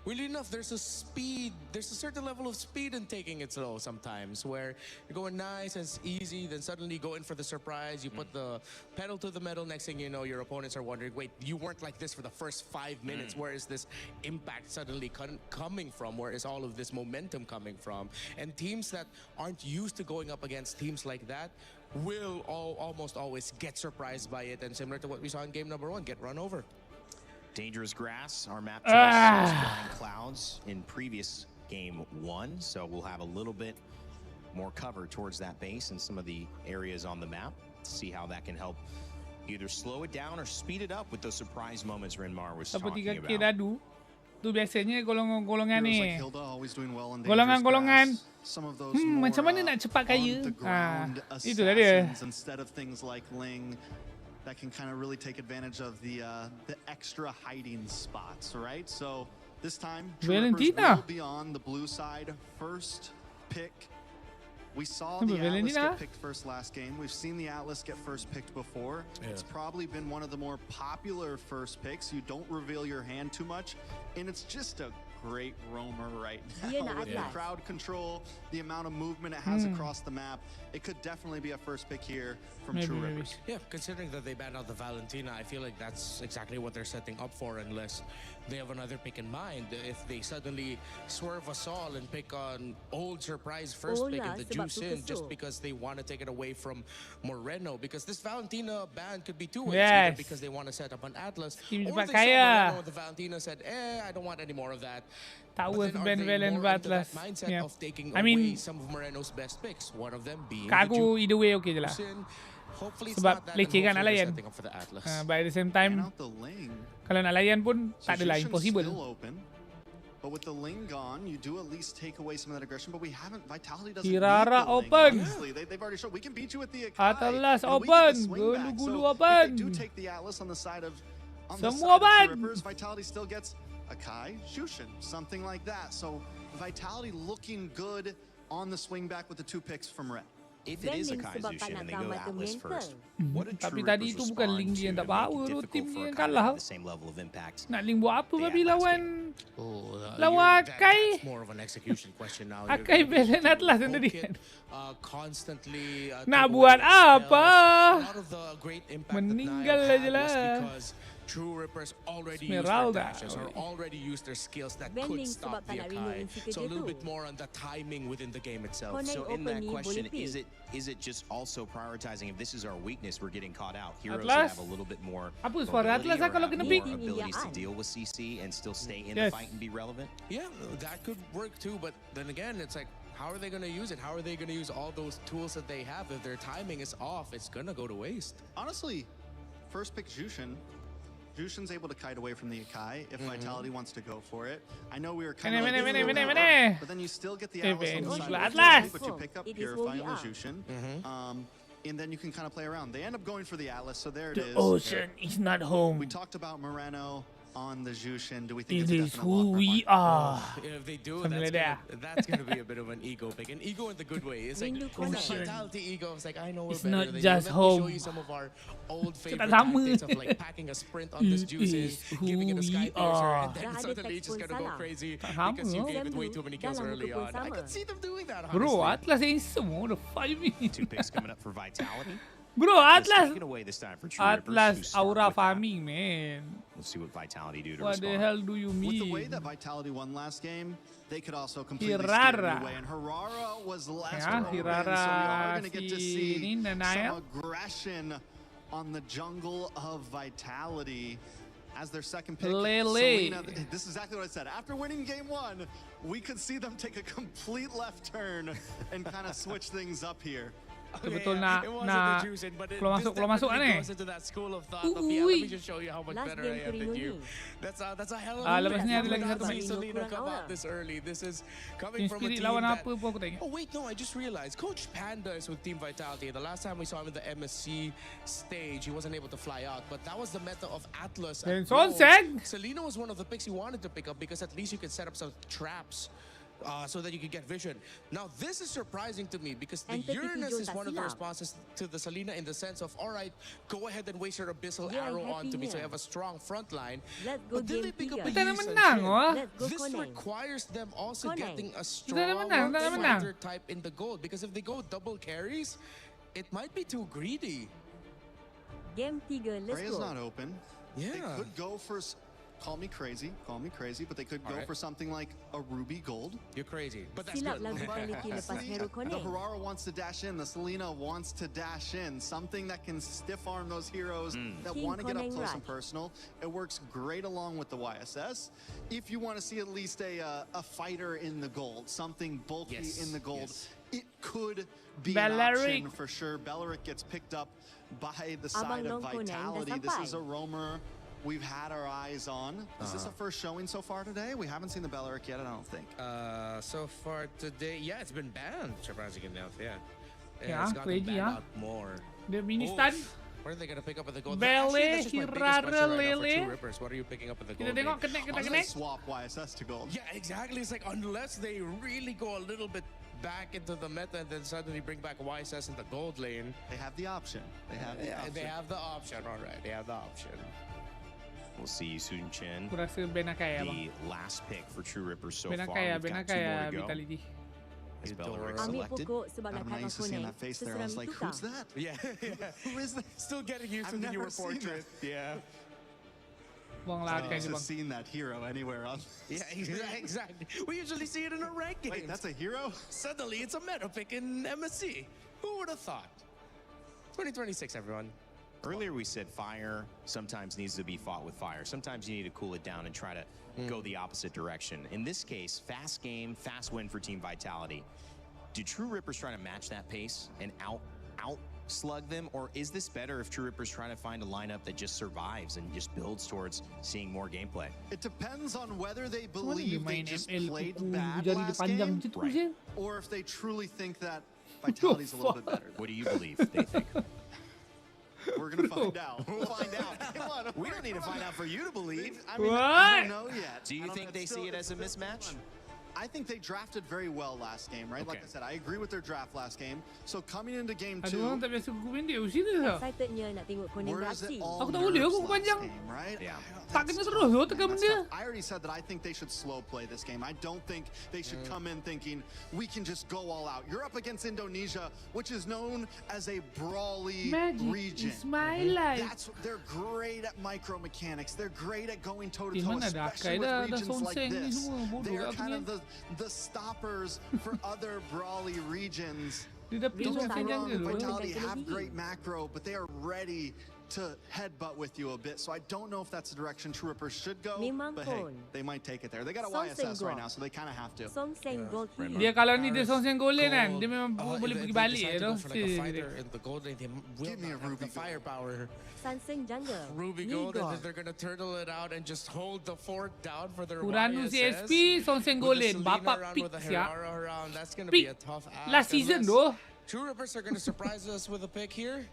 Weirdly enough, there's a certain level of speed in taking it slow sometimes, where you're going nice and it's easy, then suddenly you go in for the surprise, you put the pedal to the metal, next thing you know, your opponents are wondering, wait, you weren't like this for the first 5 minutes, where is this impact suddenly coming from, where is all of this momentum coming from? And teams that aren't used to going up against teams like that will almost always get surprised by it, and similar to what we saw in game number 1, get run over. Dangerous grass, our map choice was flying clouds in previous game 1, so we'll have a little bit more cover towards that base and some of the areas on the map to see how that can help either slow it down or speed it up with those surprise moments Renmar was talking about. Dadu, tu biasanya golongan ni. Golongan-golongan. Macam mana nak cepat kaya? Itulah dia. Instead of things like Ling, that can kind of really take advantage of the extra hiding spots, right? So this time, True Rippers will be on the blue side. First pick. We saw the Atlas get picked first last game. We've seen the Atlas get first picked before. It's probably been one of the more popular first picks. You don't reveal your hand too much, and it's just a great roamer right now with the crowd control, the amount of movement it has across the map. It could definitely be a first pick here from True Rippers. Yeah, considering that they banned out the Valentina, I feel like that's exactly what they're setting up for, unless they have another pick in mind. If they suddenly swerve us all and pick an old surprise first pick and the juice in just because they want to take it away from Moreno, because this Valentina ban could be two ways, either because they want to set up an Atlas, or they saw Moreno, the Valentina said, I don't want any more of that. Tak But worth then are Ben they Valen more into that Atlas. mindset Yeah. of taking I mean, away some of Moreno's best picks? One of them being kat aku the either way okay je lah. Jusin. Hopefully it's Sebab not that, and leceh kan nak hopefully they're layan. setting up for the Atlas. But at the same time, Out the lane. kalau nak layan pun tak adalah Jushin's impossible. still open. But with the lane gone, you do at least take away some of that aggression. But we haven't. Vitality doesn't Kirara need the lane, open. honestly. They've already shown we can beat you with the Akai. Atlas and we get the open. swing back. Gulu-gulu So open. if they do take the Atlas on the side of Semua open. Rippers, Vitality still gets Akai, Jushin, something like that. So Vitality looking good on the swing back with the 2 picks from Red. If it is a Kai Zushin and they go Atlas first, what a Tapi true tadi Rippers tu bukan respond link dia yang to tak make power it tu, difficult tim for dia yang Akai to kalah. have the same level of impact. Nak link buat apa babi lawan You're- lawan Akai? That's more of an execution question now. Akai Valen Atlas yang tadi. Constantly Nak take buat away spells. apa? A lot of the great impact that Meninggal Nile had aja lah. was because True Rippers already used their Esmeralda. dashes or already used their skills that Bending could stop sebab tak the nak remove Akai. insecure So a dia little tu. bit more on the timing within the game itself. Connect So in open that ni question, boleh pick. is it just also prioritizing if this is our weakness, we're getting caught out? Heroes Atlas? that have a little bit more Apa suara mobility Atlas lah or kalau have kena more pick? abilities to Iyaan. deal with CC and still stay in Yes. the fight and be relevant? Yeah, that could work too, but then again, it's like, how are they going to use it? How are they going to use all those tools that they have? If their timing is off, it's going to go to waste. Honestly, first pick Jushin. Jushin's able to kite away from the Akai if Vitality wants to go for it. I know we were kind of Mene. but then you still get the Eh, Atlas on the Ben, side Atlas. of the flank, but you pick up It is Purify what on we the are. Jushin. And then you can kind of play around. They end up going for the Atlas, so there it The is. ocean is not home. We talked about Moreno on the Jushin. Do we think It it's a is definite who lock? we are. If they do, Something like that. that's gonna be a bit of an ego pick. An ego in the good way. It's like Rindu it's Ocean. that Vitality ego. It's like, I know we're It's better not than just you. Let me show home. you some of our old favorite tak sama. tactics of like packing a sprint on this It Juices, is who giving it a Sky we Piercer, are. and then Dah ada suddenly it's just teks gonna pun go salah. crazy Tak sama. because you gave it Sam way tu too many kills dalam early muka pun on. I sama. could see them doing that, Bro, honestly. Atlas handsome oh, the 5 minutes. 2 picks coming up for Vitality. Bro, It's Atlas. taken away this time for True Rippers, who Atlas start aura with that. farming, man. Let's see what Vitality do to What the respond. hell do you With the way mean? that Vitality won last game, they could also completely steer it Hirara. away. And Hirara was less Yeah, open, Hirara so we are going to get to si see ni Nanaya. some aggression on the jungle of Vitality. As their second pick, Lele. Selena, this is exactly what I said. After winning game 1, we could see them take a complete left turn and kind of switch things up here. Betul nak It wasn't nak the juicing, but it keluar masuk kan ni. goes into that school of thought of, yeah, let me just show you how much Last better game I am than Gengarino you. ni. That's a hell of Ah, a lepas win. ni ada You lagi cannot satu see match. Selena Kurang come aura. out this early. This is Team coming from a Spirit team lawan that... apa pun aku tengok. Oh wait, no, I just realized Coach Panda is with Team Vitality. The last time we saw him in the MSC stage, he wasn't able to fly out, but that was the meta of Atlas. Then at gold. Sonseg. Selena was one of the picks he wanted to pick up because at least you could set up some traps. So that you could get vision. Now this is surprising to me because the And 37 Uranus is tak one of the silap. responses to the Selena in the sense of, all right, go ahead and waste your abyssal Yeah, arrow happy onto me so niya. you have a strong front line. Let's go But then they game pick up 3. a Kita na Lee menang, Sun oh. Shin. Let's go This Koneng. requires them also Koneng. getting a Kita na strong menang, kita na menang. fighter type in the gold because if they go double carries, it might be too greedy. Game 3, let's Freya's go. not open. They Yeah. could go for, call me crazy, but they could go Alright. for something like a ruby gold. You're crazy, but that's Silap good. lah Vitality lepas Honestly, hero the Koneng. Harara wants to dash in, the Selena wants to dash in. Something that can stiff arm those heroes that King want to get up Koneng close and Rush. personal. It works great along with the YSS. If you want to see at least a fighter in the gold, something bulky Yes, in the gold, yes. it could be Bellaric. an option for sure. Bellaric gets picked up by the Abang side of Long Koneng dah Vitality. This is sampai. a roamer we've had our eyes on. Is this a first showing so far today? We haven't seen the Bellaric yet, I don't think. So far today, yeah, it's been banned, surprisingly enough, yeah. Yeah, It's gotten crazy, banned huh? out more. The mini Oof. stun. What are they going to pick up at the gold? Bele, Actually, that's just my biggest Hirara, question right now for Lele. True Rippers. What are you picking up at the Kita gold? tengok lane? connect. Unless they swap YSS to gold. Yeah, exactly. It's like unless they really go a little bit back into the meta and then suddenly bring back YSS in the gold lane. They have the option. They have the option. They have the option, all right. They have the option. We'll see Sun Chen, Aku rasa Ben Akai abang. the last pick for True Rippers so Ben far. Akai We've Ben got 2 Akai more to go. Vitality. Is Bellaric Ambil selected? pokok sebab nak I'm cut not off used to seeing Koneng. that face there. I was Seseram like, itu who's tak? that? Yeah. Who is that? Still getting used I've to the newer never seen portrait. Yeah. Buang lah Akai je I've bang. seen that hero anywhere on. Yeah, exactly. We usually see it in a ranked game. Wait, that's a hero? Suddenly, it's a meta pick in MSC. Who would have thought? 2026, everyone. Earlier we said fire sometimes needs to be fought with fire. Sometimes you need to cool it down and try to go the opposite direction. In this case, fast game, fast win for Team Vitality. Do True Rippers try to match that pace and out slug them, or is this better if True Rippers try to find a lineup that just survives and just builds towards seeing more gameplay? It depends on whether they believe they just played bad last game, Right. or if they truly think that Vitality's a little bit better. What do you believe they think? We're gonna find out. We'll find out. Come on, We don't need to find out for you to believe. I mean, I don't know yet. Do you think they see it as a mismatch? I think they drafted very well last game, right? Like I said, I agree with their draft last game. So coming into game 2, orang tak biasa kuku pendek usia dia tak? Excitednya nak tengok Conan where is it beraksi. all Aku tak boleh, aku kuku panjang. game, right? Yeah. Tak kena terus tu tekan benda. I already said that I think they should slow play this game. I don't think they should come in thinking we can just go all out. You're up against Indonesia, which is known as a brawly region. Is my life. They're great at micro mechanics. They're great at going toe to Di toe, mana dah especially Akai with dah regions like sonseng ni this. semua bodoh They are kat kind aku of the stoppers for other brawly regions. Dia dah pilih Don't get me sonseng wrong, jungle. Vitality have great macro, but they are ready to headbutt with you a bit. So I don't know if that's the direction True Rippers should go, but hey, they might take it there. They got a YSS right now, so they kind of have to. Songseng Gold Key. Dia kalau ni dia sonseng golden kan, dia memang boleh pergi balik tu. Give me a Ruby firepower. Sanseng Jungle. Ruby Gold, and then they're gonna turtle it out and just hold the fort down for their Kuranu YSS. CSP, Sonseng Golden, bapak pick siap. That's gonna be a tough act. Last season tu. True Rippers are gonna surprise us with a pick here.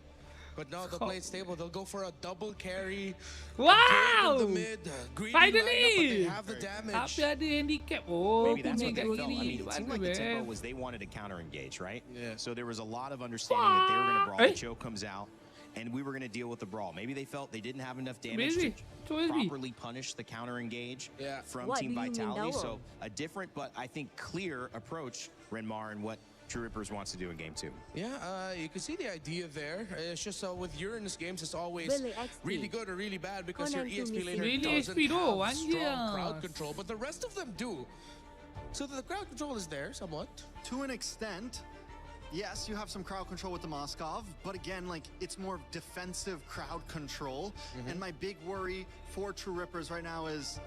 But no, they'll play it stable. They'll go for a double carry. Wow! In the mid, greedy Finally! lineup, but they have the damage. Tapi ada handicap. Oh, Maybe that's what they felt. I mean, it seemed like the tempo man. was they wanted to counter engage, right? Yeah. So there was a lot of understanding that they were going to brawl. The choke comes out, and we were going to deal with the brawl. Maybe they felt they didn't have enough damage to properly punish the counter engage from What Team do you mean Vitality. no? So a different, but I think clear approach, Renmar, and what True Rippers wants to do in game 2. Yeah, you can see the idea there. It's just with Uranus games, it's always Really XP. really good or really bad because Conan your EXP to laner Really doesn't XP though, have strong anjas. crowd control, but the rest of them do. So the crowd control is there somewhat. To an extent, yes, you have some crowd control with the Moskov, but again, like, it's more defensive crowd control. And my big worry for True Rippers right now is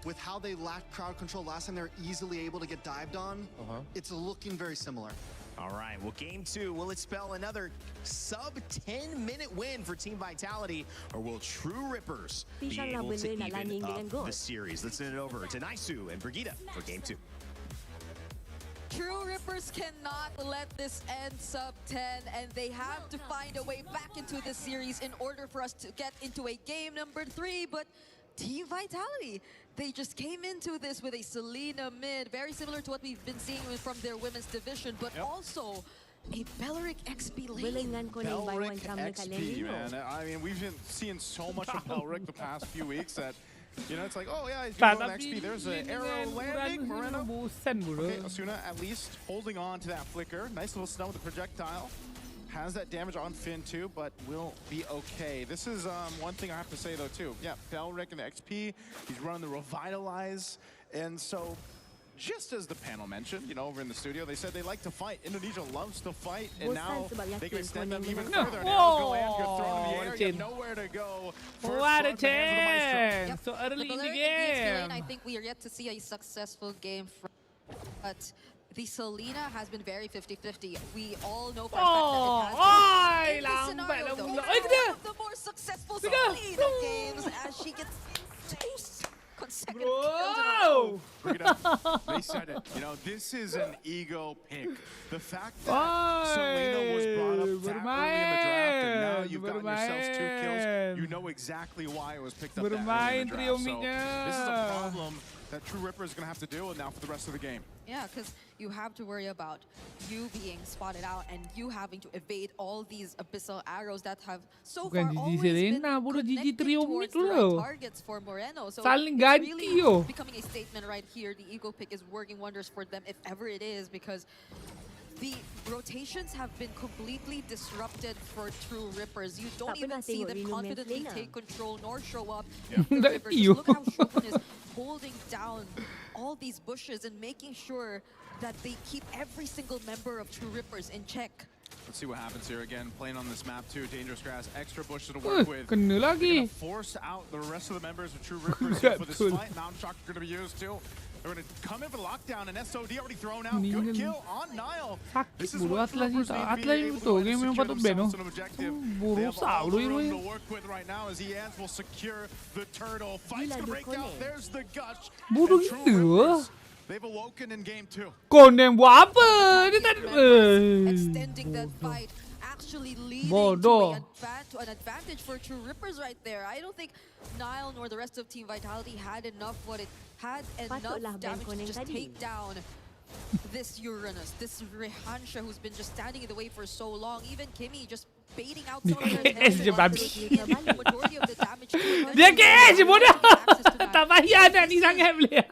with how they lacked crowd control last time, they're easily able to get dived on. It's looking very similar. All right, well, game 2, will it spell another sub-10-minute win for Team Vitality, or will True Rippers be able to even up the series? Let's send it over to Naisu and Brigitte for game 2. True Rippers cannot let this end sub 10, and they have to find a way back into this series in order for us to get into a game number 3, but Team Vitality, they just came into this with a Selena mid, very similar to what we've been seeing from their women's division, but also a Belric XP lane. Belric XP, man. I mean, we've been seeing so much of Belric the past few weeks that, you know, it's like, oh yeah, he's going XP. There's an arrow landing, Moreno. Okay, Asuna at least holding on to that flicker. Nice little stun with the projectile. Has that damage on Finn too, but will be okay. This is one thing I have to say though too. Yeah, Belric and the XP, he's running the Revitalize, and so just as the panel mentioned, you know, over in the studio, they said they like to fight. Indonesia loves to fight, and now they can extend them even further. And arrows go land, you're thrown in the air, you have nowhere to go. What a chance! So early in the game. I think we are yet to see a successful game from, but the Selena has been very 50-50. We all know for a fact that it has been in this scenario, though, one of the more successful Selena games as she gets 2 consecutive kills in a row. They said it. You know, this is an ego pick. The fact that Selena was brought up that early in the draft, and now you've gotten yourselves 2 kills, you know exactly why it was picked up that early in the draft. So this is a problem that True Ripper is going to have to deal with now for the rest of the game. Yeah, because you have to worry about you being spotted out and you having to evade all these abyssal arrows that have so far always been connected towards the right targets for Moreno. So it's really becoming a statement right here. The ego pick is working wonders for them, if ever it is, because the rotations have been completely disrupted for True Rippers. You don't even see them confidently take control nor show up. Look how Shogun is holding down all these bushes and making sure that they keep every single member of True Rippers in check. Let's see what happens here again. Playing on this map too. Dangerous grass, extra bushes to work with. Kena lagi. Force out the rest of the members of True Rippers here for this fight. Mountain Shock are going to be used too. They're going to come in for the lockdown, and SOD already thrown out. Good kill on Nile. This is what Clippers need to be able to secure themselves an objective. They have all the room to work with right now as EANS will secure the turtle. Fights to break out. There's the gush. And True Rippers, they've awoken in game 2. Konen buat apa? Dia tak Extending that fight, actually leading to an advantage for True Rippers right there. I don't think Nile nor the rest of Team Vitality had enough damage to just take down this Uranus, this Rehansha who's been just standing in the way for so long. Even Kimmy just baiting out some of their the majority of the damage. Dia KS je bodoh. Tak payah nak ni sangat boleh.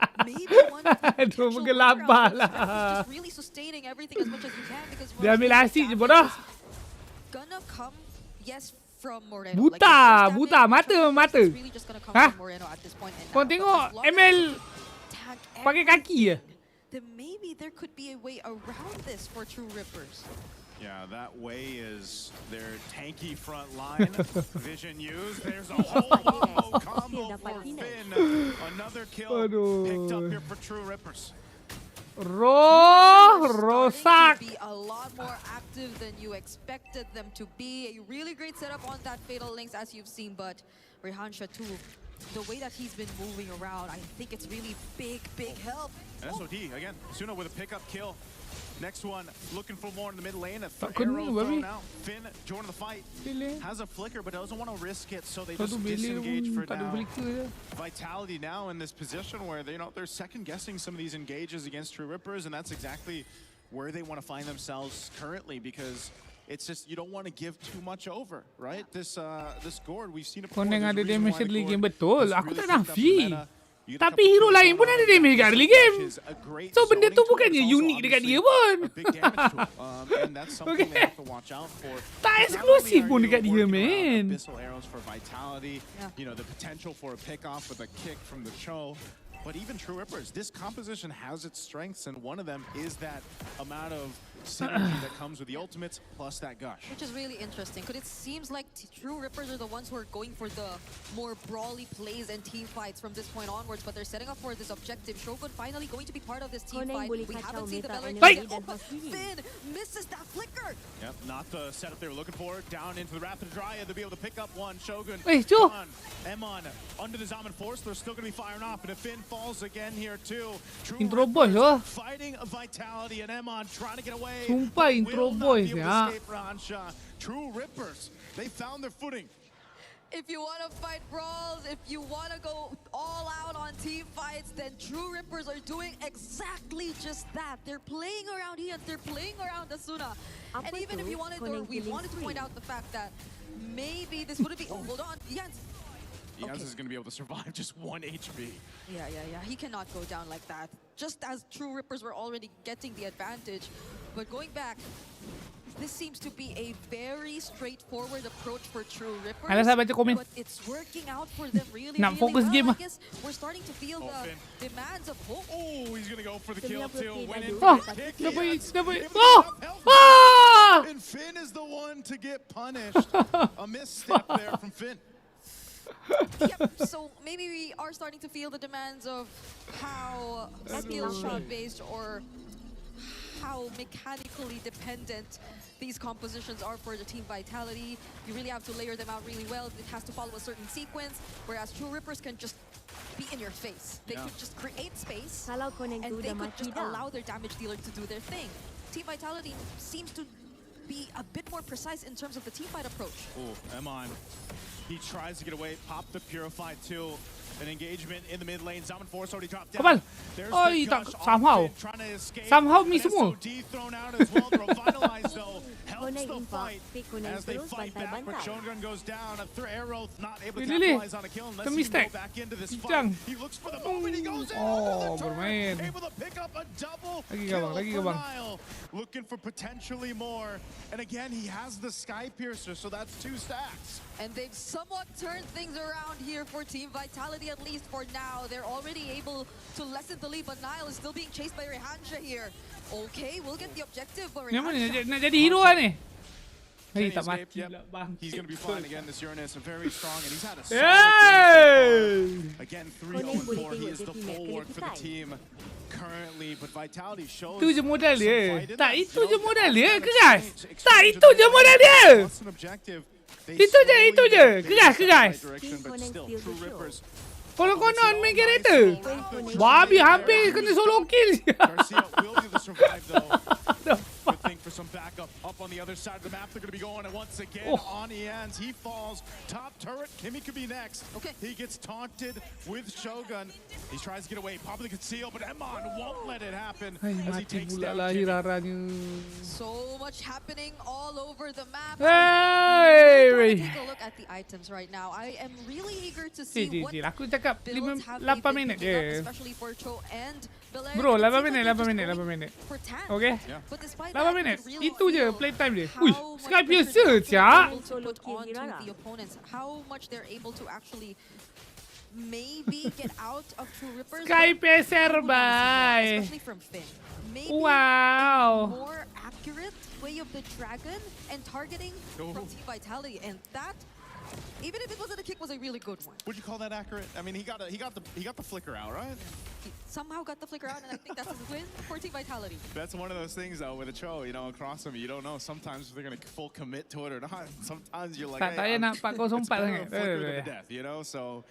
Aduh, menggelabah lah. Just really sustaining everything as much as you can because dia ambil asyik je bodoh. Gonna come, yes, from Moreno. Buta, mata. Hah? Kau tengok ML pakai kaki je. Then maybe there could be a way around this for True Rippers. Yeah, that way is their tanky front line. Vision used. There's a whole combo for Finn. Another kill picked up here for True Rippers. Rosak. Be a lot more active than you expected them to be. A really great setup on that Fatal Links as you've seen, but Rehansha too. The way that he's been moving around, I think it's really big help. And SOD again, Suna with a pickup kill. Next one, looking for more in the mid lane. A arrow thrown out. Finn joining the fight. Has a flicker, but doesn't want to risk it, so they just disengage for now. Vitality now in this position where they're second guessing some of these engages against True Rippers, and that's exactly where they want to find themselves currently because it's just you don't want to give too much over, right? This Gord we've seen it before. Koneng ada damage early game betul. Aku tak nafi. Tapi hero lain pun ada damage kat early game. So benda tu bukannya unik dekat dia pun. Okay. Tak eksklusif pun dekat dia, man. Abyssal arrows for Vitality. You know, the potential for a pick off with a kick from the Cho. But even True Rippers, this composition has its strengths, and one of them is that amount of synergy that comes with the ultimates plus that gush. Which is really interesting, because it seems like True Rippers are the ones who are going for the more brawly plays and team fights from this point onwards, but they're setting up for this objective. Shogun finally going to be part of this team fight. We haven't seen the Bellerin but Finn misses that flicker. Yep, not the setup they were looking for. Down into the Rapid Dryad, they'll be able to pick up one. Shogun, Emon, under the Zaman Force, they're still going to be firing off, and if Finn falls again here too. True Rippers fighting a Vitality, and Emon trying to get away. Sumpah intro boys ya. True Rippers, they found their footing. If you want to fight brawls, if you want to go all out on team fights, then True Rippers are doing exactly just that. They're playing around here, they're playing around Asuna. And even if you wanted to, we wanted to point out the fact that maybe this wouldn't be. Oh, hold on, Jens. Jens is going to be able to survive just 1 HP. Yeah. He cannot go down like that. Just as True Rippers were already getting the advantage. But going back, this seems to be a very straightforward approach for True Rippers. But it's working out for them really well. I guess we're starting to feel the demands of hope. Oh, he's going to go for the kill too. Went in for the kick. And Finn is the one to get punished. A misstep there from Finn. Yep, so maybe we are starting to feel the demands of how skill shot based or how mechanically dependent these compositions are for the team Vitality. You really have to layer them out really well. It has to follow a certain sequence, whereas True Rippers can just be in your face. They could just create space and they could just allow their damage dealer to do their thing. Team Vitality seems to be a bit more precise in terms of the team fight approach. Oh, Emon. He tries to get away, pop the Purified too. An engagement in the mid lane. Zaman Force already dropped down. There's the gush somehow. Trying to escape. Somehow miss semua. SOD thrown out as well. The Revitalize though helps the fight as they fight back. But Shogun goes down. A arrow not able to capitalize on a kill unless he can go back into this fight. He looks for the moment. He goes in. Bermain. Able to pick up a double kill for Nile. Looking for potentially more. And again, he has the Sky Piercer, so that's 2 stacks. And they've somewhat turned things around here for Team Vitality, at least for now. They're already able to lessen the lead, but Nile is still being chased by Rehansha here. Okay, we'll get the objective, but Rehansha... Nak jadi hero lah ni. Hei, tak escape. mati Yep. pula bang. He's going to be fine again. This Uranus very strong, and he's had a solid Hey! game so far. Again, 3-0-4. He is the bulwark for the team currently, but Vitality shows Itu je modal some dia. fight in Tak, that. itu You je know, modal dia. Austin Keras. exchange Tak, into itu the je lane. modal dia. What's an objective? They Itu je, slowly itu je. get Keras, in the keras. right direction, but still, True Rippers. Konon-konon main kereta. Babi hampir kena solo kill. Garcia will be the survive though. Good thing for some backup. Up on the other side of the map, they're going to be going once again on Ian's. He falls. Top turret. Kimmy could be next. Okay. He gets taunted with Shogun. He tries to get away. Probably conceal, but Emon won't let it happen Hai, as he mati takes pula down lah Kimmy. hiraranya. So much happening all over the map. Hey! Take a look at the items right now. I am really eager to see what Aku cakap builds have 8 they minit been picking up, je. especially for Cho and Belair. Bro, It 8 seems minit, like 8 they're minit, just 8 going minit. for tanks. Okay? But despite 8 that, minit. you can really Itu je feel playtime dia. how Ui, much Sky pressure biasa they're cia. able to put onto the opponents. How much they're able to actually maybe get out of True Rippers. Sky PSR, bye. Especially from Finn. Maybe Wow. a more accurate way of the dragon and targeting from Team Vitality, and that, even if it wasn't a kick, was a really good one. Would you call that accurate? I mean, he got the flicker out, right? He somehow got the flicker out, and I think that's his win for Team Vitality. That's one of those things though with a Cho, you know, across them, you don't know sometimes if they're gonna full commit to it or not. Sometimes you're like, Tak payah nak 404 it's better sangat. a flicker than a death, you know. So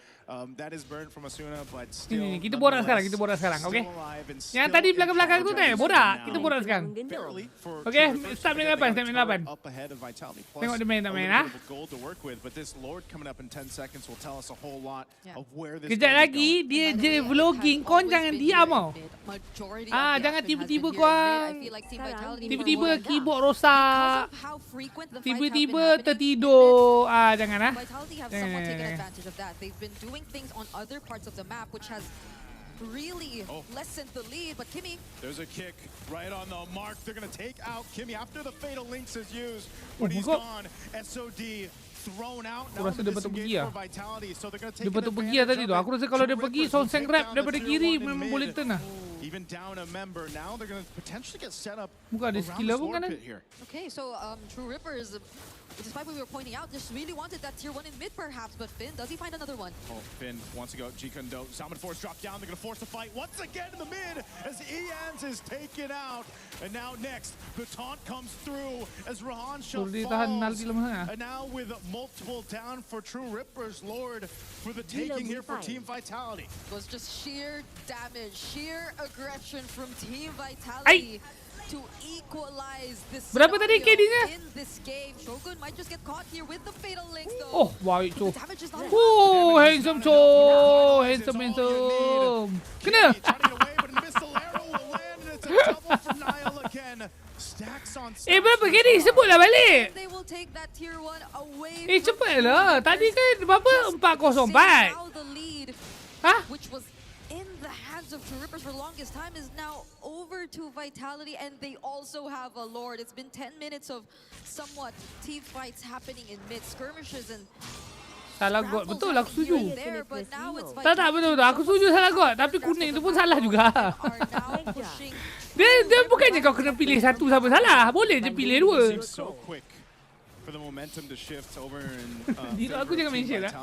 that is burn from Asuna, but still. Ini, kita borak sekarang, okay? Yang tadi belakang-belakang tu ni, borak. Kita borak sekarang. Okay, start minit 8, start minit 8. Tengok dia main tak main, ha? Kejap lagi, dia je vlogging, kau jangan diam tau. Jangan tiba-tiba korang, tiba-tiba keyboard rosak, tiba-tiba tertidur. Jangan lah. Vitality have somewhat taken advantage of that. They've been doing things on other parts of the map, which has really lessened the lead. But Kimmy, there's a kick right on the mark. They're gonna take out Kimmy after the fatal links is used, but he's gone. SOD thrown out. Aku rasa dia patut pergi lah. Vitality, so they're gonna take Dia patut pergi lah tadi tu. Aku rasa kalau dia pergi, Sonseng Rap daripada kiri memang boleh turn lah. Even down a member, now they're gonna potentially get set up. Bukan ada skill apa kan? okay, so True Rippers, despite what we were pointing out, just really wanted that tier 1 in mid perhaps, but Finn, does he find another one? Finn wants to go. G-Kundo, Salmon Force drop down. They're going to force the fight once again in the mid as Ians is taken out. And now next, the taunt comes through as Rahansha falls. And now with multiple down for True Rippers, Lord, for the taking here for Team Vitality. It was just sheer damage, sheer aggression from Team Vitality. To equalize this berapa tadi KD-nya? in this game. Shogun might just get caught here with the fatal links though. Oh, baik tu. Oh, handsome Cho. Handsome. Kena. Berapa KD? Sebutlah balik. They will take that tier 1 away. Cepatlah. Tadi kan berapa? 404. Now the lead, which was in the hands of True Rippers for the longest time, is now over to Vitality, and they also have a Lord. It's been 10 minutes of somewhat team fights happening in mid skirmishes and salah god. Betul, aku setuju. Tak betul. Aku setuju salah god. Tapi kuning tu pun salah juga. Dia bukannya kau kena pilih satu sama salah. Boleh je pilih dua. For the momentum to shift over Aku jangan mention lah.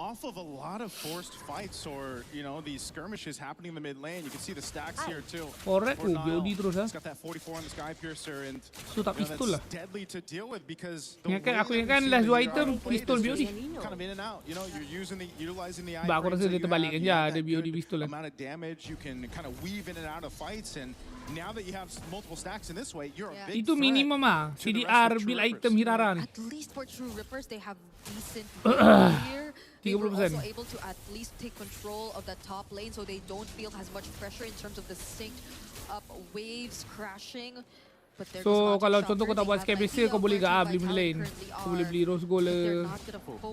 Off of a lot of forced fights or, you know, these skirmishes happening in the mid lane. You can see the stacks here too. Correct. BOD terus ah. He's got that 44 on the Sky Piercer and so tak pistol lah. Deadly to deal with because aku ingatkan last 2 item pistol BOD. Kind of in and out, you know, you're utilizing the aku rasa dia terbalik kan ada BOD pistol lah. Amount of damage you can kind of weave in and out of fights, and now that you have multiple stacks in this way, you're a big Itu minimum ah. CDR build item hiraran. At least for True Rippers, they have decent here. They were also able to at least take control of that top lane, so they don't feel as much pressure in terms of the synced up waves crashing. So kalau contoh kau tak buat Sky Piercer, kau boleh gak beli mid lane. Kau boleh beli Rose Gold le.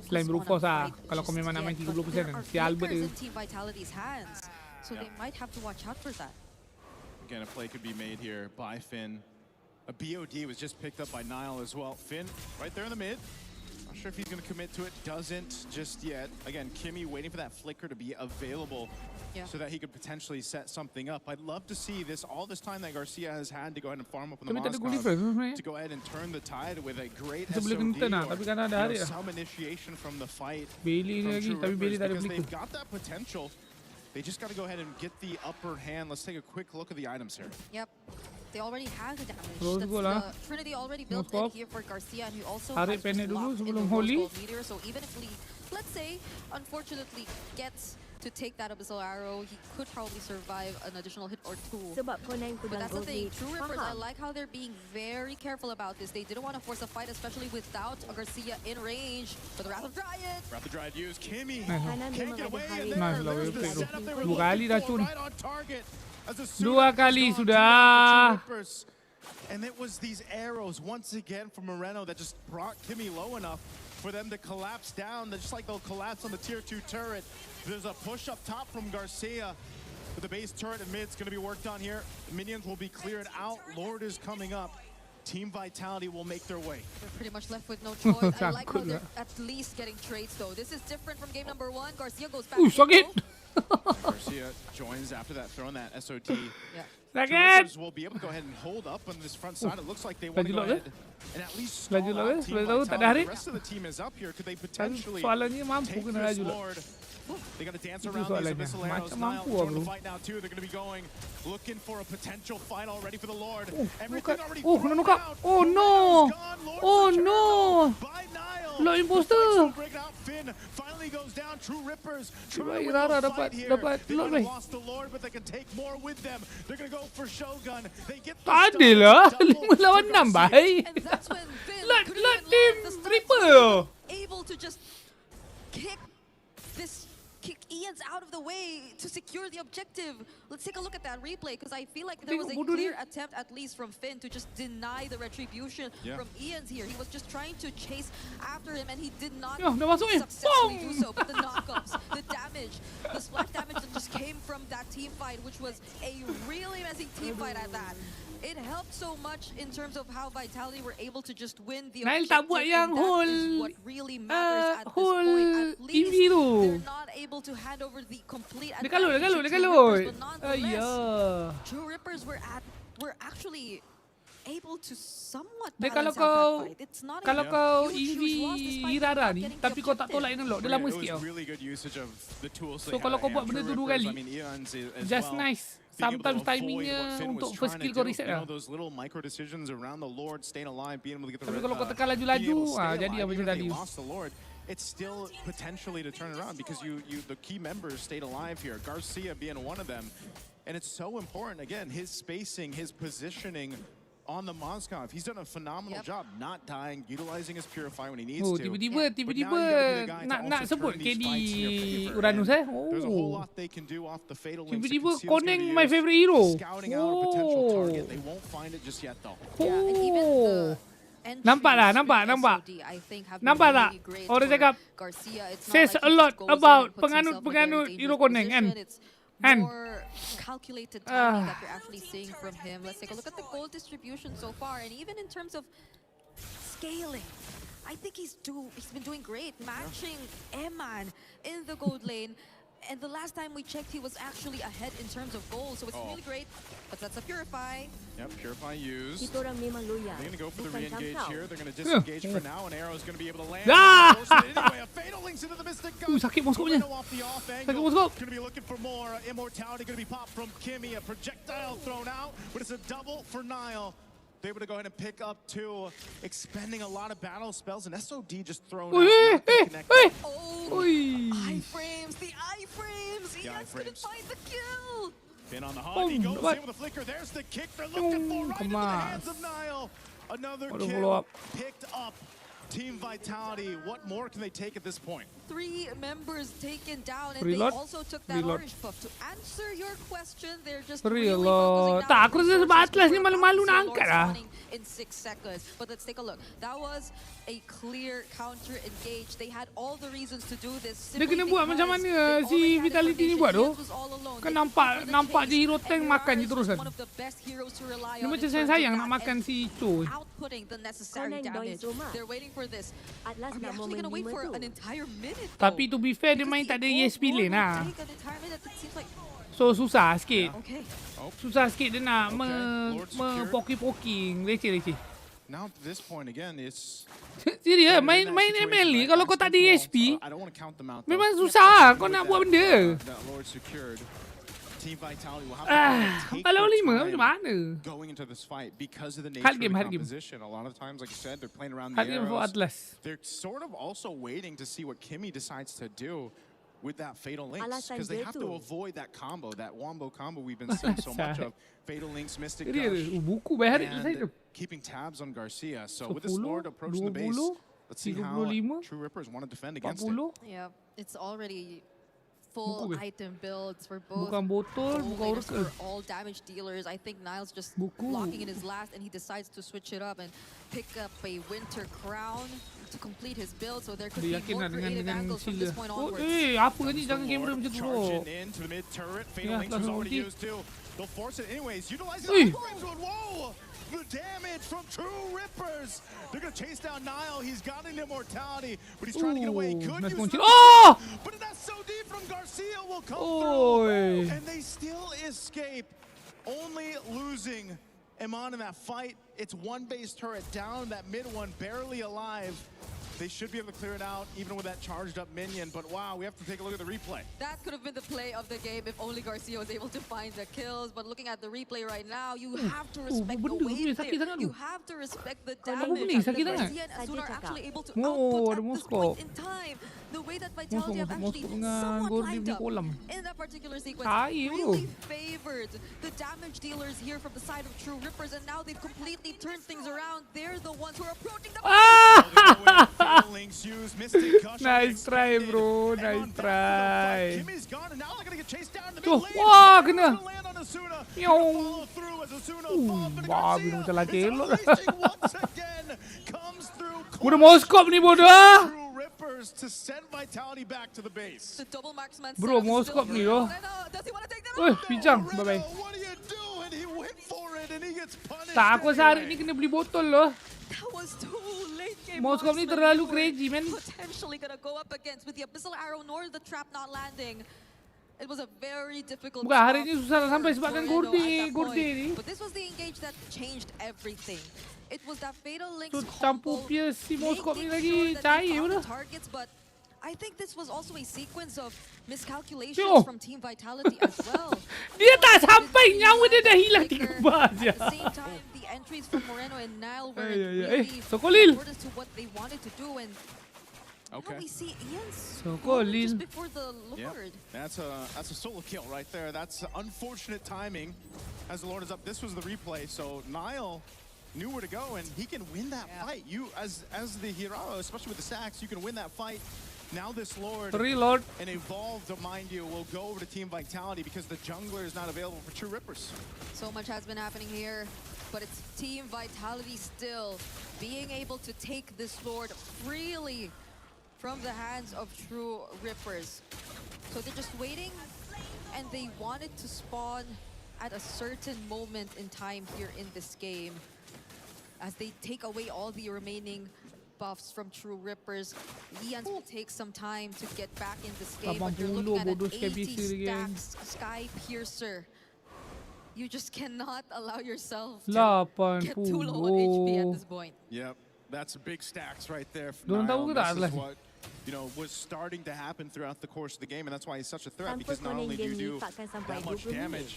Selain Brufos ah. Kalau kau memang nak main 30% kan. Si Albert dia. So they might have to watch out for that. Again, a play could be made here by Finn. A BOD was just picked up by Nile as well. Finn right there in the mid. Not sure if he's going to commit to it. Doesn't just yet. Again, Kimmy waiting for that flicker to be available so that he could potentially set something up. I'd love to see this all this time that Garcia has had to go ahead and farm up on the Moscow to go ahead and turn the tide with a great SOD or some initiation from the fight from True Rippers, because they've got that potential. They just got to go ahead and get the upper hand. Let's take a quick look at the items here. Yep. They already have the damage. That's the Trinity already built in here for Garcia, and he also has just locked in the Rose Gold Meteor. So even if Lee, let's say, unfortunately gets to take that Abyssal Arrow, he could probably survive an additional hit or two. But that's the thing, True Rippers, I like how they're being very careful about this. They didn't want to force a fight, especially without Garcia in range for the Wrath of Dryad. Wrath of Dryad used. Kimmy can't get away in there. There's the setup they were looking for, right on target. Dua kali sudah. And it was these arrows once again from Moreno that just brought Kimmy low enough for them to collapse down, just like they'll collapse on the tier 2 turret. There's a push up top from Garcia, but the base turret and mid's gonna be worked on here. The minions will be cleared out. Lord is coming up. Team Vitality will make their way. They're pretty much left with no choice. I like how they're at least getting trades though. This is different from game number 1. Garcia goes back. Garcia joins after that, throwing that SOT. Sakit. Will be able to go ahead and hold up on this front side. It looks like they want to go ahead and at least stall out Team Vitality. The rest of the team is up here. Could they potentially take this Lord? They got to dance around these Abyssal Arrows. Nile joining the fight now too. They're going to be going, looking for a potential fight already for the Lord. Everything already thrown out. Oh no! Oh no! Lo imposter. Finn finally goes down. True Rippers. Dapat. They lost the Lord, but they can take more with them. They're going to go for Shogun. They get the Tak ada lah. 5 lawan 6 baik. Lot team Ripper. Able to just kick Ian's out of the way to secure the objective. Let's take a look at that replay, because I feel like there was a clear attempt, at least from Finn, to just deny the retribution from Ian's here. He was just trying to chase after him, and he did not successfully do so. But the knockups, the damage, the splash damage that just came from that team fight, which was a really messy team fight at that. It helped so much in terms of how Vitality were able to just win the objective, tak buat yang and that is what really matters at this point. At least they're not able to hand over the complete advantage to True Rippers, but nonetheless, True Rippers were actually able to somewhat balance out that fight. It's not kalau a kau huge loss despite Irara not ni, getting tapi kau tak tolak yang lock, dia lama sikit tau. So kalau kau buat benda tu 2 kali, just nice. Sometimes timingnya untuk first skill kau reset lah. Tapi kalau kau tekan laju-laju, jadi apa macam tadi. It's still potentially to turn around because the key members stayed alive here. Garcia being one of them, and it's so important. Again, his spacing, his positioning on the Moscow. He's done a phenomenal job not dying, utilizing his Purify when he needs to. Tiba-tiba nak sebut KD Uranus There's a whole lot they can do off the fatal links. Tiba-tiba Koneng my favorite hero. Scouting out a potential target. They won't find it just yet though. And even the nampak tak? Orang cakap says a lot about penganut hero Koneng kan? More calculated timing that you're actually seeing from him. Let's take a look at the gold distribution so far, and even in terms of scaling, I think he's been doing great, matching Eman in the gold lane. And the last time we checked, he was actually ahead in terms of gold, so it's really great. But that's a Purify. Yep, Purify used. They're going to go for the re-engage here. They're going to disengage for now, and Arrow's going to be able to land. Anyway, a fatal links into the Mystic Gun. Sakit moskopnya. Off the off Sakit angle. moskop. Going to be looking for more. Immortality going to be popped from Kimmy. A projectile thrown out, but it's a double for Nile. They're able to go ahead and pick up 2, expending a lot of battle spells, and SOD just thrown out. I-frames, the I-frames! Ian couldn't find the kill! Finn on the hot, he goes in with a flicker. There's the kick they're looking for, right into the hands of Nile. Another kill picked up. Team Vitality, what more can they take at this point? 3 members taken down, and they also took that orange buff. To answer your question, they're just really focusing now. Tak, aku rasa sebab Atlas ni malu-malu nak angkat lah. In 6 seconds. But let's take a look. That was a clear counter engage. They had all the reasons to do this. Dia kena buat macam mana si Vitality ni buat tu? Kan nampak je hero tank makan je terus kan. Dia macam sayang nak makan si Cho. Outputting the necessary damage. They're waiting for this. Atlas Are we nak actually gonna wait 5 for tu. an entire minute? Tapi to be fair, dia main tak ada ESP lane lah. Take an entire minute. It seems like So susah sikit. okay. Susah sikit dia nak poking-poking. Leceh. Now at this point again, it's Serius, main ML ni kalau kau tak ada ESP, I don't want to count them out. though. memang susah kau nak buat benda. That Lord secured. Team Vitality will have to take Kalau their 5 time macam mana? going into this fight because of the nature Hard of game, the hard game. composition. A lot of times, like you said, they're playing around the Hard game for arrows. Atlas. They're sort of also waiting to see what Kimmy decides to do with that Fatal Links, Alasan because they dia have tu. to avoid that combo, that wombo combo we've been seeing so much of. Fatal Links, Mystic Serius, Gush, buku bayar hari tu saya tu. and keeping tabs on Garcia. So with this 10, Lord approaching the base, 20, let's see how 35, True Rippers want to defend against it. 40. Yeah, it's already full Buku ke? item builds for both. Bukan botol, goal bukan laners oracle. for all damage dealers. I think Niles just Buku. locking in his last, and he decides to switch it up and pick up a Winter Crown to complete his build. So there could Dia be yakin more lah creative dengan angles from Sila. this point Oh, onwards. apa ni jangan kamera macam tu. Charging in to the mid turret. Fatal Yeah, Links was langsung already ulti. used too. They'll force it anyways. Utilizing Ui. the upgrades. Whoa! The damage from True Rippers. They're gonna chase down Nile. He's got an immortality, but he's trying to get away. He could nice use punch. the- Oh! But that's so deep from Garcia will come Oi. through, and they still escape, only losing Iman in that fight. It's one base turret down, that mid one barely alive. They should be able to clear it out, even with that charged up minion. But wow, we have to take a look at the replay. That could have been the play of the game if only Garcia was able to find the kills. But looking at the replay right now, you have to respect the benda tu wave sakit sangat there. You tu. have to respect the Apa damage. ni, sakit sangat. Garcia and Asuna are actually able to Oh, output ada at this Moskop. point in time. The way that Vitality have actually dengan somewhat Gordy lined di up kolam. in that particular sequence Tai really tu. favored the damage dealers here from the side of True Rippers, and now they've completely turned things around. They're the ones who are approaching the Fatal Links use Mystic Gush. Nice try, bro. Nice try. Kimmy's gone, and now they're gonna get chased down in the Tuh, mid lane. wah, kena. Gonna land on Asuna. Meow. Follow through as Asuna falls for the Wah, Garcia. bina macam laki It's elok. unleashing once again. Comes through. Udah Moskop ni bodoh. True Rippers to send Vitality back to the base. The double marksman Bro, setup is Moskop still ni here. loh. Does he want to take that Weh, out? bijang. Bye-bye. What do you do? And he went for it, and he gets punished. Tak, aku rasa hari ni kena beli botol loh. That was too late game. Moskop ni marksman terlalu you were crazy, man. Potentially gonna go up against with the abyssal arrow nor the trap not landing. It was a very difficult. Bukan, hari spot ni susah nak sampai for sebabkan Moreno Gordy at that point. ni. But this was the engage that changed everything. It was that Fatal Links Tu combo, campur Pierce si Moskop ni making lagi sure that they cair found the dah. targets, but I think this was also a sequence of miscalculations Yo. from Team Vitality as well. Dia tak sampai, nyawa dia dah hilang 3 bar je. At the same time, the entries from Moreno and Nile were Eh, really Sokolil. important to what they wanted to do, and now we see Ian's Sokolil. just before the Lord. That's a solo kill right there. That's unfortunate timing as the Lord is up. This was the replay, so Nile knew where to go, and he can win that fight. You, as the hero, especially with the stacks, you can win that fight. Now this Lord, Reload. and Evolved, mind you, will go over to Team Vitality because the jungler is not available for True Rippers. So much has been happening here, but it's Team Vitality still being able to take this Lord freely from the hands of True Rippers. So they're just waiting, and they wanted to spawn at a certain moment in time here in this game. As they take away all the remaining buffs from True Rippers, Lians will take some time to get back in this game, but you're looking at an 80 stacks Sky Piercer. You just cannot allow yourself to get too low on HP at this point. Yep, that's big stacks right there. Don't Nile. tahu ke tak, This is Atlas? what was starting to happen throughout the course of the game, and that's why he's such a threat, Tanpa because not koning only do you game ni do takkan sampai that much 20 damage,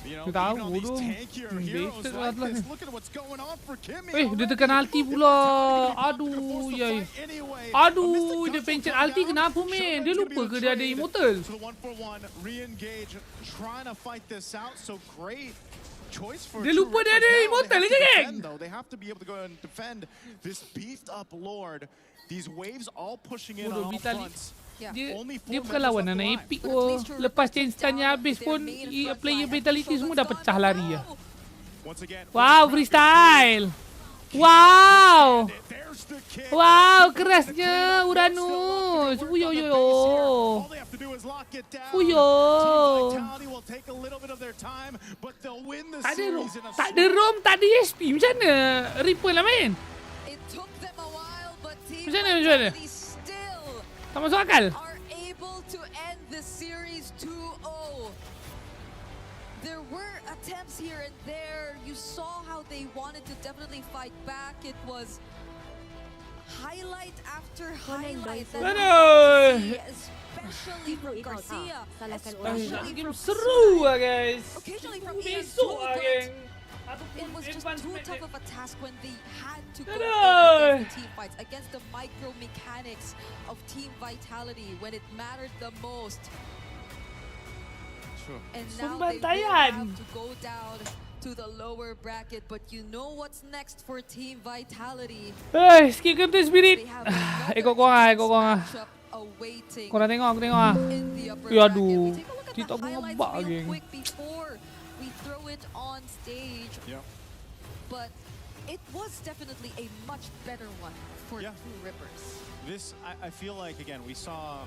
Dia even tahu on these bodoh. tankier heroes Basic like Atlas this, ni. look at what's going on for Kimmy. Dia tekan ulti pula. Aduh, yai. Aduh, dia pencet ulti kenapa, men? Dia lupa ke dia ada immortal? So the 1-for-1 re-engage, trying to fight this out. So great choice for Dia True lupa dia Rippers. ada Now immortal they ke, have to geng? defend, though. They have to be able to go and defend this beefed up Lord. These waves all pushing in Bodoh, on all Vitali. fronts. Dia bukan lawan anak epic pun. Lepas change stannya habis pun, player Vitality semua dah pecah lari lah. Wow, freestyle. Wow. Wow, kerasnya Uranus. Fuyo yo yo. Fuyo. Tak ada ROM, tak ada ESP. Macam mana Ripple lah main? It took them a while, Macam mana? Tak masuk akal. Are able to end the series 2-0. There were attempts here and there. You saw how they wanted to definitely fight back. It was highlight after highlight. Especially from Garcia. Especially from seru lah guys. Occasionally from Besok lah geng. It was just too tough of a task when they had to go against the team fights, against the micro mechanics of Team Vitality when it mattered the most. Sure. And now they will have to go down to the lower bracket, but you know what's next for Team Vitality. Skip game tu Spirit. Ikut korang lah. Korang tengok, aku tengok lah. Aduh. TikTok aku ngebak geng. We throw it on stage, but it was definitely a much better one for True Rippers. This, I feel like, again, we saw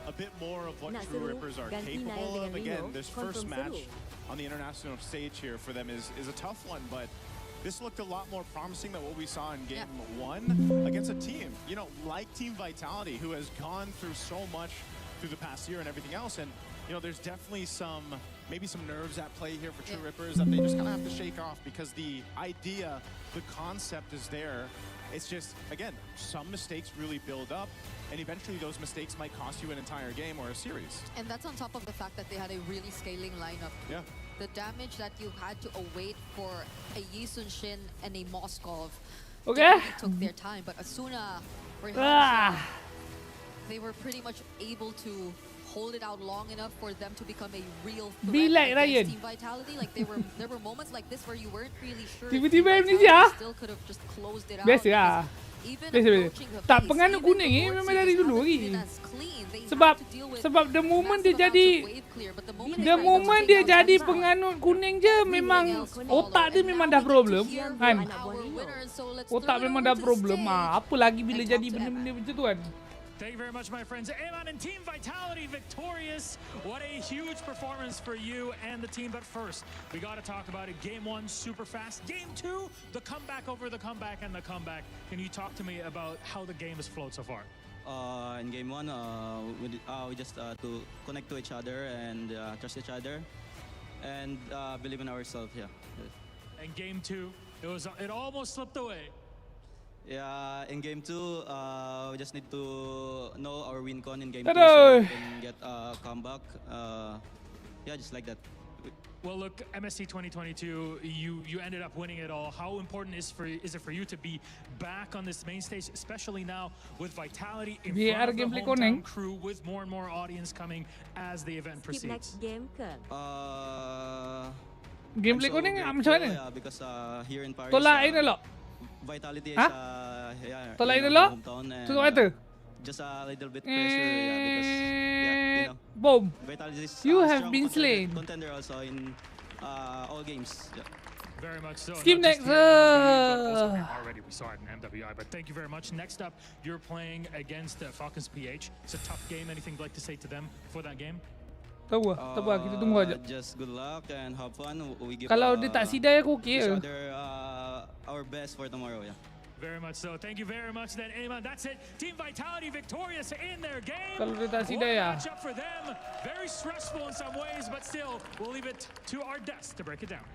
a bit more of what True Rippers are capable of. Again, this first match on the international stage here for them is a tough one, but this looked a lot more promising than what we saw in game 1 against a team, you know, like Team Vitality, who has gone through so much through the past year and everything else. And you know, there's definitely maybe some nerves at play here for True Rippers that they just kind of have to shake off, because the idea, the concept is there. It's just, again, some mistakes really build up, and eventually those mistakes might cost you an entire game or a series. And that's on top of the fact that they had a really scaling lineup. Yeah. The damage that you had to await for a Yi Sun Shin and a Moskov took their time, but Asuna, they were pretty much able to hold it out long enough for them to become a real threat against Team Vitality. Like there were moments like this where you weren't really sure if Team Vitality still could have just closed it out. Biasa. Tak penganut kuning memang dari dulu lagi. Sebab the moment dia jadi penganut kuning je, memang otak dia memang dah problem kan. Otak memang dah problem. Apa lagi bila jadi benda-benda macam tu kan. Thank you very much, my friends. Eman and Team Vitality victorious. What a huge performance for you and the team. But first, we got to talk about it. Game 1, super fast. Game 2, the comeback over the comeback and the comeback. Can you talk to me about how the game has flowed so far? In game 1, we just to connect to each other and trust each other and believe in ourselves. Yeah. And game 2, it almost slipped away. Yeah, in game 2, we just need to know our win con in game 2 so we can get a comeback. Yeah, just like that. Well, look, MSC 2022, you ended up winning it all. How important is it for you to be back on this main stage, especially now with Vitality in front of the hometown crew, with more and more audience coming as the event proceeds? Next game ke? Gameplay kuning macam mana? Yeah, because here in Paris, tolak ini lo. Vitality is tolak ini lo. Tolak itu. Just a little bit pressure, because you know. Boom. Vitality is you have been slain. Contender also in all games. Yeah. Very much so. Skip next. Already we saw it in MWI, but thank you very much. Next up, you're playing against Falcons PH. It's a tough game. Anything you'd like to say to them for that game? Tahu kita tunggu aja. Just good luck and have fun. We give kalau dia tak sidai aku okey. Our best for tomorrow, yeah. Very much so. Thank you very much then, Eman. That's it. Team Vitality victorious in their game. Kalau dia tak sidai match up for them. Very stressful in some ways, but still, we'll leave it to our desk to break it down.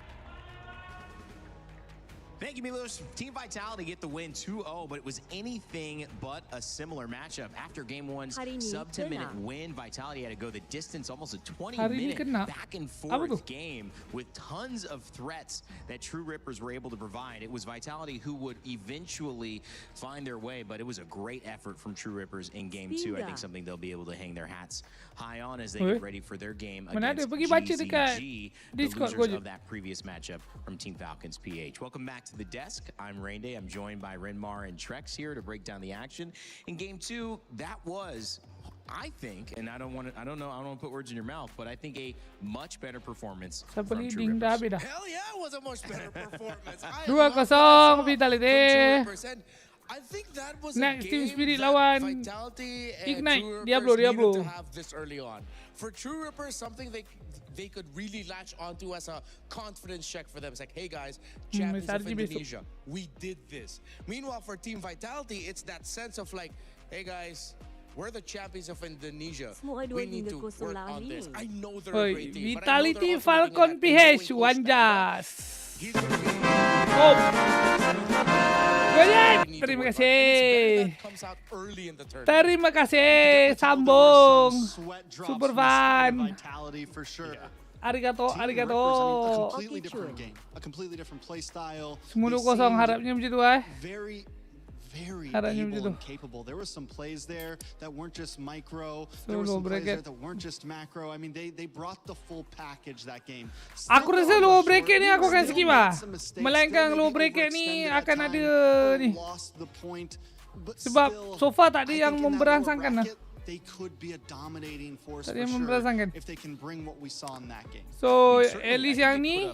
Thank you, Milos. Team Vitality get the win 2-0, but it was anything but a similar matchup. After Game 1's sub-10-minute win, Vitality had to go the distance, almost a 20-minute back-and-forth game with tons of threats that True Rippers were able to provide. It was Vitality who would eventually find their way, but it was a great effort from True Rippers in Game 2. I think something they'll be able to hang their hats high on as they get ready for their game against GZG, the losers of that previous matchup from Team Falcons PH. Welcome back to the desk. I'm Rainday. I'm joined by Renmar and Trex here to break down the action. In Game 2, that was, I think, and I don't want to put words in your mouth, but I think a much better performance from True Rippers. Hell yeah, it was a much better performance. 2-0 Vitality. I think that was Next a Team game Spirit that lawan Vitality and Ignite, True Diablo, Rippers needed Diablo. to have this early on. For True Rippers, something they could really latch onto as a confidence check for them. It's like, hey guys, champions of Indonesia, we did this. Meanwhile, for Team Vitality, it's that sense of like, hey guys, we're the champions of Indonesia. We need to work on this. I know they're a great team. Vitality Falcon PH Wanjas. Oh. Terima kasih. Terima kasih. Sambung. Super fun. Arigato, arigato. A completely different play style. 10-0 harapnya begitu Very harapnya able begitu. and capable. There were some plays there that weren't just micro. So, There were some plays there bracket. that weren't just macro. I mean, they brought the full package that game. Aku rasa low bracket ni aku akan skip Melainkan low bracket ni akan ada ni. Sebab so far tak ada yang memberangsangkan lah. They could be a dominating force Tak for ada yang sure memberangsangkan. if they can bring what we saw in that game. So at least yang ni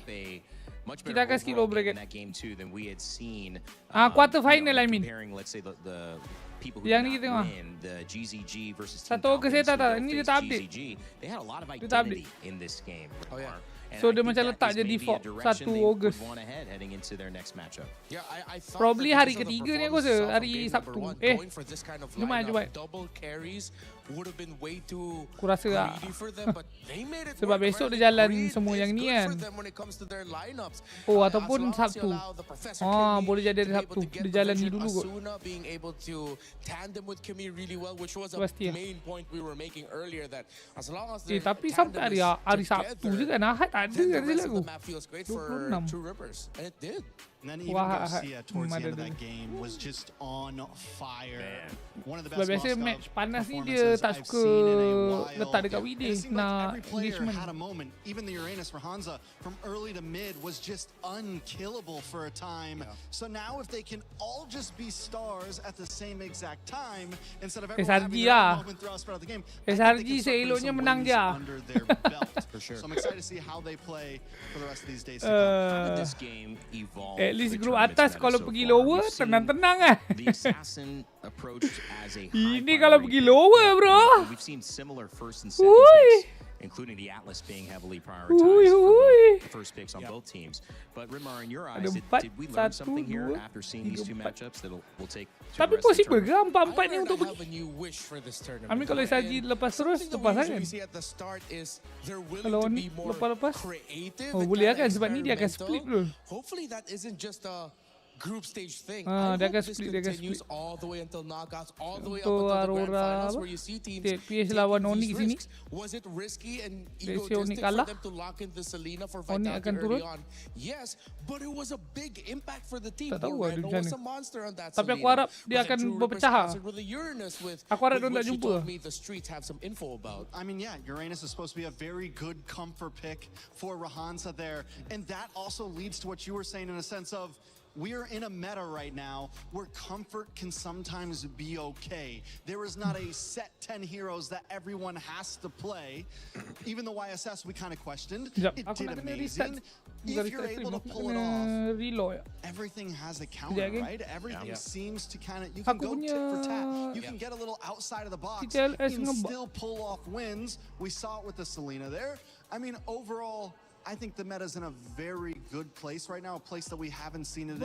Much kita better akan skip overall low bracket. game in that game too than we had seen. Quarter final I mean. Comparing, let's say the people who Yang did ni not kita tengok. win, the GZG versus Team Satu ke saya Falcons, tak, who ini dia both tak faced update. GZG. They had a lot of Dia tak update. identity in this game. Oh yeah. And So I dia think macam that letak is je maybe a default direction 1 they would Ogos. want to head heading into their next matchup. Yeah, I thought Probably that hari because of the ketiga ni aku performances rasa, of hari game Sabtu. number one, going for this kind of Jumaat, lineup, Jumaat. double carries would have been way too Aku rasa greedy for them, but they made it sebab work. besok Man, dia jalan Greed semua is yang ni good kan. for them when it comes to their lineups. Oh As ataupun long as you Sabtu. allow the Professor Kimmy Boleh jadi to be Sabtu. able to get Dia the jalan ni vision, dulu kot. Asuna being able to tandem with Kimmy really well, which was a Pasti lah. main point we were making earlier, that as long as Tapi sampai hari Sabtu je kan. Ahad tak ada kan silap aku. map feels great for 26. True Rippers, and it did. And then even Garcia towards the end of that game was just on fire. One of the Sebab best biasa Moscow match panas ni dia performances tak I've suka seen in a while. letak dekat And weekday it seemed like nak every player engagement. had a moment. Even the Uranus for Hansa from early to mid was just unkillable for a time. So now if they can all just be stars at the same exact time instead of everyone having SRG their lah. own moment throughout the game, SRG seeloknya menang je. under their belt. For sure. So I'm excited to see how they play for the rest of these days to How come. did this game evolve? At least the grup tournament's atas meta kalau so pergi far? lower We've seen tenang-tenang lah. The assassin approached as a high Ini kalau priority pergi pick. lower bro. We've seen similar first and second Ui. picks, including the Atlas being heavily prioritized Ui, for ui. both the first picks on both teams. But Rimar, in your Ada eyes, empat, did we learn satu, something here dua, after seeing these two tiga, empat. matchups that will take to Tapi the rest of the possible ke tournament? empat-empat ni untuk I pergi? have a new wish for this tournament. Amin kalau SRG lepas terus Something that lepas we kan. usually see at the start is they're willing Kalau to ni be more lepas-lepas. creative Oh and boleh kinda kan sebab ni dia akan split experimental. dulu. Hopefully that isn't just a group stage thing. Ah, I dia hope akan this split, dia akan continues split. all the way until knockouts, all the way up Untuk until the grand Aurora finals apa? where you see teams PS lawan Oni taking ke sini. these risks. Was it risky and Let's say Oni egotistic for kalah. them to lock in the Selena for Oni Vitality akan early turun. on? Yes, but it was a big impact for the team. Tak tahu lah dia Moreno macam was mana. a monster on that Tapi aku Selena. harap dia But then akan True Rippers berpecah lah. answered with a Uranus with Aku harap dia tak which you jumpa. told me the streets have some info about. I mean, yeah, Uranus is supposed to be a very good comfort pick for Rahansa there. And that also leads to what you were saying in a sense of, we're in a meta right now where comfort can sometimes be okay. There is not a set 10 heroes that everyone has to play. Even the YSS we kind of questioned. Sekejap, It aku did nak kena amazing. restart. If you're able to pull it off, everything has a counter, Sekejap, right? Everything Yeah. seems to kind of, you can Aku go tit for tat. punya- You can get a little outside of the box. TTLS You can ngebug. still pull off wins. We saw it with the Selena there. I mean, overall, I think the meta's in a very good place right now, a place that we haven't seen it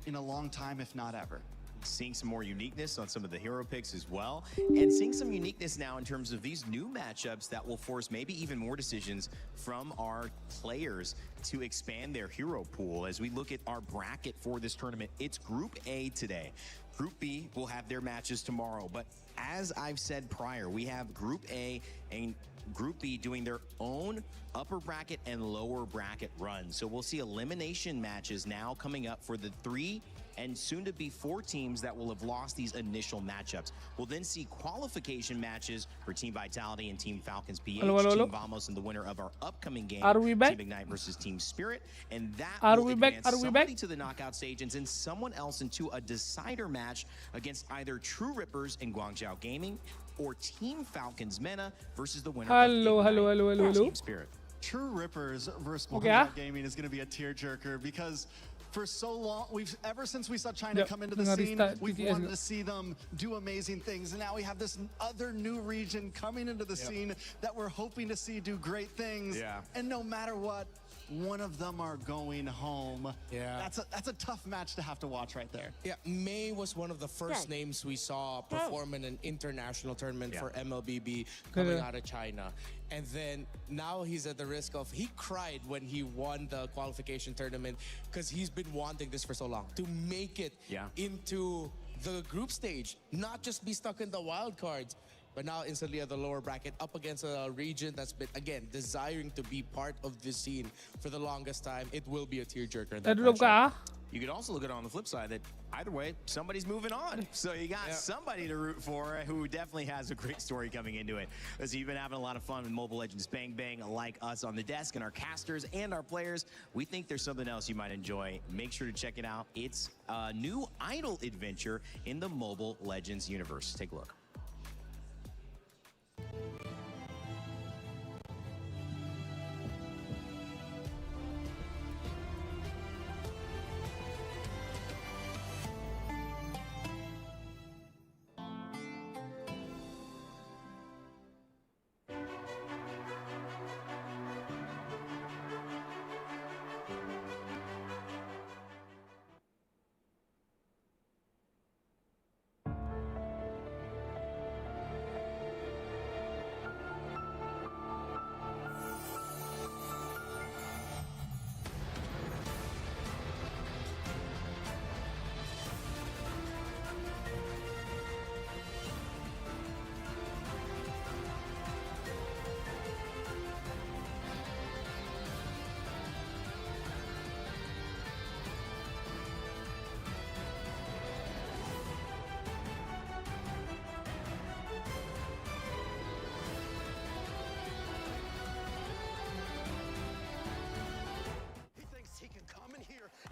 in a long time, if not ever. Seeing some more uniqueness on some of the hero picks as well, and seeing some uniqueness now in terms of these new matchups that will force maybe even more decisions from our players to expand their hero pool. As we look at our bracket for this tournament, it's Group A today. Group B will have their matches tomorrow, but as I've said prior, we have Group A and Group B doing their own upper bracket and lower bracket runs. So we'll see elimination matches now coming up for the 3 and soon to be 4 teams that will have lost these initial matchups. We'll then see qualification matches for Team Vitality and Team Falcons PH, Hello, hello, hello. Team Vamos, and the winner of our upcoming game, Are we back? Team Ignite versus Team Spirit. And that Are will we back? advance Are we somebody back? to the knockout stage and send someone else into a decider match against either True Rippers and Guangzhou Gaming or Team Falcons Mena versus the winner Hello, of hello, Ignite hello, hello, or hello. Team Spirit. True Rippers versus Okay, Guangzhou Gaming is going to be a tearjerker because For so long, ever since we saw China come into the scene, we've wanted to see them do amazing things. And now we have this other new region coming into the scene that we're hoping to see do great things. Yeah. And no matter what, one of them are going home. Yeah. That's a tough match to have to watch right there. Yeah, May was one of the first names we saw perform in an international tournament for MLBB coming out of China. And then now he's at the risk of, he cried when he won the qualification tournament because he's been wanting this for so long, to make it into the group stage, not just be stuck in the wild cards. But now instantly at the lower bracket, up against a region that's been, again, desiring to be part of this scene for the longest time. It will be a tearjerker in that matchup. You could also look at it on the flip side that either way, somebody's moving on. So you got somebody to root for who definitely has a great story coming into it. As you've been having a lot of fun with Mobile Legends Bang Bang, like us on the desk and our casters and our players, we think there's something else you might enjoy. Make sure to check it out. It's a new idol adventure in the Mobile Legends universe. Take a look.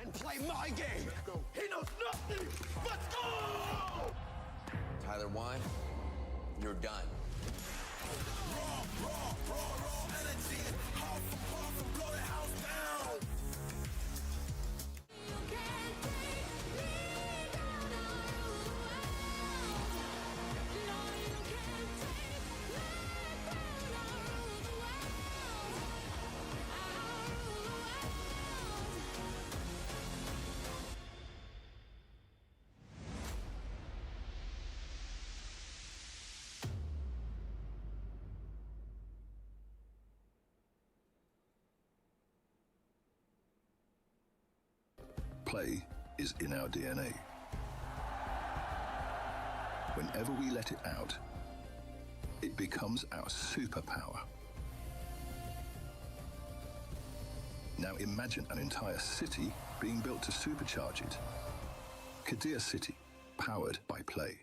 And play my game. He knows nothing. Let's go! Tyler Wine, you're done. Raw energy. Half a puff and blow the house down. Play is in our DNA. Whenever we let it out, it becomes our superpower. Now imagine an entire city being built to supercharge it. Kadir City, powered by Play.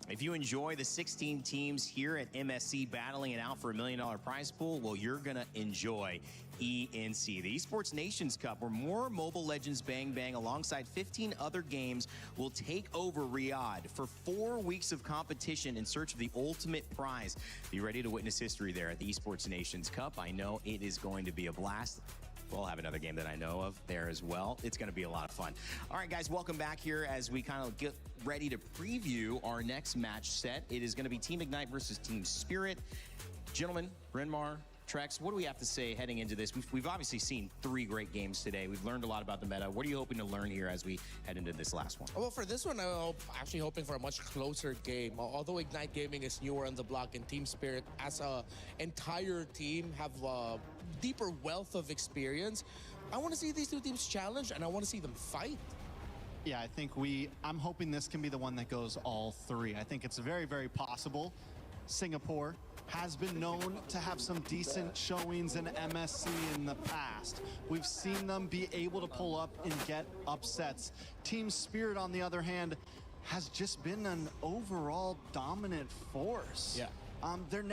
If you enjoy the 16 teams here at MSC battling it out for $1 million prize pool, well, you're going to enjoy ENC, the Esports Nations Cup, where more Mobile Legends Bang Bang alongside 15 other games will take over Riyadh for 4 weeks of competition in search of the ultimate prize. Be ready to witness history there at the Esports Nations Cup. I know it is going to be a blast. We'll have another game that I know of there as well. It's going to be a lot of fun. All right, guys, welcome back here as we kind of get ready to preview our next match set. It is going to be Team Ignite versus Team Spirit. Gentlemen, Renmar, Trex, what do we have to say heading into this? We've obviously seen 3 great games today. We've learned a lot about the meta. What are you hoping to learn here as we head into this last one? Well, for this one, I'm actually hoping for a much closer game. Although Ignite Gaming is newer on the block and Team Spirit as an entire team have a deeper wealth of experience, I want to see these two teams challenge and I want to see them fight. Yeah, I think I'm hoping this can be the one that goes all 3. I think it's very, very possible. Singapore has been known to have some decent showings in MSC in the past. We've seen them be able to pull up and get upsets. Team Spirit, on the other hand, has just been an overall dominant force. Yeah. They've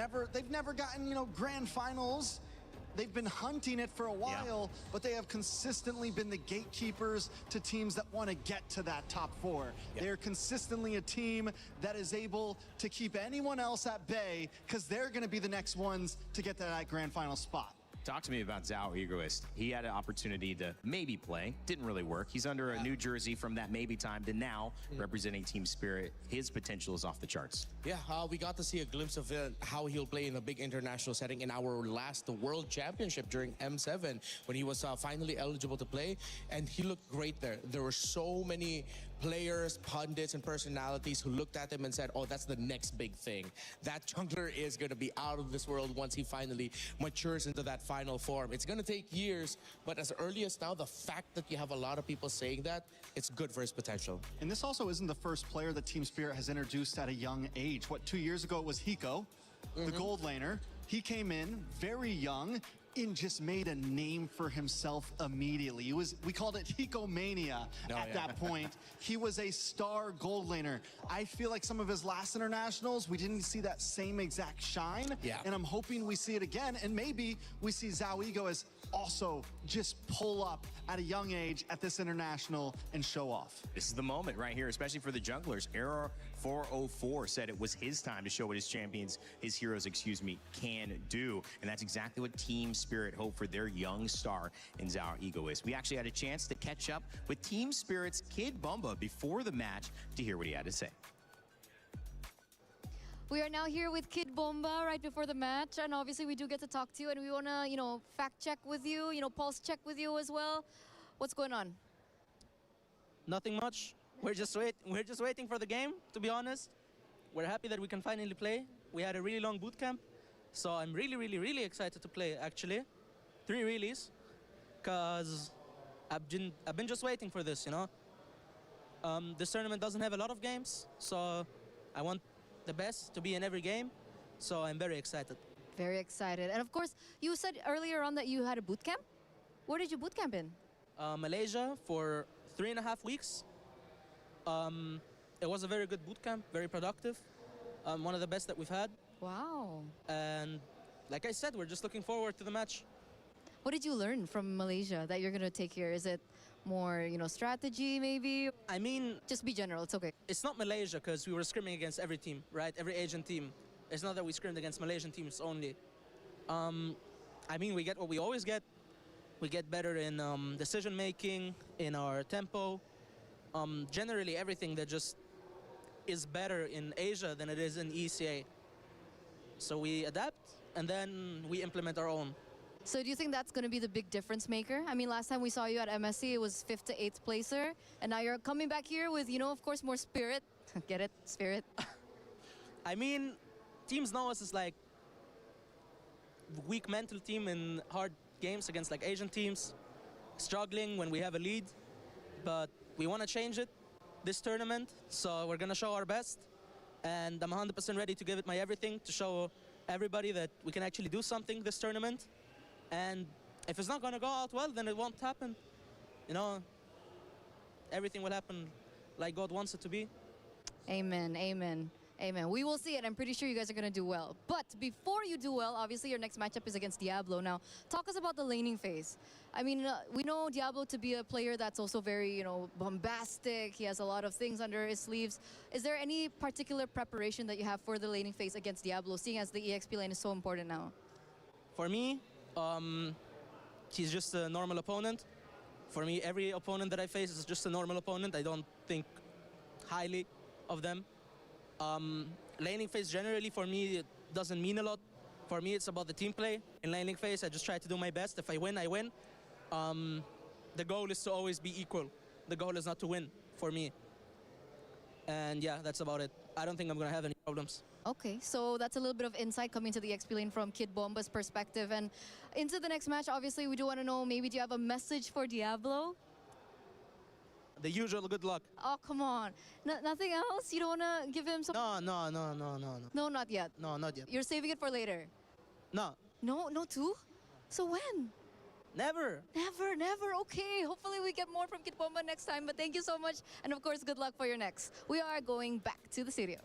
never gotten, grand finals. They've been hunting it for a while, but they have consistently been the gatekeepers to teams that want to get to that top 4. Yeah. They're consistently a team that is able to keep anyone else at bay because they're going to be the next ones to get to that grand final spot. Talk to me about Zhao Egoist. He had an opportunity to maybe play. Didn't really work. He's under a new jersey from that maybe time to now representing Team Spirit. His potential is off the charts. Yeah, we got to see a glimpse of how he'll play in a big international setting in our last World Championship during M7 when he was finally eligible to play. And he looked great there. There were so many players, pundits, and personalities who looked at him and said, oh, that's the next big thing. That jungler is going to be out of this world once he finally matures into that final form. It's going to take years, but as early as now, the fact that you have a lot of people saying that, it's good for his potential. And this also isn't the first player that Team Spirit has introduced at a young age. What, 2 years ago it was Hiko, the gold laner. He came in very young and just made a name for himself immediately. We called it Hiko-mania at that point. He was a star gold laner. I feel like some of his last internationals, we didn't see that same exact shine. And I'm hoping we see it again. And maybe we see Zhao Egoist also just pull up at a young age at this international and show off. This is the moment right here, especially for the junglers. Error 404 said it was his time to show what his heroes, can do. And that's exactly what Team Spirit hope for their young star in Zhao Egoist. We actually had a chance to catch up with Team Spirit's Kid Bumba before the match to hear what he had to say. We are now here with Kid Bomba right before the match, and obviously we do get to talk to you, and we want to, fact check with you, pulse check with you as well. What's going on? Nothing much. We're just waiting for the game, to be honest. We're happy that we can finally play. We had a really long boot camp, so I'm really, really, really excited to play, actually. 3 reallys, because I've been just waiting for this, This tournament doesn't have a lot of games, so I want the best to be in every game, so I'm very excited. Very excited. And of course, you said earlier on that you had a boot camp. Where did you boot camp in? Malaysia for 3.5 weeks. It was a very good boot camp, very productive. One of the best that we've had. Wow. And like I said, we're just looking forward to the match. What did you learn from Malaysia that you're going to take here? Is it more, strategy maybe? I mean... Just be general, it's okay. It's not Malaysia because we were scrimming against every team, right? Every Asian team. It's not that we scrimmed against Malaysian teams only. I mean, we get what we always get. We get better in decision-making, in our tempo. Generally, everything that just is better in Asia than it is in ECA. So we adapt, and then we implement our own. So do you think that's going to be the big difference maker? I mean, last time we saw you at MSC, it was 5th to 8th placer. And now you're coming back here with, of course, more spirit. Get it? Spirit. I mean, teams know us as like weak mental team in hard games against like Asian teams. Struggling when we have a lead. But we want to change it this tournament. So we're going to show our best. And I'm 100% ready to give it my everything to show everybody that we can actually do something this tournament. And if it's not going to go out well, then it won't happen. Everything will happen like God wants it to be. Amen, amen, amen. We will see it. I'm pretty sure you guys are going to do well. But before you do well, obviously your next matchup is against Diablo. Now, talk us about the laning phase. I mean, we know Diablo to be a player that's also very, bombastic. He has a lot of things under his sleeves. Is there any particular preparation that you have for the laning phase against Diablo, seeing as the EXP lane is so important now? For me, he's just a normal opponent. For me, every opponent that I face is just a normal opponent. I don't think highly of them. Laning phase generally for me it doesn't mean a lot. For me, it's about the team play. In laning phase, I just try to do my best. If I win, I win. The goal is to always be equal. The goal is not to win for me. And yeah, that's about it. I don't think I'm going to have any problems. Okay, so that's a little bit of insight coming to the XP lane from Kid Bomba's perspective. And into the next match, obviously, we do want to know, maybe do you have a message for Diablo? The usual good luck. Oh, come on. Nothing else? You don't want to give him some... No. No, not yet. No, not yet. You're saving it for later? No. No too? So when? Never. Never. Okay, hopefully we get more from Kid Bomba next time. But thank you so much. And of course, good luck for your next. We are going back to the studio.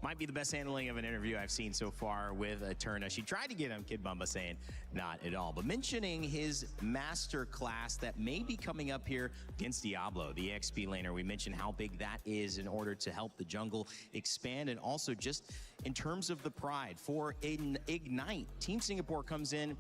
Might be the best handling of an interview I've seen so far with Eterna. She tried to get him, Kid Bumba saying not at all. But mentioning his master class that may be coming up here against Diablo, the XP laner. We mentioned how big that is in order to help the jungle expand and also just in terms of the pride for Ignite, Team Singapore comes in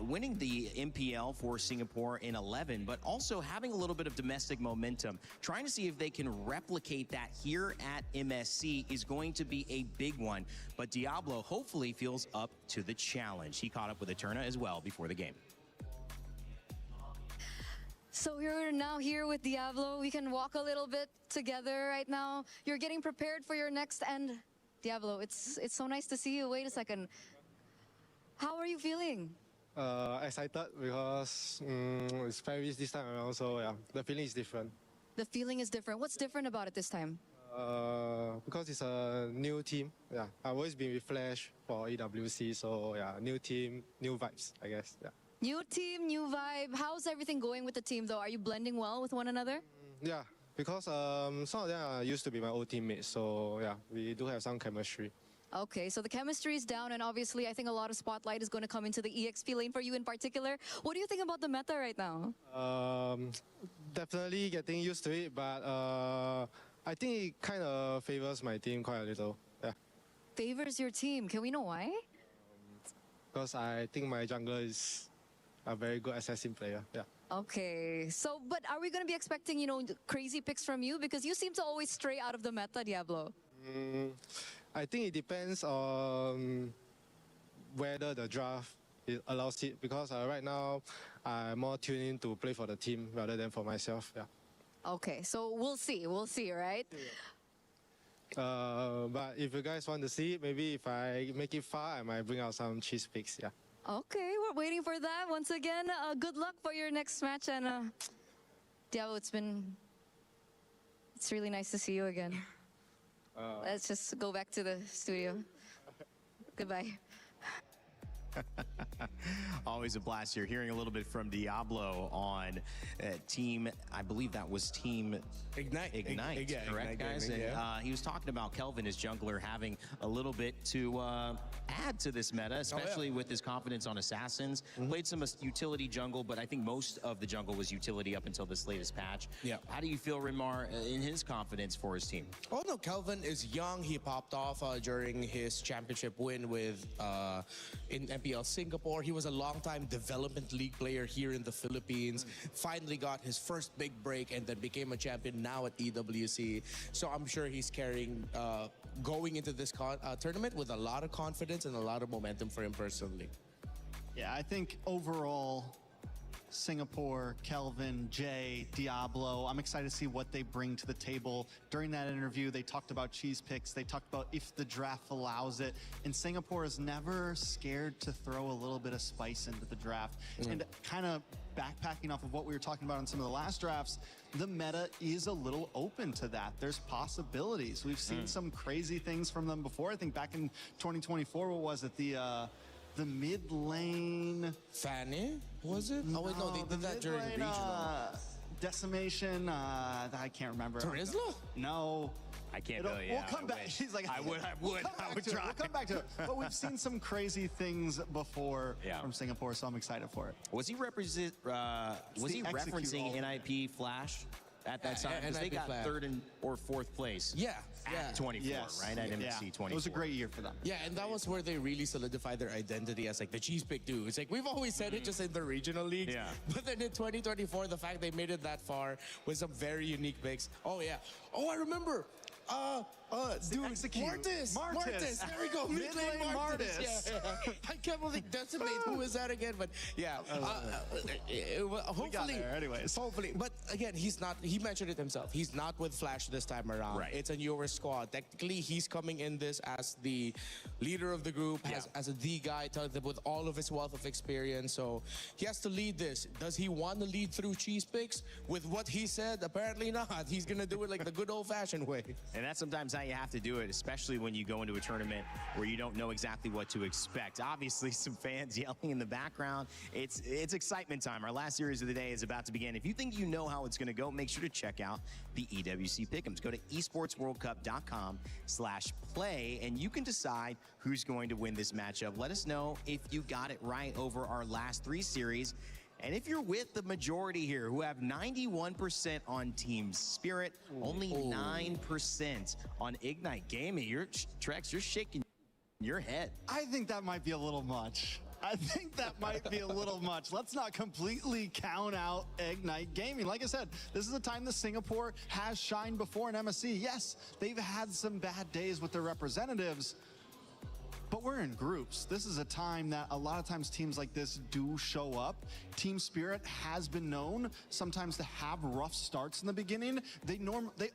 winning the MPL for Singapore in 11, but also having a little bit of domestic momentum. Trying to see if they can replicate that here at MSC is going to be a big one. But Diablo hopefully feels up to the challenge. He caught up with Eterna as well before the game. So you're now here with Diablo. We can walk a little bit together right now. You're getting prepared for your next end. Diablo, it's so nice to see you. Wait a second. How are you feeling? Excited because it's Paris this time around, so yeah, the feeling is different. The feeling is different. What's different about it this time? Because it's a new team. Yeah, I've always been with Flash for EWC, so yeah, new team, new vibes, I guess. Yeah. New team, new vibe. How's everything going with the team though? Are you blending well with one another? Yeah, because some of them used to be my old teammates, so yeah, we do have some chemistry. Okay, so the chemistry is down, and obviously I think a lot of spotlight is going to come into the EXP lane for you in particular. What do you think about the meta right now? Definitely getting used to it, but I think it kind of favors my team quite a little. Yeah. Favors your team. Can we know why? Because I think my jungler is a very good assassin player. Yeah. Okay, so but are we going to be expecting, you know, crazy picks from you? Because you seem to always stray out of the meta, Diablo. I think it depends on whether the draft allows it, because right now I'm more tuned in to play for the team rather than for myself. Yeah. Okay, so we'll see, right? But if you guys want to see it, maybe if I make it far, I might bring out some cheese picks. Yeah. Okay, we're waiting for that. Once again, good luck for your next match, and Diablo, it's really nice to see you again. Let's just go back to the studio. Goodbye. Always a blast here. Hearing a little bit from Diablo on team, I believe that was team Ignite, correct, guys? Gaming, and he was talking about Kelvin, his jungler, having a little bit to add to this meta, especially with his confidence on assassins. Played some utility jungle, but I think most of the jungle was utility up until this latest patch. Yeah. How do you feel, Rimar, in his confidence for his team? Oh no, Kelvin is young. He popped off during his championship win with in MPL Singapore. He was a long-time development league player here in the Philippines. Finally got his first big break and then became a champion now at EWC. So I'm sure he's carrying, going into this tournament with a lot of confidence and a lot of momentum for him personally. Yeah, I think overall, Singapore, Kelvin, Jay, Diablo, I'm excited to see what they bring to the table. During that interview, they talked about cheese picks. They talked about if the draft allows it. And Singapore is never scared to throw a little bit of spice into the draft. And kind of backpacking off of what we were talking about in some of the last drafts, the meta is a little open to that. There's possibilities. We've seen some crazy things from them before. I think back in 2024, what was it? The mid lane. Fanny, was it? Oh wait, no, they did that during regional. Decimation. I can't remember. Turisla? No. I can't tell you. We'll come back. He's like, I would try. We'll come back to it. But we've seen some crazy things before from Singapore, so I'm excited for it. Was he referencing NIP Flash at that time? Because they got third or fourth place. Yeah. At 24, right? At MSC 24. It was a great year for them. Yeah, and that was where they really solidified their identity as like the cheese pick dude. It's like we've always said it just in the regional leagues. Yeah. But then in 2024, the fact they made it that far with some very unique picks. Oh yeah. Oh, I remember. Dude, Martis. There we go. Mid lane Martis. Yeah. I can't believe Decimate. Who is that again? But yeah. Hopefully. We got there anyways. Hopefully. But again, he's not. He mentioned it himself. He's not with Flash this time around. Right. It's a newer squad. Technically, he's coming in this as the leader of the group, as the guy with all of his wealth of experience. So he has to lead this. Does he want to lead through cheese picks? With what he said, apparently not. He's gonna do it like the good old-fashioned way. And that's sometimes how you have to do it, especially when you go into a tournament where you don't know exactly what to expect. Obviously, some fans yelling in the background. It's excitement time. Our last series of the day is about to begin. If you think you know how it's going to go, make sure to check out the EWC Pick'ems. Go to esportsworldcup.com/play, and you can decide who's going to win this matchup. Let us know if you got it right over our last 3 series. And if you're with the majority here who have 91% on Team Spirit, only 9% on Ignite Gaming, Trex, you're shaking your head. I think that might be a little much. I think that might be a little much. Let's not completely count out Ignite Gaming. Like I said, this is a time that Singapore has shined before in MSC. Yes, they've had some bad days with their representatives, but we're in groups. This is a time that a lot of times teams like this do show up. Team Spirit has been known sometimes to have rough starts in the beginning. They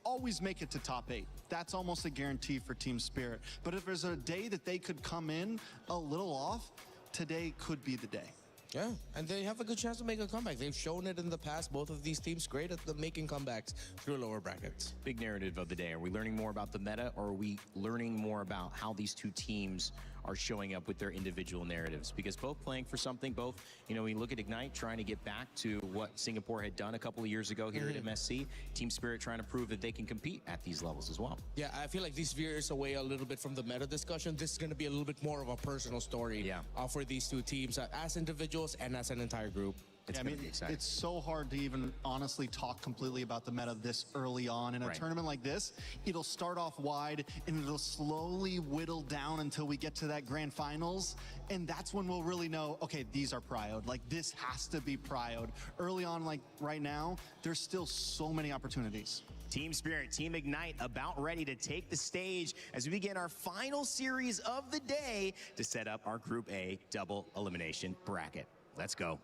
always make it to top 8. That's almost a guarantee for Team Spirit. But if there's a day that they could come in a little off, today could be the day. Yeah, and they have a good chance to make a comeback. They've shown it in the past. Both of these teams great at making comebacks through lower brackets. Big narrative of the day. Are we learning more about the meta, or are we learning more about how these two teams are showing up with their individual narratives? Because both playing for something, both, you know, we look at Ignite trying to get back to what Singapore had done a couple of years ago here at MSC. Team Spirit trying to prove that they can compete at these levels as well. Yeah, I feel like this veers away a little bit from the meta discussion. This is going to be a little bit more of a personal story for these two teams as individuals and as an entire group. Yeah, I mean, it's so hard to even honestly talk completely about the meta this early on. In a tournament like this, it'll start off wide and it'll slowly whittle down until we get to that grand finals. And that's when we'll really know, okay, these are prioed. Like, this has to be prioed. Early on, like right now, there's still so many opportunities. Team Spirit, Team Ignite about ready to take the stage as we begin our final series of the day to set up our Group A double elimination bracket. Let's go.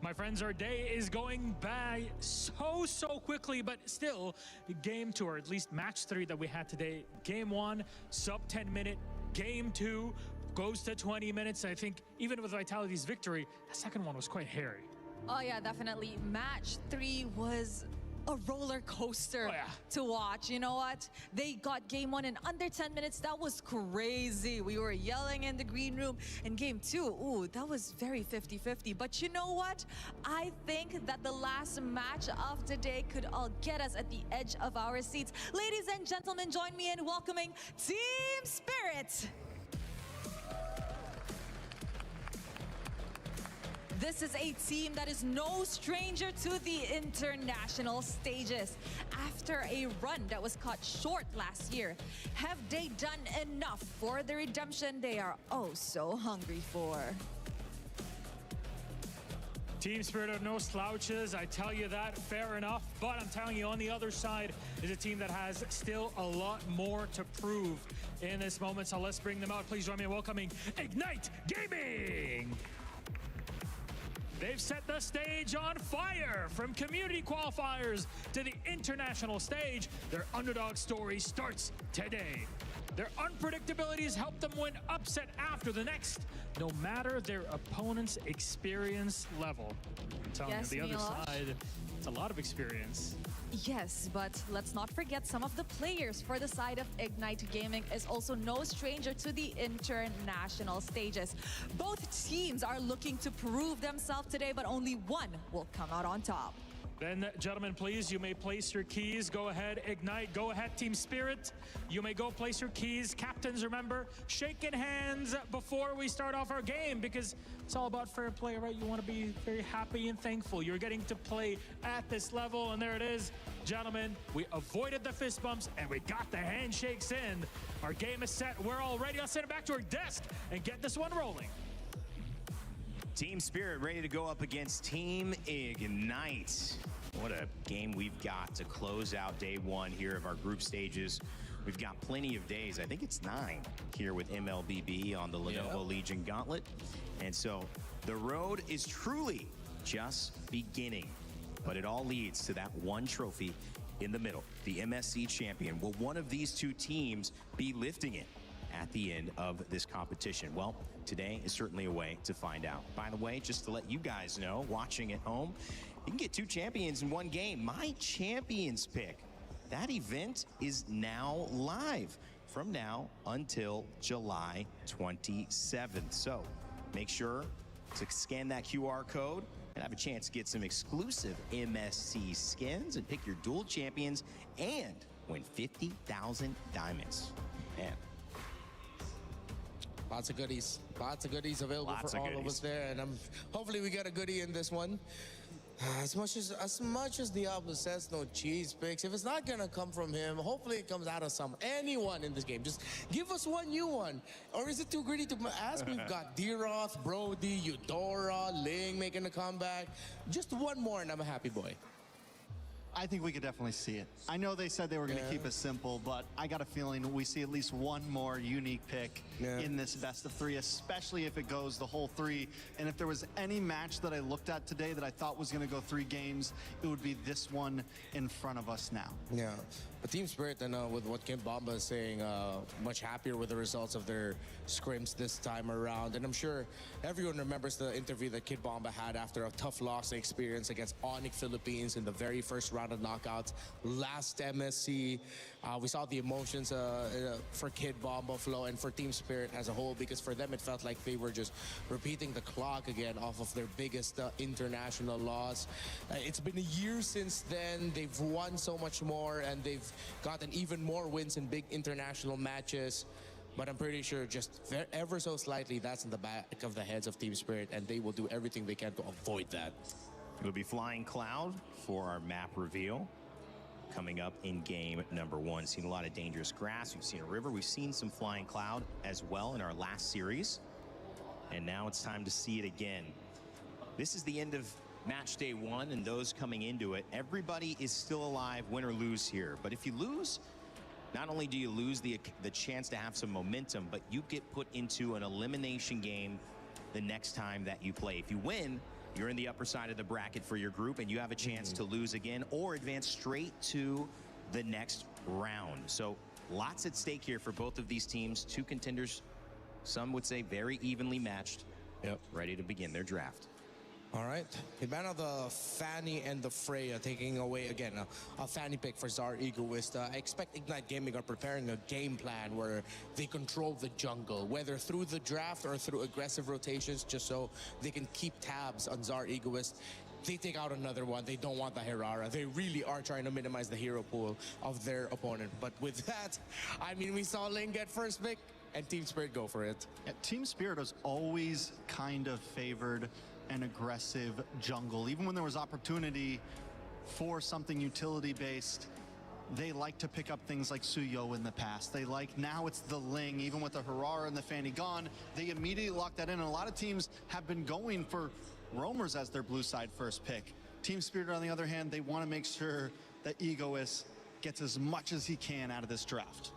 My friends, our day is going by so quickly, but still, game 2, or at least match 3 that we had today. Game 1, sub 10 minute. Game 2 goes to 20 minutes. I think even with Vitality's victory, the second one was quite hairy. Oh yeah, definitely. Match 3 was a roller coaster to watch. You know what? They got game 1 in under 10 minutes. That was crazy. We were yelling in the green room. And game 2, ooh, that was very 50-50. But you know what? I think that the last match of the day could all get us at the edge of our seats. Ladies and gentlemen, join me in welcoming Team Spirit. This is a team that is no stranger to the international stages. After a run that was cut short last year, have they done enough for the redemption they are oh so hungry for? Team Spirit are no slouches, I tell you that, fair enough. But I'm telling you, on the other side is a team that has still a lot more to prove in this moment. So let's bring them out. Please join me in welcoming Ignite Gaming. They've set the stage on fire. From community qualifiers to the international stage, their underdog story starts today. Their unpredictabilities help them win upset after the next, no matter their opponent's experience level. I'm telling you, the other side, it's a lot of experience. Yes, but let's not forget some of the players for the side of Ignite Gaming is also no stranger to the international stages. Both teams are looking to prove themselves today, but only one will come out on top. Then, gentlemen, please, you may place your keys. Go ahead, Ignite. Go ahead, Team Spirit. You may go place your keys. Captains, remember, shaking hands before we start off our game, because it's all about fair play, right? You want to be very happy and thankful. You're getting to play at this level, and there it is. Gentlemen, we avoided the fist bumps, and we got the handshakes in. Our game is set. We're all ready. Let's send it back to our desk and get this one rolling. Team Spirit ready to go up against Team Ignite. What a game we've got to close out day 1 here of our group stages. We've got plenty of days. I think it's 9 here with MLBB on the Lenovo Legion Gauntlet. And so the road is truly just beginning, but it all leads to that one trophy in the middle, the MSC champion. Will one of these two teams be lifting it at the end of this competition? Well, today is certainly a way to find out. By the way, just to let you guys know, watching at home, you can get 2 champions in one game. My champions pick. That event is now live from now until July 27th. So make sure to scan that QR code and have a chance to get some exclusive MSC skins and pick your dual champions and win 50,000 diamonds. Man. Lots of goodies. Lots of goodies available for all of us there. And hopefully we get a goodie in this one. As much as Diablo says no cheese picks, if it's not gonna come from him, hopefully it comes out of anyone in this game. Just give us one new one. Or is it too greedy to ask? We've got D-Roth, Brody, Eudora, Ling making a comeback. Just one more and I'm a happy boy. I think we could definitely see it. I know they said they were going to keep it simple, but I got a feeling we see at least one more unique pick in this best of 3, especially if it goes the whole 3. And if there was any match that I looked at today that I thought was going to go 3 games, it would be this one in front of us now. Yeah, but Team Spirit, with what Kim Bomba is saying, much happier with the results of their scrims this time around. And I'm sure everyone remembers the interview that Kid Bomba had after a tough loss experience against Onyx Philippines in the very first round of knockouts last MSC. We saw the emotions for Kid Bomba flow and for Team Spirit as a whole, because for them it felt like they were just repeating the clock again off of their biggest international loss. It's been a year since then. They've won so much more and they've gotten even more wins in big international matches. But I'm pretty sure just ever so slightly that's in the back of the heads of Team Spirit, and they will do everything they can to avoid that. It'll be Flying Cloud for our map reveal coming up in game number 1. Seen a lot of dangerous grass. We've seen a river. We've seen some Flying Cloud as well in our last series. And now it's time to see it again. This is the end of match day 1, and those coming into it, everybody is still alive, win or lose here. But if you lose, not only do you lose the chance to have some momentum, but you get put into an elimination game the next time that you play. If you win, you're in the upper side of the bracket for your group, and you have a chance to lose again or advance straight to the next round. So lots at stake here for both of these teams. 2 contenders, some would say very evenly matched, ready to begin their draft. All right, Hibana, the Fanny and the Freya taking away again a Fanny pick for Zar Egoist. I expect Ignite Gaming are preparing a game plan where they control the jungle, whether through the draft or through aggressive rotations, just so they can keep tabs on Zar Egoist. They take out another one. They don't want the Herara. They really are trying to minimize the hero pool of their opponent. But with that, I mean, we saw Ling get first pick and Team Spirit go for it. Yeah, Team Spirit has always kind of favored an aggressive jungle. Even when there was opportunity for something utility-based, they like to pick up things like Suyo in the past. They like, now it's the Ling, even with the Herara and the Fanny gone, they immediately lock that in. And a lot of teams have been going for roamers as their blue side first pick. Team Spirit, on the other hand, they want to make sure that Egoist gets as much as he can out of this draft.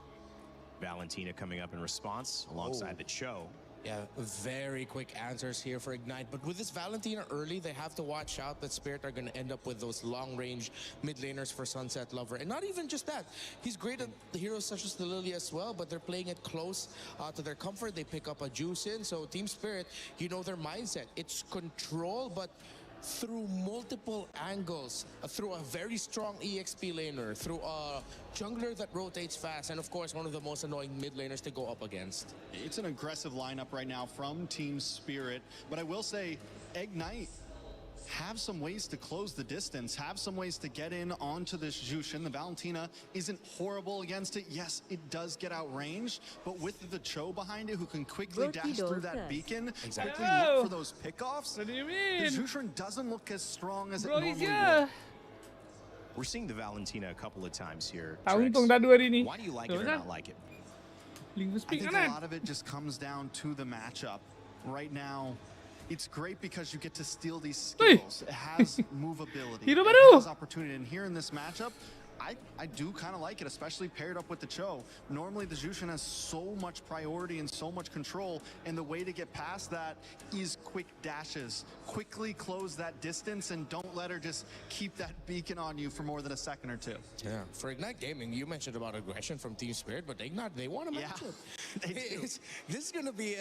Valentina coming up in response alongside the Cho. Yeah, very quick answers here for Ignite. But with this Valentina early, they have to watch out that Spirit are going to end up with those long-range mid laners for Sunset Lover. And not even just that. He's great at the heroes such as the Lily as well, but they're playing it close to their comfort. They pick up a juice in. So Team Spirit, you know their mindset. It's control, but through multiple angles, through a very strong EXP laner, through a jungler that rotates fast, and of course one of the most annoying mid laners to go up against. It's an aggressive lineup right now from Team Spirit, but I will say Ignite have some ways to close the distance, have some ways to get in onto this Jushin. The Valentina isn't horrible against it. Yes, it does get outranged, but with the Cho behind it who can quickly dash through that beacon, quickly look for those pickoffs, What do you mean? the Jushin doesn't look as strong as it normally would. We're seeing the Valentina a couple of times here. Tahu Trex. hitung dah dua hari ni. Why do you like it or not like it? I think a lot of it just comes down to the matchup. Right now, it's great because you get to steal these skills. It has movability. It has opportunity. And here in this matchup, I do kind of like it, especially paired up with the Cho. Normally, the Jushin has so much priority and so much control, and the way to get past that is quick dashes. Quickly close that distance and don't let her just keep that beacon on you for more than a second or two. Yeah, for Ignite Gaming, you mentioned about aggression from Team Spirit, but Ignite, they want to match it. This is going to be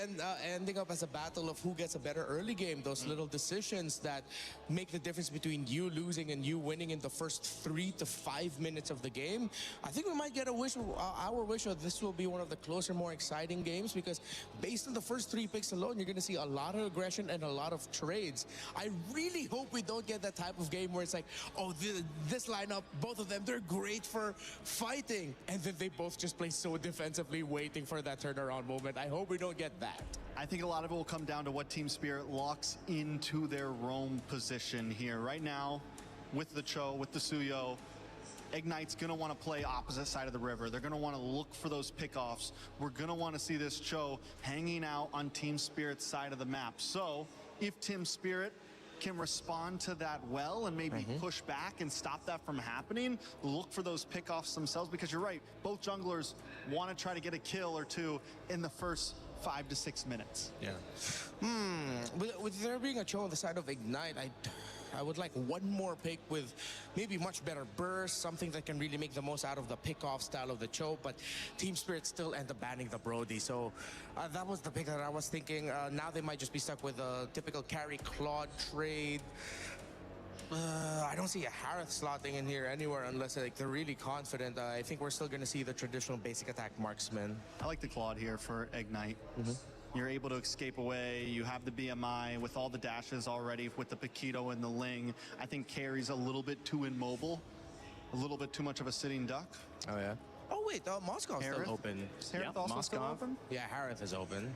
ending up as a battle of who gets a better early game. Those little decisions that make the difference between you losing and you winning in the first 3 to 5 minutes minutes of the game, I think we might get our wish of this will be one of the closer, more exciting games, because based on the first 3 picks alone, you're going to see a lot of aggression and a lot of trades. I really hope we don't get that type of game where it's like, oh, this lineup, both of them, they're great for fighting, and then they both just play so defensively, waiting for that turnaround moment. I hope we don't get that. I think a lot of it will come down to what Team Spirit locks into their roam position here. Right now, with the Cho, with the Suyo, Ignite's going to want to play opposite side of the river. They're going to want to look for those pickoffs. We're going to want to see this Cho hanging out on Team Spirit's side of the map. So if Team Spirit can respond to that well and maybe push back and stop that from happening, look for those pickoffs themselves, because you're right, both junglers want to try to get a kill or two in the first 5 to 6 minutes. Yeah. With there being a Cho on the side of Ignite, I would like one more pick with maybe much better burst, something that can really make the most out of the pick-off style of the Cho, but Team Spirit still end up banning the Brody. So that was the pick that I was thinking. Now they might just be stuck with a typical carry Claude trade. I don't see a Harith slotting in here anywhere unless like they're really confident. I think we're still going to see the traditional basic attack marksman. I like the Claude here for Ignite. You're able to escape away. You have the BMI with all the dashes already with the Paquito and the Ling. I think Carry's a little bit too immobile, a little bit too much of a sitting duck. Oh, yeah. Oh, wait, Moscow's still open. Is Harith also still open? Yeah, Harith is open.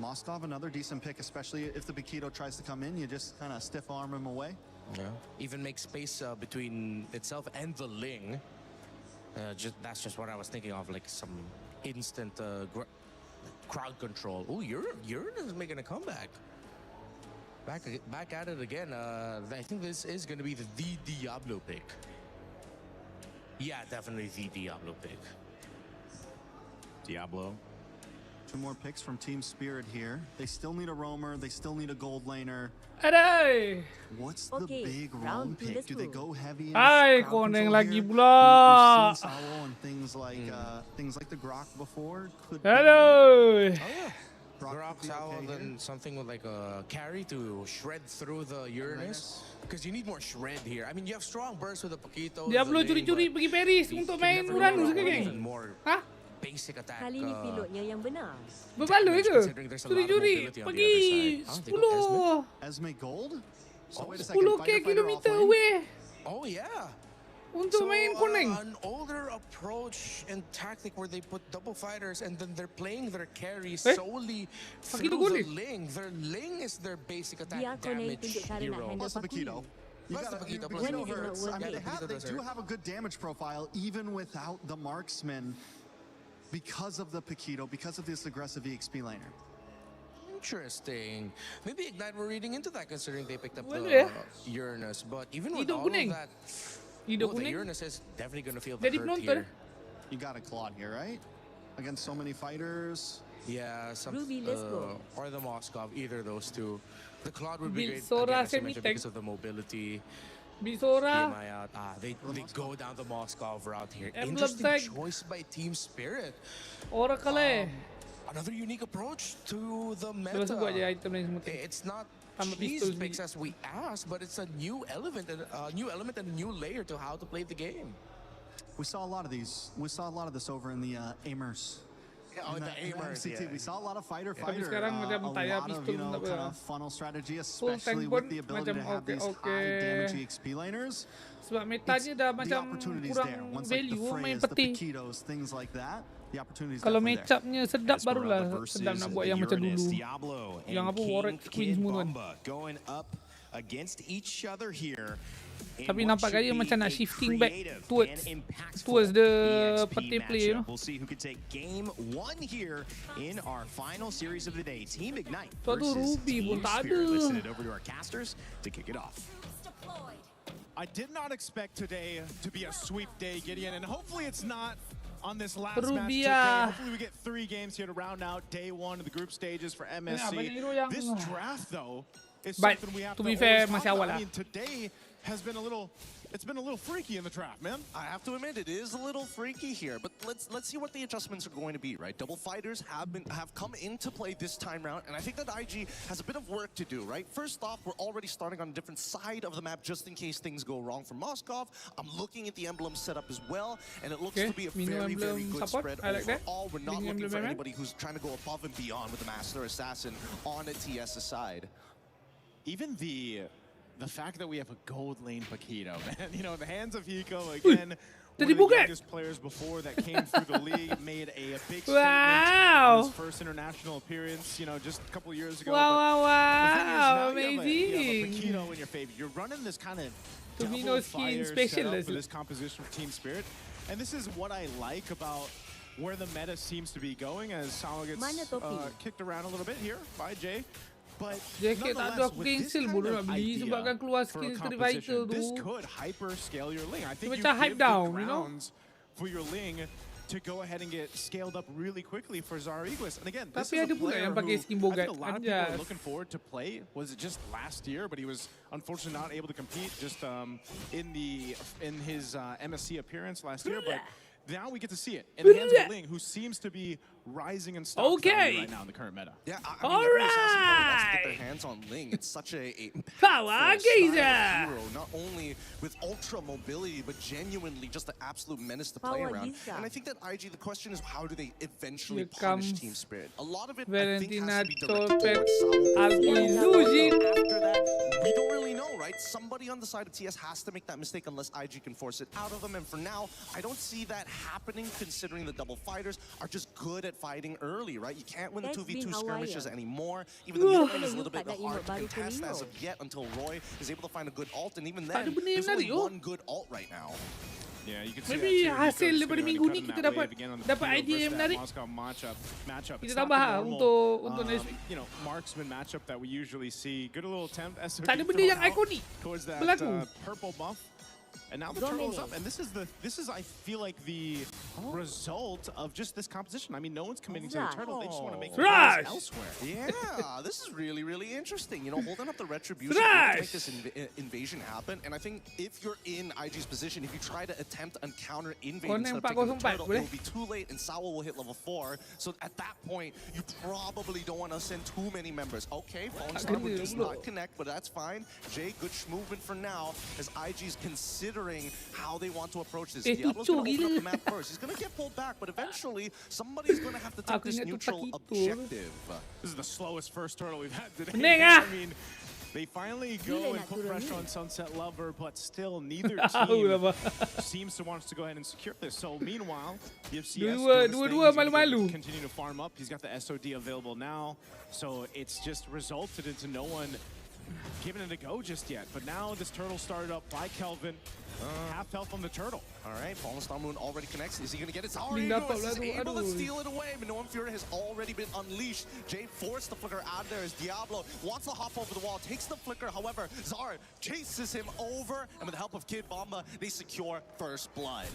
Moskov, another decent pick, especially if the Paquito tries to come in. You just kind of stiff arm him away. Yeah. Even make space between itself and the Ling. That's just what I was thinking of, like some instant crowd control. Oh, Uranus is making a comeback. Back at it again. I think this is going to be the Diablo pick. Yeah, definitely the Diablo pick. Diablo. 2 more picks from Team Spirit here. They still need a roamer. They still need a gold laner. Aday. What's the big roam pick? Do they go heavy? Ay, koneng lagi pula. We've seen Sawo and things like the Grok before. Hello. Oh yeah. Grok, Sawo, then something with like a carry to shred through the Uranus. Because you need more shred here. I mean, you have strong burst with the Paquito. Diablo curi-curi pergi Paris untuk main Uranus ke, geng? Hah? Basic attack. Kali ini pilotnya yang benar. Berbaloi ke? Curi-curi pergi 10. Esme Gold? So 10 kilometer away. Oh yeah. Untuk main koneng. An older approach and tactic where they put double fighters and then they're playing their carry solely through the Ling. Their Ling is their basic attack damage hero. Plus the Paquito. Paquito hurts. I mean, they do have a good damage profile even without the marksman, because of the Paquito, because of this aggressive EXP laner. Interesting. Maybe Ignite were reading into that, considering they picked up the Uranus. But even with all of that, the Uranus is definitely going to feel the hurt here. You got a Claude here, right? Against so many fighters. Yeah, Ruby, let's go. Or the Moskov, either of those two. The Claude would be great again, as you mentioned, because of the mobility. Bisora. They go down the Moskov route here. Interesting choice by Team Spirit. Oracle. Another unique approach to the meta. It's not cheese picks as we asked, but it's a new element and a new layer to how to play the game. We saw a lot of these. We saw a lot of this over in the Amers. The Amers, MCT. We saw a lot of fighter. A lot of kind of funnel strategy, especially with the ability to have these high damage EXP laners. Sebab metanya dah macam kurang value main peti. Things like that. Kalau match-upnya sedap barulah sedap nak buat yang macam dulu. Yang apa Warwick Queen semua kan. Going up against each other here. Tapi nampak gaya macam nak shifting back towards the peti play, you know. We'll see who can take game 1 here in our final series of the day. Team Ignite versus Team Spirit. Let's send it over to our casters to kick it off. I did not expect today to be a sweep day, Gideon, and hopefully it's not on this last match today. Hopefully we get 3 games here to round out day 1 of the group stages for MSC. This draft, though, is something we have to be fair, always talk about. I lah. mean, today has been a little freaky in the draft, man. I have to admit, it is a little freaky here, but let's see what the adjustments are going to be, right? Double fighters have come into play this time round, and I think that IG has a bit of work to do, right? First off, we're already starting on a different side of the map just in case things go wrong for Moskov. I'm looking at the emblem setup as well, and it looks to be a very, very good spread overall. We're not looking for anybody who's trying to go above and beyond with the Master Assassin on a TS's side. Even the fact that we have a gold lane Paquito, man. You know, the hands of Hiko, again, one of the youngest players before that came through the league, made a big statement on his first international appearance, you know, just a couple of years ago. Wow, amazing. You have a Paquito in your favor. You're running this kind of double fire setup for this composition of Team Spirit. And this is what I like about where the meta seems to be going as Sawa gets kicked around a little bit here by Jay. But JK tak ada aku cancel bodoh nak beli sebabkan keluar skill Street Fighter tu. This could hyper scale your Ling. I think you hype give down, the you know? grounds for your Ling to go ahead and get scaled up really quickly for Zariguis. And again, this Tapi is a ada pula player yang pakai who skin I bogat. think a lot of people are looking forward to play. Was it just last year? But he was unfortunately not able to compete just in his MSC appearance last year. But now we get to see it in the hands of Ling, who seems to be rising in stock right now in the current meta. Yeah, I mean, every assassin player wants to get their hands on Ling. It's such a power hero, not only with ultra mobility, but genuinely just an absolute menace to play around. And I think that IG, the question is, how do they eventually punish Team Spirit? A lot of it, I think, has to be directed towards after that, we don't really know, right? Somebody on the side of TS has to make that mistake unless IG can force it out of them. And for now, I don't see that happening, considering the double fighters are just good at fighting early, right? You can't win the 2v2 skirmishes anymore. Even the mid lane is a little bit hard to contest as of yet until Roy is able to find a good ult, and even then, there's only one good ult right now. Yeah, you can see maybe hasil daripada minggu ni kita dapat idea yang menarik. Kita tambah untuk you know, marksman matchup that we usually see. Good little attempt. Tak ada benda yang ikonik berlaku. Purple buff. And now the turtle is up, and this is I feel like the result of just this composition. I mean, no one's committing to the turtle; they just want to make plays elsewhere. Yeah, this is really, really interesting. You know, holding up the retribution to make this invasion happen. And I think if you're in IG's position, if you try to attempt and counter invade instead of taking the turtle, it will be too late, and Sawa will hit level 4. So at that point, you probably don't want to send too many members. Okay, Fallen Star would just not connect, but that's fine. Jay, good movement for now, as IG's considering how they want to approach this. Diablo's going to open up the map first. He's going to get pulled back, but eventually somebody's going to have to take this neutral objective. This is the slowest first turtle we've had today. I mean, they finally go and put pressure on Sunset Lover, but still neither team seems to want us to go ahead and secure this. So meanwhile, the FCS continue to farm up. He's got the SOD available now, so it's just resulted into no one giving it a go just yet. But now this turtle started up by Kelvin. Half health on the turtle. All right, Fallen Star Moon already connects. Is he going to get it? Zariguis is able to steal it away, but Noam Fury has already been unleashed. Jay forced the flicker out there as Diablo wants to hop over the wall, takes the flicker. However, Zard chases him over, and with the help of Kid Bomba, they secure first blood.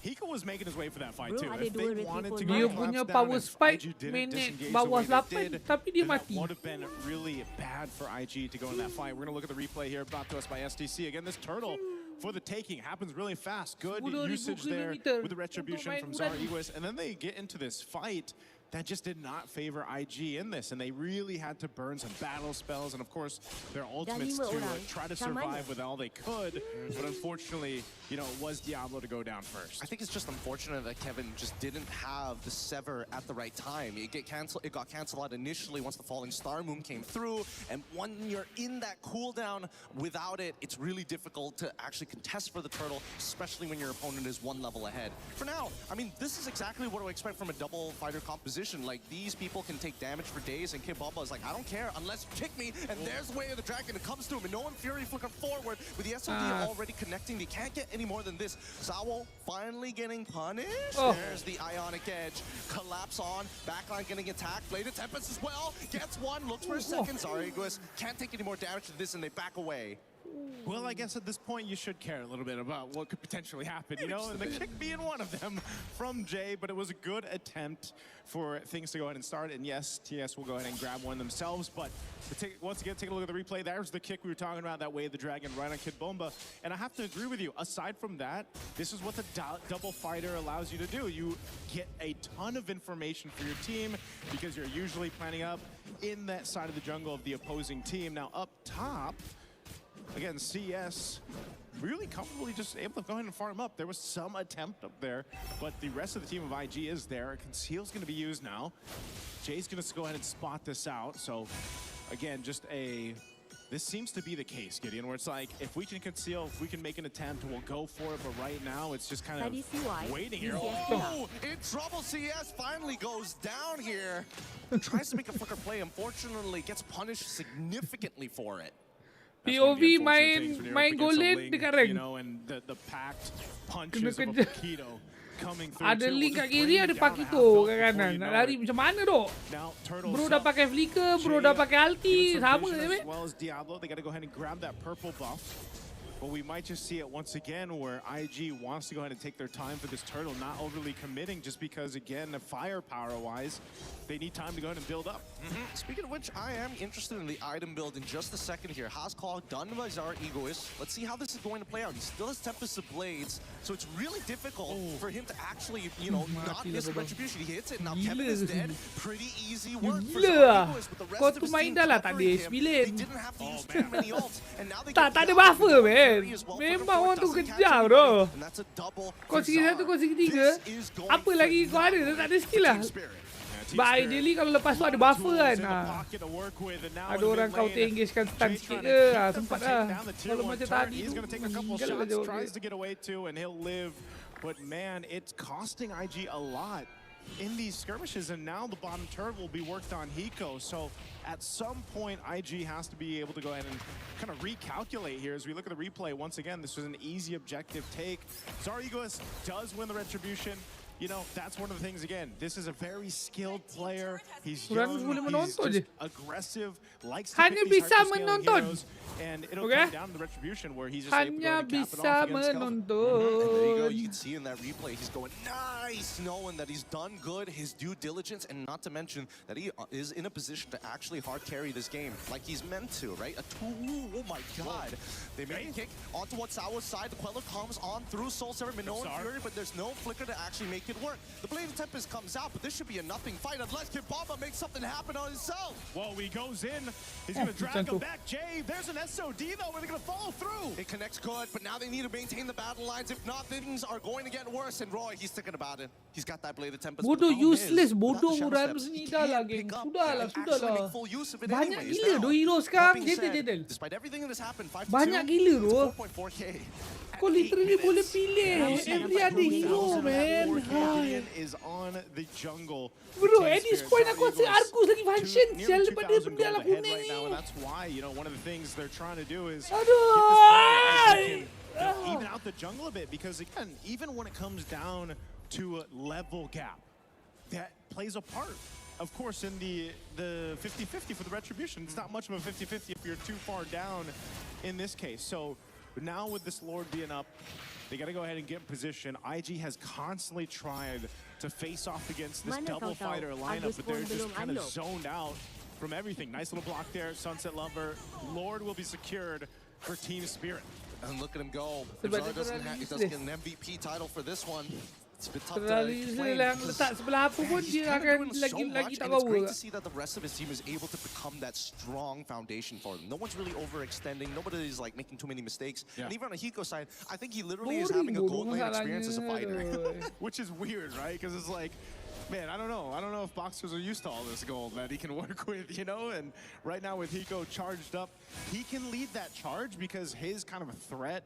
Hiko was making his way for that fight too. If they wanted to dia go punya down power and spike IG didn't minute disengage bawah the way they 8 did, tapi dia then that mati. would have been really bad for IG to go in that fight. We're going to look at the replay here brought to us by SDC. Again, this turtle for the taking happens really fast. Good usage there with the retribution from Zariguis. And then they get into this fight that just did not favor IG in this, and they really had to burn some battle spells and of course their ultimates to try to survive with all they could, but unfortunately, you know, it was Diablo to go down first. I think it's just unfortunate that Kevin just didn't have the Sever at the right time. It got canceled out initially once the Falling Star Moon came through, and when you're in that cooldown without it, it's really difficult to actually contest for the turtle, especially when your opponent is one level ahead. For now, I mean, this is exactly what I expect from a double fighter composition. Like, these people can take damage for days, and Kid Bomba is like, I don't care unless you kick me, and there's Way of the Dragon. It comes to him, and Noam Fury flicker forward with the SOD already connecting. They can't get any more than this. Sawo finally getting punished. There's the Ionic Edge. Collapse on. Backline getting attacked. Blade of Tempest as well. Gets one. Looks for a second. Zariguis can't take any more damage to this, and they back away. Well, I guess at this point you should care a little bit about what could potentially happen, you know, and the kick being one of them from Jay, but it was a good attempt for things to go ahead and start. And yes, TS will go ahead and grab one themselves, but once again, take a look at the replay. There's the kick we were talking about, that way the dragon right on Kid Bomba. And I have to agree with you, aside from that, this is what the double fighter allows you to do. You get a ton of information for your team because you're usually planning up in that side of the jungle of the opposing team. Now up top, again, CS really comfortably just able to go ahead and farm up. There was some attempt up there, but the rest of the team of IG is there. Conceal's going to be used now. Jay's going to go ahead and spot this out. So again, this seems to be the case, Gideon, where it's like, if we can conceal, if we can make an attempt, we'll go for it. But right now, it's just kind of waiting here. Oh, in trouble. CS finally goes down here. Tries to make a flicker play. Unfortunately, gets punished significantly for it. POV main golin dekat rank. You know, and the packed punches of a Paquito coming through. Ada link kat kiri, ada Paquito kat kanan. Nak lari macam mana dok? Bro dah pakai flicker, bro dah pakai ulti, sama je. As well as Diablo, they got to go ahead and grab that purple buff. But we might just see it once again where IG wants to go ahead and take their time for this turtle, not overly committing just because, again, firepower-wise, they need time to go ahead and build up. Speaking of which, I am interested in the item build in just a second here. Hascall done by Zara Egoist. Let's see how this is going to play out. He still has Tempest of Blades, so it's really difficult for him to actually, you know, not miss Retribution. He hits it. Now Kevin is dead. Pretty easy work for Zara Egoist, but the rest of his team covering him. They didn't have to use too many ults, and now they tak ada buffer, man. Memang orang tu kejar tu. Kau segi 1, kau segi 3. Apa lagi kau ada? Tak ada skill lah. But ideally kalau lepas tu ada buffer kan. Ada orang kau engage-kan stun sikit ke. Sempat lah. Kalau macam tadi tu. Tries to get away too and he'll live. But man, it's costing IG a lot in these skirmishes, and now the bottom turret will be worked on Hiko. So at some point, IG has to be able to go ahead and kind of recalculate here. As we look at the replay, once again, this was an easy objective take. Zara Egoist does win the Retribution. You know, that's one of the things, again, this is a very skilled player. He's young, he's just aggressive, likes to pick these hyperscaling heroes. And it'll come down to the Retribution where he's just able to go and cap it off against Skelton. And there you go, you can see in that replay, he's going nice, knowing that he's done good, his due diligence, and not to mention that he is in a position to actually hard carry this game like he's meant to, right? Oh my god. They make a kick onto Watsawa's side. The Queller comes on through Soul Server, Minoan Fury, but there's no flicker to actually make it work. The Blade of Tempest comes out, but this should be a nothing fight unless Kid Bomba makes something happen on himself. Well, he goes in. He's going to drag him back. Jay, there's an SOD though, where they're going to follow through. It connects good, but now they need to maintain the battle lines. If not, things are going to get worse. And Roy, he's thinking about it. He's got that Blade of Tempest. Bodoh useless, bodoh Muran sini dah lah, geng. Sudahlah. Banyak gila do hero sekarang. Jedel. Despite everything that has happened, 5-2. Banyak gila do. 4.4K. Kau literally boleh pilih. Every ada hero, man. Is on the jungle. Bro, at this point aku rasa Argus lagi function sial daripada benda lah kuning ni. And that's why, you know, one of the things they're trying to do is even out the jungle a bit, because again, even when it comes down to a level gap, that plays a part. Of course, in the 50-50 for the Retribution, it's not much of a 50-50 if you're too far down in this case. So now with this Lord being up, they got to go ahead and get in position. IG has constantly tried to face off against this double fighter lineup, but they're just kind of zoned out from everything. Nice little block there. Sunset Lover. Lord will be secured for Team Spirit. And look at him go. He doesn't get an MVP title for this one. It's a bit tough to letak sebelah apa pun dia akan lagi tak power. It's great to see that the rest of his team is able to become that strong foundation for them. No one's really overextending. Nobody is like making too many mistakes. And even on the Hiko side, I think he literally is having a gold lane experience as a fighter. Which is weird, right? Because it's like, man, I don't know. I don't know if boxers are used to all this gold that he can work with, you know? And right now with Hiko charged up, he can lead that charge because his kind of a threat,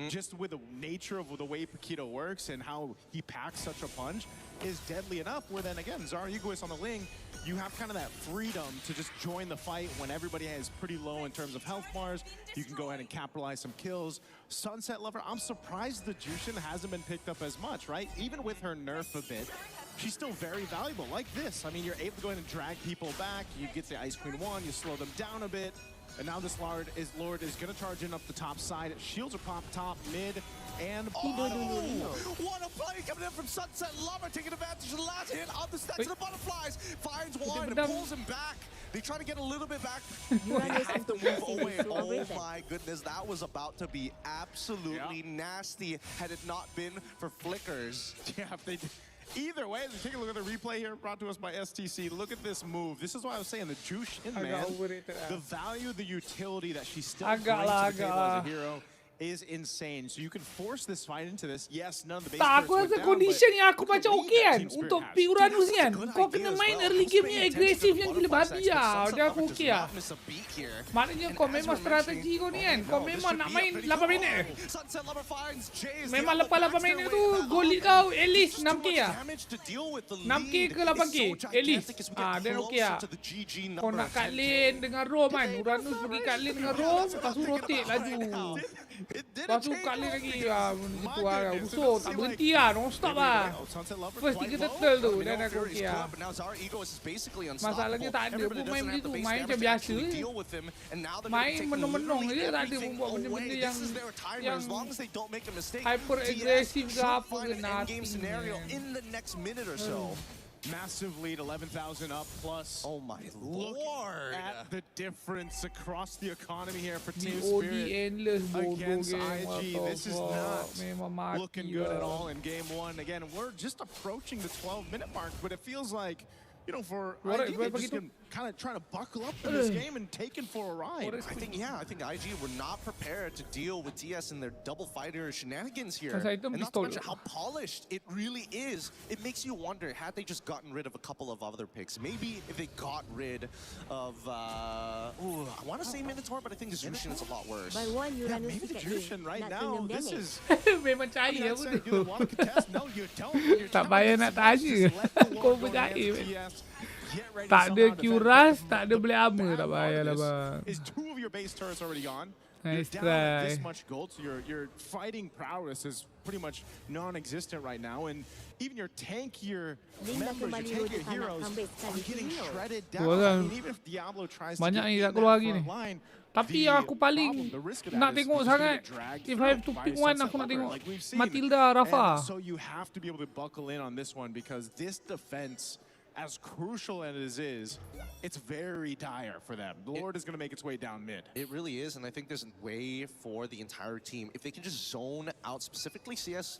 just with the nature of the way Paquito works and how he packs such a punch, is deadly enough where then again, Zara Egoist on the wing, you have kind of that freedom to just join the fight when everybody is pretty low in terms of health bars. You can go ahead and capitalize some kills. Sunset Lover, I'm surprised the Jushin hasn't been picked up as much, right? Even with her nerf a bit, she's still very valuable, like this. I mean, you're able to go ahead and drag people back. You get the Ice Queen 1, you slow them down a bit. And now this Lord is going to charge in up the top side. Shields are popped top, mid, and what a play coming in from Sunset Lover, taking advantage of the last hit on the stacks of the butterflies. Finds one and pulls him back. They try to get a little bit back. They have to move away. Oh my goodness, that was about to be absolutely nasty had it not been for flickers. Yeah, if they either way, as we take a look at the replay here brought to us by STC, look at this move. This is why I was saying the juice in, man. The value, the utility that she still brings to the table as a hero is insane. So you can force this fight into this. Yes, none of the base Tak, aku rasa condition yang aku baca okey kan untuk Uranus kan. Kau kena main early game ni agresif yang gila babi lah. Dia aku okey lah. Maknanya kau memang strategi kau ni kan. Kau memang nak main 8 minit. Memang lepas 8 minit tu goal lead kau at least 6k lah. 6k ke 8k at least. Then okey lah. Kau nak cut lane dengan roam kan. Uranus pergi cut lane dengan roam, lepas tu rotate laju. Lepas tu cut lane lagi gitu lah. Rusuk tak berhenti lah. Non-stop lah. First 3 turtle tu. Dan aku okey lah. Masalahnya tak ada pun main begitu. Main macam biasa. Main menung-menung je. Tak ada pun buat benda-benda yang hyper agresif ke apa ke. Nothing. Massive lead, 11,000 up plus. Oh my lord! At the difference across the economy here for Team Spirit against IG. This is not looking good at all in game 1. Again, we're just approaching the 12-minute mark, but it feels like, you know, for IG, they're just kind of trying to buckle up in this game and taken for a ride. I think IG were not prepared to deal with DS and their double fighter shenanigans here. And not to mention how polished it really is. It makes you wonder, had they just gotten rid of a couple of other picks, maybe if they got rid of, I want to say Minotaur, but I think the Jushin is a lot worse. Yeah, maybe the Jushin right now, this is... Memang cair apa tu. You want to contest? No, you don't. Tak payah nak tanya. Kau berjaya. Tak ada Q-Rush, tak ada Black Armor. Tak payah lah bang. Is 2 of your base turrets already gone? Nice You're down at try. this much gold, so your fighting prowess is pretty much non-existent right now, and even your tankier members, your tankier heroes are getting shredded down. I mean, even if Diablo tries to Banyak get ni in tak keluar that lagi ni. front line, Tapi yang aku paling nak tengok sangat, if I have to pick one, aku nak tengok Matilda Rafa. So you have to be able to buckle in on this one, because this defense, as crucial as it is, it's very dire for them. The Lord is going to make its way down mid. It really is, and I think there's a way for the entire team. If they can just zone out specifically CS,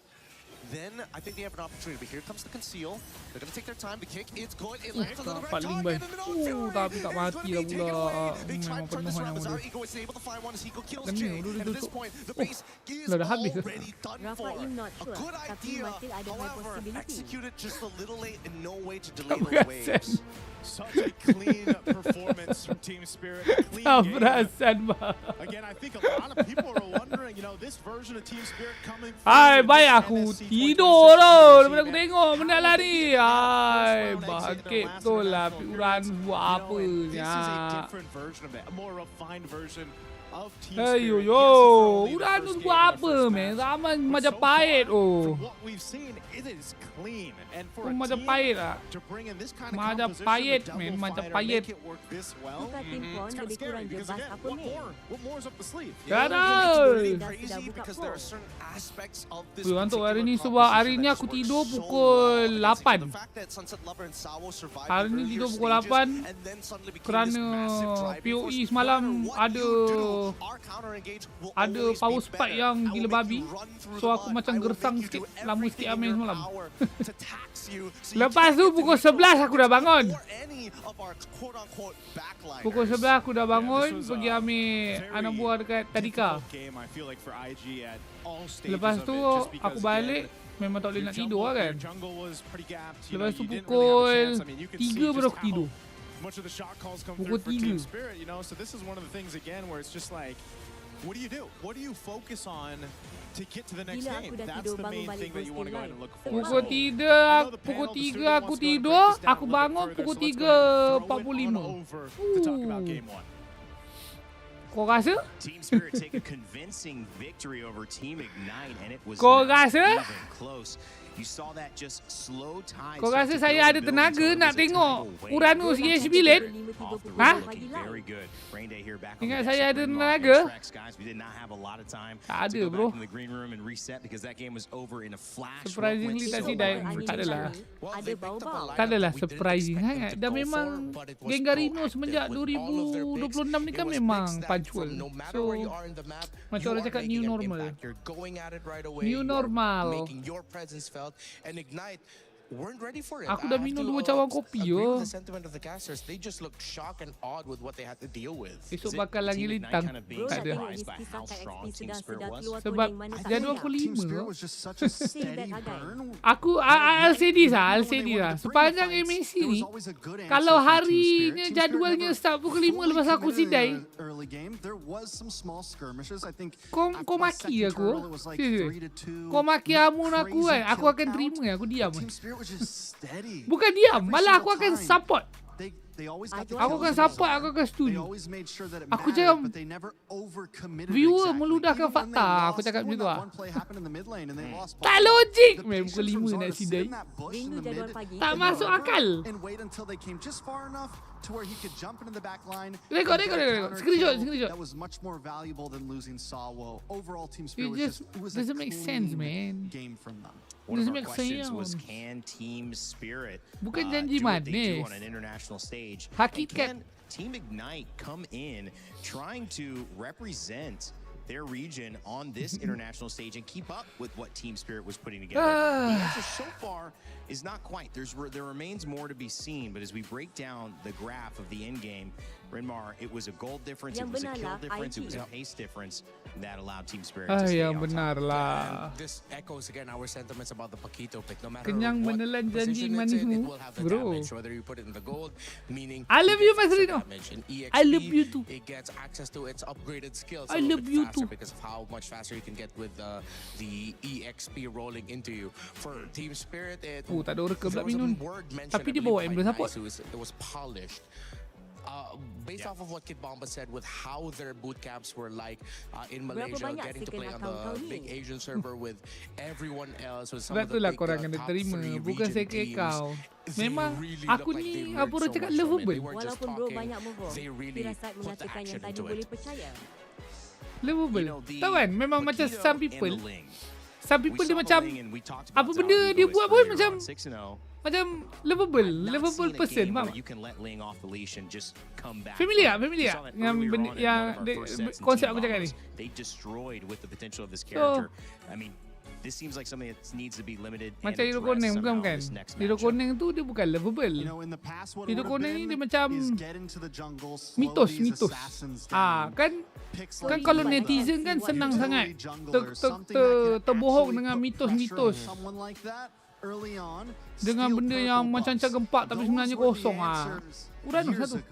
then I think they have an opportunity. But here comes the conceal. They're going to take their time. The kick, it's good. It lands on the red target in the middle. Tapi tak mati lah pula. Memang penuh yang muda. Ego is able to find one as Hiko kills Jay. And at this point, the base is already done for. A good idea, however, executed just a little late and no way to delay those waves. Such a clean performance from Team Spirit. Clean game. Again, I think a lot of people are wondering, you know, this version of Team Spirit coming Hai, baik aku tidur tau. Daripada aku tengok benda lah ni. Hai, bangkit betul lah. Uranus buat apa ni. This is a different version of it, a more refined version of Team Hey Spirit. yo, Uranus buat apa man? Zaman Majapahit oh. From what we've seen, it is clean. And for a Majapahit lah. to bring in this kind of Majapahit composition, man, the double fighter, Majapahit. make it work this well, it's kind of scary because again, what more is up the sleeve? Crazy because there are certain aspects of this Untuk hari ni sebab hari ni aku tidur pukul 8. Hari ni tidur pukul 8 kerana POE semalam ada power spike yang gila babi. So aku macam gersang sikit, lama sikit main semalam. Lepas tu pukul 11 aku dah bangun. Pukul 11 aku dah bangun pergi ambil anak buah dekat Tadika. Lepas tu aku balik, memang tak boleh nak tidur lah kan. Lepas tu pukul 3 baru aku tidur. Much of the shot calls come Pukul through for Team 3. Spirit, you know, so this is one of the things again where it's just like, what do you do? What do you focus on to get to the next game? That's the main thing that you want to go ahead and look for. Pukul 3 aku tidur, aku bangun pukul 3.45. Kau rasa? Team Spirit take a convincing victory over Team Ignite, and it was Kau not rasa? even close. You saw that just slow tide. Kau rasa saya ada tenaga nak tengok Uranus ESB late? Ha? Ingat saya ada tenaga? Tak ada bro. Surprisingly tak sidai. Tak adalah. Tak adalah surprising sangat. Dan memang Gengarino semenjak 2026 ni kan memang punctual. So macam orang cakap new normal. New normal. And Ignite weren't ready for it. Aku dah minum 2 cawan kopi yo. The sentiment of the casters, they just looked shocked and awed with what they had to deal with. Esok bakal lagi lintang. Tak ada. Sebab jadual aku 5. Aku LCD lah. Sepanjang MSC ni, kalau harinya jadualnya start pukul 5 lepas aku sidai, kau maki aku. Kau maki amun aku kan, aku akan terima, aku diam. Bukan diam, malah aku akan support. Aku akan support, aku akan setuju. Aku cakap viewer meludahkan fakta. Aku cakap macam tu lah. Tak logik. Pukul 5 nak sidai. Tak masuk akal. Rekod. Screenshot. That was much more valuable than losing Sawo. Overall, Team It Spirit just doesn't make sense, man. Game from them. One of our questions was, can Team Spirit Bukan do janji what they manis. do on an international stage? Hakikat. And can Team Ignite come in trying to represent their region on this international stage and keep up with what Team Spirit was putting together? The answer so far is not quite. There remains more to be seen, but as we break down the graph of the end game, Renmar, it was a gold difference, it was a kill difference, it was a pace difference that allowed Team Spirit to stay yang on benar top. lah. This echoes again our sentiments about the Paquito pick. No matter Kenyang what menelan janji position it's in, it manismu, will have the bro. damage, whether you put it in the gold, meaning I love you, Mas Rino. in EXP, I love you too. It gets access to its upgraded skills I a little love bit you faster too. because of how much faster you can get with the EXP rolling into you. For Team Spirit, it tak ada orang ke there pula was a minum. word mentioned, Tapi I dia believe, bawa by emblem support. Nice, it was polished. Based off of what Kid Bomba said with how their boot camps were like in Malaysia, getting to play on the big Asian server with everyone else, with some Sebab of the itulah big korang kena top terima. 3 Bukan region saya ke teams. kau. They Memang really aku looked like they ni learned apa orang so cakap much from it. lovable. They weren't just Walaupun bro talking, banyak move, they really firasat put the mengatakan yang action tadi into boleh it. percaya. Lovable. Tahu kan? Memang macam Paquito some in people. the lane. Some people dia macam apa benda dia buat pun macam lovable person, faham? You can let Ling off the leash and just come back. Familiar We saw that yang earlier benda on in yang one of our first sets in konsep Team aku cakap ni. Bombas. They destroyed with the potential of this character. I mean, this seems like something that needs to be limited and Macam hero addressed koneng somehow bukan? in this next Hero matchup. koneng tu dia bukan lovable. Hero koneng ni dia macam mitos. Kan kalau netizen kan senang sangat terbohong dengan mitos-mitos. Dengan benda yang macam gempak tapi sebenarnya kosong Uranus satu.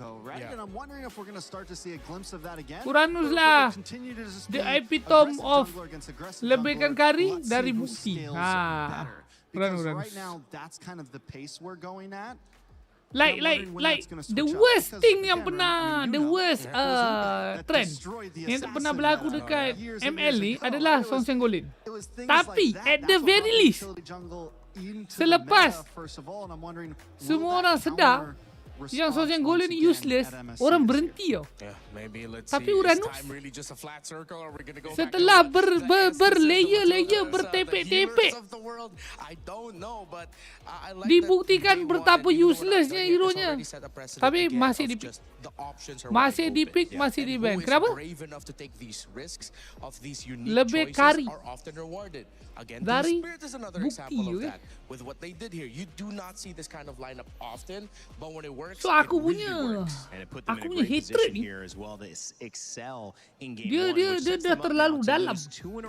Uranus lah the epitome of lebihkan kari dari bukti. Uranus. Like the worst thing yang pernah, the worst trend yang pernah berlaku dekat ML ni adalah Song Senggolin. Tapi at the very least, selepas semua orang sedar yang Song Senggolin ni useless, orang berhenti tau. Tapi Uranus setelah berlayer-layer, bertepek-tepek, dibuktikan betapa uselessnya hero-nya. Tapi masih di pick, masih di ban. Kenapa? Lebih kari dari bukti. With what they did here, you do not see this kind of lineup often, but when it works, so aku it really punya works. hatred ni dia dah terlalu dalam.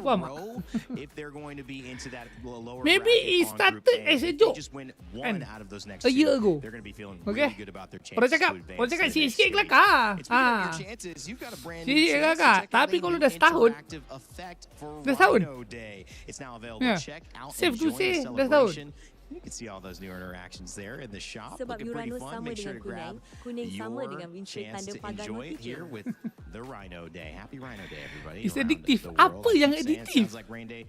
Faham tak? Maybe it started as a joke kan, a year ago. Okay, orang cakap sikit-sikit kelakar. Sikit-sikit kelakar. Tapi kalau dah setahun, safe to say dah setahun. You can see all those new interactions there in the shop. Sebab Looking pretty Uranus fun. sama Make sure to dengan grab kuning sama your dengan Vincent chance tanda to pagar enjoy it notification. here with the Rhino Day. Happy Rhino Day, everybody. It's around addictive. the world. Apa yang Keep saying it addictive? Sounds like Rain Day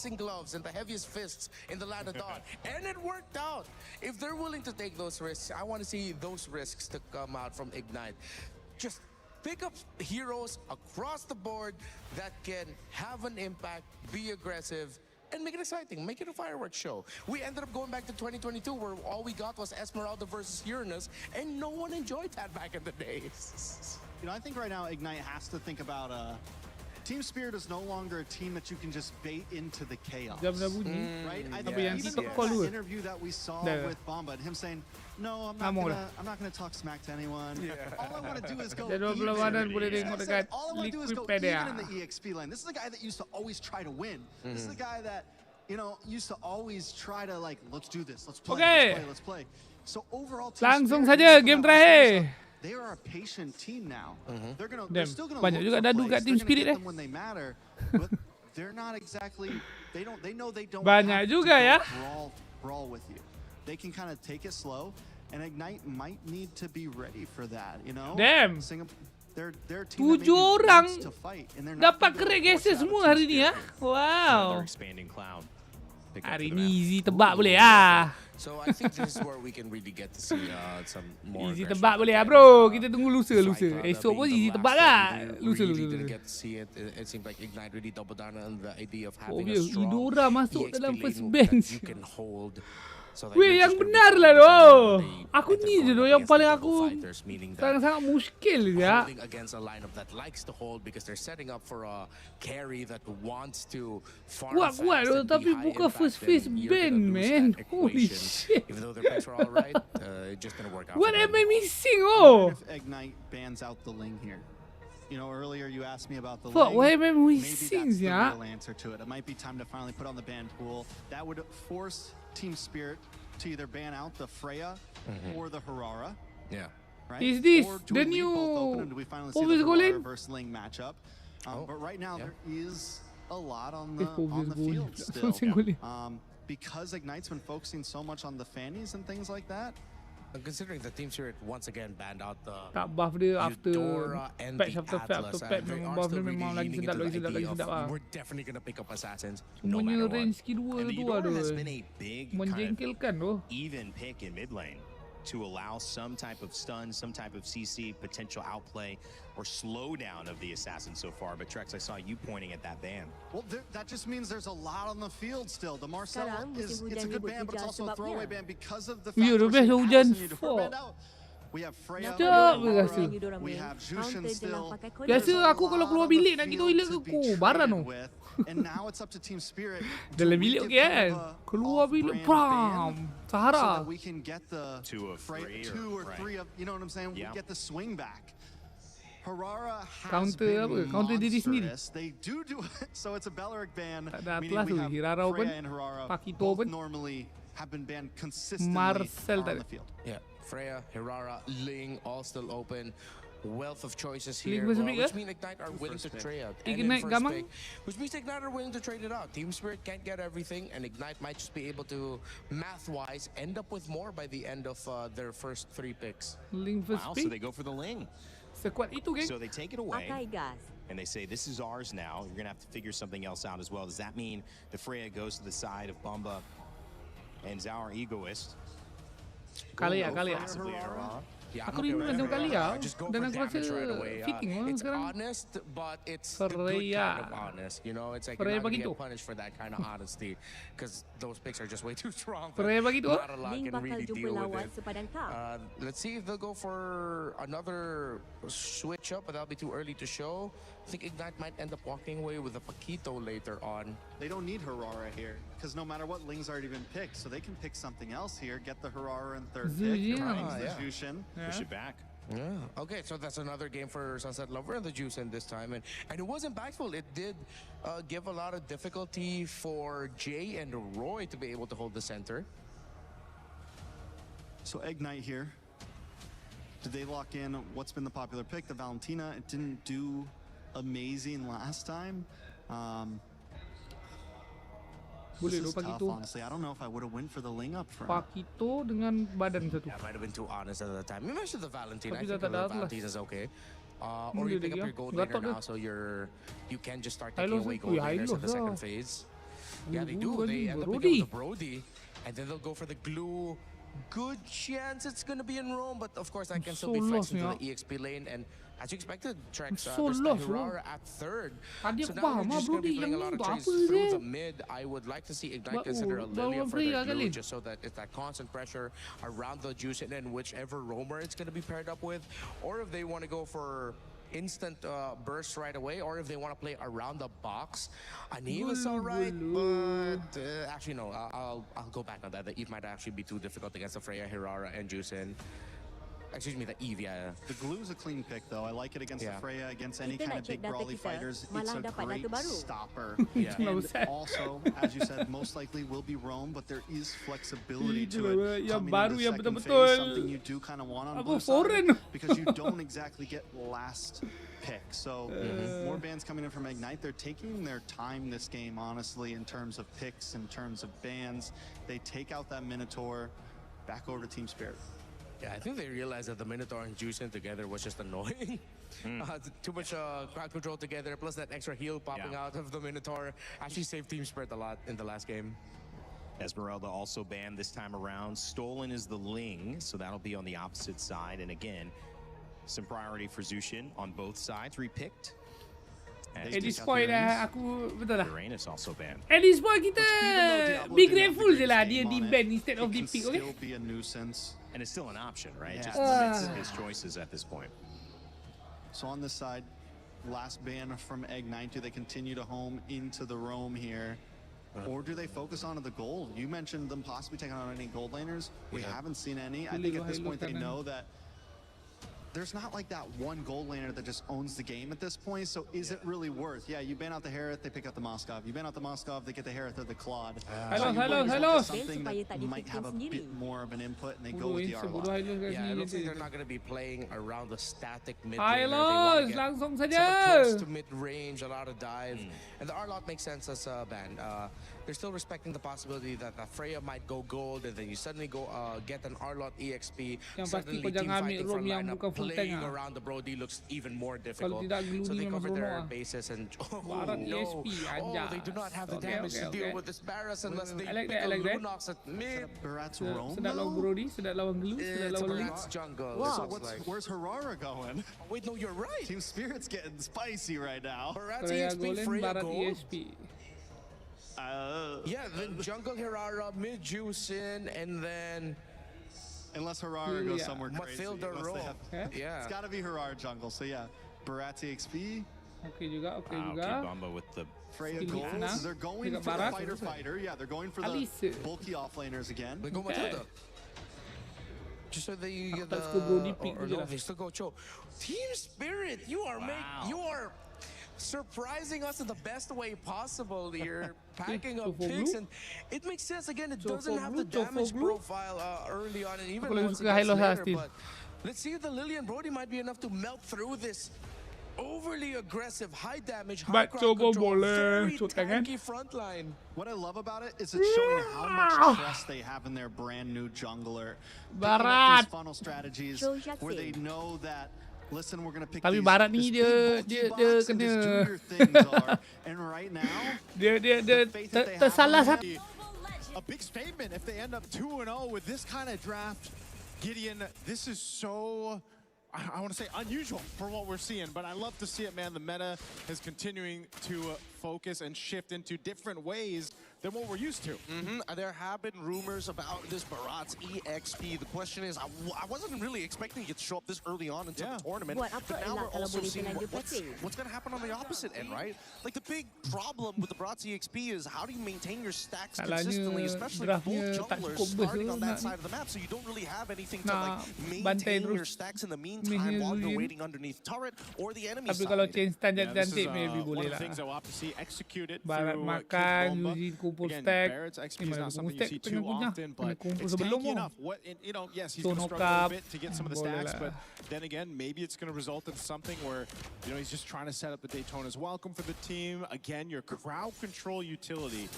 boxing gloves and the heaviest fists in the land of Dawn. And it worked out. If they're willing to take those risks, I want to see those risks to come out from Ignite. Just pick up heroes across the board that can have an impact, be aggressive, and make it exciting. Make it a fireworks show. We ended up going back to 2022 where all we got was Esmeralda versus Uranus, and no one enjoyed that back in the days. You know, I think right now Ignite has to think about Team Spirit is no longer a team that you can just bait into the chaos. Right? I think even the interview that we saw with Bomba and him saying, "No, I'm not gonna talk smack to anyone. All I want to do is go even." All I want to do is go even in the EXP lane. This is a guy that used to always try to win. This is a guy that, you know, used to always try to like, let's do this, let's play, let's play. So overall, langsung saja game terakhir. They are a patient team now. They're still gonna banyak juga dadu kat Team Spirit when they matter, but they're not exactly. They know they don't. Banyak juga ya. Brawl with you. They can kind of take it slow, and Ignite might need to be ready for that. You know. Damn. They're 7 orang dapat keren geser semua hari ni ya. Wow. Hari ni easy tebak boleh ah. So I think this is where we can really get to see some more. Easy tebak boleh ah bro. Kita tunggu lusa. Esok pun easy tebak lah. Lusa. Didn't get to see it. It seemed like Ignite really doubled down on the idea of having a strong Idora masuk dalam first bench. You can hold. Weh, yang benar lah doh. Aku ni je doh yang paling aku sangat muskil ya. Against a lineup that likes to hold because they're setting up for a carry that wants to farm fast. Kuat doh, tapi buka first phase ban man. Holy shit. Even though their picks are all right, it's just gonna work out. What am I missing? Oh. If Ignite bans out the Ling here. You know, earlier you asked me about the Fuck, Ling. why am I Maybe missing that's the ya? real answer to it. It might be time to finally put on the ban pool. That would force Team Spirit to either ban out the Freya or the Harara. Yeah. Right? Is this or do the we leave new both open, and do we finally see Obvious the Harara Golem? versus Ling matchup? But right now there is a lot on the field still. Because Ignite's been focusing so much on the Fannies and things like that. Considering the Team Spirit once again banned out the tak buff dia after patch the after patch memang buff dia memang lagi sedap lah. We're definitely gonna pick up assassins. Semuanya range skill 2 tu aduh. Menjengkelkan tu. Even pick in mid lane to allow some type of stun, some type of CC, potential outplay or slowdown of the assassin so far. But Trex, I saw you pointing at that ban. Well, that just means there's a lot on the field still. The Marcel it's a good ban, but it's also a throwaway ban because of the fact that we have Freya, we have Jushin still. Biasa aku kalau keluar bilik nak pergi toilet aku baran tu. And now it's up to Team Spirit. Dalam bilik okey kan. Keluar bilik pram. Sahara. So that we can get the 2 or 3 of, you know what I'm saying? We get the swing back. Harara has been monstrous. They do it. So it's a Belleric ban. Meaning we have Freya and Harara both normally have been banned consistently on the field. Yeah, Freya, Harara, Ling, all still open. Wealth of choices here, which means Ignite are willing to trade out. Which means Ignite are willing to trade it out. Team Spirit can't get everything, and Ignite might just be able to, math-wise, end up with more by the end of their first 3 picks. Wow, so they go for the Ling. So they take it away, and they say, this is ours now. You're going to have to figure something else out as well. Does that mean the Freya goes to the side of Bumba and Zhao are egoist? Kali ya. Yeah, aku rindu macam kali ya. Just go Dan for aku rasa damage right away. fitting lah It's sekarang. honest, but it's the good kind of honest. You know, it's like you're not gonna get punished for that kind of honesty because those picks are just way too strong. Not a lot can really deal with it. Let's see if they'll go for another switch up, but that'll be too early to show. I think Ignite might end up walking away with a Paquito later on. They don't need Harara here because no matter what, Ling's already been picked, so they can pick something else here. Get the Harara in 3rd pick. The Jushin. Push it back. Yeah. Okay, so that's another game for Sunset Lover and the Jushin this time, and it was impactful. It did give a lot of difficulty for Jay and Roy to be able to hold the center. So Ignite here. Did they lock in what's been the popular pick? The Valentina. It didn't do amazing last time. This is tough, honestly. I don't know if I would have went for the Ling up front. Paquito dengan badan satu. Yeah, might have been too honest at the time. You mentioned the Valentina. I think the Valentina's okay. Or you pick up your gold later now, so you can just start taking away gold later in the second phase. Yeah, they do. They end up picking up the Brody, and then they'll go for the glue good chance it's going to be in Rome, but of course I can still be flexing to the EXP lane. And as you expected, Trex, there's Hirara at third. So now we're just going to be playing a lot of trades through the mid. I would like to see Ignite consider a Lilia for their blue, just so that it's that constant pressure around the juice and then whichever roamer it's going to be paired up with. Or if they want to go for instant burst right away, or if they want to play around the box. Aniv is alright, but actually no, I'll go back on that. The Eve might actually be too difficult against the Freya, Hirara, and Juicin. Excuse me, the Eve, yeah. The glue's a clean pick, though. I like it against the Freya, against any kind of big brawly fighters. It's a great stopper. And also, as you said, most likely will be roam, but there is flexibility to it. Coming into the second phase, something you do kind of want on blue side, because you don't exactly get last pick. So more bans coming in from Ignite. They're taking their time this game, honestly, in terms of picks, in terms of bans. They take out that Minotaur, back over to Team Spirit. Yeah, I think they realized that the Minotaur and Juicin together was just annoying. Too much crowd control together, plus that extra heal popping out of the Minotaur actually saved Team Spirit a lot in the last game. Esmeralda also banned this time around. Stolen is the Ling, so that'll be on the opposite side. And again, some priority for Zushin on both sides, repicked. At this point aku betul lah. Uranus also banned. At this point kita be grateful je lah dia di ban instead of di pick, okay? Be a nuisance. And it's still an option, right? It just limits his choices at this point. So on this side, last ban from Ignite. Do they continue to home into the roam here? Or do they focus on the gold? You mentioned them possibly taking on any gold laners. We haven't seen any. I think at this point they know that there's not like that one gold laner that just owns the game at this point, so is it really worth? Yeah, you ban out the Hereth, they pick up the Moskov. You ban out the Moskov, they get the Hereth or the Claude. Hello. Something that might have a bit more of an input, and they go with the Arlott. Yeah, it looks like they're not going to be playing around the static mid laner. They want langsung to get saja. close to mid range, a lot of dive, and the Arlott makes sense as a ban. They're still respecting the possibility that Freya might go gold, and then you suddenly go get an Arlott EXP. Suddenly, team fighting for lineup, playing around the Brody looks even more difficult. So they cover their bases, and no, they do not have the damage to deal with this Barras unless they pick a Lunox at mid. Barat's roam. Sedap lawan Brody, sedap lawan Glue, sedap It's lawan Ling. Barat's jungle. So where's Hirara going? Wait, no, you're right. Team Spirit's getting spicy right now. Barat's EXP, Freya Barat gold. ESP. Yeah, then jungle Hirara, mid Juicin, and then unless Hirara goes somewhere crazy. Mathilda roll. Yeah. It's got to be Hirara jungle. So yeah, Barat's EXP. Okay juga. Bamba with the Freya goals. They're going for the fighter. Yeah, they're going for the bulky offlaners again. They go Mathilda. Just so that you get the or no, they still go Cho. Team Spirit, you are surprising us in the best way possible. You're packing up picks, and it makes sense. Again, it doesn't have the damage profile early on, and even once it gets later. But let's see if the Lily and Brody might be enough to melt through this overly aggressive, high damage, high crowd control, very tanky front line. What I love about it is it's showing how much trust they have in their brand new jungler. Barat. These funnel strategies where they know that, listen, we're going to pick Tapi these, Barat ni this dia and these kena junior things are. And right now, dia tersalah satu. A big statement if they end up 2-0 with this kind of draft. Gideon, this is so, I want to say, unusual for what we're seeing, but I love to see it, man. The meta is continuing to focus and shift into different ways than what we're used to. There have been rumors about this Barat's EXP. The question is, I wasn't really expecting it to show up this early on into the tournament, but now we're also seeing what's going to happen on the opposite end, right? Like, the big problem with the Barat's EXP is how do you maintain your stacks consistently, especially with both junglers starting on that side of the map, so you don't really have anything to like maintain your stacks in the meantime while you're waiting underneath turret or the enemy side. Tapi kalau change cantik maybe one boleh of the lah. things I will have to see executed Barat through makan, Bomba. kumpul Again, stack. Barrett's XP is not something you see too often, but it's sebelum tanky enough. Yes, he's going to struggle a bit to get some of the stacks, but then again, maybe it's going to result in something where, he's just trying to set up the Daytona's welcome for the team. Again, your crowd control utility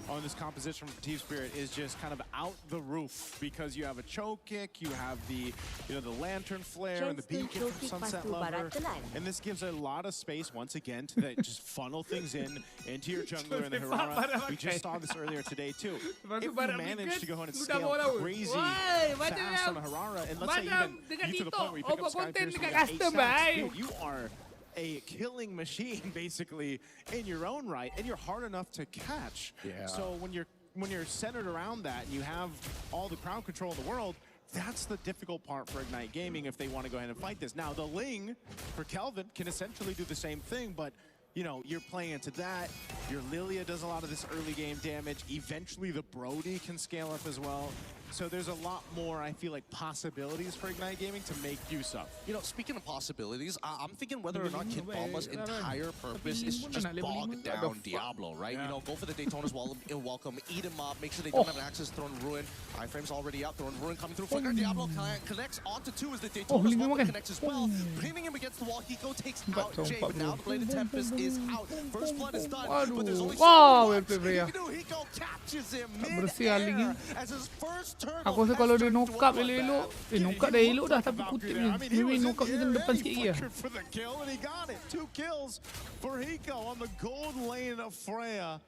on this composition from Team Spirit is just kind of out the roof because you have a choke kick, you have the, the lantern flare and the beacon from Sunset Lover, and this gives a lot of space once again to just funnel things in in into your jungler in the Hirara. We just saw this earlier today too. If you manage to go ahead and scale crazy fast on the Hirara, and let's say even you to the point where you pick up Sky Pierce with 8 stacks, dude, you are a killing machine basically in your own right, and you're hard enough to catch. Yeah. So when you're centered around that and you have all the crowd control in the world, that's the difficult part for Ignite Gaming if they want to go ahead and fight this. Now, the Ling for Kelvin can essentially do the same thing, but you know, you're playing into that. Your Lilia does a lot of this early game damage. Eventually, the Brody can scale up as well. So there's a lot more, I feel like, possibilities for Ignite Gaming to make use of. You know, speaking of possibilities, I'm thinking whether or not Kid Bomba's entire purpose is to just bog down Diablo, right? You know, go for the Daytona's welcome, eat him up, make sure they don't have an access Throne Ruin. Iframe's already out, Throne Ruin coming through. Flicker, Diablo connects onto 2 as the Daytona's welcome connects as well. Pinning him against the wall, Hiko takes out Jay, but now the Blade of Tempest is out. First blood is done, but there's only so much Hiko captures him mid-air as his first turtle. Aku rasa kalau dia knock up elok-elok, knock up dah elok dah, tapi kutip ni. Maybe knock up dia depan sikit lagi. For the kill, and he got it. 2 kills for Hiko on the gold lane of Freya.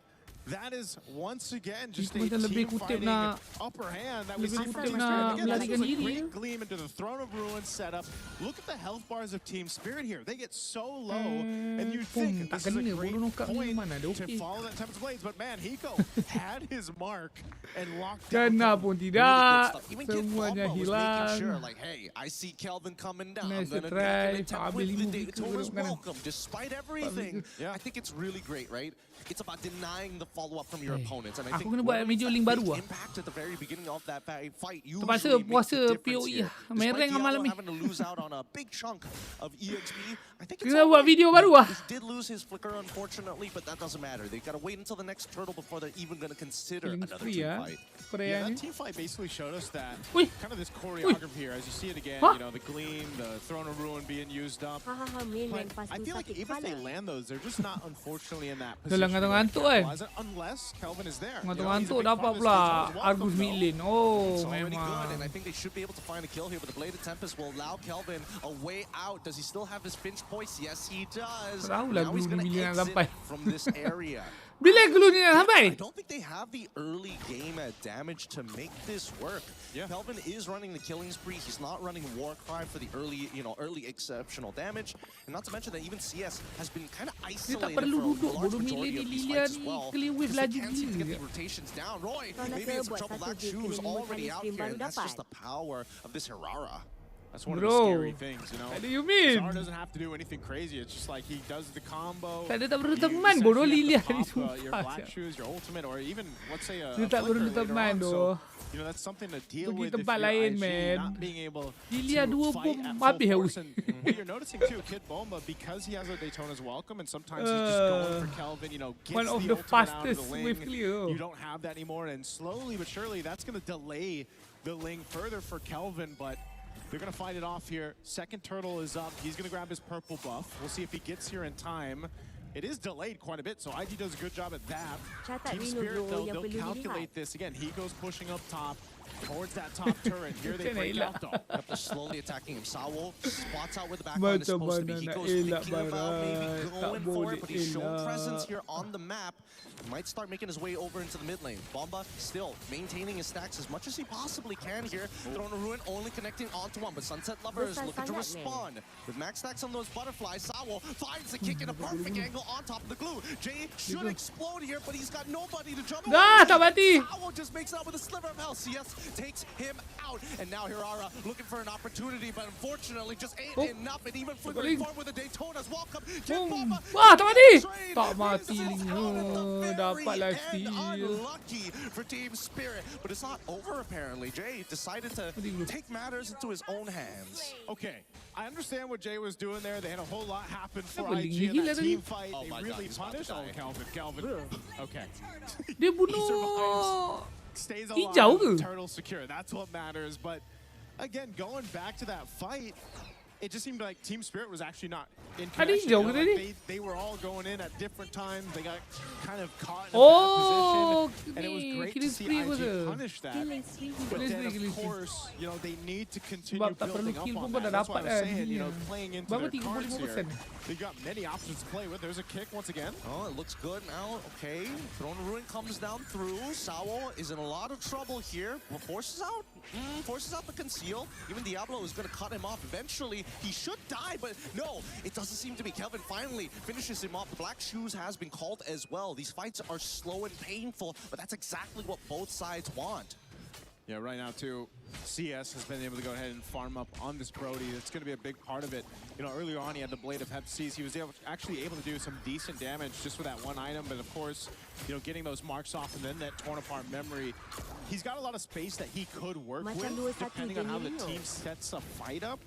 That is once again just a team-fighting upper hand that we see from Team Spirit. Again, this was a great gleam into the Throne of Ruin setup. Look at the health bars of Team Spirit here. They get so low, and you'd think this is a great point to follow that Tempest Blades, but man, Hiko had his mark and locked down. Kena pun tidak. Even Kid Bomba was making sure, like, hey, I see Kelvin coming down. I'm going to attempt with the Daytona's welcome. Despite everything, I think it's really great, right? It's about denying the follow-up from your opponents, and I think impact at the very beginning of that fight usually makes a difference here. Despite Diablo having to lose out on a big chunk of EXP, I think it's all right. He did lose his flicker, unfortunately, but that doesn't matter. They've got to wait until the next turtle before they're even going to consider another team fight. Yeah, that team fight basically showed us that kind of this choreography here, as you see it again. You know, the Gleam, the Throne of Ruin being used up. But I feel like even if they land those, they're just not, unfortunately, in that position. Unless Kelvin is there. Ngantuk dapat pula Argus mid lane. Oh, memang. And I think they should be able to find a kill here, but the Blade of Tempest will allow Kelvin a way out. Does he still have his Finch Poise? Yes, he does. Now he's going to exit from this area. I don't think they have the early game damage to make this work. Kelvin is running the killing spree. He's not running Warcry for the early, early exceptional damage. And not to mention that even CS has been kind of isolated for a large majority of these fights as well. Because they can't seem to get the rotations down. Roy, maybe it's a trouble. That shoe's already out here, and that's just the power of this Hirara. That's one of the scary things, you know. What do you mean? Zara doesn't have to do anything crazy. It's just like he does the combo. Tak ada tak perlu teman bodoh Lilia ni your black shoes, your ultimate, or even let's say a tak perlu teman doh. You know, that's something to deal with tempat lain, man. Not being able Lilia to dua fight pun at habis full force. And what you're noticing too, Kid Bomba, because he has a Daytona's welcome, and sometimes he's just going for Kelvin. You know, gets one of the fastest wave clear. You don't have that anymore, and slowly but surely, that's going to delay the Ling further for Kelvin, but. They're going to fight it off here. Second turtle is up. He's going to grab his purple buff. We'll see if he gets here in time. It is delayed quite a bit, so IG does a good job at that. Team Spirit, though, they'll calculate this. Again, he goes pushing up top towards that top turret. Here they break out, though. They're slowly attacking him. Sawo spots out where the backline is supposed to be. He goes thinking about maybe going for it, but he's shown presence here on the map. He might start making his way over into the mid lane. Bomba still maintaining his stacks as much as he possibly can here. Throne of Ruin only connecting onto one, but Sunset Lover is looking to respond. With max stacks on those butterflies, Sawo finds the kick in a perfect angle on top of the glue. Jay should explode here, but he's got nobody to jump Sawo just makes it out with a sliver of health. CS takes him out, and now Hirara looking for an opportunity, but unfortunately just ain't enough, and even flickering forward with the Daytona's welcome. Kid Bomba tak mati dapat life steal. Unlucky for Team Spirit, but it's not over apparently. Jay decided to take matters into his own hands. Okay, I understand what Jay was doing there. They had a whole lot happen for IG in that team fight. They really punished Kelvin. Okay. Dia bunuh. Stays alive, turtle secure. That's what matters. But again, going back to that fight, it just seemed like Team Spirit was actually not in Ada connection. hijau You know, ke like tadi? they were all going in at different times. They got kind of caught in a Oh, bad position, and it was ni great to killing see spree IG tu. punish that. But then, of course, you know, they need to continue Sebab tak perlu building up kill pun on dah that. That's why dapat I was kan. saying, you know, playing into Berapa their cards here, 35%? they got many options to play with. There's a kick once again. Oh, it looks good now. Okay, Throne of Ruin comes down through. Sawo is in a lot of trouble here. Forces out the conceal. Even Diablo is going to cut him off eventually. He should die, but no, it doesn't seem to be. Kelvin finally finishes him off. The Black Shoes has been called as well. These fights are slow and painful, but that's exactly what both sides want. Yeah, right now too, CS has been able to go ahead and farm up on this Brody. It's going to be a big part of it. You know, earlier on he had the Blade of Hep Seas. He was actually able to do some decent damage just with that one item, but of course, you know, getting those marks off and then that torn apart memory, he's got a lot of space that he could work with, depending on how the team sets a fight up.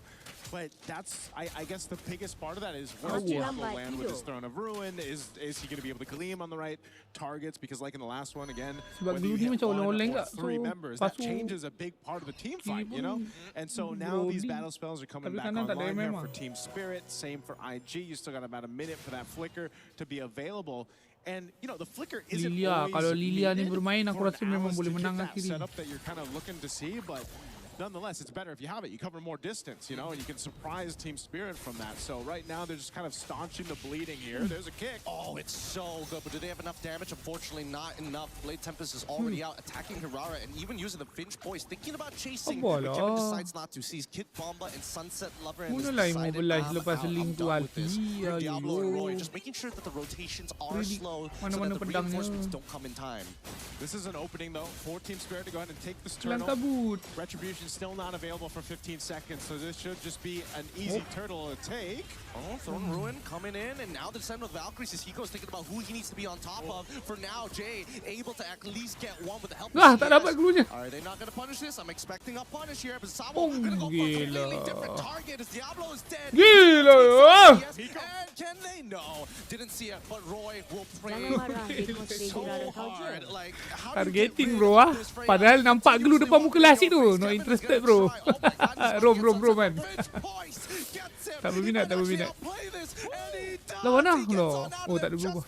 But that's, I guess the biggest part of that is where does Diablo land with his Throne of Ruin? Is he going to be able to gleam on the right targets? Because like in the last one, again, Sebab whether you dulu ni hit macam one oleng-oleng or tak. three So, members, that pasu changes a big part of the team fight, you know? And so now Brody. these battle spells are coming Tapi back kanan tak ada online here MM for Team Spirit. Same for IG. You still got about a minute for that flicker to be available. And you know the flicker isn't Lilia, always kalau Lilia ni needed bermain, aku for rasa an memang Alice boleh to get menang that kiri. setup that you're kind of looking to see, but nonetheless, it's better if you have it. You cover more distance, you know, and you can surprise Team Spirit from that. So right now, they're just kind of staunching the bleeding here. There's a kick. Oh, it's so good, but do they have enough damage? Unfortunately, not enough. Blade Tempest is already out, attacking Hirara, and even using the Finch Poise, thinking about chasing, but Kevin decides not to. Sees Kid Bomba and Sunset Lover, and Mula is lah decided, immobilize lepas I'm link tu done with ulti. this. For Diablo and Roy, Ayo. just making sure that the rotations are Ready. slow, so Mana-mana that the pedangnya. reinforcements don't come in time. This is an opening, though, for Team Spirit to go ahead and take this Lang turtle. kabut. Retribution still not available for 15 seconds, so this should just be an easy turtle to take. Oh, Throne Ruin coming in, and now the descent with Valkyries is Hiko's thinking about who he needs to be on top of. For now, Jay able to at least get one with the help of Tak dapat glunya. Are they not going to punish this? I'm expecting a punish here, but Sabo going to go for a completely different target as Diablo is dead. Gila. And can they? No, didn't see it, but Roy will pray so hard. Like, how do you get Targeting rid bro of ah. this frame? Padahal nampak glue depan muka Lasik tu. Not interested bro. Rom kan. Tak berminat, tak berminat. Lawan lah. Oh, tak ada berubah.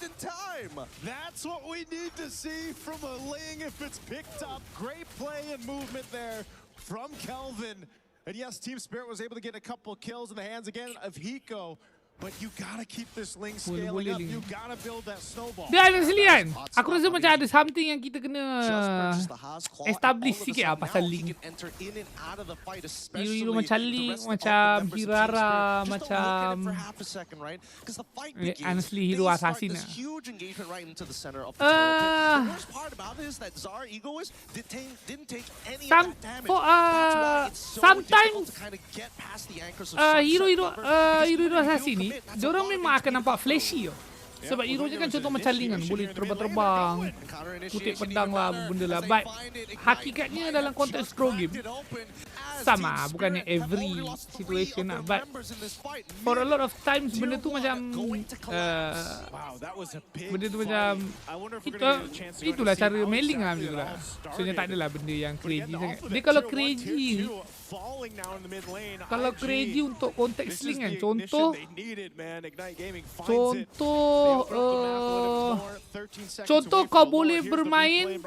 That's what we need to see from a Ling if it's picked up. Great play and movement there from Kelvin. And yes, Team Spirit was able to get a couple kills in the hands again of Hiko. But you gotta keep this Ling scaling up. You gotta build that snowball. Dia ada selian. Aku rasa macam ada something yang kita kena establish sikit lah pasal Link. Hero macam Link, macam Hirara, macam honestly Hero Assassin lah. Sometimes Hero Assassin ni diorang memang akan nampak flashy tau. Sebab hero je kan contoh macam Link kan, boleh terbang-terbang, kutip pedang lah, benda lah. But hakikatnya dalam konteks pro game sama, bukannya every situation lah. But for a lot of times benda tu macam itulah cara mailing lah macam tu lah. Maksudnya tak adalah benda yang crazy sangat. Dia kalau crazy untuk konteks Link kan, contoh kau boleh bermain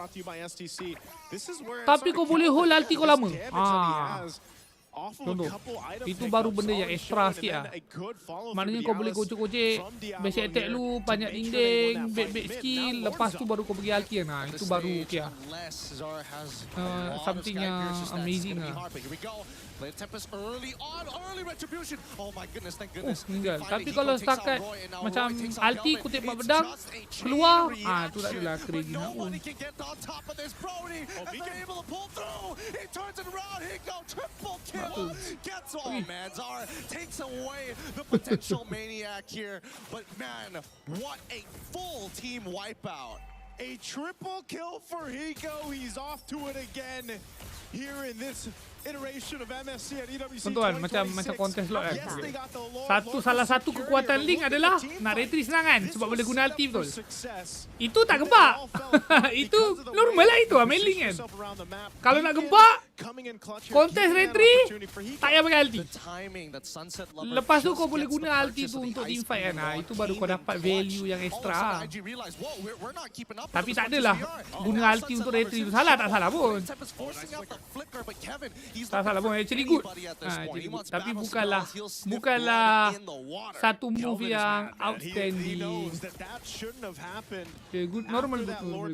tapi kau boleh hold ulti kau lama. Contoh, itu baru benda yang extra sikit lah. Maknanya kau boleh gojek-gojek basic attack lu, banyak dinding, bait skill, lepas tu baru kau pergi ulti kan. Itu baru okay lah. Something yang amazing lah. Meninggal. Tapi kalau setakat macam ulti kutip pak pedang keluar, tu tak adalah crazy nak pun. Gets all, man. Zara takes away the potential maniac here. But man, what a full team wipeout. A triple kill for Hiko. He's off to it again here in this iteration of MSC at EWC Tuan, macam 2026. kontes lot kan. Yes, they got the Lord Salah satu kekuatan Link adalah nak retry serangan sebab boleh guna ulti betul. Itu tak gempak. Itu normal lah itu main Link kan. Kalau nak gempak, kontes retry tak payah pakai ulti. Lepas tu kau boleh guna ulti tu untuk teamfight kan. Itu baru kau dapat value yang extra. Tapi tak adalah guna ulti untuk retry tu. Salah tak salah pun. Tak salah pun, actually good. Actually good. Tapi bukanlah satu move yang outstanding. Okay, good, normal betul.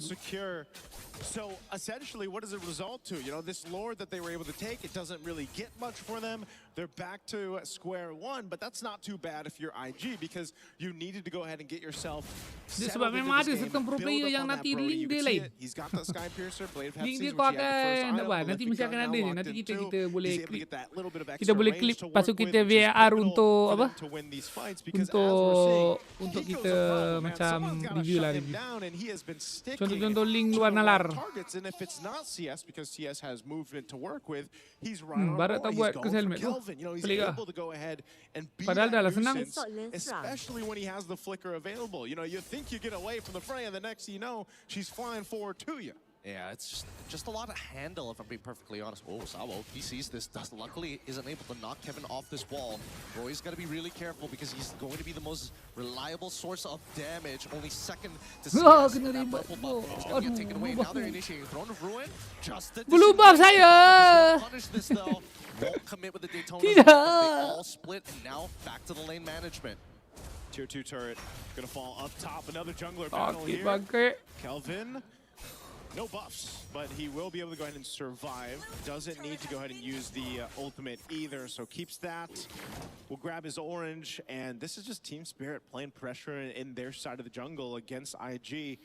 So essentially, what does it result to? You know, this lord that they were able to take, it doesn't really get much for them. They're back to square one, but that's not too bad if you're IG because you needed to go ahead and get yourself. Sebab memang ada certain pro player yang nanti link dia lain. He's got the Sky Piercer, Blade of Link dia Hephaestus, kau which he had the first akan item, dapat. but Nanti if mesti you akan got ada. now Nanti locked kita into, boleh he's able to klik. get that little bit of Kita extra boleh range klik to lepas tu work with, kita which is VAR pivotal untuk for apa? them to win these fights because as we're seeing, Untuk he goes kita above, man. macam Someone's gotta review shut lah him review. down, and he has been sticking Contoh-contoh Link to luar the nalar. right targets, and if it's not CS because CS has movement to work with, he's right on Barat tak board. buat He's ke going for helmet tu. Kelvin. You know, he's Pelik lah. able to go ahead and be Padahal dah that lah senang. nuisance, especially when he has the flicker available. You know, you think you get away from the fray, and the next you know, she's flying forward to you. Yeah, it's just a lot of handle, if I'm being perfectly honest. Oh, Sawo, he sees this. Luckily, isn't able to knock Kevin off this wall. Roy's got to be really careful because he's going to be the most reliable source of damage. Only second to CS. Kena That ribet. purple buff is going to get taken away. Now they're initiating Throne of Ruin. Just the Blue buff saya. punish this though. Won't commit with the Daytona. Tidak. They all split, and now back to the lane management. Tier 2 turret gonna fall up top. Another jungler battle Sakit here. bangkit. Kelvin, no buffs, but he will be able to go ahead and survive. Doesn't need to go ahead and use the ultimate either, so keeps that. Will grab his orange, and this is just Team Spirit playing pressure in their side of the jungle against IG.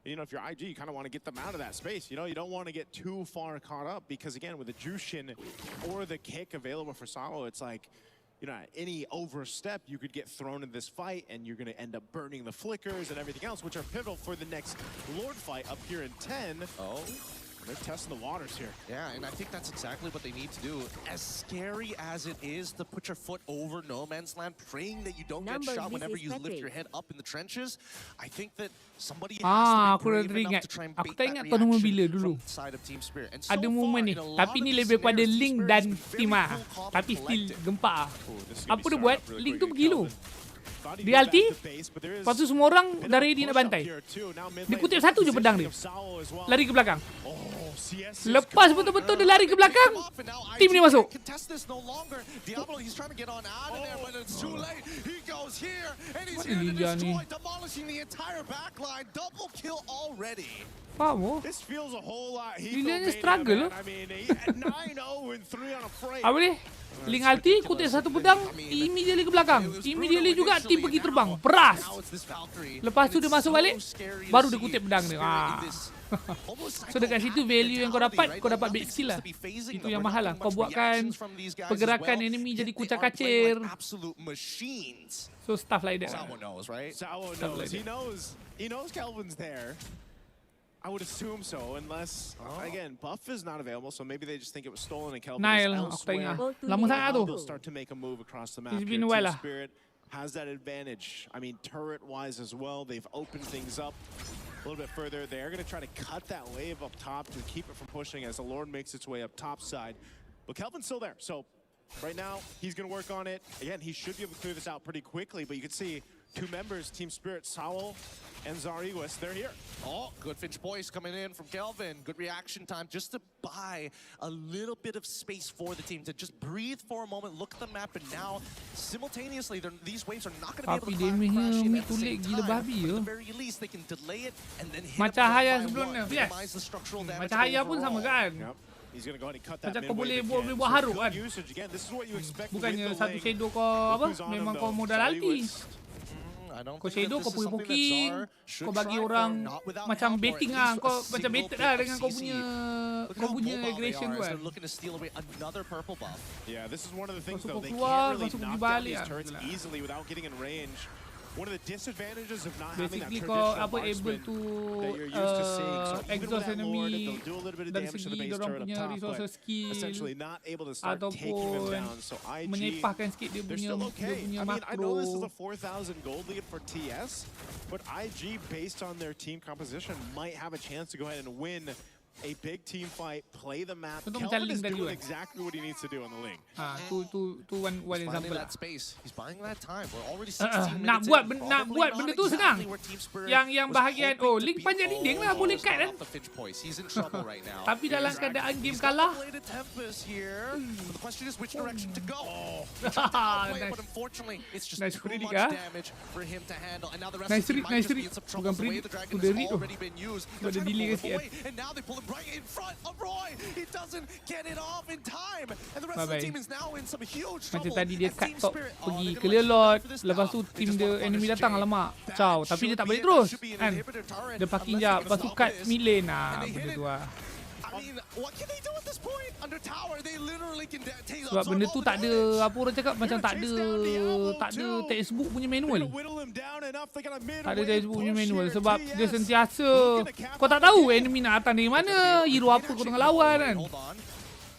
You know, if you're IG, you kind of want to get them out of that space. You know, you don't want to get too far caught up because, again, with the Jushin or the kick available for Salo, it's like, you know, any overstep, you could get thrown in this fight, and you're going to end up burning the flickers and everything else, which are pivotal for the next Lord fight up here in 10. Oh. They're testing the waters here. Yeah, and I think that's exactly what they need to do. As scary as it is to put your foot over no man's land, praying that you don't get shot whenever you lift your head up in the trenches, I think that somebody has to Aku be dah brave enough teringat. to try and Aku bait tak that ingat tahun reaction bila dulu. from the side of Team Spirit. And so Ada momen far, ni. in a lot Tapi of ni these lebih pada scenarios, Link Team dan Spirit is tim very ah. cool, calm, Tapi and still collected. gempak ah. This is Apa gonna dia be buat? started up really Link tu quick. pergi lu. Thought he Dia got ulti. back to base, but there is Lepas tu semua orang dari dia nak bantai. Dia kutip satu je pedang dia. Lari ke belakang. Lepas betul-betul dia lari ke belakang, tim ni masuk. Contest this no longer. Diablo, he's trying to get on out of there, but it's too late. He goes here, and he's here to destroy, demolishing the entire backline. Double kill already. Faham oh? This feels a whole lot. Liliannya struggle. I mean, he had 9-0 and 3 on a fray. Apa ni? Link ulti, kutip satu pedang, immediately ke belakang. Immediately juga tim pergi terbang. Beras. Lepas tu dia masuk balik, baru dia kutip pedang dia. So dekat situ value yang kau dapat big skill lah. Itu yang mahal lah. Kau buatkan pergerakan enemy jadi kucak-kacir. So stuff like that. Sawo knows, right? Sawo knows. He knows Kelvin's there. I would assume so, unless, again, buff is not available, so maybe they just think it was stolen and Kelvin is elsewhere. Lama sangat tu. They'll start to make a move across the map. It's Here. been a while Team lah. Spirit has that advantage. I mean, turret-wise as well, they've opened things up a little bit further. They're going to try to cut that wave up top to keep it from pushing as the Lord makes its way up top side. But Kelvin's still there, so right now, he's going to work on it. Again, he should be able to clear this out pretty quickly, but you can see two members, Team Spirit, Saul and Zariguis, they're here. Oh, good Finch boys coming in from Kelvin. Good reaction time just to buy a little bit of space for the team to just breathe for a moment, look at the map, and now simultaneously these waves are not going to be able to crash in at the same time. At the very least, they can delay it and then hit Macam it Haya one by sebelum one, ni, Flash. minimize the structural damage Macam Haya pun sama overall. kan? He's going to go ahead and cut that Macam kau mid-wave boleh again. buat So haru good kan? usage again. This is what you expect Bukannya with the satu lane. shadow kau apa, Who's on him, memang though? kau modal ulti. Kau shadow, kau pergi booking, kau bagi orang macam baiting lah. Kau macam baited lah dengan kau punya aggression tu kan. Yeah, this is one of the things Masuk though. They keluar, can't really masuk knock pergi down balik these lah. turrets easily without getting in range. one of the disadvantages of not having that Basically traditional kau able marksman to that you're used to seeing. So even with exhaust that lord, enemy they'll do a little bit of dari damage to the segi base dorang turret up punya top, resources but skill essentially not able to start taking them ataupun down. So IG, menyepahkan sikit dia they're punya still okay. dia punya I mean, I know this is makro. a 4,000 gold lead for TS, but IG, based on their team composition, might have a chance to go ahead and win a big team fight, play the map. Kelvin is doing exactly what he needs to do on the link. Tu one He's finding example. that space. He's buying that time. We're already 16 Nak minutes buat in. nak buat benda tu senang. Yang was bahagian hoping to link beat panjat dinding lah boleh cut kan. off the Finch poise. He's in trouble right now. Tapi dalam keadaan game He's got kalah. the bladed Tempest here. The question is which direction to go. Nice. But unfortunately, it's just Nice too reading, much ah. damage for him to handle. And now the rest Nice of the team read, might nice just be read. in some trouble. The way the dragon Bukan has read tu. already been used. Ada They're trying to delay pull him sikit. away. And now they pull him right in front of Roy. He doesn't get it off in time. And the rest of the Bye-bye. team is now in some huge Macam trouble. tadi dia And cut Team top Spirit, pergi they're clear gonna lot. for this Lepas now. tu They team just dia want to enemy punish datang Jay. alamak. That Ciao. Tapi dia should tak be boleh it. terus That should be an kan. inhibitor turret. Dia parking Unless jap. they're Lepas tu gonna cut stop this. mid lane. And they Benda hit tu it. lah. I mean, what can they do at this point? Under tower, they literally can take Sebab benda tu tak ada, apa orang cakap, macam tak ada textbook punya manual. Tak ada textbook punya manual sebab dia sentiasa, kau tak tahu enemy nak datang dari mana, hero apa kau tengah lawan kan.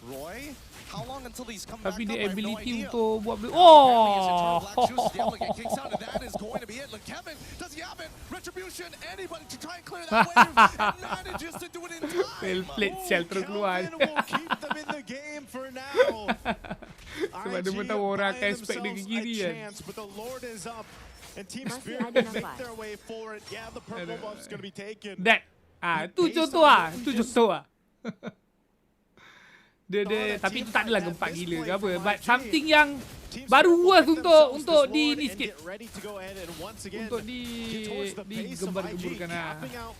Roy, how long until these come Tapi back dia up? I have no ability idea. untuk buat benda. Apparently Oh! his internal black juice is able to get kicks out, and that is going to be it. Look, Kevin, does he have it? Retribution, anybody to try and clear that wave, and manages to do it in time. Well played, Shell terus keluar. Sebab dia pun tahu orang akan expect dia ke kiri kan. And Team Masih Spirit ada will make nafas. their way forward. Yeah, the purple buff's going to be taken. That. Tu contoh ah, tu contoh ah. Dia tapi tu tak adalah gempak gila ke apa, but something yang baru was untuk di ni sikit. Untuk digembar-gemburkan lah. Yeah,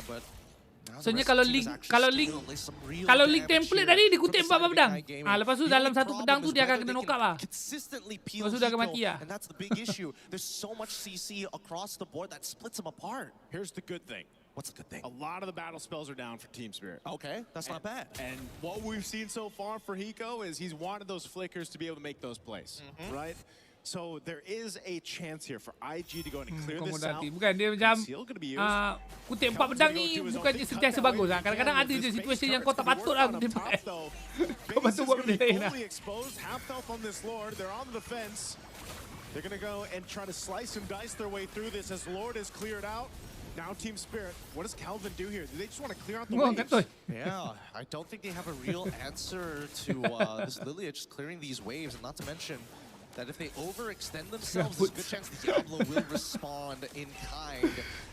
but Soalnya kalau link template tadi dia kutip 4 pedang. Lepas tu dalam satu pedang tu dia akan kena knock out lah. Lepas tu dia akan mati lah. And that's the big issue. There's so much CC across the board that splits them apart. Here's the good thing. What's the good thing? A lot of the battle spells are down for Team Spirit. Okay, that's not bad. And what we've seen so far for Hiko is he's wanted those flickers to be able to make those plays, right? So there is a chance here for IG to go in and clear this out. Bukan dia macam kutip 4 pedang ni bukan sentiasa bagus lah. Kadang-kadang ada je situasi yang kau tak patut lah kutip 4. Kau patut buat benda lain lah. They're on the defense. They're gonna go and try to slice and dice their way through this as Lord is cleared out. Now Team Spirit, what does Calvin do here? Do they just want to clear out the waves? Yeah, I don't think they have a real answer to this Lilia just clearing these waves, and not to mention that if they overextend themselves, there's a good chance Diablo will respond in kind.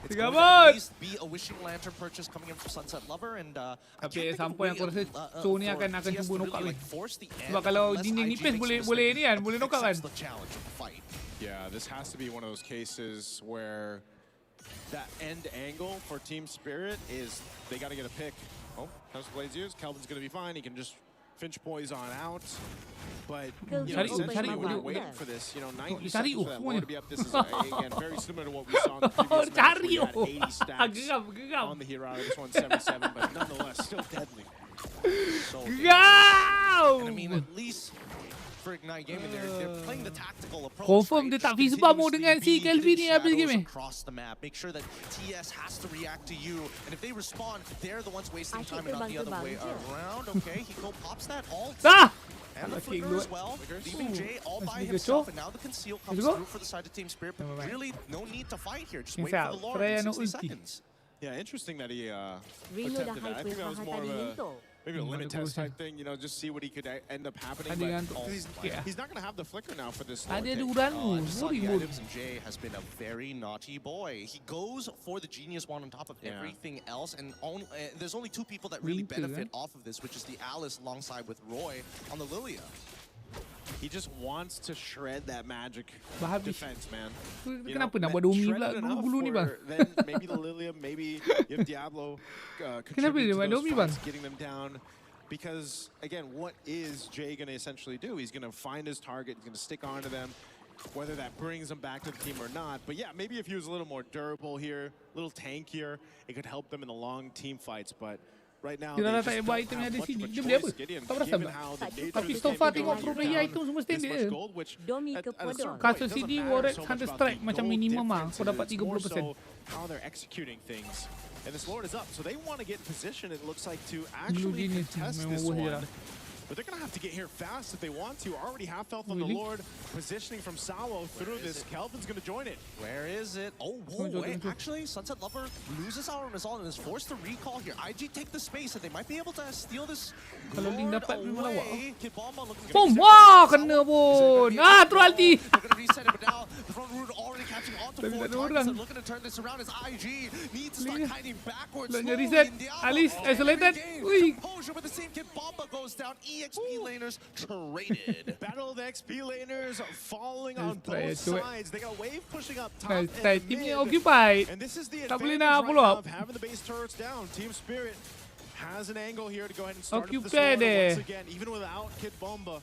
It's going to at least be a Wishing Lantern purchase coming in from Sunset Lover, and I Tapi can't think of a sampai way aku rasa for Cho ni akan TS cuba to knock out really, ni. force the end Sebab kalau unless dinding IG nipis makes a boleh mistake ni kan, boleh knock out kan. accepts the challenge of the fight. Yeah, this has to be one of those cases where that end angle for Team Spirit is they got to get a pick. Oh, comes Blaze used. Kelvin's going to be fine. He can just Finch poise on out. But, you know, essentially when you're waiting for this, you know, 90 seconds for that Lord to be up, this is, again, very similar to what we saw in the previous match where you had 80 stacks on the hero. This one's 77, but nonetheless, still deadly. So and I mean, at least for Ignite Gaming, they're playing the tactical approach. Confirm dia tak fist bump dengan si Kelvin ni habis game ni. Across the map, make sure that TS has to react to you, and if they respond, they're the ones wasting time and not the other way around. Okay, Hiko pops that ult. And the flicker as well, leaving Jay all by himself, and now the conceal comes through for the side of Team Spirit, but really no need to fight here, just wait for the Lord in 60 seconds. Yeah, interesting that he attempted that. I think that was more of a maybe a limit test type thing, you know, just see what he could end up happening. But he's not going to have the flicker now for this. Jay has been a very naughty boy. He goes for the Genius Wand on top of everything else, and there's only 2 people that really benefit off of this, which is the Alice alongside with Roy on the Lilia. He just wants to shred that magic defense, man. Kenapa nak buat domi pula gulu ni bang? Then maybe the Lilia, maybe if Diablo contribute to those fights, getting them down. Because again, what is Jay going to essentially do? He's going to find his target. He's going to stick onto them, whether that brings them back to the team or not. But yeah, maybe if he was a little more durable here, a little tankier, it could help them in the long team fights. But right now. Dia dah tak buat item yang ada sini. Dia beli apa? Tak perasan tak? Tapi so far tengok pro player item semua standard dia. Kasus CD, Warrant, Hunter Strike macam minimum lah. Kau dapat 30%. How they're executing things. And this Lord is up, so they want to get in position, it looks like, to actually contest this one. But they're going to have to get here fast if they want to. Already half health on the Lord. Positioning from Sawo through this. Kelvin's going to join it. Where is it? Oh, whoa, wait. Actually, Sunset Lover loses out on his ult and is forced to recall here. IG take the space and they might be able to steal this Kalau Link dapat memang lawak. Kid Bomba looking Boom! Wah! Kena pun! Ah, terus ulti! They're going to reset it, but now the front root already catching onto 4 targets and looking to turn this around as IG needs to start kiting backwards. Reset. Alice isolated. Ui! Composure with the same Kid Bomba goes down. EXP laners traded. Battle of the XP laners falling on both sides. They got a wave pushing up top and timnya mid. occupied. And this is the Tak boleh advantage nak follow right now up. of having the base turrets down. Team Spirit has an angle here to go ahead and start up this Occupied war once again. Even without Kid Bomba,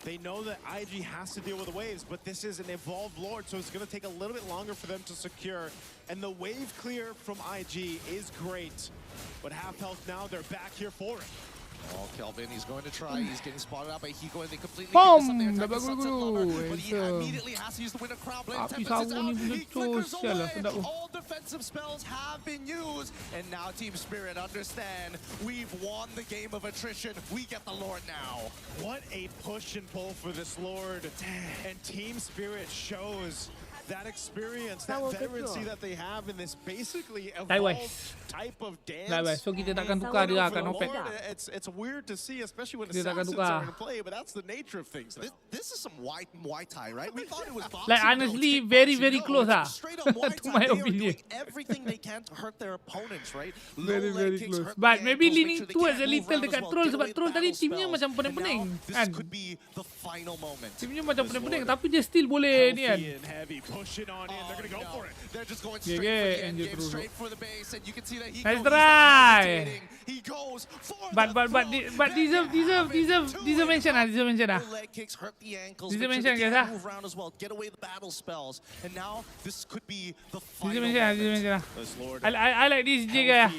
they know that IG has to deal with the waves, but this is an evolved Lord, so it's going to take a little bit longer for them to secure. And the wave clear from IG is great. But half health now, they're back here for it. Oh, Kelvin, he's going to try. He's getting spotted out by Hiko and they completely Boom! get this up there. Dapat guru-guru. But he immediately has to use the winter crown blade. Api 10 sawu minutes ni out. punya He tu flickers sial lah, away. sedap. All defensive spells have been used. And now Team Spirit understand. We've won the game of attrition. We get the Lord now. What a push and pull for this Lord. And Team Spirit shows that experience, that veterancy that they have in this basically evolved type of dance. So kita takkan tukar dia akan opek. It's weird to see, especially when the Kita takkan assassins tukar. are in play, but that's the nature of things. This is some white tie, right? We thought it was boxing. Like honestly, very close ah. To my opinion. Everything they can to hurt their opponents, right? Very close. But maybe leaning towards a little dekat troll sebab troll tadi timnya macam pening-pening kan. Could be the final moment. Timnya macam pening-pening tapi dia still boleh ni kan. Pushing on in, they're gonna go for it. They're just going straight for the end game, straight for the base, and you can see that nice try. He goes for but deserve mention ah, deserve mention ah. leg kicks hurt the ankles. Deserve mention guys ah. Move around as well, get away the battle spells, and now this could be the final. Deserve mention ah. I like this J guy.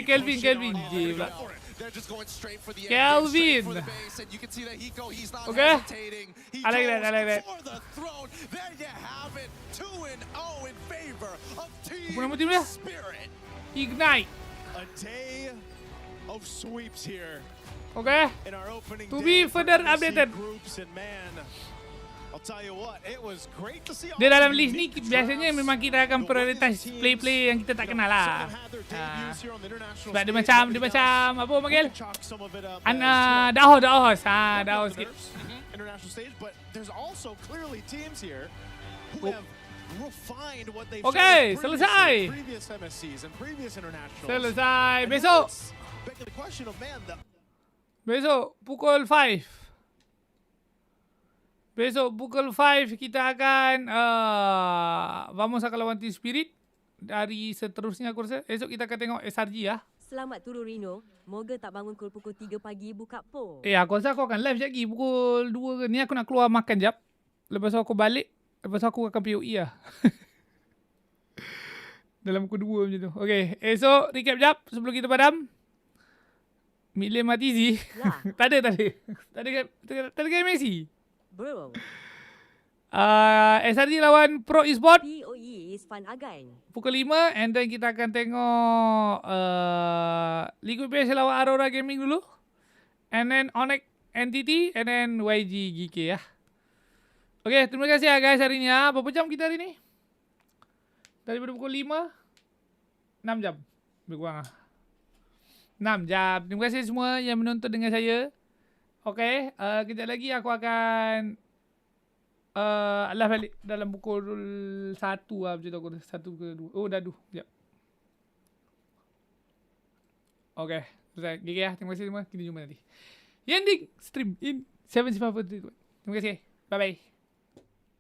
Kelvin J pula. They're just going straight for the Kelvin. for the base, and you can see that Hiko, he's not okay. hesitating. I like that. For the throne. There you have it. 2-0 in favor of Team Spirit. Ignite. A day of sweeps here. Okay. In our opening to be further updated. Groups and man, I'll tell you what, it was great to see. Dia dalam list ni biasanya memang kita akan prioritize play yang kita tak kenal lah. Sebab dia macam apa panggil? Dahos sikit. International stage, but there's also clearly teams here who have refined what they've okay, shown selesai. Previous MSCs and previous internationals. Selesai. Besok. Back to the question of man. Besok pukul 5. Besok pukul 5 kita akan vamos akan lawan Team Spirit. Dari seterusnya aku rasa esok kita akan tengok SRG ya. Selamat turun Rino. Moga tak bangun pukul 3 pagi buka po. Aku rasa aku akan live sekejap lagi pukul 2 ke. Ni aku nak keluar makan jap. Lepas tu aku balik. Lepas tu aku akan POE lah. Dalam pukul 2 macam tu. Okay, esok recap jap sebelum kita padam. Mid-lane mati Z. Tak ada MSC. Bro. SRG lawan Pro Esport. POE is fun again. Pukul 5 and then kita akan tengok Liquid PS lawan Aurora Gaming dulu. And then Onyx NTT and then YG GK ya. Okay, terima kasih ya guys hari ni ya. Berapa jam kita hari ni? Daripada pukul 5 6 jam. Lebih kurang lah 6 jam. Terima kasih semua yang menonton dengan saya. Okay, kejap lagi aku akan live balik dalam pukul 1 lah macam tu aku rasa 1 ke 2. Oh dah 2. Sekejap. Okay, selesai. GG ya. Terima kasih semua. Kita jumpa nanti. Ending stream in 7.5. Terima kasih. Bye bye.